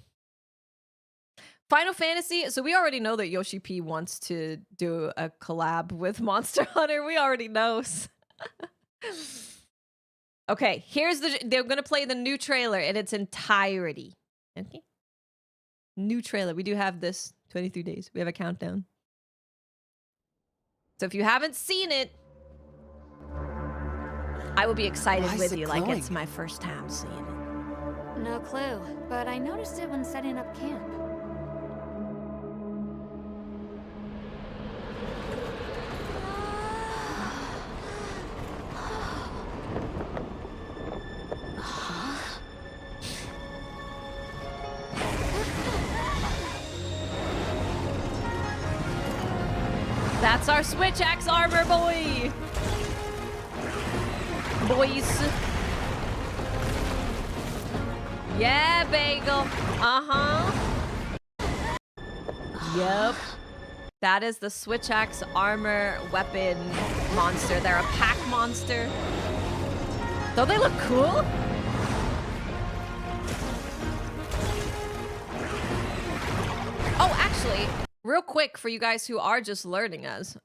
Final Fantasy. So we already know that Yoshi P wants to do a collab with Monster Hunter. We already know. Okay, here's they're gonna play the new trailer in its entirety. Okay. New trailer. We do have this 23 days. We have a countdown. So if you haven't seen it, I will be excited with you like it's my first time seeing it. No clue, but I noticed it when setting up camp. That's our Switch Axe armor, boy! Boys. Yeah, Bagel. Yep. That is the Switch Axe armor weapon monster. They're a pack monster. Don't they look cool? Oh, actually, real quick for you guys who are just joining us.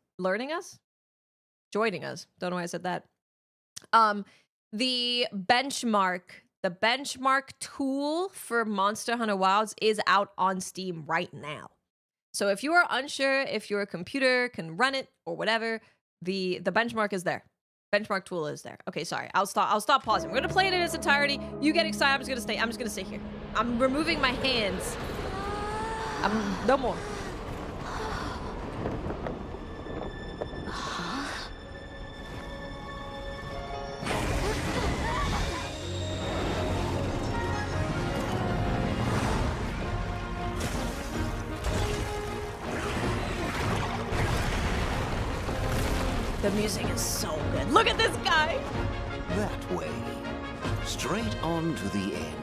Don't know why I said that. The benchmark tool for Monster Hunter Wilds is out on Steam right now. So if you are unsure if your computer can run it or whatever, the benchmark is there. Benchmark tool is there. Okay, sorry. I'll stop pausing. We're gonna play it in its entirety. You get excited. I'm just gonna stay here. I'm removing my hands. No more. The music is so good. Look at this guy. That way. Straight on to the end.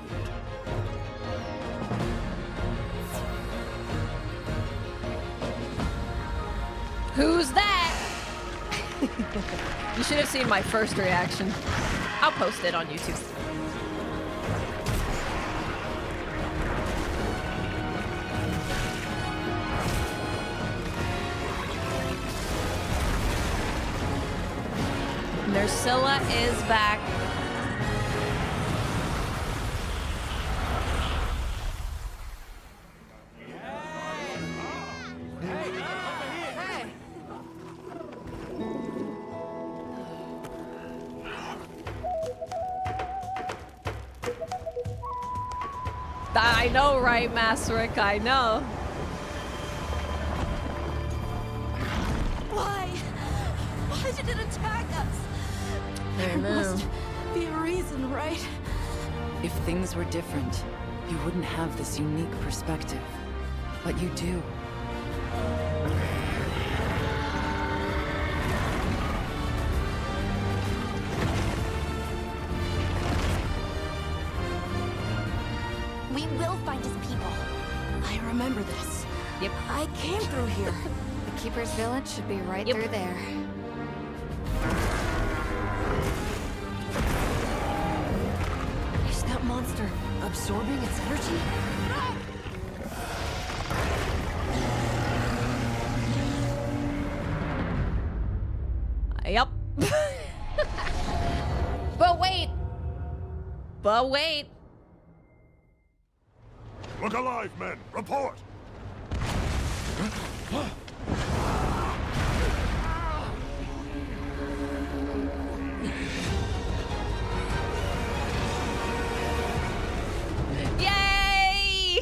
Who's that? You should have seen my first reaction. I'll post it on YouTube. Nursilla is back. I know, right, Masrick? I know. Why? Why did it attack us? I know. There must be a reason, right? If things were different, you wouldn't have this unique perspective. But you do. We will find his people. I remember this. Yep. I came through here. The Keeper's Village should be right Yep. through there. Is that monster absorbing its energy? Yep. But wait. But wait. Look alive, men! Report! Yay!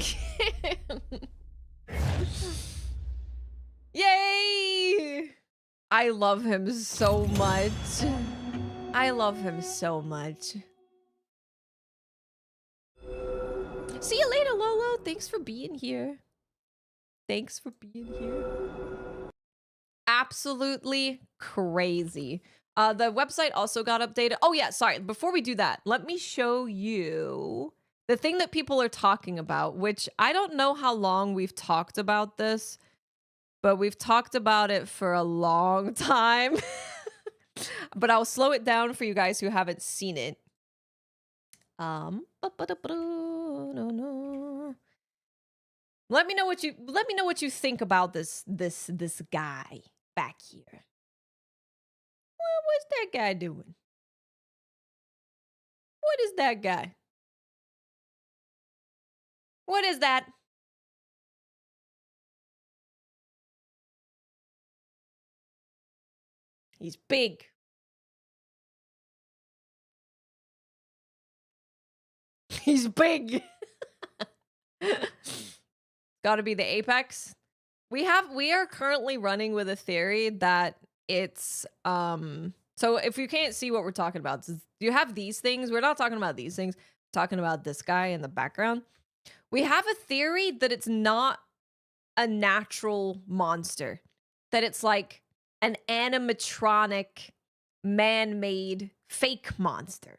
Yay! I love him so much. I love him so much. See you later, Lolo. Thanks for being here. Thanks for being here. Absolutely crazy. The website also got updated. Oh yeah, sorry. Before we do that, let me show you the thing that people are talking about, which I don't know how long we've talked about this, but we've talked about it for a long time. But I'll slow it down for you guys who haven't seen it. No. Let me know what you think about this guy back here. Well, what's that guy doing? What is that guy? What is that? He's big. He's big. Gotta be the apex. We are currently running with a theory that it's so if you can't see what we're talking about, you have these things. We're not talking about these things. We're talking about this guy in the background. We have a theory that it's not a natural monster, that it's like an animatronic, man-made fake monster.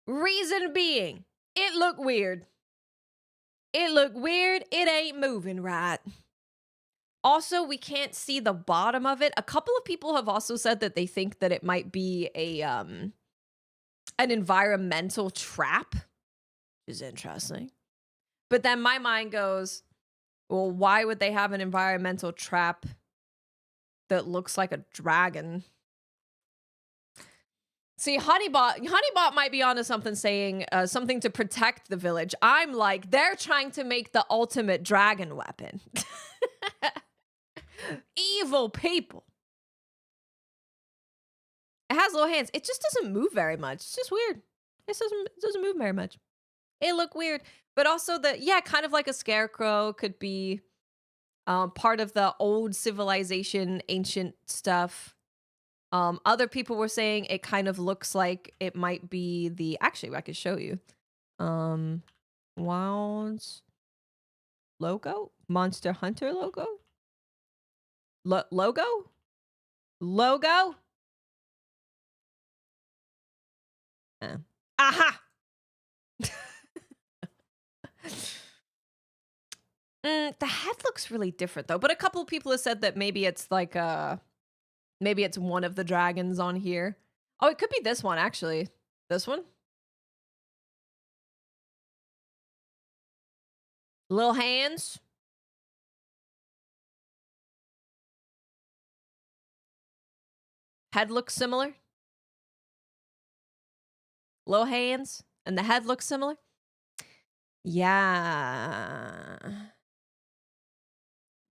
Reason being, it look weird. It look weird. It ain't moving right. Also, we can't see the bottom of it. A couple of people have also said that they think that it might be a an environmental trap, which is interesting. But then my mind goes, well, why would they have an environmental trap that looks like a dragon? See, Honeybot might be onto something, saying something to protect the village. I'm like, they're trying to make the ultimate dragon weapon. Evil people. It has little hands. It just doesn't move very much. It's just weird. It doesn't move very much. It look weird. But also kind of like a scarecrow could be part of the old civilization, ancient stuff. Other people were saying it kind of looks like it might be the... Actually, I could show you. WILDS logo? Monster Hunter logo? Logo? Logo? Aha! The head looks really different, though. But a couple of people have said that maybe it's like maybe it's one of the dragons on here. Oh, it could be this one, actually. This one? Little hands. Head looks similar. Little hands. And the head looks similar. Yeah.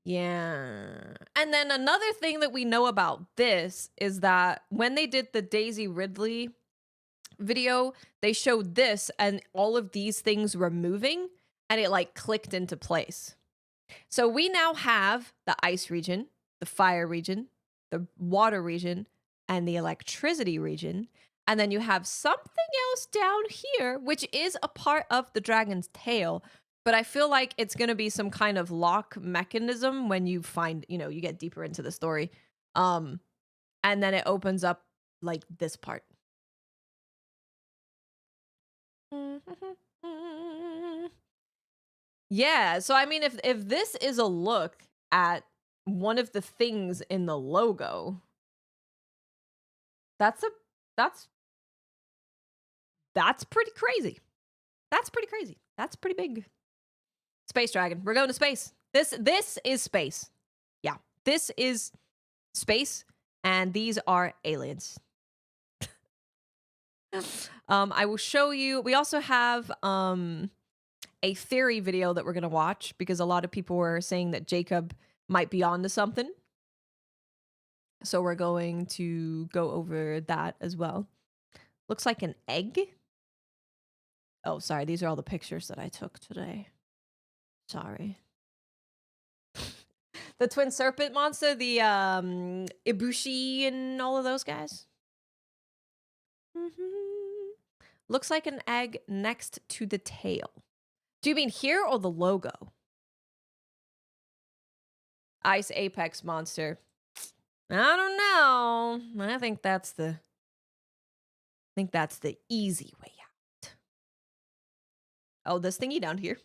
Yeah. And then another thing that we know about this is that when they did the Daisy Ridley video, they showed this and all of these things were moving and it like clicked into place. So we now have the ice region, the fire region, the water region, and the electricity region. And then you have something else down here, which is a part of the dragon's tail. But I feel like it's going to be some kind of lock mechanism when you find, you know, you get deeper into the story. And then it opens up like this part. Yeah, so I mean, if this is a look at one of the things in the logo, that's pretty crazy. That's pretty crazy. That's pretty big. Space dragon. We're going to space. This is space. Yeah, this is space, and these are aliens. I will show you. We also have a theory video that we're going to watch because a lot of people were saying that Jacob might be onto something. So we're going to go over that as well. Looks like an egg. Oh, sorry. These are all the pictures that I took today. Sorry. The twin serpent monster, the Ibushi and all of those guys. Looks like an egg next to the tail. Do you mean here or the logo? Ice apex monster. I don't know. I think that's the easy way out. Oh, this thingy down here.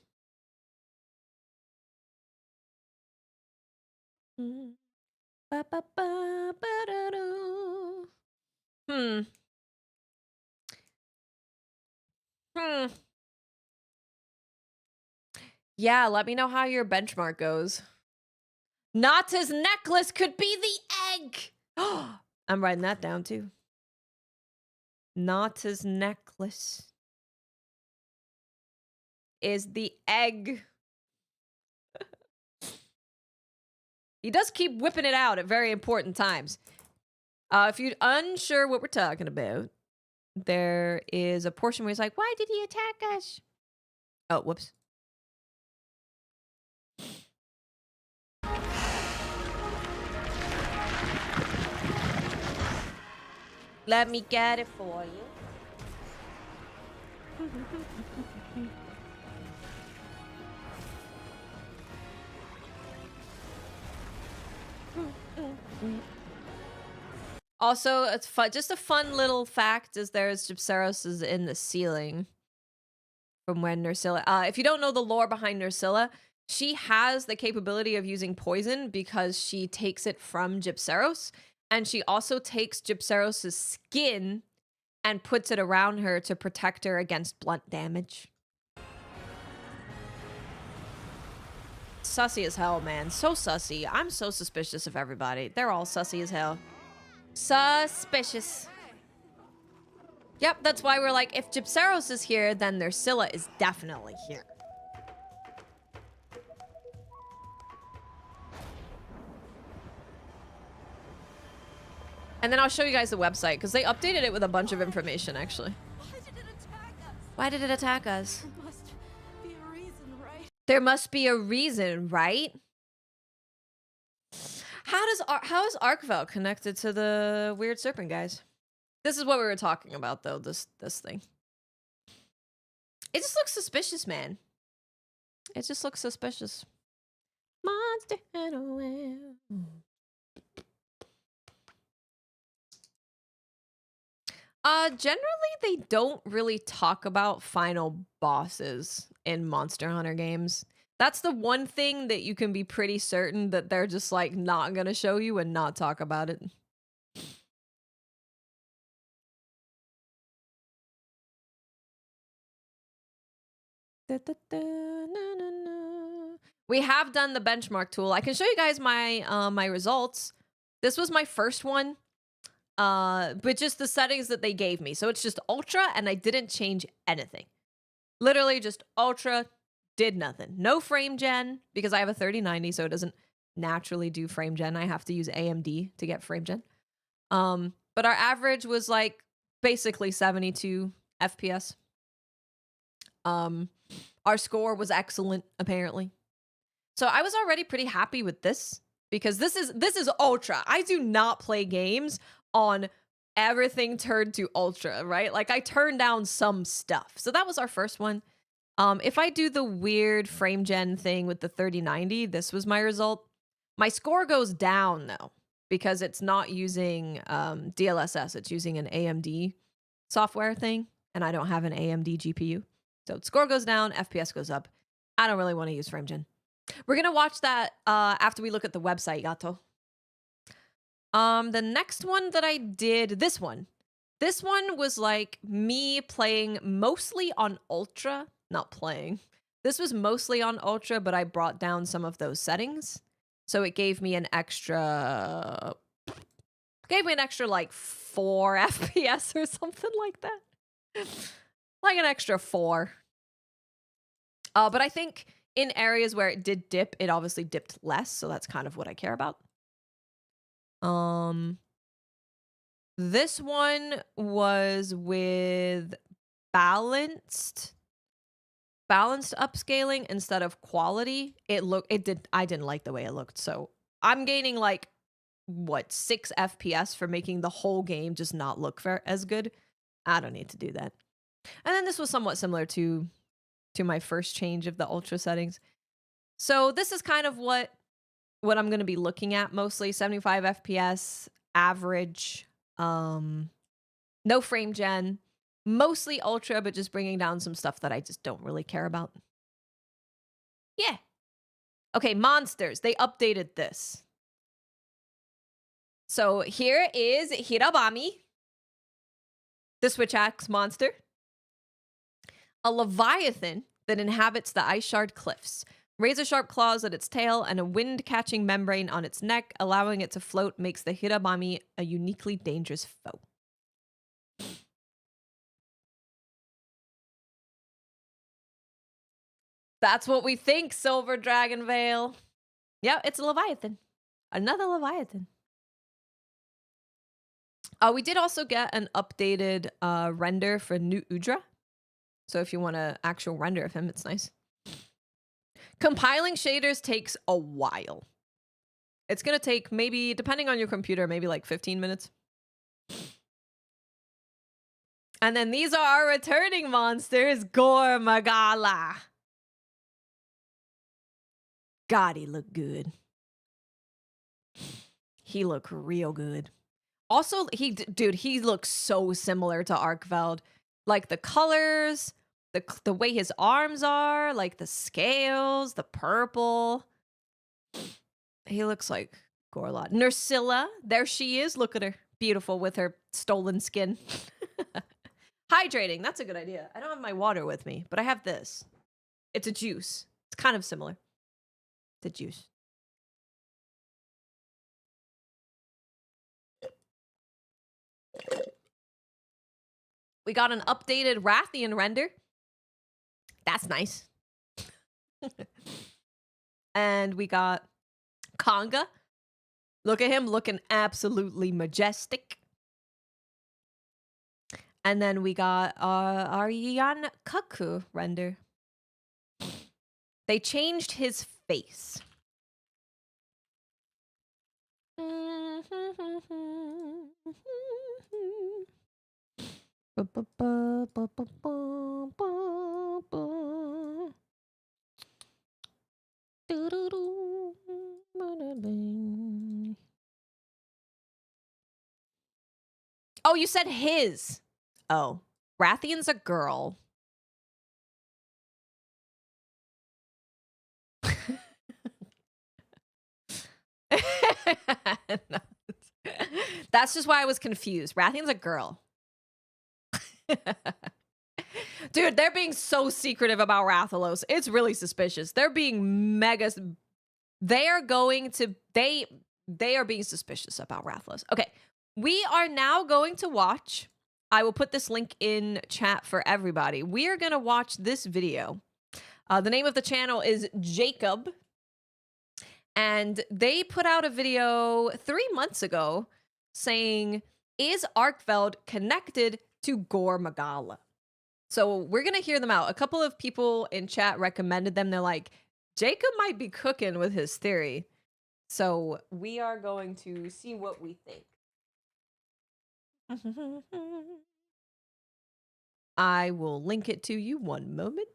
Yeah, let me know how your benchmark goes. Nata's necklace could be the egg. I'm writing that down too. Nata's necklace is the egg. He does keep whipping it out at very important times. If you're unsure what we're talking about, there is a portion where he's like, why did he attack us? Oh, whoops. Let me get it for you. Also, it's fun. Just a fun little fact is there's Gypceros is in the ceiling from when Nursilla. If you don't know the lore behind Nursilla, she has the capability of using poison because she takes it from Gypceros. And she also takes Gypceros' skin and puts it around her to protect her against blunt damage. Sussy as hell, man. So sussy. I'm so suspicious of everybody. They're all sussy as hell. Suspicious. Yep, that's why we're like, if Gypceros is here, then Nursilla is definitely here. And then I'll show you guys the website, because they updated it with a bunch of information, actually. Why did it attack us? There must be a reason, right? There must be a reason, right? How is Arkvel connected to the weird serpent guys? This is what we were talking about, though, this thing. It just looks suspicious, man. It just looks suspicious. Monster Hunter. Generally, they don't really talk about final bosses in Monster Hunter games. That's the one thing that you can be pretty certain that they're just, like, not gonna show you and not talk about it. We have done the benchmark tool. I can show you guys my my results. This was my first one. But just the settings that they gave me. So it's just ultra and I didn't change anything. Literally just ultra, did nothing. No frame gen because I have a 3090 so it doesn't naturally do frame gen. I have to use AMD to get frame gen. But our average was like basically 72 FPS. Our score was excellent, apparently. So I was already pretty happy with this because this is ultra. I do not play games on everything turned to ultra, right? Like I turned down some stuff. So that was our first one. If I do the weird frame gen thing with the 3090, this was my result. My score goes down though because it's not using DLSS. It's using an AMD software thing, and I don't have an AMD GPU. So score goes down, FPS goes up. I don't really want to use frame gen. We're gonna watch that after we look at the website, Gato. The next one that I did, this one was like me playing mostly on ultra, not playing. This was mostly on ultra, but I brought down some of those settings. So it gave me an extra like 4 FPS or something like that. Like an extra 4. But I think in areas where it did dip, it obviously dipped less, so that's kind of what I care about. This one was with balanced upscaling instead of quality. I didn't like the way it looked, so I'm gaining like what 6 FPS for making the whole game just not look as good. I don't need to do that. And then this was somewhat similar to my first change of the ultra settings. So this is kind of what I'm going to be looking at mostly. 75 FPS, average, no frame gen, mostly ultra, but just bringing down some stuff that I just don't really care about. Yeah. Okay, monsters. They updated this. So here is Hirabami, the Switch Axe monster. A leviathan that inhabits the ice shard cliffs. Razor-sharp claws at its tail and a wind-catching membrane on its neck, allowing it to float, makes the Hirabami a uniquely dangerous foe. That's what we think, Silver Dragon Veil. Yeah, it's a leviathan. Another leviathan. We did also get an updated render for New Udra. So if you want an actual render of him, it's nice. Compiling shaders takes a while. It's going to take maybe, depending on your computer, maybe like 15 minutes. And then these are our returning monsters, Gore Magala. God, he looked good. He looked real good. Also, he looks so similar to Arkveld. Like the colors, the way his arms are, like the scales, the purple. He looks like Gorlot. Nursilla, there she is. Look at her. Beautiful with her stolen skin. Hydrating, that's a good idea. I don't have my water with me, but I have this. It's a juice. It's kind of similar. It's a juice. We got an updated Rathian render. That's nice. And we got Konga. Look at him looking absolutely majestic. And then we got our Yan Kaku render. They changed his face. Oh, you said his. Oh, Rathian's a girl. No. That's just why I was confused. Rathian's a girl. Dude, they're being so secretive about Rathalos. It's really suspicious. They're being mega... They are being suspicious about Rathalos. Okay, we are now going to watch... I will put this link in chat for everybody. We are going to watch this video. The name of the channel is Jacob. And they put out a video 3 months ago saying, is Arkveld connected to Gore Magala. So we're going to hear them out. A couple of people in chat recommended them. They're like, Jacob might be cooking with his theory. So we are going to see what we think. I will link it to you one moment.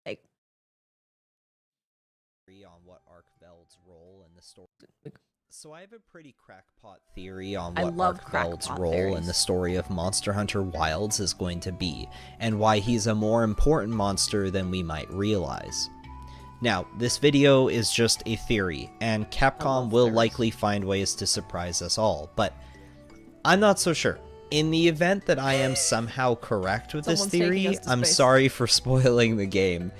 Hey. On what Veld's role in the story. So I have a pretty crackpot theory on I what love Veld's crackpot role theories. in the story of Monster Hunter Wilds is going to be, and why he's a more important monster than we might realize. Now, this video is just a theory, and Capcom will likely find ways to surprise us all, but I'm not so sure. In the event that I am somehow correct with this Someone's taking theory, us to I'm space. sorry for spoiling the game.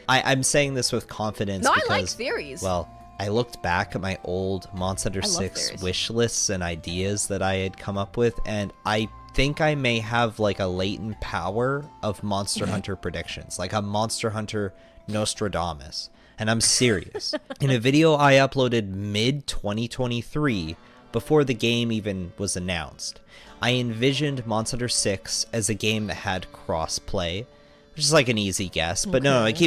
I'm saying this with confidence No, because, I like theories. well, I looked back at my old Monster Hunter I love 6 theories. wish lists and ideas that I had come up with, and I think I may have like a latent power of Monster Hunter predictions, like a Monster Hunter Nostradamus. And I'm serious. In a video I uploaded mid-2023, before the game even was announced, I envisioned Monster Hunter 6 as a game that had cross-play, which is like an easy guess, but no, it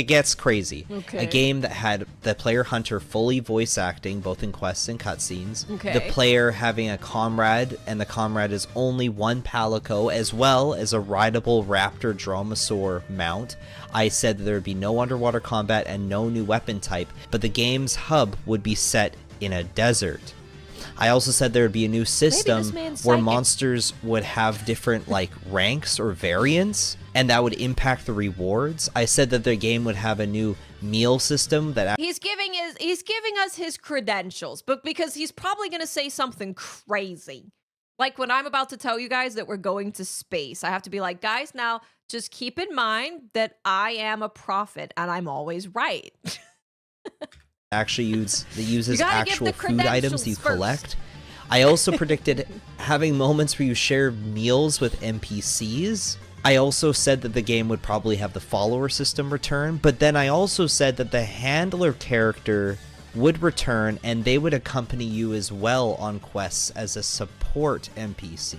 gets crazy. Okay. A game that had the player hunter fully voice acting, both in quests and cutscenes. Okay. The player having a comrade, and the comrade is only one palico, as well as a rideable raptor dromasaur mount. I said that there would be no underwater combat and no new weapon type, but the game's hub would be set in a desert. I also said there would be a new system man's where psychic. monsters would have different like ranks or variants, and that would impact the rewards. I said that the game would have a new meal system that He's giving us his credentials, but because he's probably going to say something crazy. Like when I'm about to tell you guys that we're going to space, I have to be like, guys, now just keep in mind that I am a prophet and I'm always right. actually uses gotta give actual the food items credentials you first. collect. I also predicted having moments where you share meals with NPCs. I also said that the game would probably have the follower system return, but then I also said that the handler character would return and they would accompany you as well on quests as a support NPC.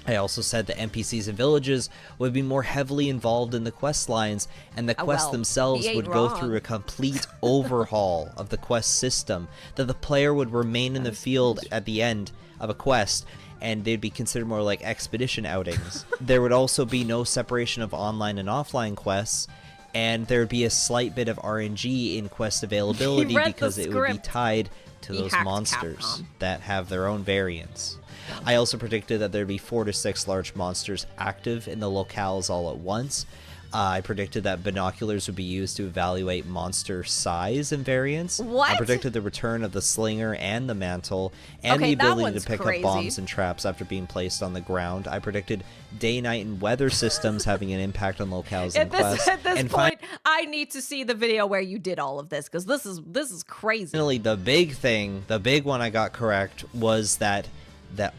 I also said that NPCs and villages would be more heavily involved in the quest lines, and the quests well, themselves he ain't would go wrong. through a complete overhaul of the quest system, that the player would remain in the field at the end of a quest, and they'd be considered more like expedition outings. There would also be no separation of online and offline quests, and there would be a slight bit of RNG in quest availability read the because it would be script. tied to He those hacked monsters Capcom. that have their own variants. I also predicted that there'd be 4 to 6 large monsters active in the locales all at once. I predicted that binoculars would be used to evaluate monster size and variants. What? I predicted the return of the slinger and the mantle, and Okay, the that ability one's to pick crazy. up bombs and traps after being placed on the ground. I predicted day, night, and weather systems having an impact on locales and quests. At this and point, I need to see the video where you did all of this because this is crazy. finally, the big one I got correct was that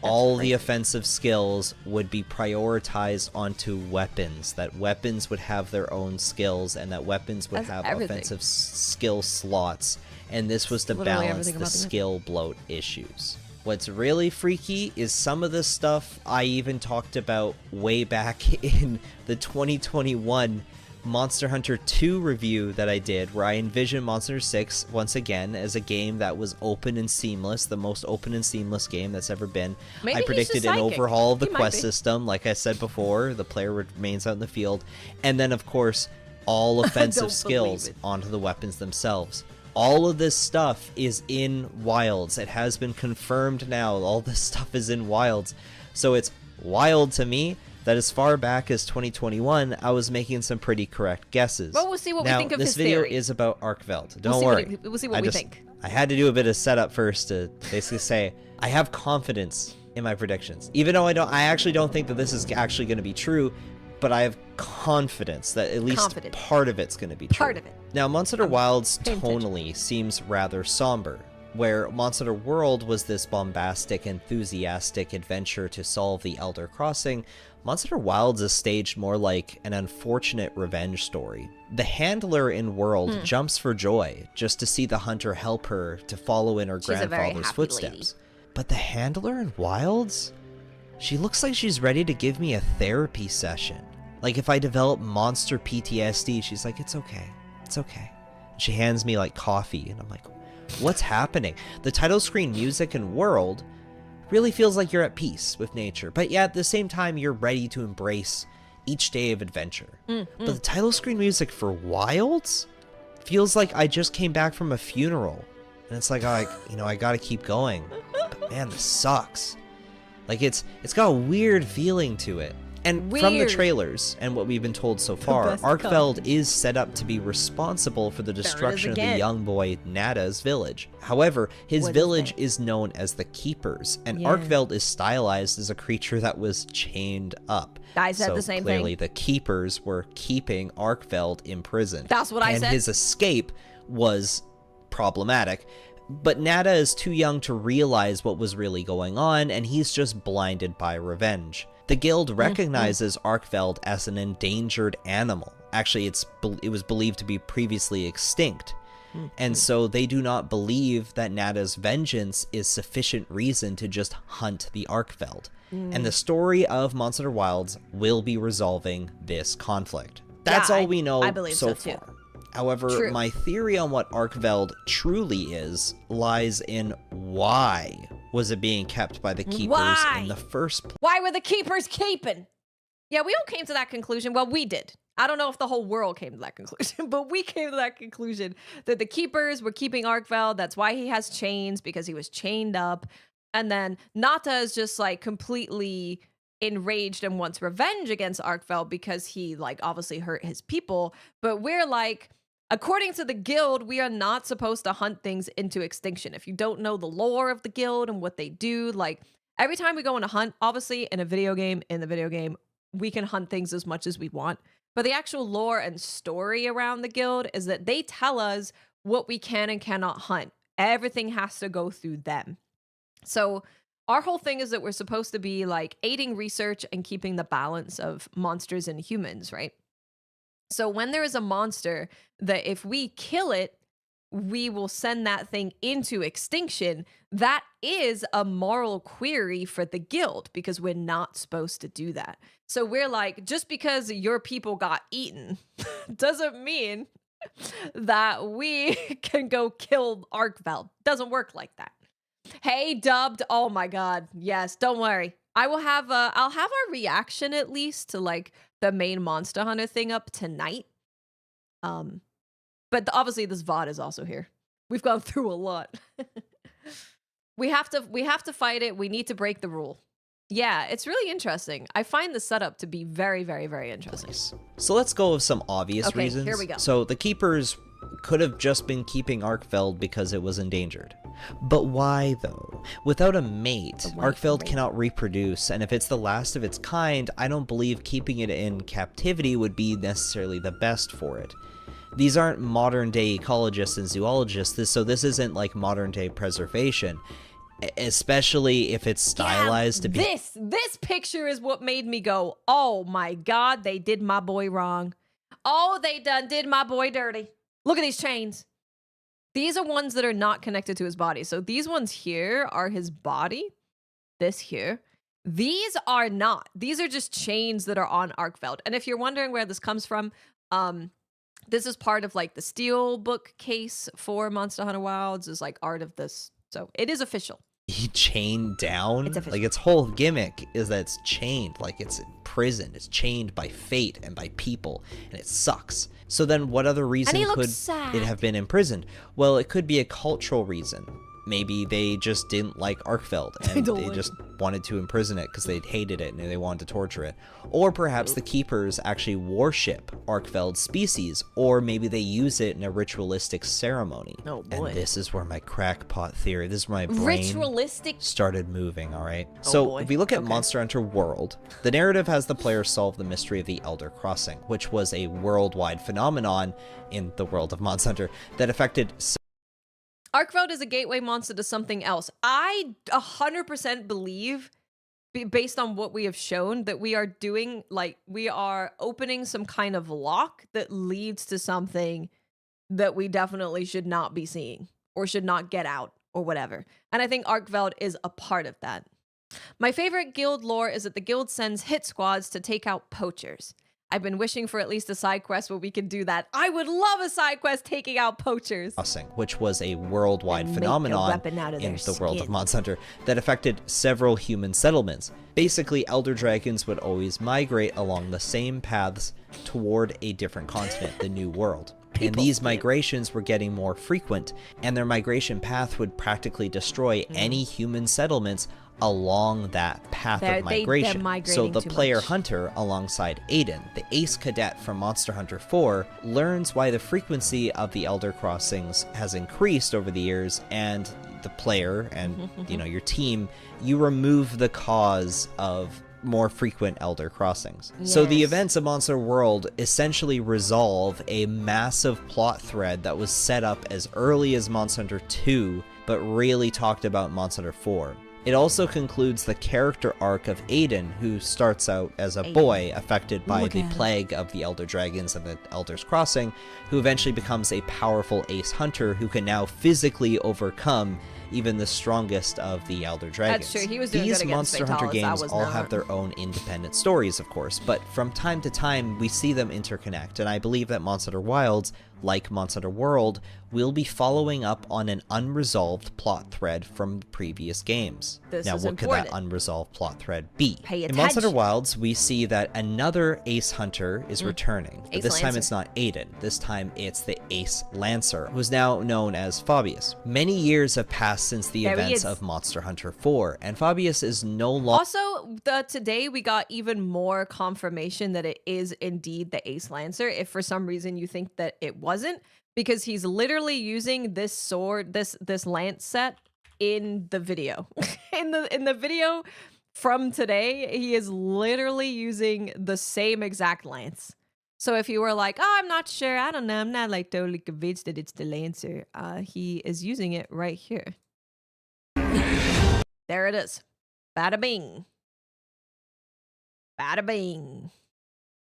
all the offensive skills would be prioritized onto weapons, that weapons would have their own skills, and that weapons would That's have everything. offensive skill slots, and this was to Literally balance everything the about the game. skill bloat issues. What's really freaky is some of this stuff I even talked about way back in the 2021 Monster Hunter 2 review that I did, where I envisioned Monster Hunter 6 once again as a game that was open and seamless, the most open and seamless game that's ever been. Maybe I he's predicted just an psychic. overhaul of the He might quest be. system, like I said before, the player remains out in the field, and then of course all offensive Don't skills believe it. onto the weapons themselves. All of this stuff is in Wilds. It has been confirmed now. All this stuff is in Wilds. So it's wild to me that as far back as 2021, I was making some pretty correct guesses. Well, we'll see what we now, think of this his video theory. is about Arkveld. We'll Don't see what worry. we'll see what we think. I had to do a bit of setup first to basically say I have confidence in my predictions. Even though I actually don't think that this is actually going to be true, but I have confidence that at least part of it's going to be true. Part of it. Now, Monster Hunter Wilds paying attention. tonally seems rather somber, where Monster Hunter World was this bombastic, enthusiastic adventure to solve the Elder Crossing. Monster Hunter Wilds is staged more like an unfortunate revenge story. The handler in World jumps for joy just to see the hunter help her to follow in her She's a very grandfather's happy footsteps. But the handler in Wilds? She looks like she's ready to give me a therapy session. Like if I develop monster PTSD, she's like, it's okay. It's okay. She hands me like coffee and I'm like, what's happening? The title screen music and world really feels like you're at peace with nature. But yeah, at the same time, you're ready to embrace each day of adventure. But the title screen music for Wilds feels like I just came back from a funeral. And it's like, I gotta keep going. But man, this sucks. Like it's got a weird feeling to it. And from the trailers and what we've been told so far, Arkveld is set up to be responsible for the destruction of the young boy Nada's village. However, his village is known as the Keepers, and Arkveld is stylized as a creature that was chained up. I said the same thing. Clearly, the Keepers were keeping Arkveld imprisoned. That's what I said. And his escape was problematic. But Nada is too young to realize what was really going on, and he's just blinded by revenge. The guild recognizes Arkveld as an endangered animal. Actually, it was believed to be previously extinct. And so they do not believe that Nada's vengeance is sufficient reason to just hunt the Arkveld. And the story of Monster Hunter Wilds will be resolving this conflict. That's all we know so far. However, my theory on what Arkveld truly is lies in why was it being kept by the Keepers in the first place. Why were the Keepers keeping? Yeah, we all came to that conclusion. Well, we did. I don't know if the whole world came to that conclusion, but we came to that conclusion that the Keepers were keeping Arkveld. That's why he has chains, because he was chained up. And then Nata is just like completely enraged and wants revenge against Arkveld because he like obviously hurt his people. But we're like, according to the guild, we are not supposed to hunt things into extinction. If you don't know the lore of the guild and what they do, like every time we go on a hunt, obviously in the video game, we can hunt things as much as we want. But the actual lore and story around the guild is that they tell us what we can and cannot hunt. Everything has to go through them. So our whole thing is that we're supposed to be like aiding research and keeping the balance of monsters and humans, right? So when there is a monster that if we kill it, we will send that thing into extinction, that is a moral query for the guild because we're not supposed to do that. So we're like, just because your people got eaten doesn't mean that we can go kill Arkveld. Doesn't work like that. Hey, dubbed. Oh my God. Yes, don't worry. I'll have our reaction at least to like the main Monster Hunter thing up tonight. But obviously this VOD is also here. We've gone through a lot. we have to fight it. We need to break the rule. Yeah, it's really interesting. I find the setup to be very, very, very interesting. So let's go with some obvious reasons. Here we go. So the Keepers could have just been keeping Arkveld because it was endangered. But why though? Without a mate, Arkveld cannot reproduce, and if it's the last of its kind, I don't believe keeping it in captivity would be necessarily the best for it. These aren't modern day ecologists and zoologists, so this isn't like modern day preservation. Especially if it's stylized to be. This picture is what made me go, oh my God, they did my boy wrong. Oh, they did my boy dirty. Look at these chains. These are ones that are not connected to his body. So these ones here are his body. This here. These are not. These are just chains that are on Arkveld. And if you're wondering where this comes from, this is part of like the steel book case for Monster Hunter Wilds is like art of this. So it is official. He chained down? It's official. Like its whole gimmick is that it's chained, like it's imprisoned. It's chained by fate and by people, and it sucks. So then what other reason could it have been imprisoned? Well, it could be a cultural reason. Maybe they just didn't like Arkveld and they just wanted to imprison it because they hated it and they wanted to torture it. Or perhaps the Keepers actually worship Arkveld's species, or maybe they use it in a ritualistic ceremony. Oh boy. And this is where my crackpot theory, this is where my brain started moving, all right? So if we look at Monster Hunter World, the narrative has the player solve the mystery of the Elder Crossing, which was a worldwide phenomenon in the world of Monster Hunter that affected Arkveld is a gateway monster to something else. I 100% believe, based on what we have shown, that we are doing, like, we are opening some kind of lock that leads to something that we definitely should not be seeing or should not get out or whatever. And I think Arkveld is a part of that. My favorite guild lore is that the guild sends hit squads to take out poachers. I've been wishing for at least a side quest where we could do that. I would love a side quest taking out poachers. Which was a worldwide And make a phenomenon weapon out of in their the world of skin. Monster Hunter that affected several human settlements. Basically, elder dragons would always migrate along the same paths toward a different continent, the New World. And these migrations were getting more frequent, and their migration path would practically destroy any human settlements along that path They're of migration. So migrating the too player much. hunter, alongside Aiden, the ace cadet from Monster Hunter 4, learns why the frequency of the elder crossings has increased over the years, and the player and your team, you remove the cause of more frequent elder crossings. So the Yes. events of Monster World essentially resolve a massive plot thread that was set up as early as Monster Hunter 2, but really talked about Monster Hunter 4. It also concludes the character arc of Aiden, who starts out as a boy affected by the plague of the Elder Dragons and the Elder's Crossing, who eventually becomes a powerful ace hunter who can now physically overcome even the strongest of the Elder Dragons. That's true. He was doing These good against Monster Hunter Fatalis. I games was all not. have their own independent stories, of course, but from time to time we see them interconnect, and I believe that Monster Hunter Wilds, like Monster Hunter World, will be following up on an unresolved plot thread from previous games. This now, is what could that important. unresolved plot thread be? Pay In Monster Hunter attention. Wilds, we see that another ace hunter is returning, but Ace this time Lancer. it's not Aiden. This time it's the ace lancer, who's now known as Fabius. Many years have passed since the There he events is. of Monster Hunter 4, and Fabius is no longer... Also, today we got even more confirmation that it is indeed the Ace Lancer. If for some reason you think that it wasn't, because he's literally using this sword, this lance set in the video. in the video from today, he is literally using the same exact lance. So if you were like, oh, I'm not sure, I don't know, I'm not like totally convinced that it's the Lancer, he is using it right here. There it is. Bada bing. Bada bing.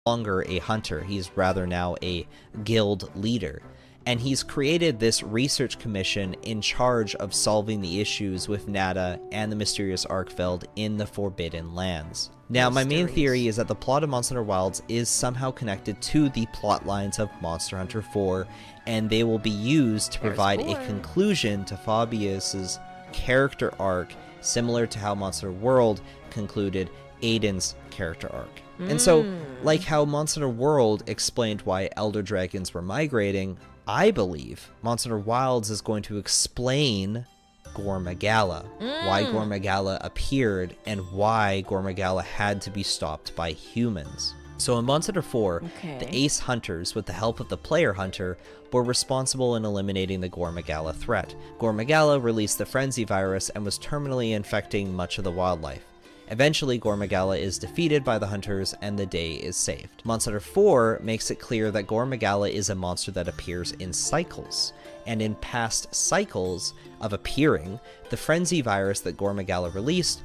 longer a hunter. He's rather now a guild leader. And he's created this research commission in charge of solving the issues with Nada and the mysterious Arkveld in the Forbidden Lands. Now, my main theory is that the plot of Monster Hunter Wilds is somehow connected to the plot lines of Monster Hunter 4, and they will be used to provide a conclusion to Fabius's character arc, similar to how Monster Hunter World concluded Aiden's character arc. And so, like how Monster Hunter World explained why Elder Dragons were migrating, I believe Monster Hunter Wilds is going to explain Gore Magala, why Gore Magala appeared, and why Gore Magala had to be stopped by humans. So in Monster Hunter 4, the Ace Hunters, with the help of the Player Hunter, were responsible in eliminating the Gore Magala threat. Gore Magala released the Frenzy virus and was terminally infecting much of the wildlife. Eventually, Gore Magala is defeated by the hunters and the day is saved. Monster Hunter 4 makes it clear that Gore Magala is a monster that appears in cycles. And in past cycles of appearing, the Frenzy virus that Gore Magala released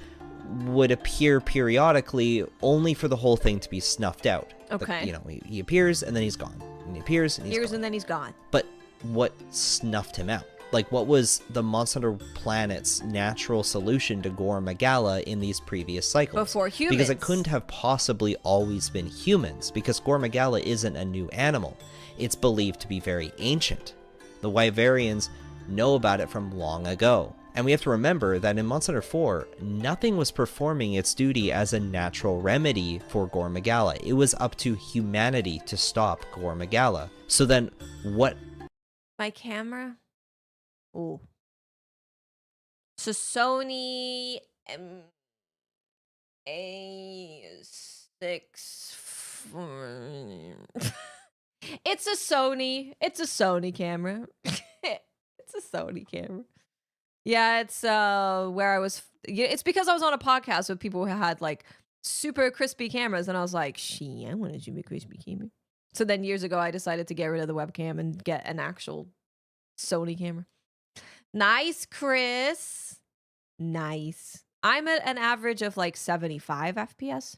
would appear periodically, only for the whole thing to be snuffed out. Okay. He appears and then he's gone. And he appears and he's gone. And then he's gone. But what snuffed him out? Like, what was the Monster Hunter planet's natural solution to Gore Magala in these previous cycles? Before humans. Because it couldn't have possibly always been humans, because Gore Magala isn't a new animal. It's believed to be very ancient. The Wyverians know about it from long ago. And we have to remember that in Monster Hunter 4, nothing was performing its duty as a natural remedy for Gore Magala. It was up to humanity to stop Gore Magala. So then, what... My camera? Ooh. So Sony A6. It's a Sony. It's a Sony camera. It's a Sony camera. Yeah, it's where I was. It's because I was on a podcast with people who had like super crispy cameras, and I was like, "She, I want to shoot a crispy camera." So then years ago, I decided to get rid of the webcam and get an actual Sony camera. Nice, Chris. Nice. I'm at an average of like 75 FPS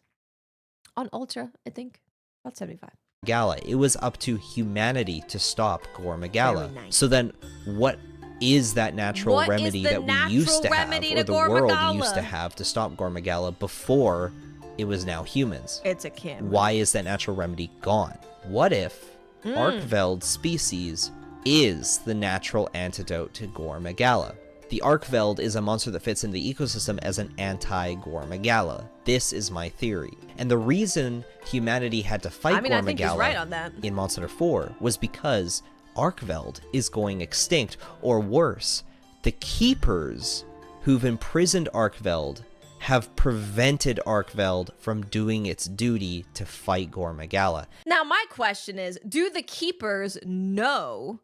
on Ultra, I think. About 75. Magala. It was up to humanity to stop Gore Magala. Very nice. So then, what is that natural What is remedy the that we used to natural have, remedy or to the world used to Gormagala? have to stop Gormagala before it was now humans? It's a camera. Why is that natural remedy gone? What if Arkveld's species is the natural antidote to Gormagala? The Arkveld is a monster that fits in the ecosystem as an anti-Gormagala. This is my theory. And the reason humanity had to fight I think he's Gormagala right on that. in Monster Hunter 4 was because Arkveld is going extinct, or worse, the Keepers who've imprisoned Arkveld have prevented Arkveld from doing its duty to fight Gormagala. Now, my question is, do the Keepers know?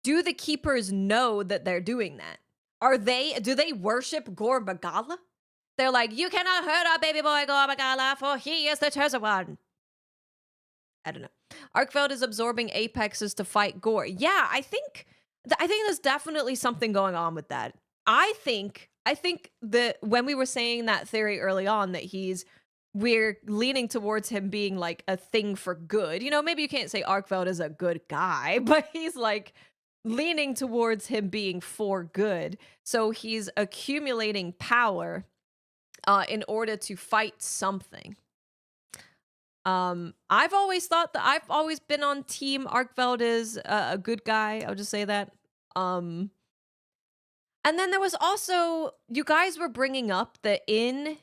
Do the Keepers know that they're doing that? Do they worship Gormagala? They're like, you cannot hurt our baby boy Gormagala, for he is the chosen one. I don't know. Arkveld is absorbing apexes to fight Gore. Yeah, I think there's definitely something going on with that. I think that when we were saying that theory early on that we're leaning towards him being like a thing for good. You know, maybe you can't say Arkveld is a good guy, but he's like leaning towards him being for good. So he's accumulating power in order to fight something. I've always thought that I've always been on team Arkveld is a good guy. I'll just say that. And then there was also, you guys were bringing up that in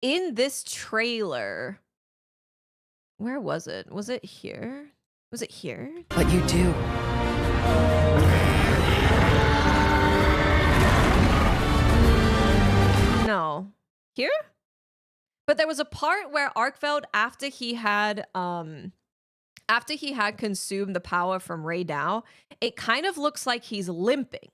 this trailer, where was it? Was it here? Was it here? But you do. No. Here? But there was a part where Arkveld, after he had consumed the power from Rei Dao, it kind of looks like he's limping.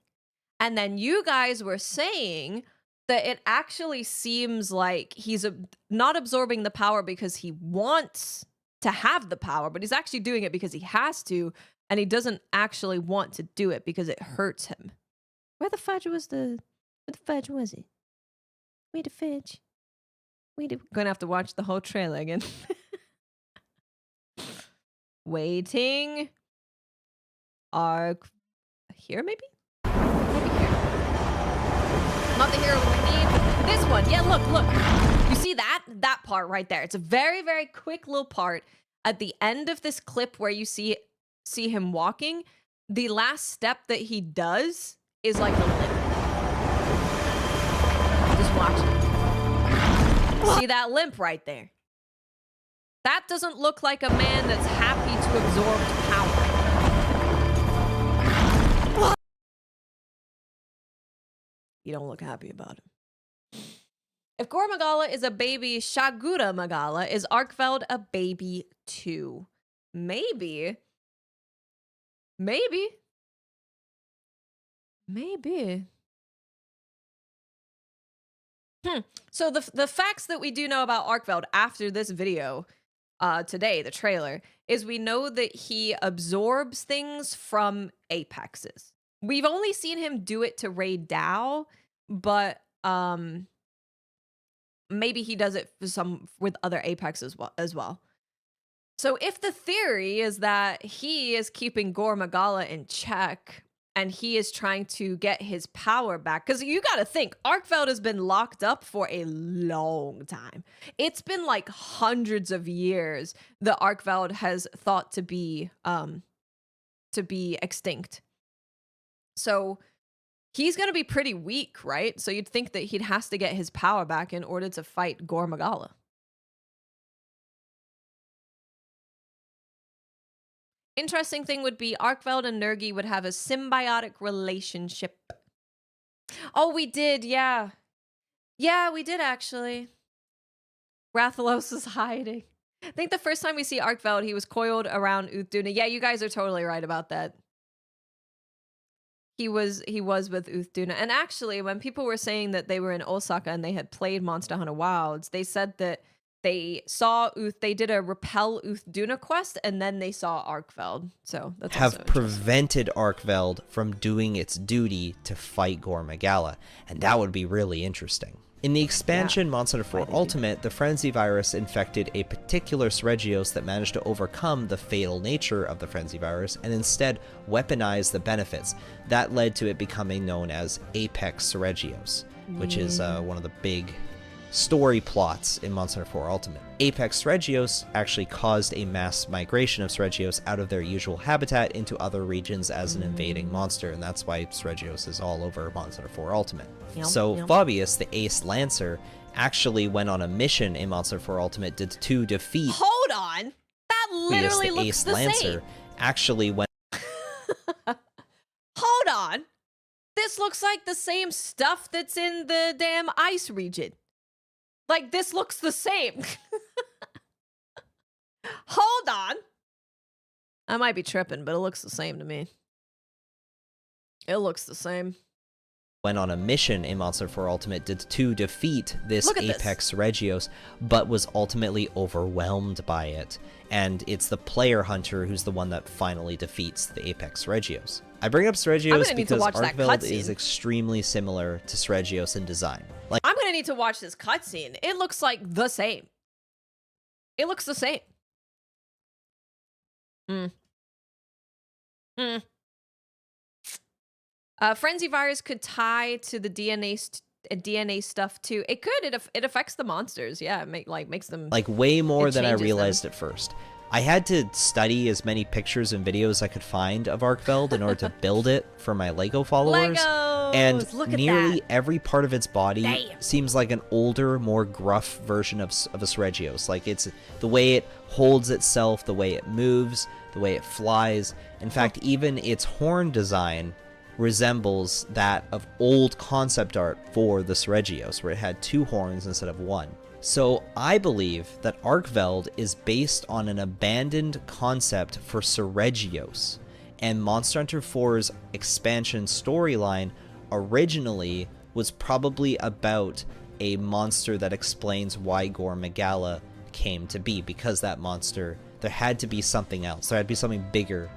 And then you guys were saying that it actually seems like he's not absorbing the power because he wants to have the power, but he's actually doing it because he has to, and he doesn't actually want to do it because it hurts him. Where the fudge was it? Where the fudge? We're gonna have to watch the whole trailer again. Waiting. Here, maybe? Maybe here. Not the hero we need. This one. Yeah, look. You see that? That part right there. It's a very, very quick little part at the end of this clip where you see him walking. The last step that he does is like a limp. Just watch it. See that limp right there? That doesn't look like a man that's happy to absorb power. You don't look happy about it. If Gormagala is a baby, Shagura Magala is Arkveld a baby too? Maybe. So the facts that we do know about Arkveld after this video today, the trailer, is we know that he absorbs things from apexes. We've only seen him do it to Rei Dao, but maybe he does it with other apexes as well. So if the theory is that he is keeping Gormagala in check and he is trying to get his power back, because you got to think, Arkveld has been locked up for a long time. It's been like hundreds of years that Arkveld has thought to be extinct. So he's going to be pretty weak, right? So you'd think that he has to get his power back in order to fight Gormagala. Interesting thing would be Arkveld and Nergi would have a symbiotic relationship. Oh, we did, yeah. Yeah, we did actually. Rathalos is hiding. I think the first time we see Arkveld, he was coiled around Uthduna. Yeah, you guys are totally right about that. He was with Uthduna. And actually, when people were saying that they were in Osaka and they had played Monster Hunter Wilds, they said that they did a repel Uthduna quest, and then they saw Arkveld. So that's have prevented Arkveld from doing its duty to fight Gormagala, and that would be really interesting. In the expansion Monster Hunter 4 Ultimate, the Frenzy virus infected a particular Seregios that managed to overcome the fatal nature of the Frenzy virus and instead weaponize the benefits. That led to it becoming known as Apex Seregios, which is one of the big story plots in Monster Hunter 4 Ultimate. Apex Seregios actually caused a mass migration of Seregios out of their usual habitat into other regions as an invading monster, and that's why Seregios is all over Monster Hunter 4 Ultimate. So Fabius, the Ace Lancer, actually went on a mission in Monster Hunter 4 Ultimate to defeat... Hold on! That literally the looks Ace the Lancer same! actually went... Hold on! This looks like the same stuff that's in the damn ice region. Like, this looks the same. Hold on. I might be tripping, but it looks the same to me. It looks the same. Went on a mission in Monster Hunter 4 Ultimate to defeat this Apex Seregios, but was ultimately overwhelmed by it. And it's the player hunter who's the one that finally defeats the Apex Seregios. I bring up Seregios because Arkveld is extremely similar to Seregios in design. Like, I'm gonna need to watch this cutscene. It looks like the same. It looks the same. Frenzy virus could tie to the DNA stuff too. It could. It affects the monsters. Yeah, makes them like way more than I realized at first. I had to study as many pictures and videos I could find of Arkveld in order to build it for my Lego followers. Legos! And Look at nearly that. every part of its body seems like an older, more gruff version of a Seregios. Like, it's the way it holds itself, the way it moves, the way it flies. In fact, even its horn design resembles that of old concept art for the Seregios, where it had 2 horns instead of 1. So I believe that Arkveld is based on an abandoned concept for Seregios, and Monster Hunter 4's expansion storyline originally was probably about a monster that explains why Gore Magala came to be, because that monster, there had to be something else. There had to be something bigger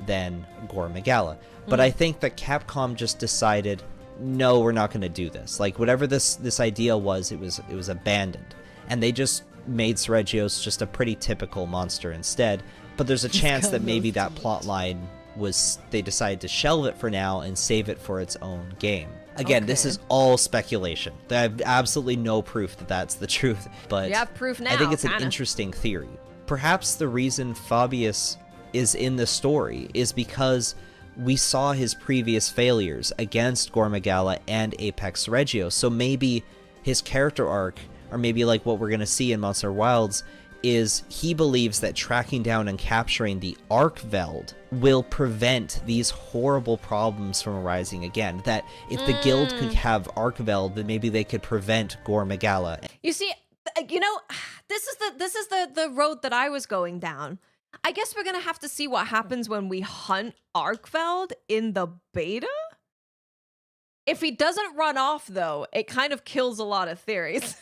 than Gore Magala. But I think that Capcom just decided, no, we're not going to do this. Like, whatever this idea was, it was abandoned. And they just made Seregios just a pretty typical monster instead. But there's a chance that maybe that plot line was, they decided to shelve it for now and save it for its own game. Again, this is all speculation. I have absolutely no proof that that's the truth. But you have proof now, I think it's an interesting theory. Perhaps the reason Fabius is in the story is because we saw his previous failures against Gore Magala and Apex Seregios. So maybe his character arc, or maybe like what we're going to see in Monster Wilds, is he believes that tracking down and capturing the Arkveld will prevent these horrible problems from arising again. That if the guild could have Arkveld, then maybe they could prevent Gore Magala. You see, you know, this is the road that I was going down. I guess we're gonna have to see what happens when we hunt Arkveld in the beta. If he doesn't run off, though, it kind of kills a lot of theories.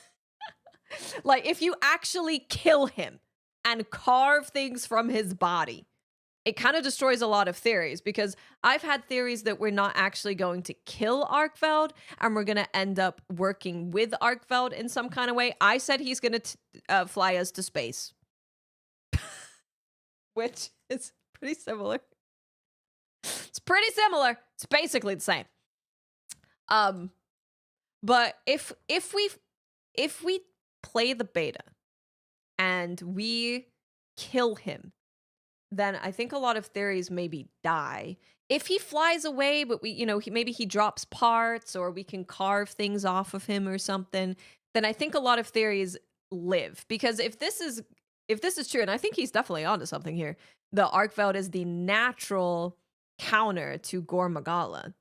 Like, if you actually kill him and carve things from his body, it kind of destroys a lot of theories, because I've had theories that we're not actually going to kill Arkveld and we're going to end up working with Arkveld in some kind of way. I said he's going to fly us to space, which is pretty similar. It's pretty similar. It's basically the same. But if we play the beta and we kill him, then I think a lot of theories maybe die. If he flies away, but maybe he drops parts, or we can carve things off of him or something, then I think a lot of theories live. Because if this is true, and I think he's definitely onto something here, the Arkveld is the natural counter to Gore Magala.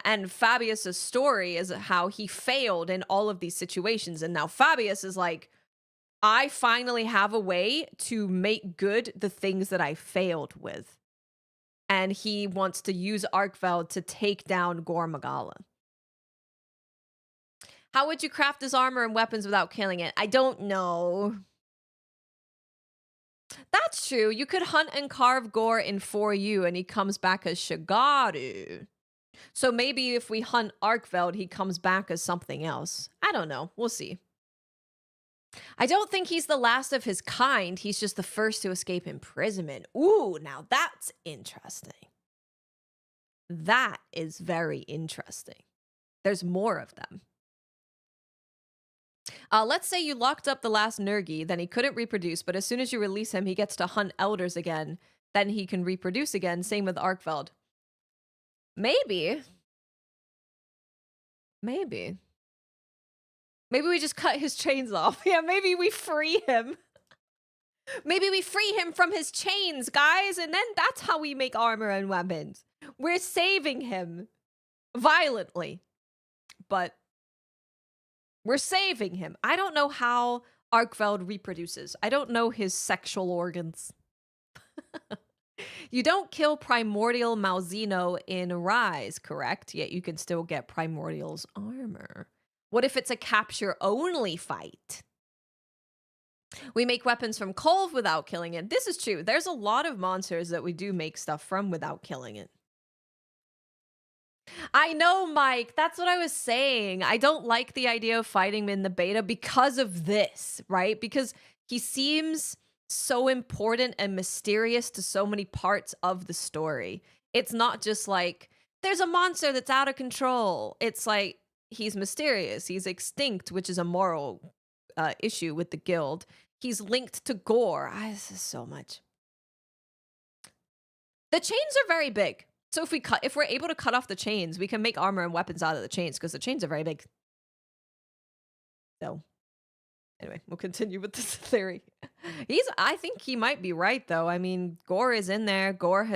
And Fabius's story is how he failed in all of these situations, and now Fabius is like, I finally have a way to make good the things that I failed with. And he wants to use Arkveld to take down Gore Magala. How would you craft his armor and weapons without killing it? I don't know. That's true. You could hunt and carve Gore in 4U and he comes back as Shigaru. So maybe if we hunt Arkveld, he comes back as something else. I don't know. We'll see. I don't think he's the last of his kind. He's just the first to escape imprisonment. Ooh, now that's interesting. That is very interesting. There's more of them. Let's say you locked up the last Nergi, then he couldn't reproduce, but as soon as you release him, he gets to hunt elders again. Then he can reproduce again. Same with Arkveld. Maybe. Maybe we just cut his chains off. Yeah, maybe we free him. Maybe we free him from his chains, guys, and then that's how we make armor and weapons. We're saving him violently, but we're saving him. I don't know how Arkveld reproduces. I don't know his sexual organs. You don't kill Primordial Malzeno in Rise, correct? Yet you can still get Primordial's armor. What if it's a capture-only fight? We make weapons from Kolv without killing it. This is true. There's a lot of monsters that we do make stuff from without killing it. I know, Mike. That's what I was saying. I don't like the idea of fighting him in the beta because of this, right? Because he seems so important and mysterious to so many parts of the story. It's not just like, there's a monster that's out of control. It's like, he's mysterious. He's extinct, which is a moral issue with the guild. He's linked to gore. This is so much. The chains are very big. So if we're able to cut off the chains, we can make armor and weapons out of the chains because the chains are very big. So anyway, we'll continue with this theory. I think he might be right though. I mean, gore is in there. Gore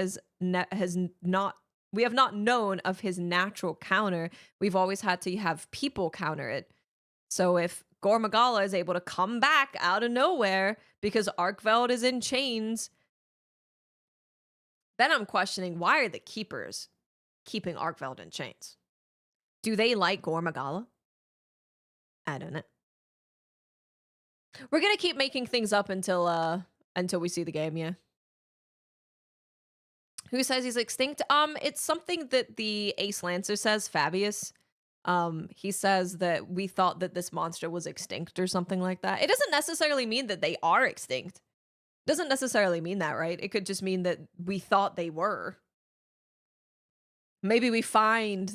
we have not known of his natural counter. We've always had to have people counter it. So if Gore Magala is able to come back out of nowhere because Arkveld is in chains, then I'm questioning, why are the keepers keeping Arkveld in chains? Do they like Gore Magala? I don't know. We're gonna keep making things up until we see the game, yeah. Who says he's extinct? It's something that the Ace Lancer says, Fabius. He says that we thought that this monster was extinct or something like that. It doesn't necessarily mean that they are extinct. Doesn't necessarily mean that, right? It could just mean that we thought they were. Maybe we find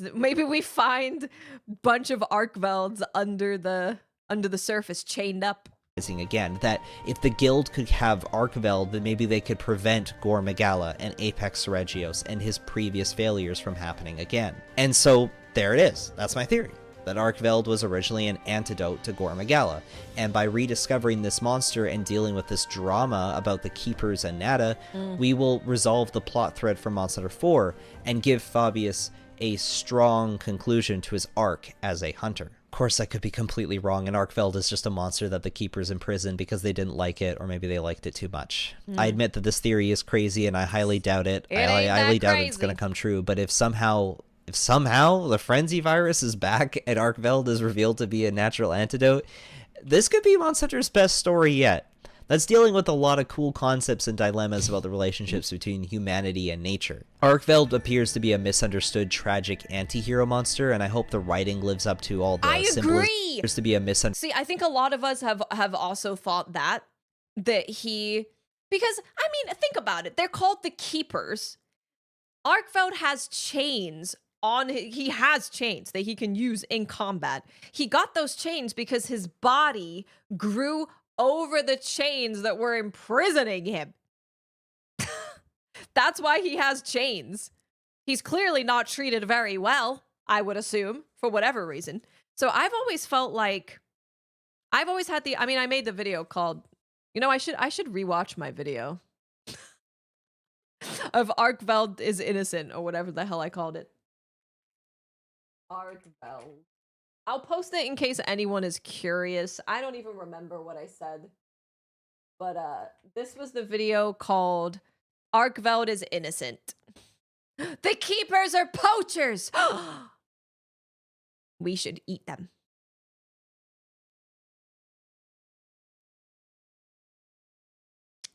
bunch of Arkvelds under the surface chained up. Again, that if the guild could have Arkveld, then maybe they could prevent Gore Magala and Apex Regios and his previous failures from happening again. And so there it is. That's my theory. That Arkveld was originally an antidote to Gore Magala, and by rediscovering this monster and dealing with this drama about the Keepers and Nada, we will resolve the plot thread from Monster Hunter 4 and give Fabius a strong conclusion to his arc as a hunter. Of course, I could be completely wrong, and Arkveld is just a monster that the Keepers imprisoned because they didn't like it, or maybe they liked it too much. I admit that this theory is crazy, and I highly doubt it. I highly doubt it's going to come true, but if somehow the Frenzy virus is back and Arkveld is revealed to be a natural antidote, this could be Monster Hunter's best story yet. That's dealing with a lot of cool concepts and dilemmas about the relationships between humanity and nature. Arkveld appears to be a misunderstood, tragic anti-hero monster, and I hope the writing lives up to all the symbolism. He appears to be a misunderstood. See, I think a lot of us have also thought that he, because I mean, think about it. They're called the Keepers. Arkveld has chains he has chains that he can use in combat. He got those chains because his body grew over the chains that were imprisoning him. That's why he has chains. He's clearly not treated very well, I would assume, for whatever reason. So I've always felt like, I've always had I mean, I made the video called, you know, I should rewatch my video of Arkveld is innocent, or whatever the hell I called it. Arkveld. I'll post it in case anyone is curious. I don't even remember what I said. But this was the video called Arkveld is innocent. The Keepers are poachers! We should eat them.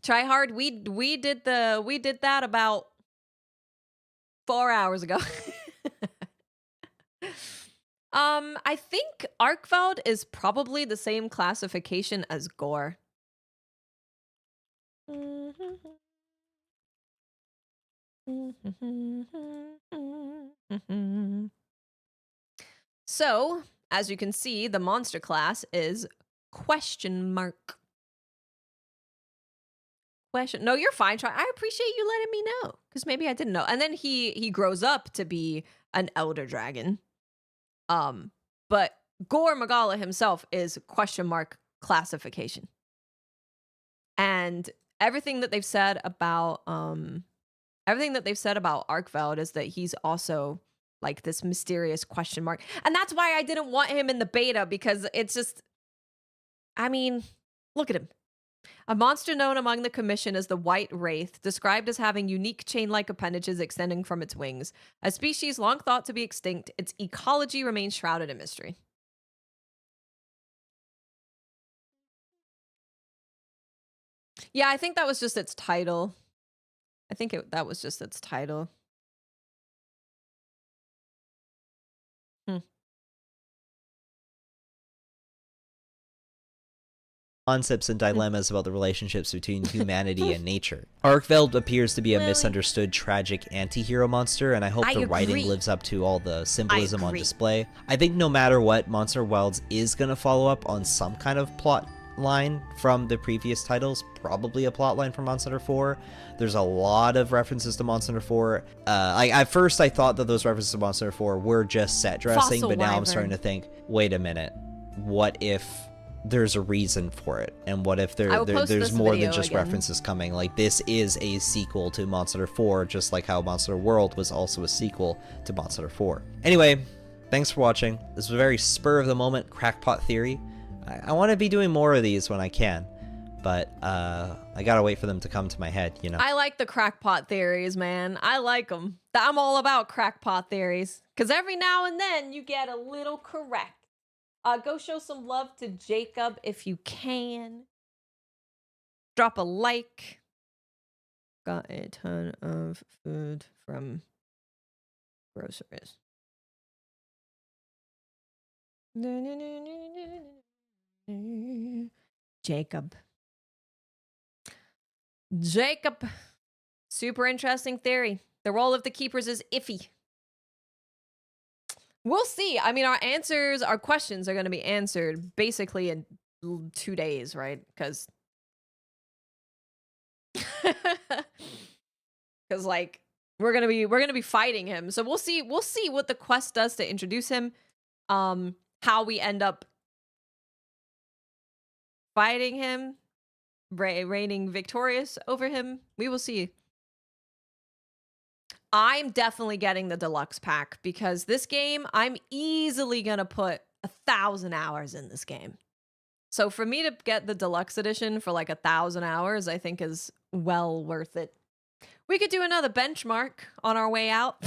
Try hard. We did that about 4 hours ago. I think Arkveld is probably the same classification as Gore. So, as you can see, the monster class is question mark. Question. No, you're fine. Try. I appreciate you letting me know, because maybe I didn't know. And then he grows up to be an elder dragon. But Gore Magala himself is question mark classification. And everything that they've said about Arkveld is that he's also like this mysterious question mark. And that's why I didn't want him in the beta, because it's just, I mean, look at him. A monster known among the Commission as the White Wraith, described as having unique chain-like appendages extending from its wings. A species long thought to be extinct, its ecology remains shrouded in mystery. Yeah, I think that was just its title. That was just its title. Concepts and dilemmas about the relationships between humanity and nature. Arkveld appears to be a misunderstood, tragic anti-hero monster, and I hope the writing lives up to all the symbolism on display. I think no matter what, Monster Wilds is going to follow up on some kind of plot line from the previous titles, probably a plot line from Monster Hunter 4. There's a lot of references to Monster Hunter 4. At first I thought that those references to Monster Hunter 4 were just set dressing, but now I'm starting to think, wait a minute, what if there's a reason for it, and what if there's more than just references coming? Like, this is a sequel to Monster Hunter 4, just like how Monster Hunter World was also a sequel to Monster Hunter 4. Anyway, thanks for watching. This was a very spur of the moment crackpot theory. I want to be doing more of these when I can, but I gotta wait for them to come to my head, you know. I like the crackpot theories, man. I like them. I'm all about crackpot theories, because every now and then you get a little correct. Go show some love to Jacob if you can. Drop a like. Got a ton of food from groceries. Jacob. Super interesting theory. The role of the keepers is iffy. We'll see. I mean, our questions are going to be answered basically in 2 days, right? Because like we're gonna be fighting him. So we'll see what the quest does to introduce him. How we end up fighting him, reigning victorious over him. We will see. I'm definitely getting the deluxe pack, because this game, I'm easily gonna put 1,000 hours in this game. So for me to get the deluxe edition for like 1,000 hours, I think is well worth it. We could do another benchmark on our way out.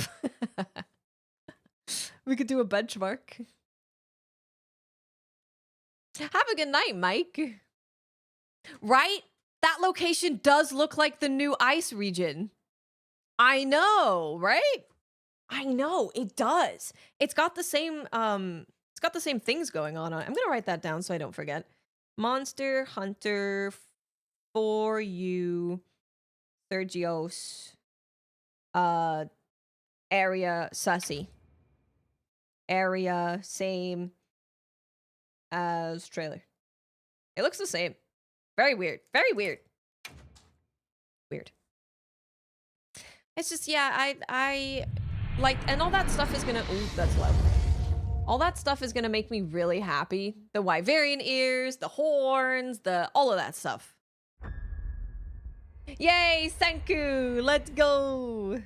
We could do a benchmark. Have a good night, Mike. Right? That location does look like the new ice region. I know, right? I know, it does. It's got the same things going on. I'm gonna write that down so I don't forget. Monster Hunter for you, Sergio's area sussy. Area same as trailer. It looks the same. Very weird. Very weird. Weird. It's just, yeah, I like, and all that stuff is gonna, ooh, that's loud. All that stuff is gonna make me really happy. The Wyverian ears, the horns, all of that stuff. Yay, Senku, let's go.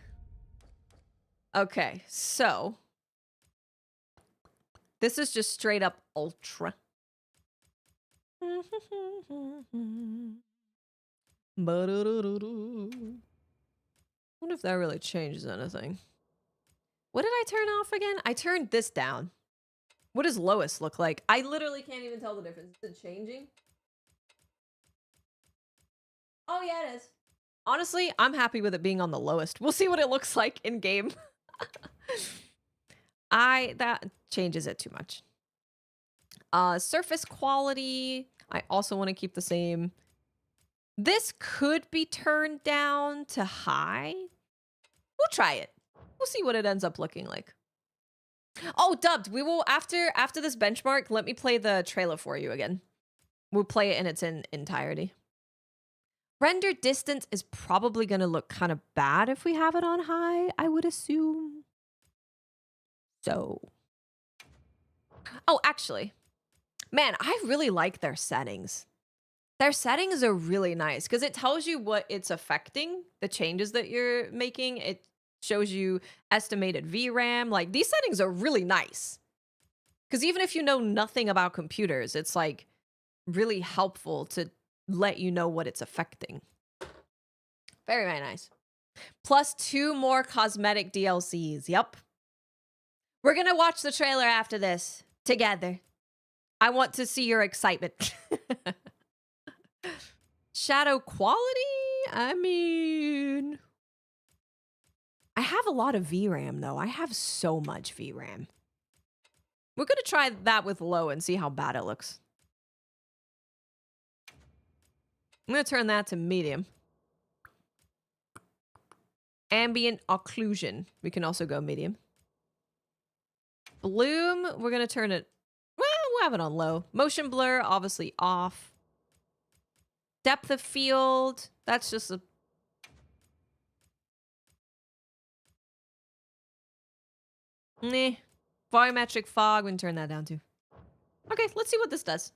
Okay, so this is just straight up ultra. I wonder if that really changes anything. What did I turn off again? I turned this down. What does lowest look like? I literally can't even tell the difference. Is it changing? Oh, yeah, it is. Honestly, I'm happy with it being on the lowest. We'll see what it looks like in game. That changes it too much. Surface quality, I also want to keep the same. This could be turned down to high. We'll try it. We'll see what it ends up looking like. Oh, dubbed. We will after this benchmark, let me play the trailer for you again. We'll play it in its entirety. Render distance is probably going to look kind of bad if we have it on high, I would assume. So. Oh, actually. Man, I really like their settings. Their settings are really nice because it tells you what it's affecting, the changes that you're making. It shows you estimated VRAM. Like, these settings are really nice. Because even if you know nothing about computers, it's like really helpful to let you know what it's affecting. Very, very nice. Plus 2 more cosmetic DLCs. Yep. We're going to watch the trailer after this together. I want to see your excitement. Shadow quality? I mean, I have a lot of VRAM though. I have so much VRAM. We're going to try that with low and see how bad it looks. I'm going to turn that to medium. Ambient occlusion. We can also go medium. Bloom, we're going to turn it, well, we'll have it on low. Motion blur, obviously off. Depth of field, that's just a... Nah. Volumetric fog, we can turn that down too. Okay, let's see what this does.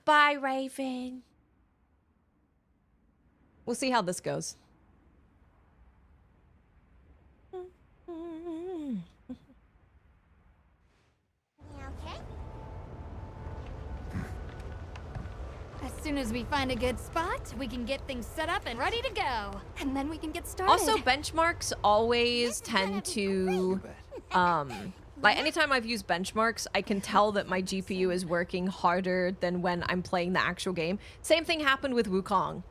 Bye, Raven. We'll see how this goes. As soon as we find a good spot, we can get things set up and ready to go. And then we can get started. Also, benchmarks always tend to, like anytime I've used benchmarks, I can tell that my GPU is working harder than when I'm playing the actual game. Same thing happened with Wukong.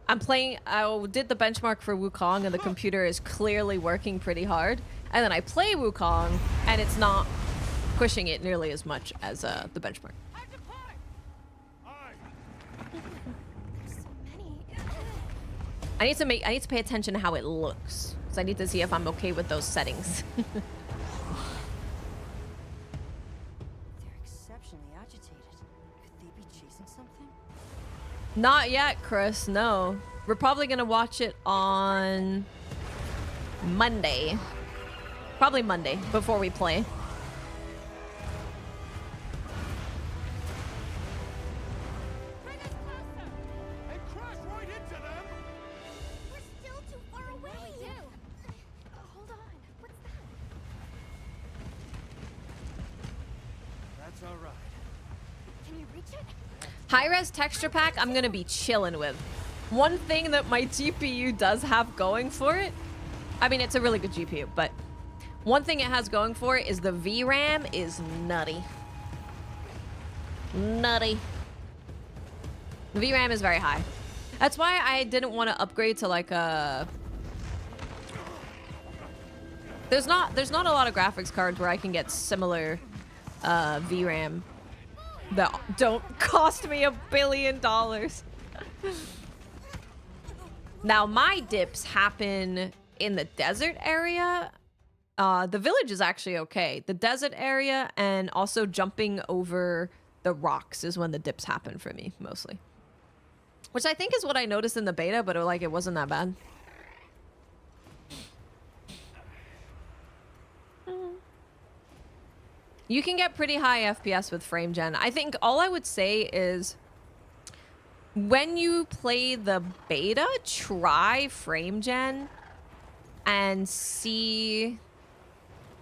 I did the benchmark for Wukong and the computer is clearly working pretty hard. And then I play Wukong and it's not pushing it nearly as much as the benchmark. I need to pay attention to how it looks. So I need to see if I'm okay with those settings. They're exceptionally agitated. Could they be chasing something? Not yet, Chris, no. We're probably gonna watch it on Monday. Probably Monday, before we play. High-res texture pack, I'm gonna be chilling with. One thing that my GPU does have going for it, I mean, it's a really good GPU, but one thing it has going for it is the VRAM is nutty. Nutty. The VRAM is very high. That's why I didn't want to upgrade to like a... There's not a lot of graphics cards where I can get similar VRAM that don't cost me $1 billion. Now, my dips happen in the desert area. The village is actually okay. The desert area and also jumping over the rocks is when the dips happen for me, mostly. Which I think is what I noticed in the beta, but it wasn't that bad. You can get pretty high FPS with frame gen. I think all I would say is when you play the beta, try frame gen and see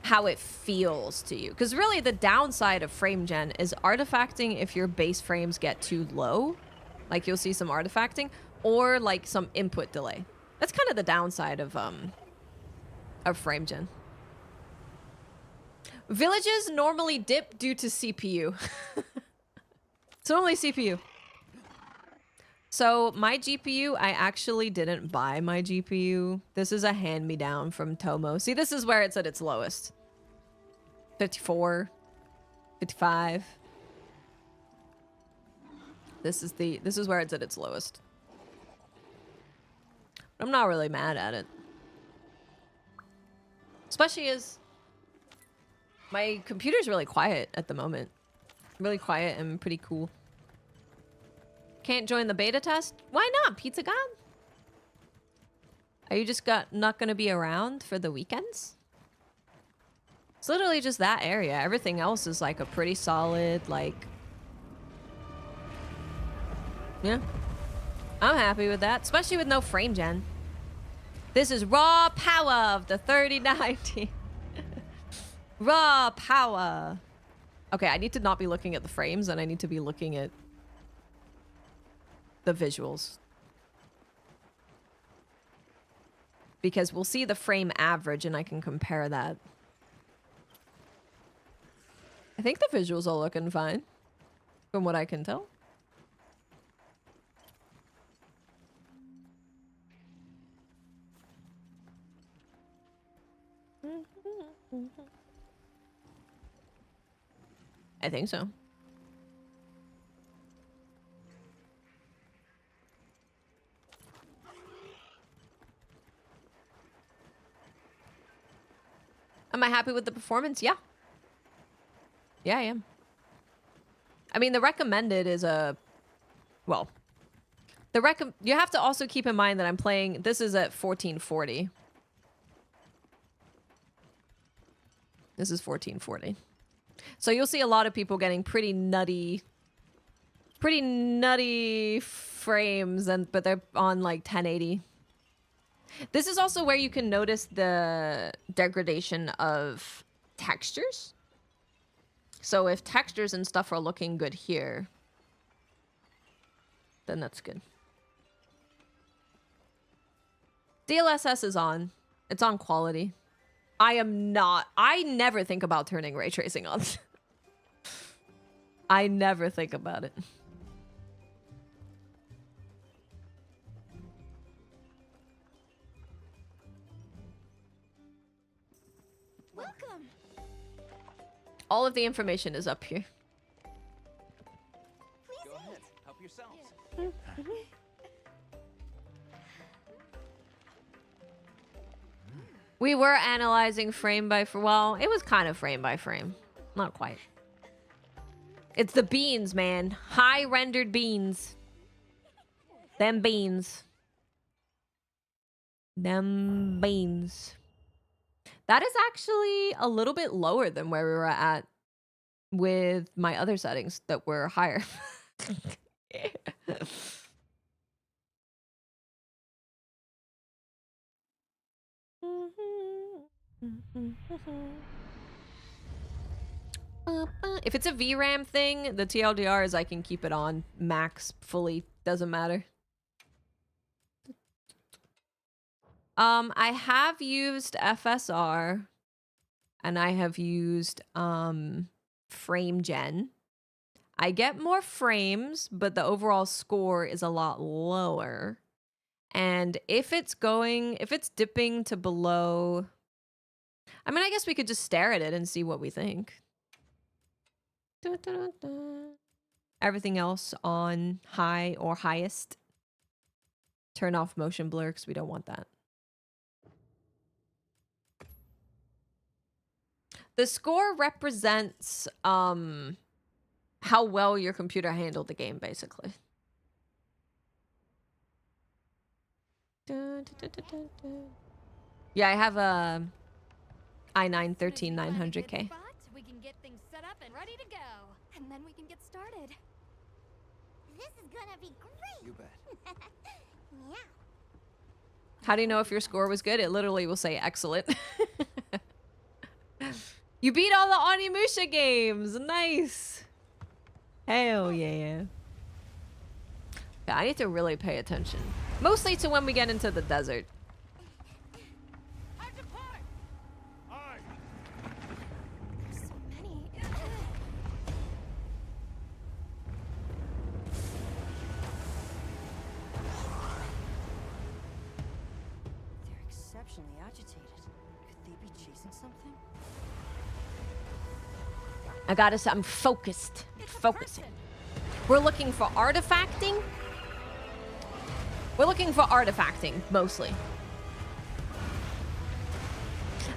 how it feels to you. Because really the downside of frame gen is artifacting if your base frames get too low. Like you'll see some artifacting or like some input delay. That's kind of the downside of frame gen. Villages normally dip due to CPU. It's only CPU. So my GPU, I actually didn't buy my GPU. This is a hand-me-down from Tomo. See, this is where it's at its lowest. 54, 55. This is where it's at its lowest. I'm not really mad at it. Especially as my computer's really quiet at the moment. Really quiet and pretty cool. Can't join the beta test? Why not, Pizza God? Are you just not gonna be around for the weekends? It's literally just that area. Everything else is like a pretty solid, like... Yeah. I'm happy with that, especially with no frame gen. This is raw power of the 3090. Raw power. Okay, I need to not be looking at the frames and I need to be looking at the visuals. Because we'll see the frame average and I can compare that. I think the visuals are looking fine, from what I can tell. I think so. Am I happy with the performance? Yeah. Yeah, I am. I mean, the recommended is a... Well, you have to also keep in mind that I'm playing... This is at 1440. This is 1440. So you'll see a lot of people getting pretty nutty frames, but they're on like 1080. This is also where you can notice the degradation of textures. So if textures and stuff are looking good here, then that's good. DLSS is on. It's on quality. I never think about turning ray tracing on. I never think about it. Welcome. All of the information is up here. Go ahead, help yourselves. We were analyzing frame by frame. Well, it was kind of frame by frame. Not quite. It's the beans, man. High rendered beans. Them beans. Them beans. That is actually a little bit lower than where we were at with my other settings that were higher. If it's a VRAM thing, the TLDR is I can keep it on max fully. Doesn't matter. I have used FSR and I have used frame gen. I get more frames, but the overall score is a lot lower. And if it's dipping to below, I mean, I guess we could just stare at it and see what we think. Everything else on high or highest. Turn off motion blur because we don't want that. The score represents how well your computer handled the game, basically. Yeah, I have a i9 13900K. We can get things set up and ready to go. And then we can get started. This is gonna be great. You bet. Yeah. How do you know if your score was good? It literally will say excellent. You beat all the ONIMUSHA games. Nice. Hell yeah. Yeah, I need to really pay attention. Mostly to when we get into the desert. exceptionally agitated. Could they be chasing something? I gotta say, I'm focused. Focusing. We're looking for artifacting. We're looking for artifacting, mostly.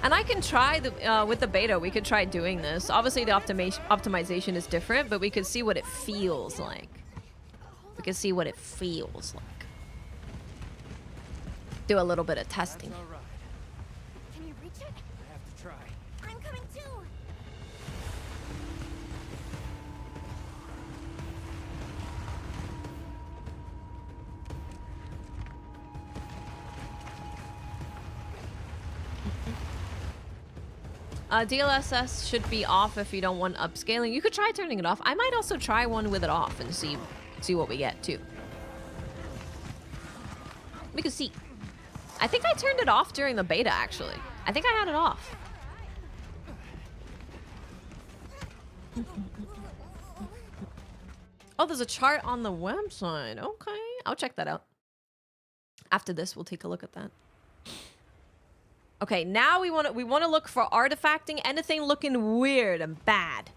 And I can try, with the beta, we could try doing this. Obviously, the optimization is different, but we could see what it feels like. We can see what it feels like. Do a little bit of testing. Can you reach it? I have to try. I'm coming too. DLSS should be off if you don't want upscaling. You could try turning it off. I might also try one with it off and see what we get too. We could see. I think I turned it off during the beta actually. I think I had it off. Oh, there's a chart on the website. Okay, I'll check that out. After this, we'll take a look at that. Okay, now we want to look for artifacting, anything looking weird and bad.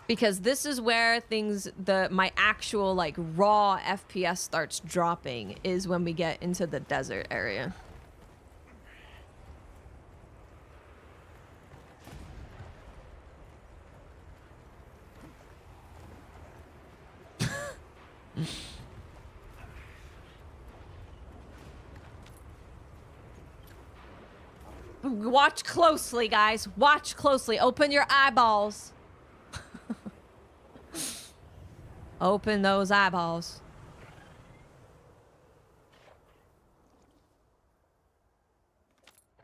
Because this is where my actual like raw FPS starts dropping, is when we get into the desert area. Watch closely, guys. Watch closely. Open your eyeballs. Open those eyeballs.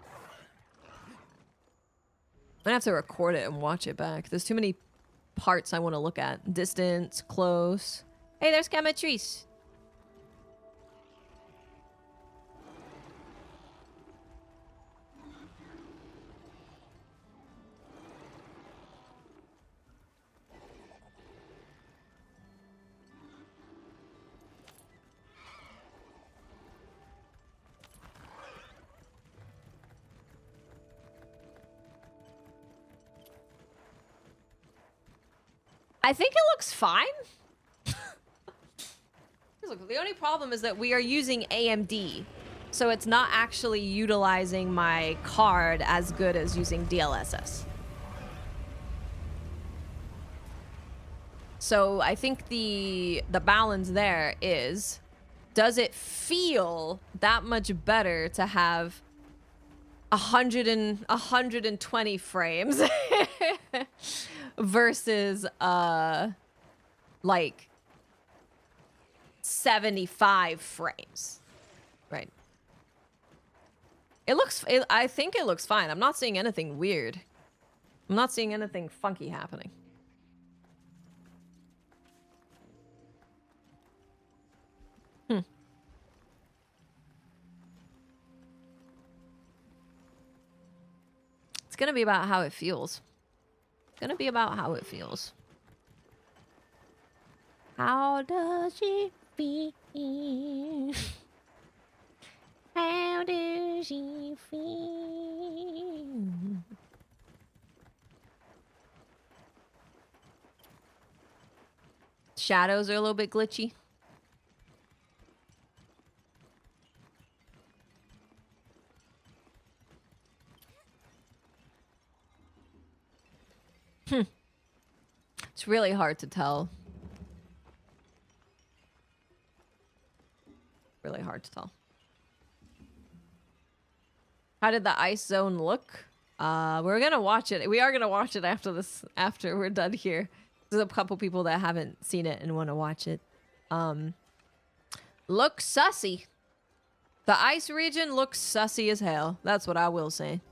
I'm gonna have to record it and watch it back. There's too many parts I want to look at. Distance, close. Hey, there's Camatrice. I think it looks fine. Look, the only problem is that we are using AMD, so it's not actually utilizing my card as good as using DLSS. So I think the balance there is, does it feel that much better to have 120 frames versus like 75 frames, right? I think it looks fine. I'm not seeing anything weird. I'm not seeing anything funky happening. It's gonna be about how it feels. It's gonna be about how it feels. How does she feel? How does she feel? Shadows are a little bit glitchy. It's really hard to tell. Really hard to tell. How did the ice zone look? We're gonna watch it. We are gonna watch it after this. After we're done here. There's a couple people that haven't seen it and want to watch it. Looks sussy. The ice region looks sussy as hell. That's what I will say.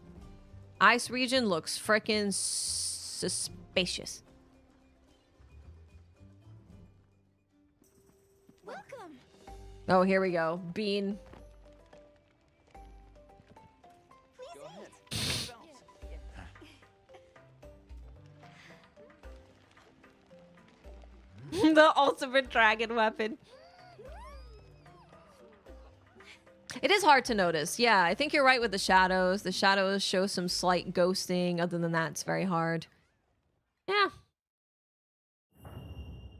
Ice region looks freaking suspicious. Welcome. Oh, here we go. Bean. Go ahead. The ultimate dragon weapon. It is hard to notice. Yeah, I think you're right with the shadows. The shadows show some slight ghosting. Other than that, it's very hard. Yeah.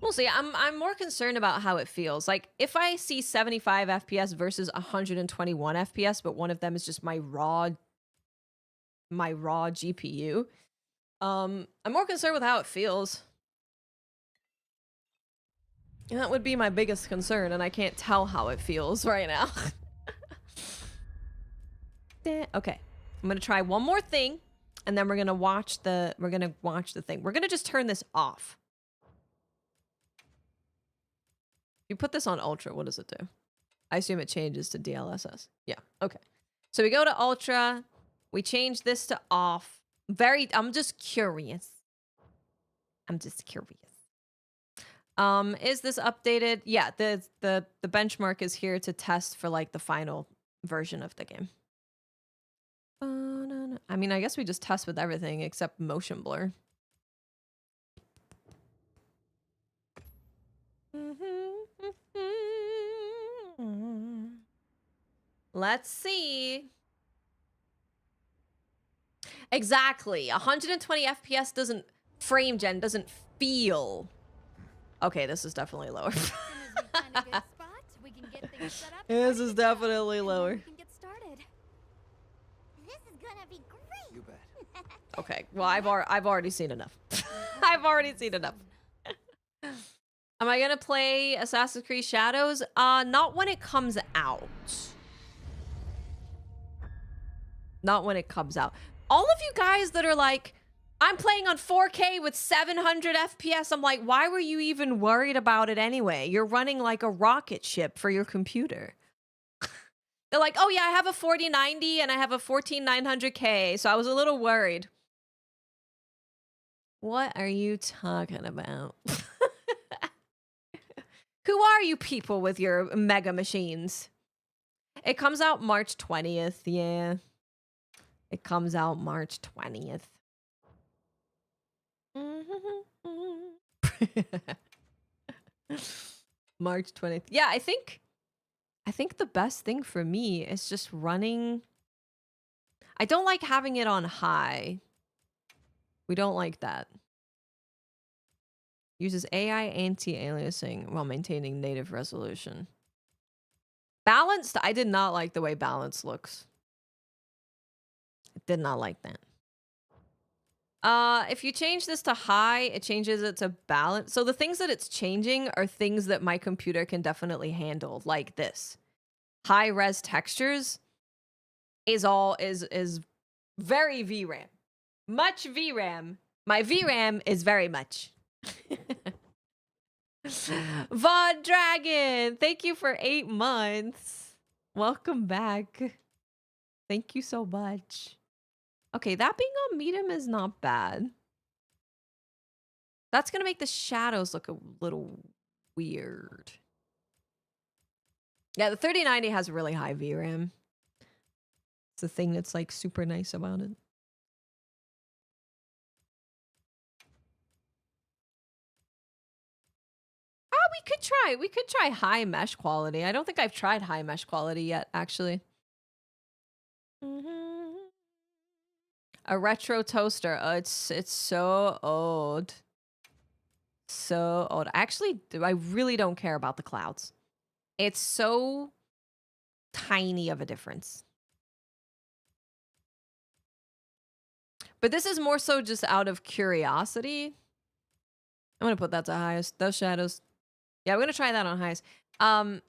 We'll see. I'm more concerned about how it feels. Like, if I see 75 FPS versus 121 FPS, but one of them is just my raw GPU, I'm more concerned with how it feels. And that would be my biggest concern, and I can't tell how it feels right now. Okay, I'm gonna try one more thing, and then we're gonna watch the thing. We're gonna just turn this off. If you put this on ultra, what does it do? I assume it changes to DLSS. Yeah, okay. So we go to ultra, we change this to off. I'm just curious. Is this updated? Yeah, the benchmark is here to test for like the final version of the game. I mean, I guess we just test with everything except motion blur. Let's see. Exactly. 120 FPS doesn't feel. Okay, this is definitely lower. This is definitely lower. You bet. Okay, well, I've already seen enough. I've already seen enough. Am I gonna play Assassin's Creed Shadows? Not when it comes out. Not when it comes out. All of you guys that are like, I'm playing on 4K with 700 FPS. I'm like, why were you even worried about it anyway? You're running like a rocket ship for your computer. They're like, oh yeah, I have a 4090 and I have a 14900K, so I was a little worried. What are you talking about? Who are you people with your mega machines? It comes out March 20th, yeah. It comes out March 20th. March 20th. Yeah, I think the best thing for me is just running. I don't like having it on high. We don't like that. Uses AI anti-aliasing while maintaining native resolution. Balanced, I did not like the way balanced looks. I did not like that. If you change this to high, it changes it to balance. So the things that it's changing are things that my computer can definitely handle, like this. High res textures is very VRAM. Much VRAM. My VRAM is very much. Vod Dragon, thank you for 8 months. Welcome back. Thank you so much. Okay, that being on medium is not bad. That's gonna make the shadows look a little weird. Yeah, the 3090 has really high VRAM. It's the thing that's like super nice about it. We could try high mesh quality. I don't think I've tried high mesh quality yet, actually. A retro toaster. Oh, it's so old. So old. Actually, I really don't care about the clouds. It's so tiny of a difference. But this is more so just out of curiosity. I'm gonna put that to highest. Those shadows. Yeah, we're gonna try that on highest. The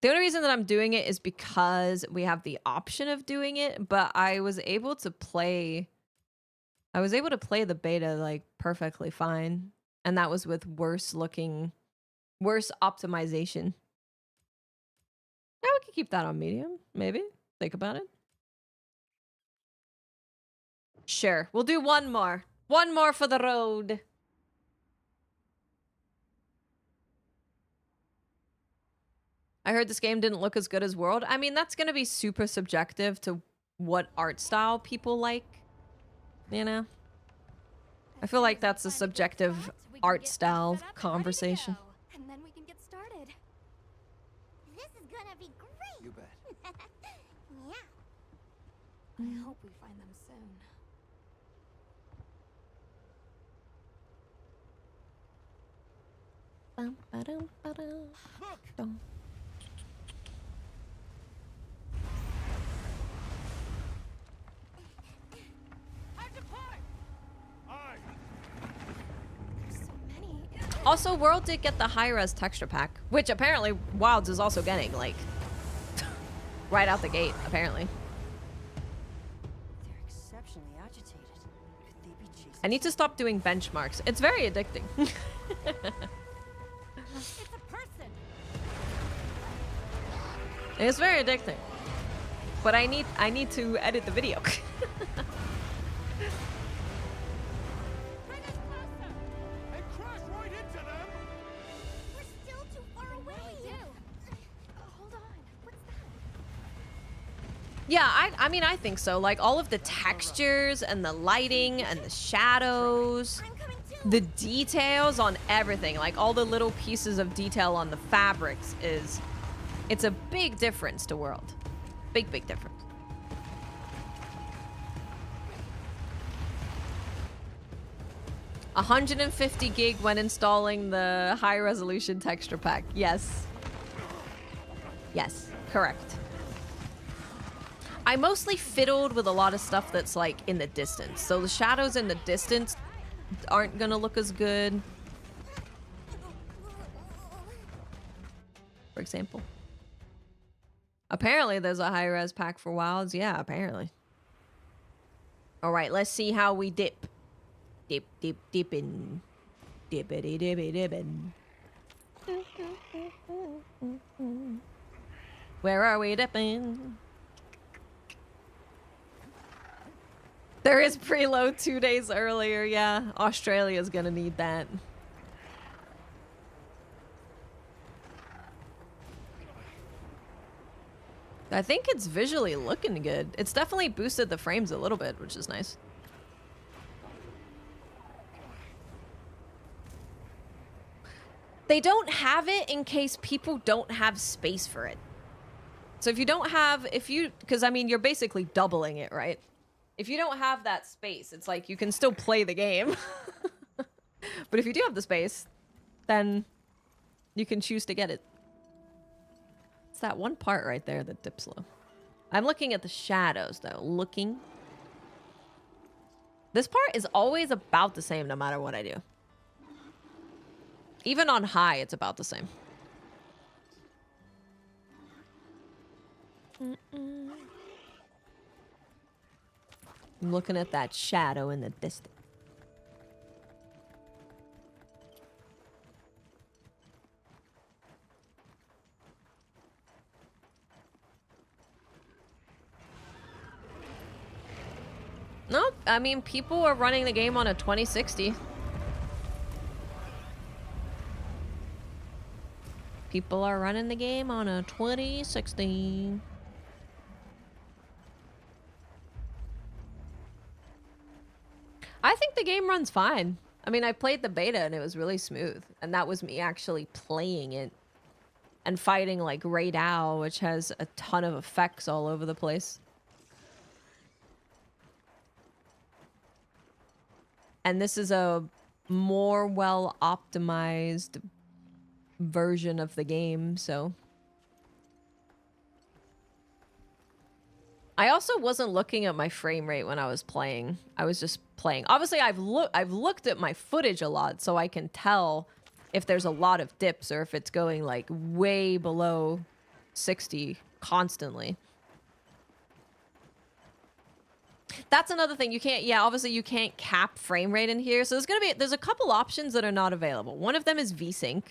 only reason that I'm doing it is because we have the option of doing it, but I was able to play the beta like perfectly fine. And that was with worse optimization. Yeah, we could keep that on medium, maybe. Think about it. Sure, we'll do one more. One more for the road. I heard this game didn't look as good as World. I mean, that's going to be super subjective to what art style people like, you know? I feel like that's a subjective art style conversation. And then we can get started. This is gonna be great. You bet. Yeah. I hope we find them soon. Bum, ba-dum, ba-dum. Dum. Also, World did get the high-res texture pack, which apparently Wilds is also getting, like, right out the gate, apparently. They're exceptionally agitated. Could they be chasing? I need to stop doing benchmarks. It's very addicting. It's a person. It's very addicting. But I need to edit the video. And crash right into them! We're still too far away. What do we do? Hold on. What's that? Yeah, I mean, I think so. Like, all of the textures and the lighting and the shadows, the details on everything, like all the little pieces of detail on the fabrics it's a big difference to World. Big difference. $150 gig when installing the high resolution texture pack. Yes. Yes, correct. I mostly fiddled with a lot of stuff that's like in the distance. So the shadows in the distance aren't gonna look as good. For example. Apparently there's a high-res pack for Wilds. Yeah, apparently. Alright, let's see how we dip. Dippin'. Dippity-dippy-dippin'. Where are we dipping? There is preload 2 days earlier, yeah. Australia's gonna need that. I think it's visually looking good. It's definitely boosted the frames a little bit, which is nice. They don't have it in case people don't have space for it. So if you don't have, because I mean, you're basically doubling it, right? If you don't have that space, it's like you can still play the game. But if you do have the space, then you can choose to get it. It's that one part right there that dips low. I'm looking at the shadows, though. This part is always about the same no matter what I do. Even on high, it's about the same. I'm looking at that shadow in the distance. Nope, I mean, people are running the game on a 2060. People are running the game on a 2060. I think the game runs fine. I mean, I played the beta and it was really smooth. And that was me actually playing it and fighting like Raid Owl, which has a ton of effects all over the place. And this is a more well-optimized version of the game, so. I also wasn't looking at my frame rate when I was playing. I was just playing. Obviously, I've looked at my footage a lot, so I can tell if there's a lot of dips or if it's going like way below 60 constantly. That's another thing. You can't, yeah, obviously you can't cap frame rate in here. So there's a couple options that are not available. One of them is VSync.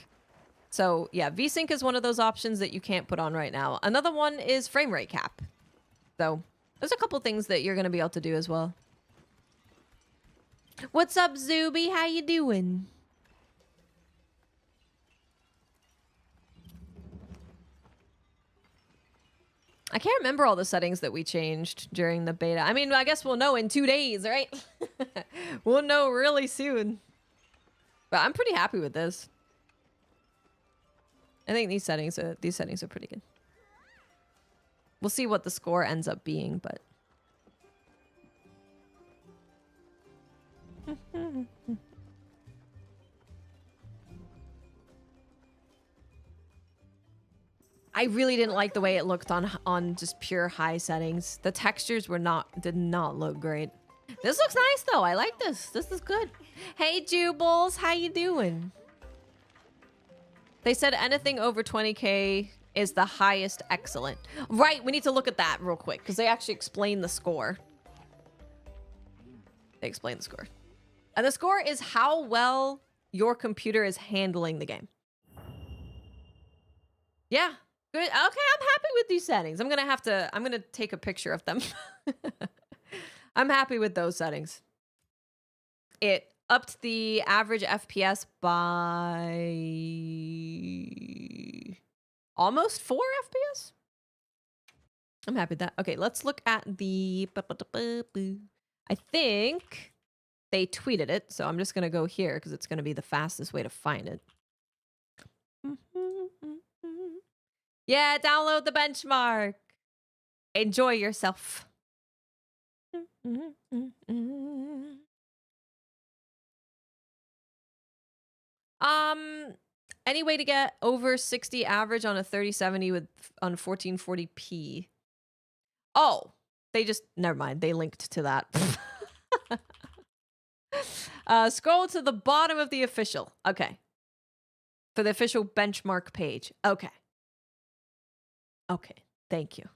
So yeah, VSync is one of those options that you can't put on right now. Another one is frame rate cap. So there's a couple things that you're going to be able to do as well. What's up, Zuby? How you doing? I can't remember all the settings that we changed during the beta. I mean, I guess we'll know in 2 days, right? We'll know really soon. But I'm pretty happy with this. I think these settings are pretty good. We'll see what the score ends up being, but... I really didn't like the way it looked on just pure high settings. The textures did not look great. This looks nice though. I like this. This is good. Hey Jubles, how you doing? They said anything over 20k is the highest excellent. Right, we need to look at that real quick because they actually explain the score. They explain the score. And the score is how well your computer is handling the game. Yeah. Good. Okay, I'm happy with these settings. I'm gonna take a picture of them. I'm happy with those settings. It upped the average FPS by almost 4 FPS. I'm happy with that. Okay, let's look at the... I think they tweeted it, so I'm just gonna go here because it's gonna be the fastest way to find it. Yeah, download the benchmark. Enjoy yourself. Any way to get over 60 average on a 3070 on 1440p? Oh, they just never mind. They linked to that. Scroll to the bottom of the official. Okay. For the official benchmark page. Okay. Okay. Thank you.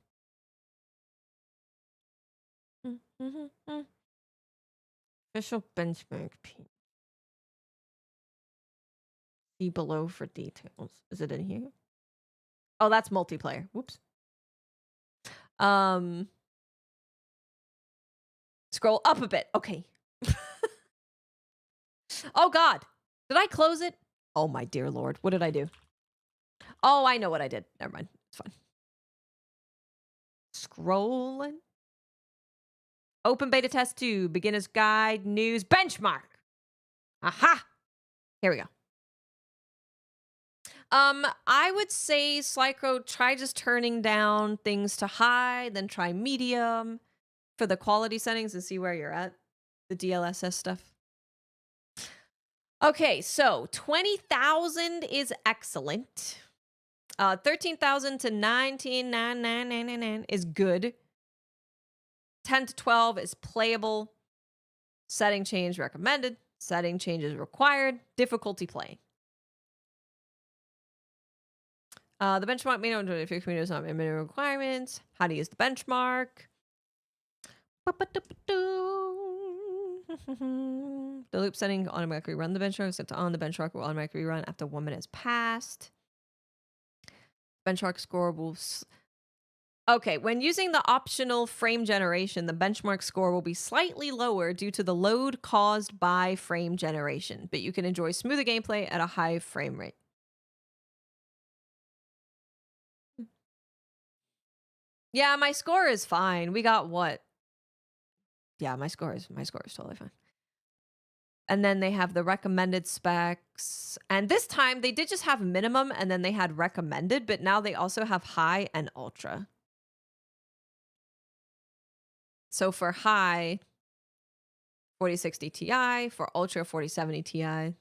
Official benchmark page. See below for details. Is it in here? Oh, that's multiplayer. Whoops. Scroll up a bit. Okay. Oh God. Did I close it? Oh my dear Lord. What did I do? Oh, I know what I did. Never mind. It's fine. Scrolling. Open beta test 2. Beginner's guide. News. Benchmark. Aha. Here we go. I would say, Slycro, try just turning down things to high, then try medium for the quality settings and see where you're at. The DLSS stuff. Okay, so 20,000 is excellent. 13,000 to 19,999 is good. 10 to 12 is playable. Setting change recommended. Setting changes required. Difficulty play. The benchmark may not if your community does not meet minimum requirements. How to use the benchmark. The loop setting automatically run the benchmark. Set to on the benchmark will automatically run after 1 minute has passed. Benchmark score will... Okay, when using the optional frame generation, the benchmark score will be slightly lower due to the load caused by frame generation, but you can enjoy smoother gameplay at a high frame rate. Yeah, my score is fine. We got what? Yeah, my score is totally fine. And then they have the recommended specs. And this time they did just have minimum and then they had recommended, but now they also have high and ultra. So for high, 4060 Ti, for ultra 4070 Ti,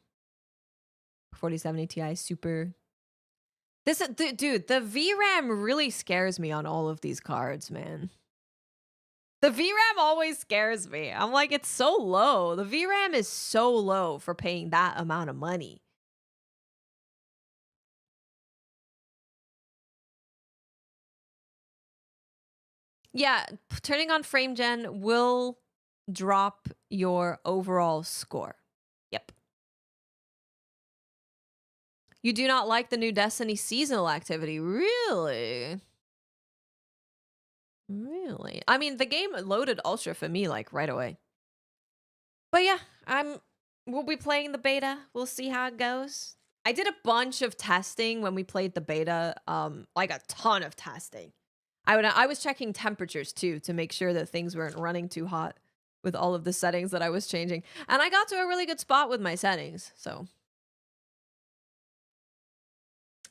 4070 Ti super. This dude, the VRAM really scares me on all of these cards, man. The VRAM always scares me. I'm like, it's so low. The VRAM is so low for paying that amount of money. Yeah, turning on frame gen will drop your overall score. Yep. You do not like the new Destiny seasonal activity? Really? Really? I mean, the game loaded Ultra for me, like, right away. But yeah, we'll be playing the beta. We'll see how it goes. I did a bunch of testing when we played the beta, like a ton of testing. I was checking temperatures, too, to make sure that things weren't running too hot with all of the settings that I was changing. And I got to a really good spot with my settings, so...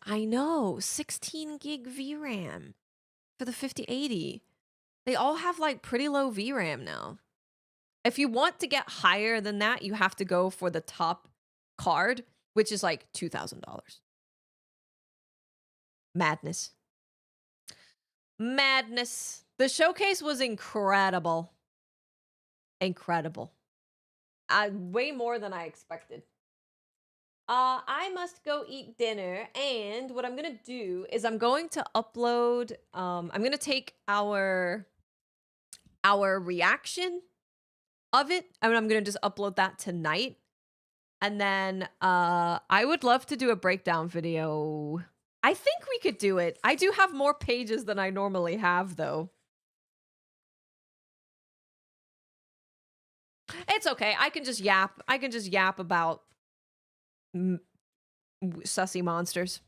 I know, 16 gig VRAM. for the 5080. They all have like pretty low VRAM now. If you want to get higher than that, you have to go for the top card, which is like $2,000. Madness. Madness. The showcase was incredible. Incredible. Way more than I expected. I must go eat dinner, and what I'm gonna do is I'm going to upload. I'm gonna take our reaction of it, and I'm gonna just upload that tonight. And then I would love to do a breakdown video. I think we could do it. I do have more pages than I normally have, though. It's okay. I can just yap. I can just yap about sussy monsters.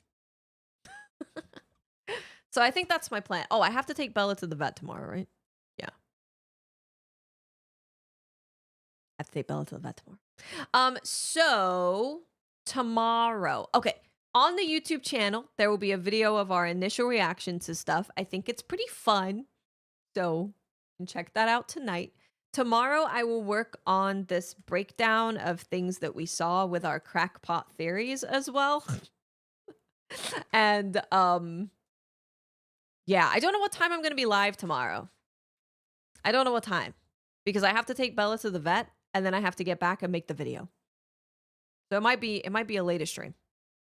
So I think that's my plan. Oh, I have to take Bella to the vet tomorrow, right? Yeah. I have to take Bella to the vet tomorrow. So tomorrow. Okay. On the YouTube channel, there will be a video of our initial reaction to stuff. I think it's pretty fun. So you can check that out tonight. Tomorrow, I will work on this breakdown of things that we saw with our crackpot theories as well. And, yeah, I don't know what time I'm going to be live tomorrow. I don't know what time. Because I have to take Bella to the vet, and then I have to get back and make the video. So it might be a later stream.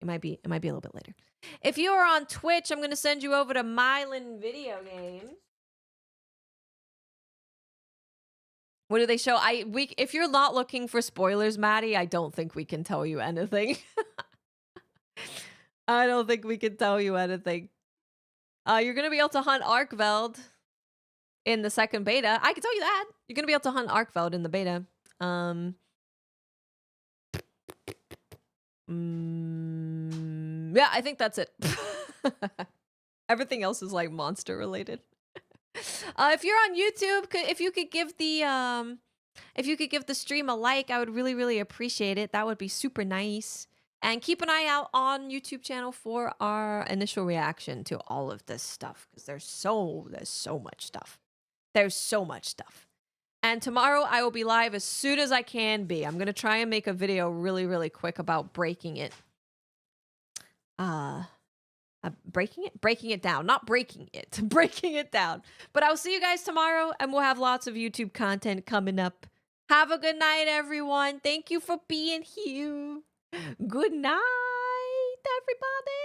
It might be a little bit later. If you are on Twitch, I'm going to send you over to Mylan Video Games. What do they show? If you're not looking for spoilers, Maddie, I don't think we can tell you anything. I don't think we can tell you anything. You're going to be able to hunt Arkveld in the second beta. I can tell you that. You're going to be able to hunt Arkveld in the beta. Yeah, I think that's it. Everything else is like monster related. If you're on YouTube, if you could give the stream a like, I would really appreciate it. That would be super nice. And keep an eye out on YouTube channel for our initial reaction to all of this stuff, because there's so much stuff. There's so much stuff. And tomorrow I will be live as soon as I can be. I'm gonna try and make a video really quick about breaking it. Breaking it down, not breaking it, breaking it down. But I'll see you guys tomorrow, and we'll have lots of YouTube content coming up. Have a good night, everyone. Thank you for being here. Good night, everybody.